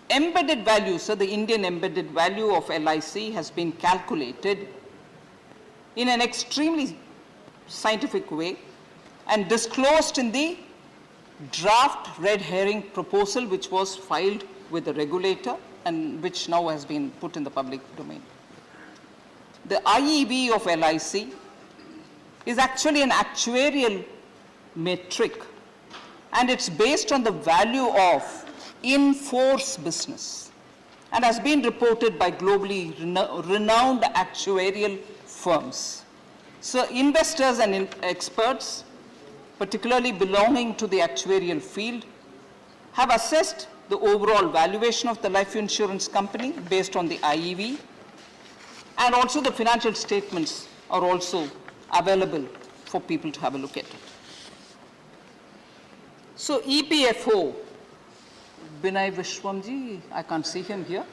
C: embedded value, sir, the Indian embedded value of LIC has been calculated in an extremely scientific way and disclosed in the draft red herring proposal which was filed with the regulator and which now has been put in the public domain. The IEV of LIC is actually an actuarial metric and it's based on the value of in-force business and has been reported by globally renowned actuarial firms. So investors and experts, particularly belonging to the actuarial field, have assessed the overall valuation of the life insurance company based on the IEV, and also the financial statements are also available for people to have a look at it. So EPFO, Binay Vishwamji, I can't see him here.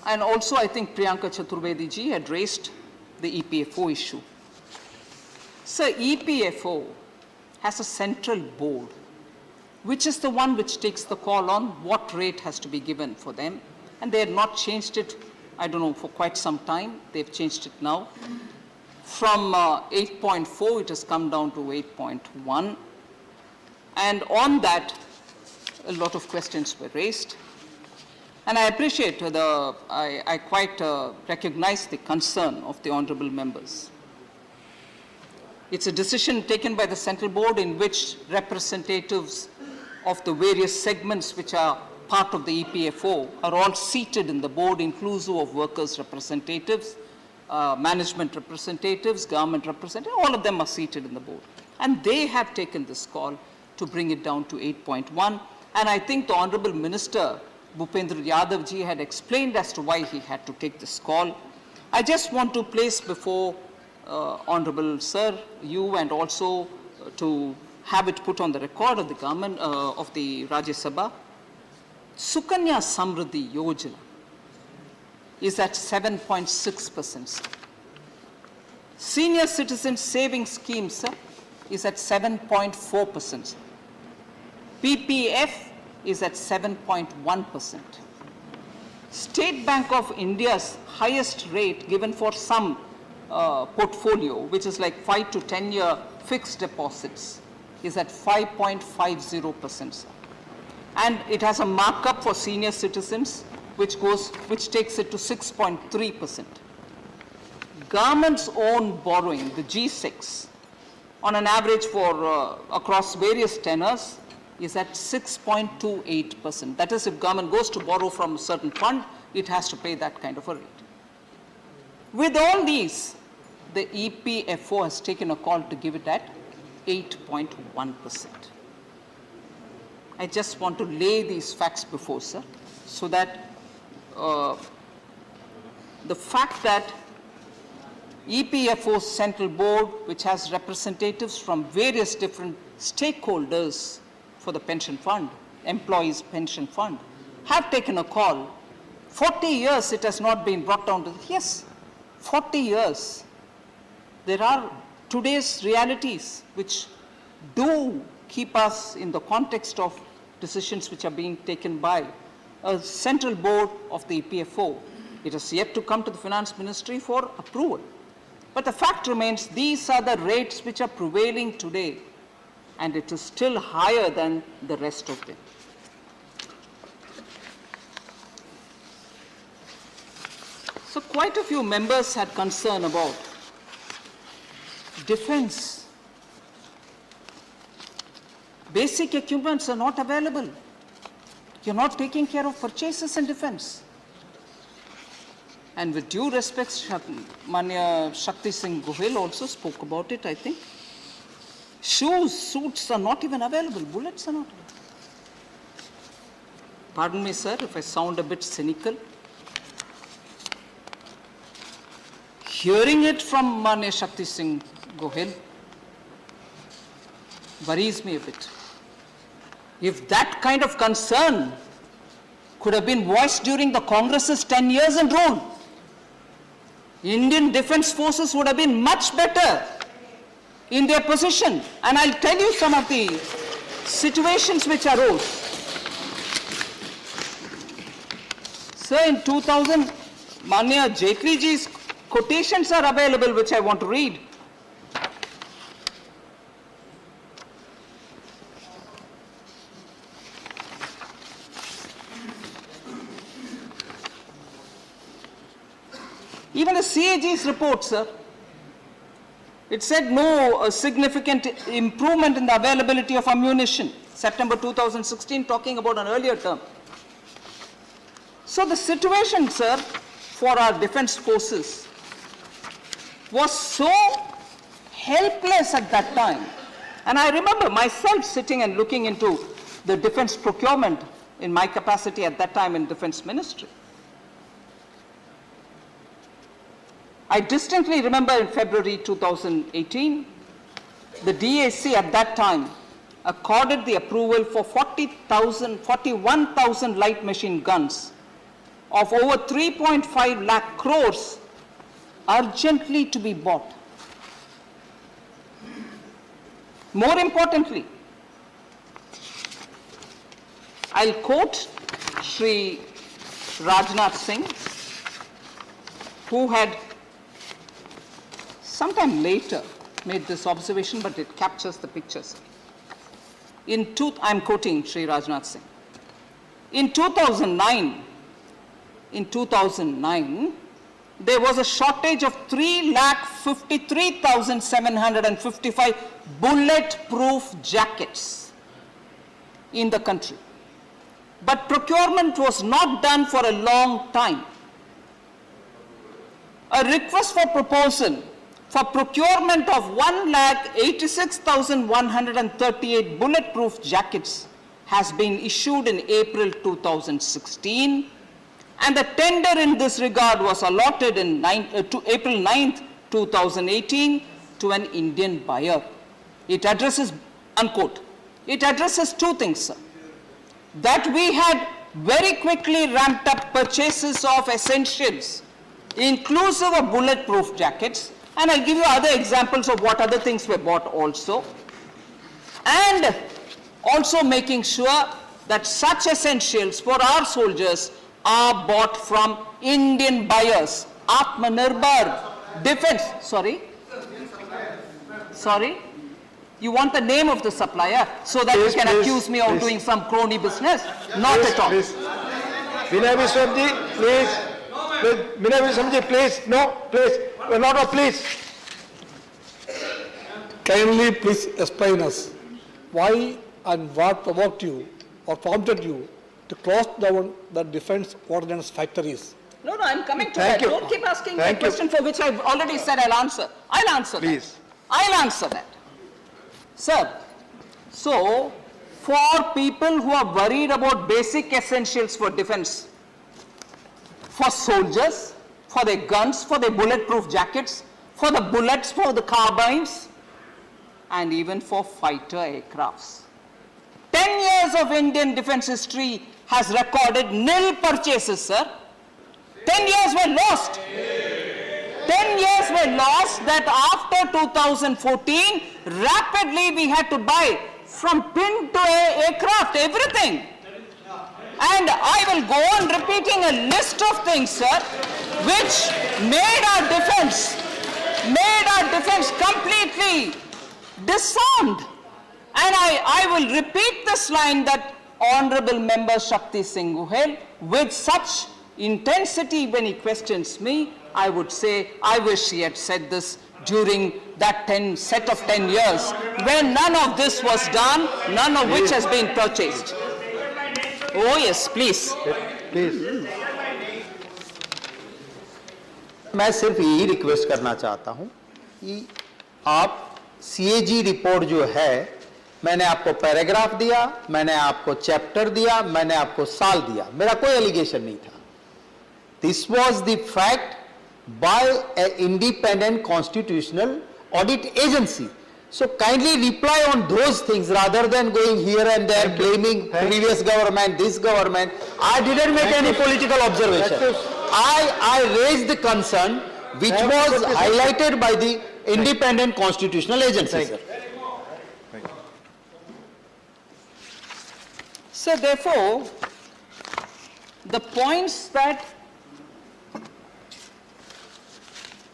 C: And also I think Priyanka Chaturvedi ji had raised the EPFO issue. So EPFO has a central board, which is the one which takes the call on what rate has to be given for them. And they had not changed it, I don't know, for quite some time. They've changed it now. From 8.4, it has come down to 8.1. And on that, a lot of questions were raised. And I appreciate I quite recognize the concern of the honorable members. It's a decision taken by the central board in which representatives of the various segments which are part of the EPFO are all seated in the board, inclusive of workers' representatives, management representatives, government representatives, all of them are seated in the board. And they have taken this call to bring it down to 8.1. And I think the Honorable Minister, Bhupendra Yadav ji, had explained as to why he had to take this call. I just want to place before Honorable Sir, you, and also to have it put on the record of the government, of the Rajya Sabha, Sukanya Samriddhi Yojana is at 7.6%. Senior Citizen Savings Scheme, sir, is at 7.4%. PPF is at 7.1%. State Bank of India's highest rate given for some portfolio, which is like 5 to 10 year fixed deposits, is at 5.50%, sir. And it has a markup for senior citizens, which takes it to 6.3%. Government's own borrowing, the G6, on an average for across various tenors, is at 6.28%. That is, if government goes to borrow from a certain fund, it has to pay that kind of a rate. With all these, the EPFO has taken a call to give it at 8.1%. I just want to lay these facts before, sir, so that the fact that EPFO's central board, which has representatives from various different stakeholders for the pension fund, employees' pension fund, have taken a call. 40 years it has not been brought down to, yes, 40 years. There are today's realities which do keep us in the context of decisions which are being taken by a central board of the EPFO. It has yet to come to the finance ministry for approval. But the fact remains, these are the rates which are prevailing today, and it is still higher than the rest of them. So quite a few members had concern about defense. Basic equipments are not available. You're not taking care of purchases in defense. And with due respect, Manya Shakti Singh Gohil also spoke about it, I think. Shoes, suits are not even available. Bullets are not available. Pardon me, sir, if I sound a bit cynical. Hearing it from Manya Shakti Singh Gohil worries me a bit. If that kind of concern could have been voiced during the Congress's 10 years in rule, Indian Defence Forces would have been much better in their position. And I'll tell you some of the situations which arose. Sir, in 2000, Manya Jaitley ji's quotations are available, which I want to read. Even the CAG's report, sir, It said no significant improvement in the availability of ammunition. September 2016, talking about an earlier term. So the situation, sir, for our defense forces was so helpless at that time. And I remember myself sitting and looking into the defense procurement in my capacity at that time in defense ministry. I distinctly remember in February 2018, the DAC at that time accorded the approval for 41,000 light machine guns of over 3.5 lakh crores urgently to be bought. More importantly, I'll quote Shri Rajnath Singh, who had sometime later made this observation, but it captures the pictures. I'm quoting Shri Rajnath Singh. In 2009, there was a shortage of 3,53,755 bulletproof jackets in the country. But procurement was not done for a long time. A request for proposal for procurement of 1,86,138 bulletproof jackets has been issued in April 2016, and the tender in this regard was allotted in April 9th, 2018 to an Indian buyer. It addresses, unquote, it addresses two things, sir. That we had very quickly ramped up purchases of essentials, inclusive of bulletproof jackets, and I'll give you other examples of what other things were bought also, and also making sure that such essentials for our soldiers are bought from Indian buyers. Atmanirbhar defense, sorry? You want the name of the supplier so that you can accuse me of doing some crony business? Not at all.
B: Vinay Viswamji, please. Vinay Viswamji, please. No, please. Not please.
N: Kindly please explain us why and what provoked you or prompted you to close down the defense ordnance factories.
C: No, I'm coming to
B: Thank
C: that.
B: you.
C: Don't keep asking me a
B: Thank you.
C: question for which I've already said I'll answer. I'll answer
B: Please.
C: that. I'll answer that. Sir, so for people who are worried about basic essentials for defense, for soldiers, for their guns, for their bulletproof jackets, for the bullets, for the carbines, and even for fighter aircrafts. 10 years of Indian defense history has recorded nil purchases, sir. 10 years were lost. 10 years were lost that after 2014, rapidly we had to buy from pin to aircraft, everything. And I will go on repeating a list of things, sir, which made our defense completely disarmed. And I will repeat this line that Honorable Member Shakti Singh Gohel, with such intensity when he questions me, I would say, I wish he had said this during that set of 10 years, when none of this was done, none of which has been purchased. Oh yes, please.
B: Please.
D: मैं सिर्फ यही request करना चाहता हूं कि आप CAG report जो है, मैंने आपको पैराग्राफ दिया, मैंने आपको चैप्टर दिया, मैंने आपको साल दिया, मेरा कोई एलिगेशन नहीं था. This was the fact by an independent constitutional audit agency. So kindly reply on those things rather than going here and there blaming previous government, this government. I didn't make any political observation. I raised the concern which was highlighted by the independent constitutional agency, sir.
C: So therefore, the points that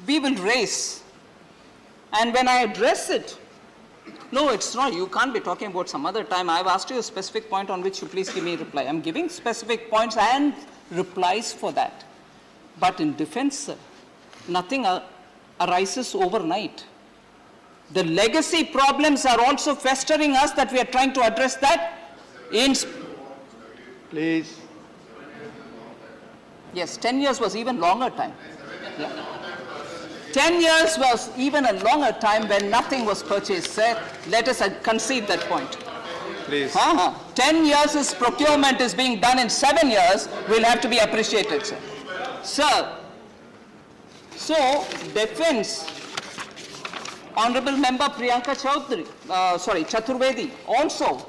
C: we will raise, and when I address it, no, it's not, you can't be talking about some other time. I've asked you a specific point on which you please give me a reply. I'm giving specific points and replies for that. But in defense, sir, nothing arises overnight. The legacy problems are also festering us that we are trying to address that in...
B: Please.
C: Yes, 10 years was even longer time. Yeah. 10 years was even a longer time when nothing was purchased, sir. Let us concede that point.
B: Please.
C: 10 years' procurement is being done in 7 years, will have to be appreciated, sir. Sir, so defense, Honorable Member Priyanka Chaturvedi also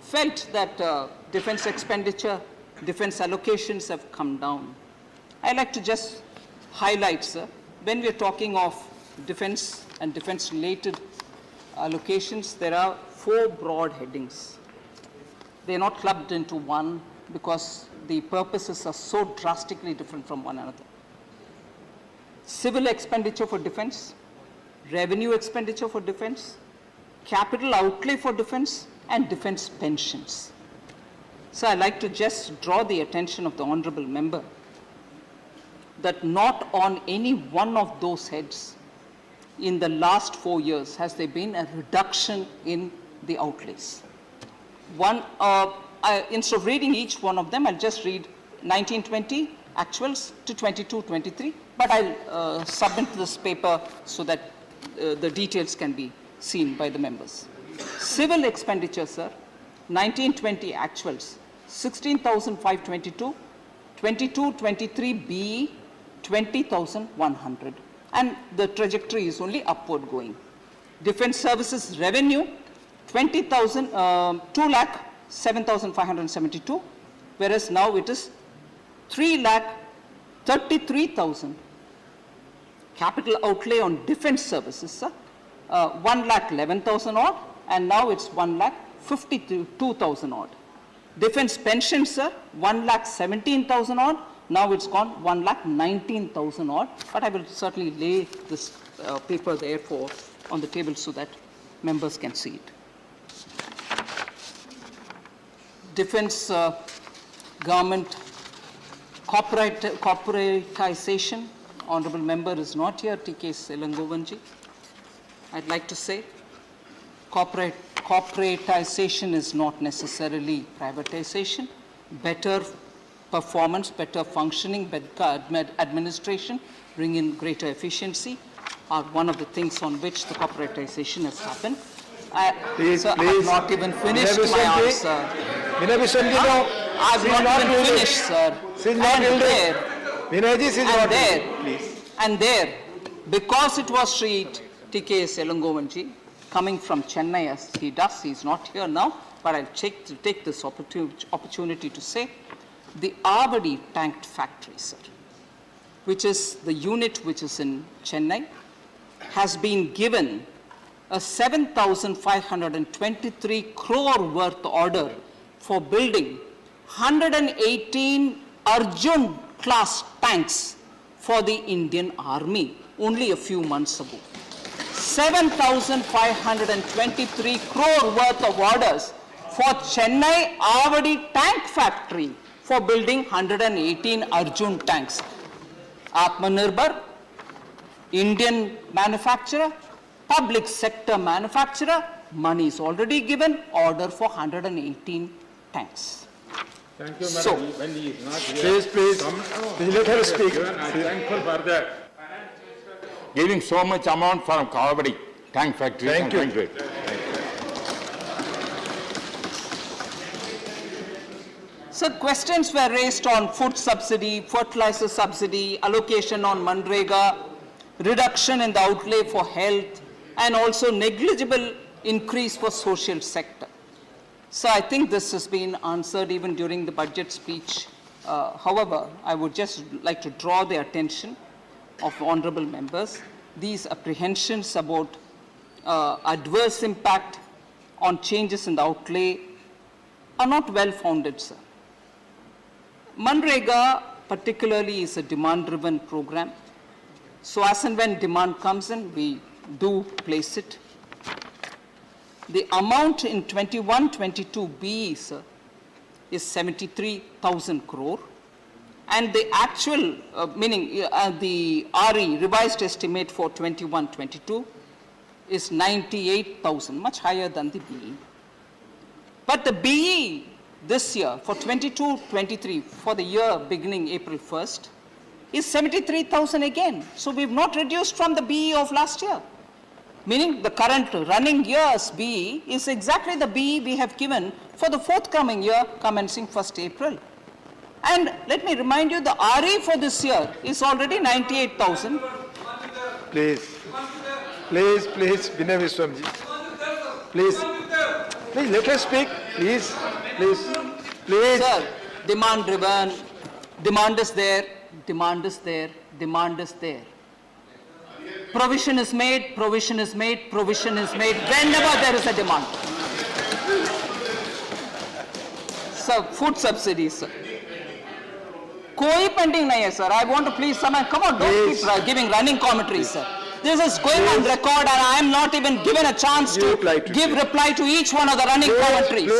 C: felt that defense expenditure, defense allocations have come down. I'd like to just highlight, sir, when we are talking of defense and defense-related allocations, there are 4 broad headings. They are not clubbed into one because the purposes are so drastically different from one another. Civil expenditure for defense, revenue expenditure for defense, capital outlay for defense, and defense pensions. So I'd like to just draw the attention of the honorable member that not on any one of those heads in the last 4 years has there been a reduction in the outlays. Instead of reading each one of them, I'll just read 1920 actuals to 22-23, but I'll submit this paper so that the details can be seen by the members. Civil expenditure, sir, 1920 actuals, 16,522, 22-23 BE, 20,100. And the trajectory is only upward going. Defense services revenue, 2,07,572, whereas now it is 3,33,000. Capital outlay on defense services, sir, 1,11,000 odd, and now it's 1,52,000 odd. Defense pensions, sir, 1,17,000 odd, now it's gone 1,19,000 odd, but I will certainly lay this paper therefore on the table so that members can see it. Defense government corporatization, honorable member is not here, T.K. Elangovanji. I'd like to say corporatization is not necessarily privatization. Better performance, better functioning, better administration, bring in greater efficiency are one of the things on which the corporatization has happened.
B: Please,
C: sir,
B: please.
C: I have not even finished my answer.
B: Vinay Bishan ji, no.
C: I have not even finished, sir.
B: She's not yielding. Vinay ji, she's not yielding. Please.
C: And there, because it was Sri T.K. Elangovanji, coming from Chennai as he does, he's not here now, but I'll take this opportunity to say, the Avadi tank factory, sir, which is the unit which is in Chennai, has been given a 7,523 crore worth order for building 118 Arjun class tanks for the Indian Army only a few months ago. 7,523 crore worth of orders for Chennai Avadi tank factory for building 118 Arjun tanks. Atmanirbhar, Indian manufacturer, public sector manufacturer, money is already given, order for 118 tanks.
K: Thank you,
C: So,
K: madam. When he is not here.
B: Please, please. Please let her speak.
K: I'm thankful for that. Giving so much amount for Kavadi tank factory.
B: Thank you.
C: So questions were raised on food subsidy, fertilizer subsidy, allocation on Manrega, reduction in the outlay for health, and also negligible increase for social sector. So I think this has been answered even during the budget speech. However, I would just like to draw the attention of honorable members. These apprehensions about adverse impact on changes in the outlay are not well founded, sir. Manrega particularly is a demand-driven program. So as and when demand comes in, we do place it. The amount in 21-22 BE, sir, is 73,000 crore. And the actual, meaning the RE, revised estimate for 21-22, is 98,000, much higher than the BE. But the BE this year for 22-23, for the year beginning April 1st, is 73,000 again. So we've not reduced from the BE of last year. Meaning the current running year's BE is exactly the BE we have given for the forthcoming year commencing 1st April. And let me remind you, the RE for this year is already 98,000.
B: Please, please, please, Vinay Viswamji. Please, please, let us speak. Please, please, please.
C: Sir, demand driven, demand is there, demand is there, demand is there. Provision is made, provision is made, provision is made whenever there is a demand. Sir, food subsidies, sir. Koi pending nahi hai, sir. I want to please someone, come on, don't keep giving running commentary, sir. This is going on record and I am not even given a chance to give reply to each one of the running commentaries.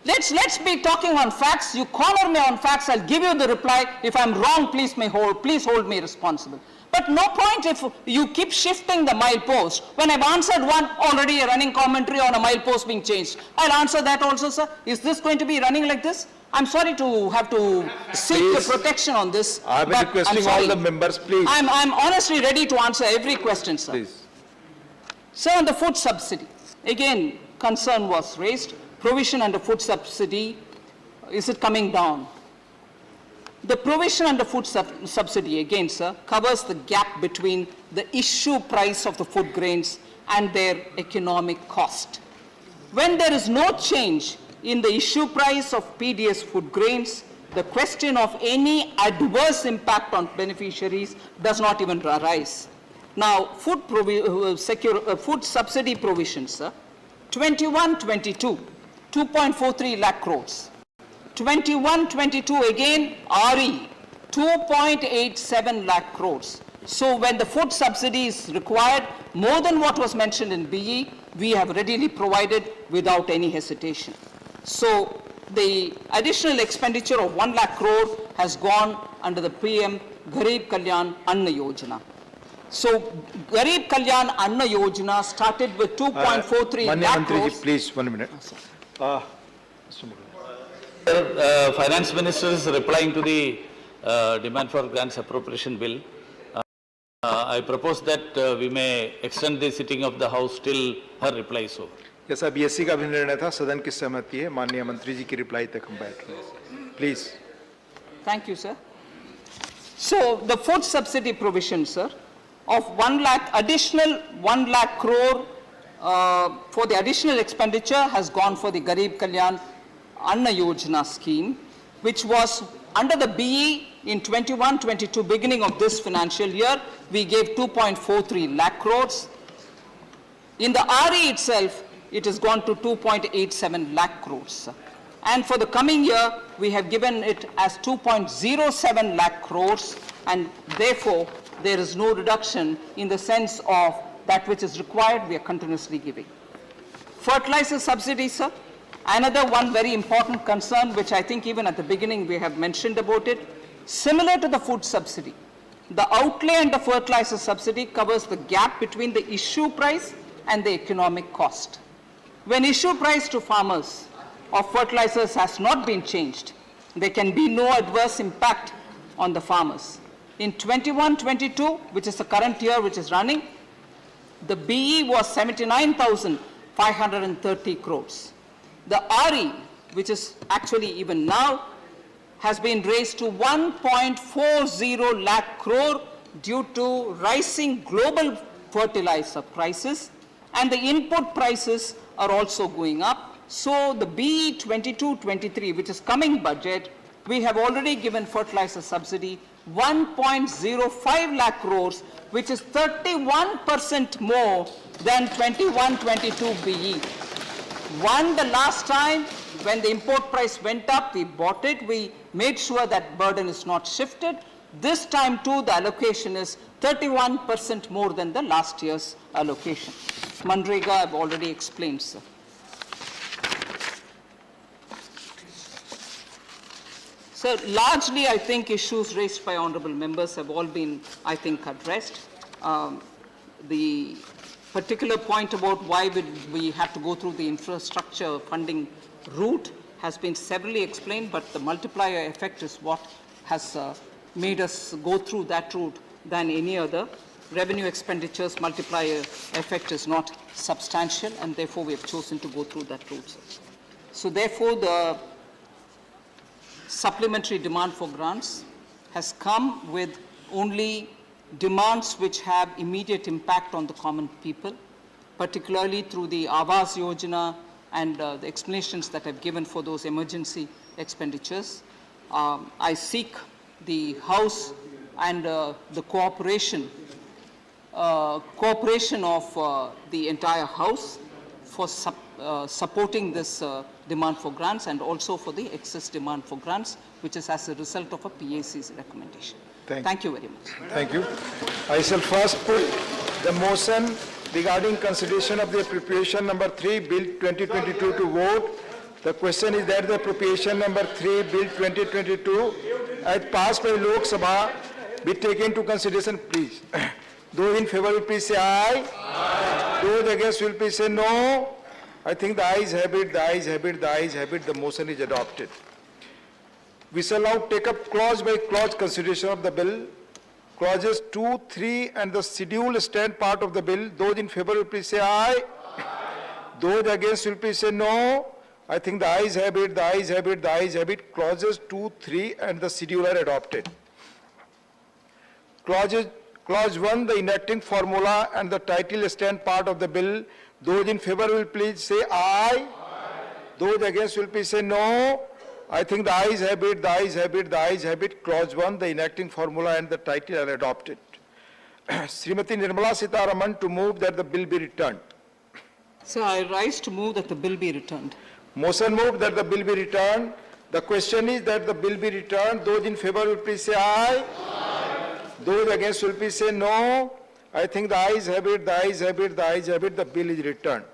C: Let's be talking on facts. You corner me on facts, I'll give you the reply. If I'm wrong, please hold me responsible. But no point if you keep shifting the milepost. When I've answered one, already a running commentary on a milepost being changed. I'll answer that also, sir. Is this going to be running like this? I'm sorry to have to seek your protection on this.
B: I'm
C: but
B: requesting
C: sorry.
B: all the members, please.
C: I'm honestly ready to answer every question, sir.
B: Please.
C: Sir, on the food subsidy, again, concern was raised. Provision under food subsidy, is it coming down? The provision under food subsidy, again, sir, covers the gap between the issue price of the food grains and their economic cost. When there is no change in the issue price of PDS food grains, the question of any adverse impact on beneficiaries does not even arise. Now, food subsidy provisions, sir, 21-22, 2.43 lakh crores. 21-22 again, RE, 2.87 lakh crores. So when the food subsidy is required, more than what was mentioned in BE, we have readily provided without any hesitation. So the additional expenditure of 1 lakh crore has gone under the PM Garib Kalyan Anna Yojana. So Garib Kalyan Anna Yojana started with 2.43 lakh crores.
B: Please, 1 minute.
R: Finance Minister is replying to the demand for grants appropriation bill. I propose that we may extend the sitting of the House till her reply is over.
B: Yes, अब BSc का भी निर्णय था, सदन की सहमति है, माननीय मंत्री जी की रिप्लाई तक हम बैठ रहे हैं. Please.
C: Thank you, sir. So the food subsidy provision, sir, of 1 lakh, additional 1 lakh crore for the additional expenditure has gone for the Garib Kalyan Anna Yojana scheme, which was under the BE in 21-22, beginning of this financial year, we gave 2.43 lakh crores. In the RE itself, it has gone to 2.87 lakh crores. And for the coming year, we have given it as 2.07 lakh crores, and therefore, there is no reduction in the sense of that which is required, we are continuously giving. Fertilizer subsidy, sir. Another one very important concern, which I think even at the beginning we have mentioned about it, similar to the food subsidy. The outlay under fertilizer subsidy covers the gap between the issue price and the economic cost. When issue price to farmers of fertilizers has not been changed, there can be no adverse impact on the farmers. In 21-22, which is the current year which is running, the BE was 79,530 crores. The RE, which is actually even now, has been raised to 1.40 lakh crore due to rising global fertilizer prices, and the input prices are also going up. So the BE 22-23, which is coming budget, we have already given fertilizer subsidy 1.05 lakh crores, which is 31% more than 21-22 BE. The last time when the import price went up, we bought it, we made sure that burden is not shifted. This time too, the allocation is 31% more than the last year's allocation. Manrega, I've already explained, sir. So largely, I think issues raised by honorable members have all been, I think, addressed. the particular point about why we have to go through the infrastructure funding route has been severally explained, but the multiplier effect is what has made us go through that route than any other. Revenue expenditures multiplier effect is not substantial, and therefore we have chosen to go through that route, sir. So therefore, the supplementary demand for grants has come with only demands which have immediate impact on the common people, particularly through the Awas Yojana and the explanations that I've given for those emergency expenditures. I seek the House and the cooperation of the entire House for supporting this demand for grants and also for the excess demand for grants, which is as a result of a PAC's recommendation. Thank you very much.
B: Thank you. I shall first put the motion regarding consideration of the appropriation number 3, Bill 2022 to vote. The question is that the appropriation number 3, Bill 2022, as passed by Lok Sabha, be taken into consideration, please. Those in favor will please say aye. Aye. Those against will please say no. I think the ayes have it, the ayes have it, the ayes have it. The motion is adopted. We shall now take up clause by clause consideration of the bill. Clauses 2, 3 and the schedule stand part of the bill. Those in favor will please say aye. Aye. Those against will please say no. I think the ayes have it, the ayes have it, the ayes have it. Clauses 2, 3 and the schedule are adopted. Clause 1, the enacting formula and the title stand part of the bill. Those in favor will please say aye. Aye. Those against will please say no. I think the ayes have it, the ayes have it, the ayes have it. Clause 1, the enacting formula and the title are adopted. Srimati Nirmala Sitharaman to move that the bill be returned.
C: So I rise to move that the bill be returned.
B: Motion moved that the bill be returned. The question is that the bill be returned. Those in favor will please say aye. Aye. Those against will please say no. I think the ayes have it, the ayes have it, the ayes have it. The bill is returned.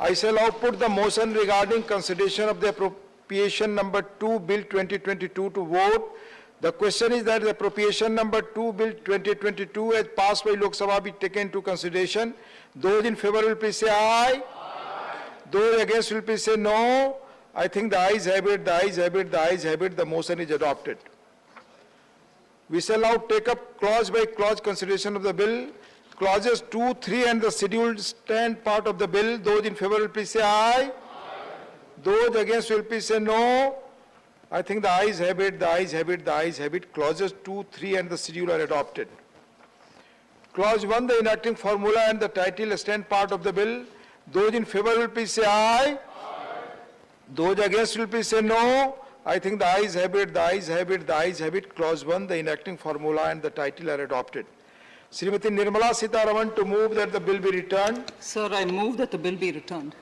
B: I shall now put the motion regarding consideration of the appropriation number 2, Bill 2022 to vote. The question is that the appropriation number 2, Bill 2022 as passed by Lok Sabha be taken into consideration. Those in favor will please say aye. Aye. Those against will please say no. I think the ayes have it, the ayes have it, the ayes have it. The motion is adopted. We shall now take up clause by clause consideration of the bill. Clauses 2, 3 and the scheduled stand part of the bill. Those in favor will please say aye. Aye. Those against will please say no. I think the ayes have it, the ayes have it, the ayes have it. Clauses 2, 3 and the schedule are adopted. Clause 1, the enacting formula and the title stand part of the bill. Those in favor will please say aye. Aye. Those against will please say no. I think the ayes have it, the ayes have it, the ayes have it. Clause 1, the enacting formula and the title are adopted. Srimati Nirmala Sitharaman to move that the bill be returned.
C: Sir, I move that the bill be returned.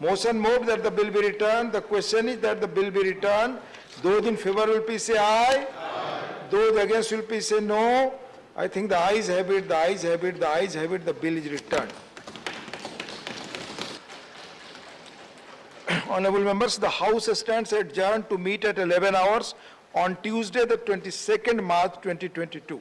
B: Motion moved that the bill be returned. The question is that the bill be returned. Those in favor will please say aye. Aye. Those against will please say no. I think the ayes have it, the ayes have it, the ayes have it. The bill is returned. Honorable members, the House stands adjourned to meet at 11 hours on Tuesday, the 22nd March 2022.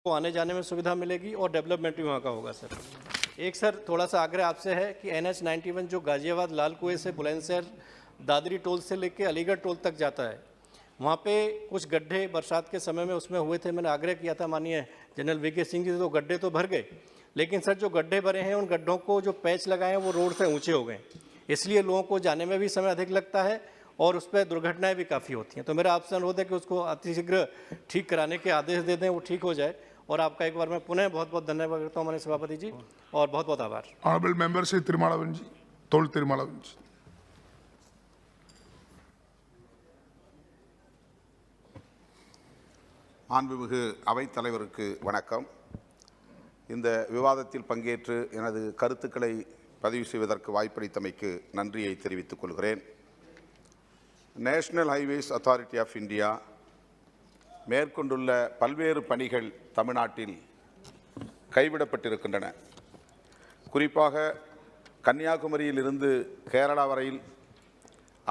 F: आने जाने में सुविधा मिलेगी और development भी वहाँ का होगा सर। एक सर थोड़ा सा आग्रह आपसे है कि NH 91 जो गाजियाबाद लाल कुएं से बुलंदशहर दादरी टोल से लेके अलीगढ़ टोल तक जाता है, वहाँ पे कुछ गड्ढे बरसात के समय में उसमें हुए थे। मैंने आग्रह किया था माननीय जनरल VK सिंह जी से, तो गड्ढे तो भर गए, लेकिन सर जो गड्ढे भरे हैं उन गड्ढों को जो पैच लगाए हैं वो रोड से ऊंचे हो गए, इसलिए लोगों को जाने में भी समय अधिक लगता है और उस पर दुर्घटनाएं भी काफ़ी होती हैं। तो मेरा आपसे अनुरोध है कि उसको अतिशीघ्र ठीक कराने के आदेश दे दें, वो ठीक हो जाए। और आपका एक बार मैं पुनः बहुत बहुत धन्यवाद करता हूँ माननीय सभापति जी, और बहुत बहुत आभार।
A: Honorable member Shri Tirumalavan ji, Tol Tirumalavan ji.
S: மாண்புமிகு அவைத்தலைவருக்கு வணக்கம். இந்த விவாதத்தில் பங்கேற்று எனது கருத்துக்களை பதிவு செய்வதற்கு வாய்ப்பளித்தமைக்கு நன்றியை தெரிவித்துக் கொள்கிறேன். National highways authority of India மேற்கொண்டுள்ள பல்வேறு பணிகள் தமிழ்நாட்டில் கைவிடப்பட்டிருக்கின்றன. குறிப்பாக கன்னியாகுமரியிலிருந்து கேரளா வரையில்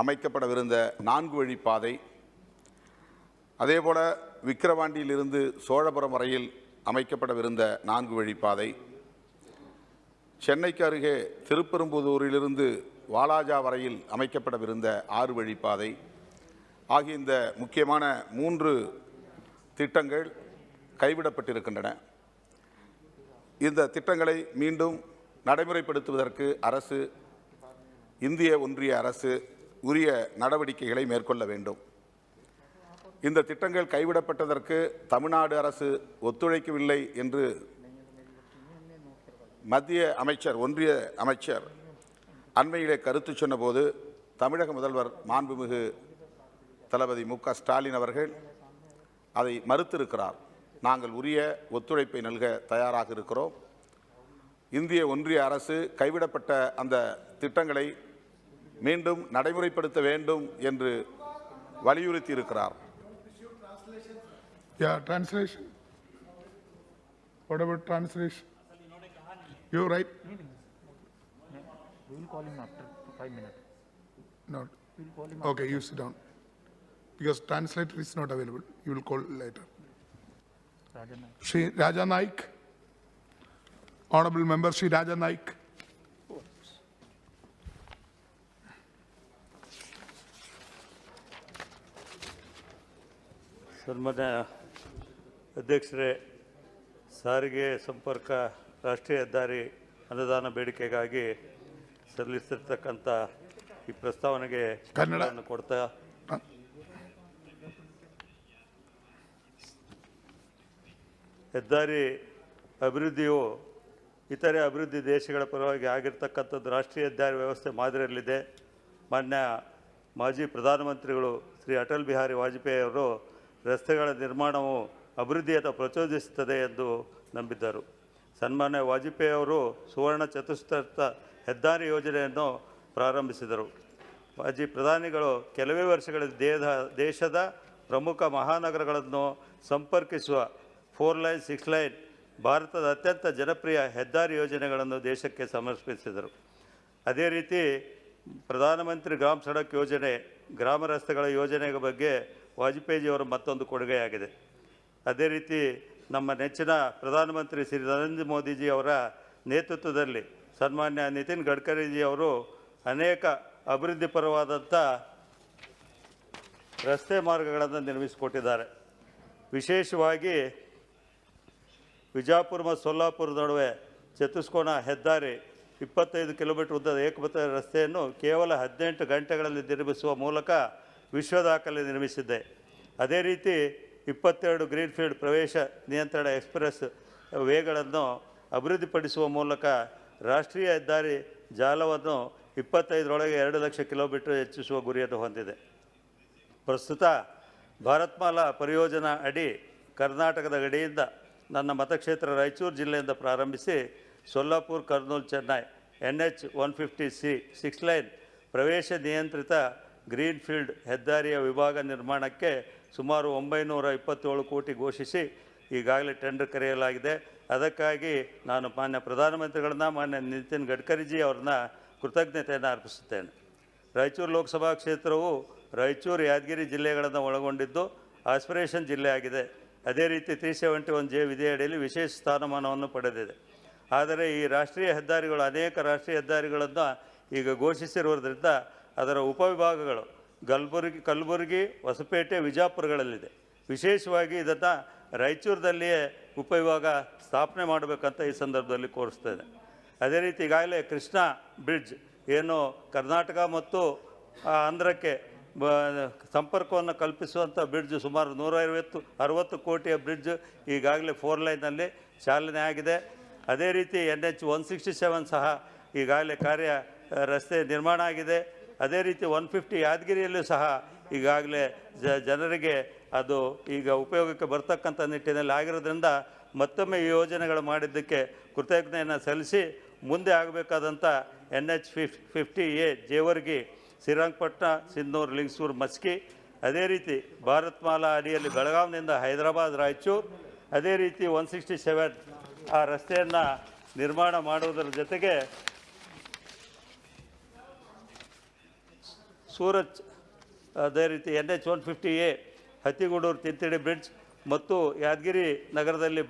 S: அமைக்கப்படவிருந்த 4 வழி பாதை, அதேபோல விக்கிரவாண்டியிலிருந்து சோழபுரம் வரையில் அமைக்கப்படவிருந்த 4 வழி பாதை, சென்னைக்கு அருகே திருப்பெரும்புதூரிலிருந்து வாலாஜா வரையில் அமைக்கப்படவிருந்த 6 வழி பாதை ஆகிய இந்த முக்கியமான 3 திட்டங்கள் கைவிடப்பட்டிருக்கின்றன. இந்த திட்டங்களை மீண்டும் நடைமுறைப்படுத்துவதற்கு அரசு, இந்திய ஒன்றிய அரசு உரிய நடவடிக்கைகளை மேற்கொள்ள வேண்டும். இந்த திட்டங்கள் கைவிடப்பட்டதற்கு தமிழ்நாடு அரசு ஒத்துழைக்கவில்லை என்று மத்திய அமைச்சர், ஒன்றிய அமைச்சர் அண்மையிலே கருத்து சொன்னபோது தமிழக முதல்வர் மாண்புமிகு தளபதி MK ஸ்டாலின் அவர்கள் அதை மறுத்திருக்கிறார். நாங்கள் உரிய ஒத்துழைப்பை நல்க தயாராக இருக்கிறோம். இந்திய ஒன்றிய அரசு கைவிடப்பட்ட அந்த திட்டங்களை மீண்டும் நடைமுறைப்படுத்த வேண்டும் என்று வலியுறுத்தி இருக்கிறார்.
A: Yeah, translation. What about translation? You right?
F: We will call him after 5 minutes.
A: No. Okay, you sit down. Because translator is not available. You will call later. Shri Raja Naik. Honorable member Shri Raja Naik.
F: ಸನ್ಮಾನ್ಯ ಅಧ್ಯಕ್ಷರೇ, ಸಾರಿಗೆ ಸಂಪರ್ಕ ರಾಷ್ಟ್ರೀಯ ಹೆದ್ದಾರಿ ಅನುದಾನ ಬೇಡಿಕೆಗಾಗಿ ಸಲ್ಲಿಸಿರ್ತಕ್ಕಂಥ ಈ ಪ್ರಸ್ತಾವನೆಗೆ ಕೊಡ್ತಾ ಹೆದ್ದಾರಿ ಅಭಿವೃದ್ಧಿಯು ಇತರೆ ಅಭಿವೃದ್ಧಿ ದೇಶಗಳ ಪರವಾಗಿ ಆಗಿರ್ತಕ್ಕಂಥದ್ದು ರಾಷ್ಟ್ರೀಯ ಹೆದ್ದಾರಿ ವ್ಯವಸ್ಥೆ ಮಾದರಿಯಲ್ಲಿದೆ. ಮಾನ್ಯ ಮಾಜಿ ಪ್ರಧಾನಮಂತ್ರಿಗಳು ಶ್ರೀ ಅಟಲ್ ಬಿಹಾರಿ ವಾಜಪೇಯಿ ಅವರು ರಸ್ತೆಗಳ ನಿರ್ಮಾಣವು ಅಭಿವೃದ್ಧಿಯತ್ತ ಪ್ರಚೋದಿಸುತ್ತದೆ ಎಂದು ನಂಬಿದ್ದರು. ಸನ್ಮಾನ್ಯ ವಾಜಪೇಯಿ ಅವರು ಸುವರ್ಣ ಚತುಷ್ಪಥ ಹೆದ್ದಾರಿ ಯೋಜನೆಯನ್ನು ಪ್ರಾರಂಭಿಸಿದರು. ಮಾಜಿ ಪ್ರಧಾನಿಗಳು ಕೆಲವೇ ವರ್ಷಗಳಲ್ಲಿ ದೇಶದ ಪ್ರಮುಖ ಮಹಾನಗರಗಳನ್ನು ಸಂಪರ್ಕಿಸುವ 4 ಲೈನ್ 6 ಲೈನ್ ಭಾರತದ ಅತ್ಯಂತ ಜನಪ್ರಿಯ ಹೆದ್ದಾರಿ ಯೋಜನೆಗಳನ್ನು ದೇಶಕ್ಕೆ ಸಮರ್ಪಿಸಿದರು. ಅದೇ ರೀತಿ ಪ್ರಧಾನಮಂತ್ರಿ ಗ್ರಾಮ ಸಡಕ್ ಯೋಜನೆ, ಗ್ರಾಮ ರಸ್ತೆಗಳ ಯೋಜನೆ ಬಗ್ಗೆ ವಾಜಪೇಯಿಯವರ ಮತ್ತೊಂದು ಕೊಡುಗೆಯಾಗಿದೆ. ಅದೇ ರೀತಿ ನಮ್ಮ ನೆಚ್ಚಿನ ಪ್ರಧಾನಮಂತ್ರಿ ಶ್ರೀ ನರೇಂದ್ರ ಮೋದಿಜಿ ಅವರ ನೇತೃತ್ವದಲ್ಲಿ ಸನ್ಮಾನ್ಯ ನಿತಿನ್ ಗಡ್ಕರಿಜಿ ಅವರು ಅನೇಕ ಅಭಿವೃದ್ಧಿ ಪರವಾದಂಥ ರಸ್ತೆ ಮಾರ್ಗಗಳನ್ನು ನಿರ್ಮಿಸಿಕೊಟ್ಟಿದ್ದಾರೆ. ವಿಶೇಷವಾಗಿ ವಿಜಾಪುರ ಮತ್ತು ಸೊಲ್ಲಾಪುರ ನಡುವೆ ಚತುಷ್ಕೋನ ಹೆದ್ದಾರಿ 25 ಕಿಲೋಮೀಟರ್ ಉದ್ದದ ಏಕಪಥ ರಸ್ತೆಯನ್ನು ಕೇವಲ 18 ಗಂಟೆಗಳಲ್ಲಿ ನಿರ್ಮಿಸುವ ಮೂಲಕ ವಿಶ್ವ ದಾಖಲೆ ನಿರ್ಮಿಸಿದ್ದೆ. ಅದೇ ರೀತಿ 22 ಗ್ರೀನ್ಫೀಲ್ಡ್ ಪ್ರವೇಶ ನಿಯಂತ್ರಣ ಎಕ್ಸ್ಪ್ರೆಸ್ ವೇಗಳನ್ನು ಅಭಿವೃದ್ಧಿಪಡಿಸುವ ಮೂಲಕ ರಾಷ್ಟ್ರೀಯ ಹೆದ್ದಾರಿ ಜಾಲವನ್ನು 25ರೊಳಗೆ 2 ಲಕ್ಷ ಕಿಲೋಮೀಟರ್ ಹೆಚ್ಚಿಸುವ ಗುರಿಯನ್ನು ಹೊಂದಿದೆ. ಪ್ರಸ್ತುತ ಭಾರತ್ಮಾಲಾ ಪರಿಯೋಜನಾ ಅಡಿ ಕರ್ನಾಟಕದ ಗಡಿಯಿಂದ ನನ್ನ ಮತಕ್ಷೇತ್ರ ರಾಯಚೂರು ಜಿಲ್ಲೆಯಿಂದ ಪ್ರಾರಂಭಿಸಿ Solapur, Kurnool, Chennai NH 150C 6 line ಪ್ರವೇಶ ನಿಯಂತ್ರಿತ ಗ್ರೀನ್ಫೀಲ್ಡ್ ಹೆದ್ದಾರಿಯ ವಿಭಾಗ ನಿರ್ಮಾಣಕ್ಕೆ ಸುಮಾರು 927 ಕೋಟಿ ಘೋಷಿಸಿ ಈಗಾಗಲೇ ಟೆಂಡರ್ ಕರೆಯಲಾಗಿದೆ. ಅದಕ್ಕಾಗಿ ನಾನು ಮಾನ್ಯ ಪ್ರಧಾನಮಂತ್ರಿಗಳನ್ನ, ಮಾನ್ಯ ನಿತಿನ್ ಗಡ್ಕರಿಜಿ ಅವ್ರನ್ನ ಕೃತಜ್ಞತೆಯನ್ನು ಅರ್ಪಿಸುತ್ತೇನೆ. ರಾಯಚೂರು ಲೋಕಸಭಾ ಕ್ಷೇತ್ರವು ರಾಯಚೂರು, ಯಾದಗಿರಿ ಜಿಲ್ಲೆಗಳನ್ನು ಒಳಗೊಂಡಿದ್ದು ಆಸ್ಪಿರೇಷನ್ ಜಿಲ್ಲೆಯಾಗಿದೆ.
T: ಅದೇ ರೀತಿ 371J ವಿಧಿಯಡಿಯಲ್ಲಿ ವಿಶೇಷ ಸ್ಥಾನಮಾನವನ್ನು ಪಡೆದಿದೆ. ಆದರೆ ಈ ರಾಷ್ಟ್ರೀಯ ಹೆದ್ದಾರಿಗಳು ಅನೇಕ ರಾಷ್ಟ್ರೀಯ ಹೆದ್ದಾರಿಗಳನ್ನು ಈಗ ಘೋಷಿಸಿರುವುದರಿಂದ ಅದರ ಉಪವಿಭಾಗಗಳು ಕಲಬುರಗಿ, ಹೊಸಪೇಟೆ, ವಿಜಯಪುರಗಳಲ್ಲಿದೆ. ವಿಶೇಷವಾಗಿ ಇದನ್ನು ರಾಯಚೂರದಲ್ಲಿಯೇ ಉಪವಿಭಾಗ ಸ್ಥಾಪನೆ ಮಾಡಬೇಕಂತ ಈ ಸಂದರ್ಭದಲ್ಲಿ ಕೋರಿಸ್ತೇನೆ. ಅದೇ ರೀತಿ ಈಗಾಗಲೇ ಕೃಷ್ಣಾ ಬ್ರಿಡ್ಜ್ ಏನು ಕರ್ನಾಟಕ ಮತ್ತು ಆಂಧ್ರಕ್ಕೆ ಸಂಪರ್ಕವನ್ನು ಕಲ್ಪಿಸುವಂಥ ಬ್ರಿಡ್ಜ್ ಸುಮಾರು 160 ಕೋಟಿಯ ಬ್ರಿಡ್ಜ್ ಈಗಾಗಲೇ 4 ಲೈನಲ್ಲಿ ಚಾಲನೆ ಆಗಿದೆ. ಅದೇ ರೀತಿ NH 167 ಸಹ ಈಗಾಗಲೇ ರಸ್ತೆ ನಿರ್ಮಾಣ ಆಗಿದೆ. ಅದೇ ರೀತಿ 150 ಯಾದಗಿರಿಯಲ್ಲೂ ಸಹ ಈಗಾಗಲೇ ಜನರಿಗೆ ಅದು ಈಗ ಉಪಯೋಗಕ್ಕೆ ಬರ್ತಕ್ಕಂಥ ನಿಟ್ಟಿನಲ್ಲಿ ಆಗಿರೋದ್ರಿಂದ ಮತ್ತೊಮ್ಮೆ ಈ ಯೋಜನೆಗಳು ಮಾಡಿದ್ದಕ್ಕೆ ಕೃತಜ್ಞತೆಯನ್ನು ಸಲ್ಲಿಸಿ ಮುಂದೆ ಆಗಬೇಕಾದಂಥ NH 50A ಜೇವರ್ಗಿ, ಶ್ರೀರಂಗಪಟ್ಟಣ, ಸಿಂಧನೂರು, ಲಿಂಗಸೂರು, ಮಸ್ಕಿ, ಅದೇ ರೀತಿ ಭಾರತ್ ಮಾಲಾ ಅಡಿಯಲ್ಲಿ ಬೆಳಗಾವಿನಿಂದ ಹೈದರಾಬಾದ್, ರಾಯಚೂರು, ಅದೇ ರೀತಿ 167 ಆ ರಸ್ತೆಯನ್ನು ನಿರ್ಮಾಣ ಮಾಡುವುದರ ಜೊತೆಗೆ ಸೂರತ್, ಅದೇ ರೀತಿ NH 150A ಹತ್ತಿಗೂಡೂರು ತಿಂತಿಡಿ ಬ್ರಿಡ್ಜ್ ಮತ್ತು ಯಾದಗಿರಿ ನಗರದಲ್ಲಿ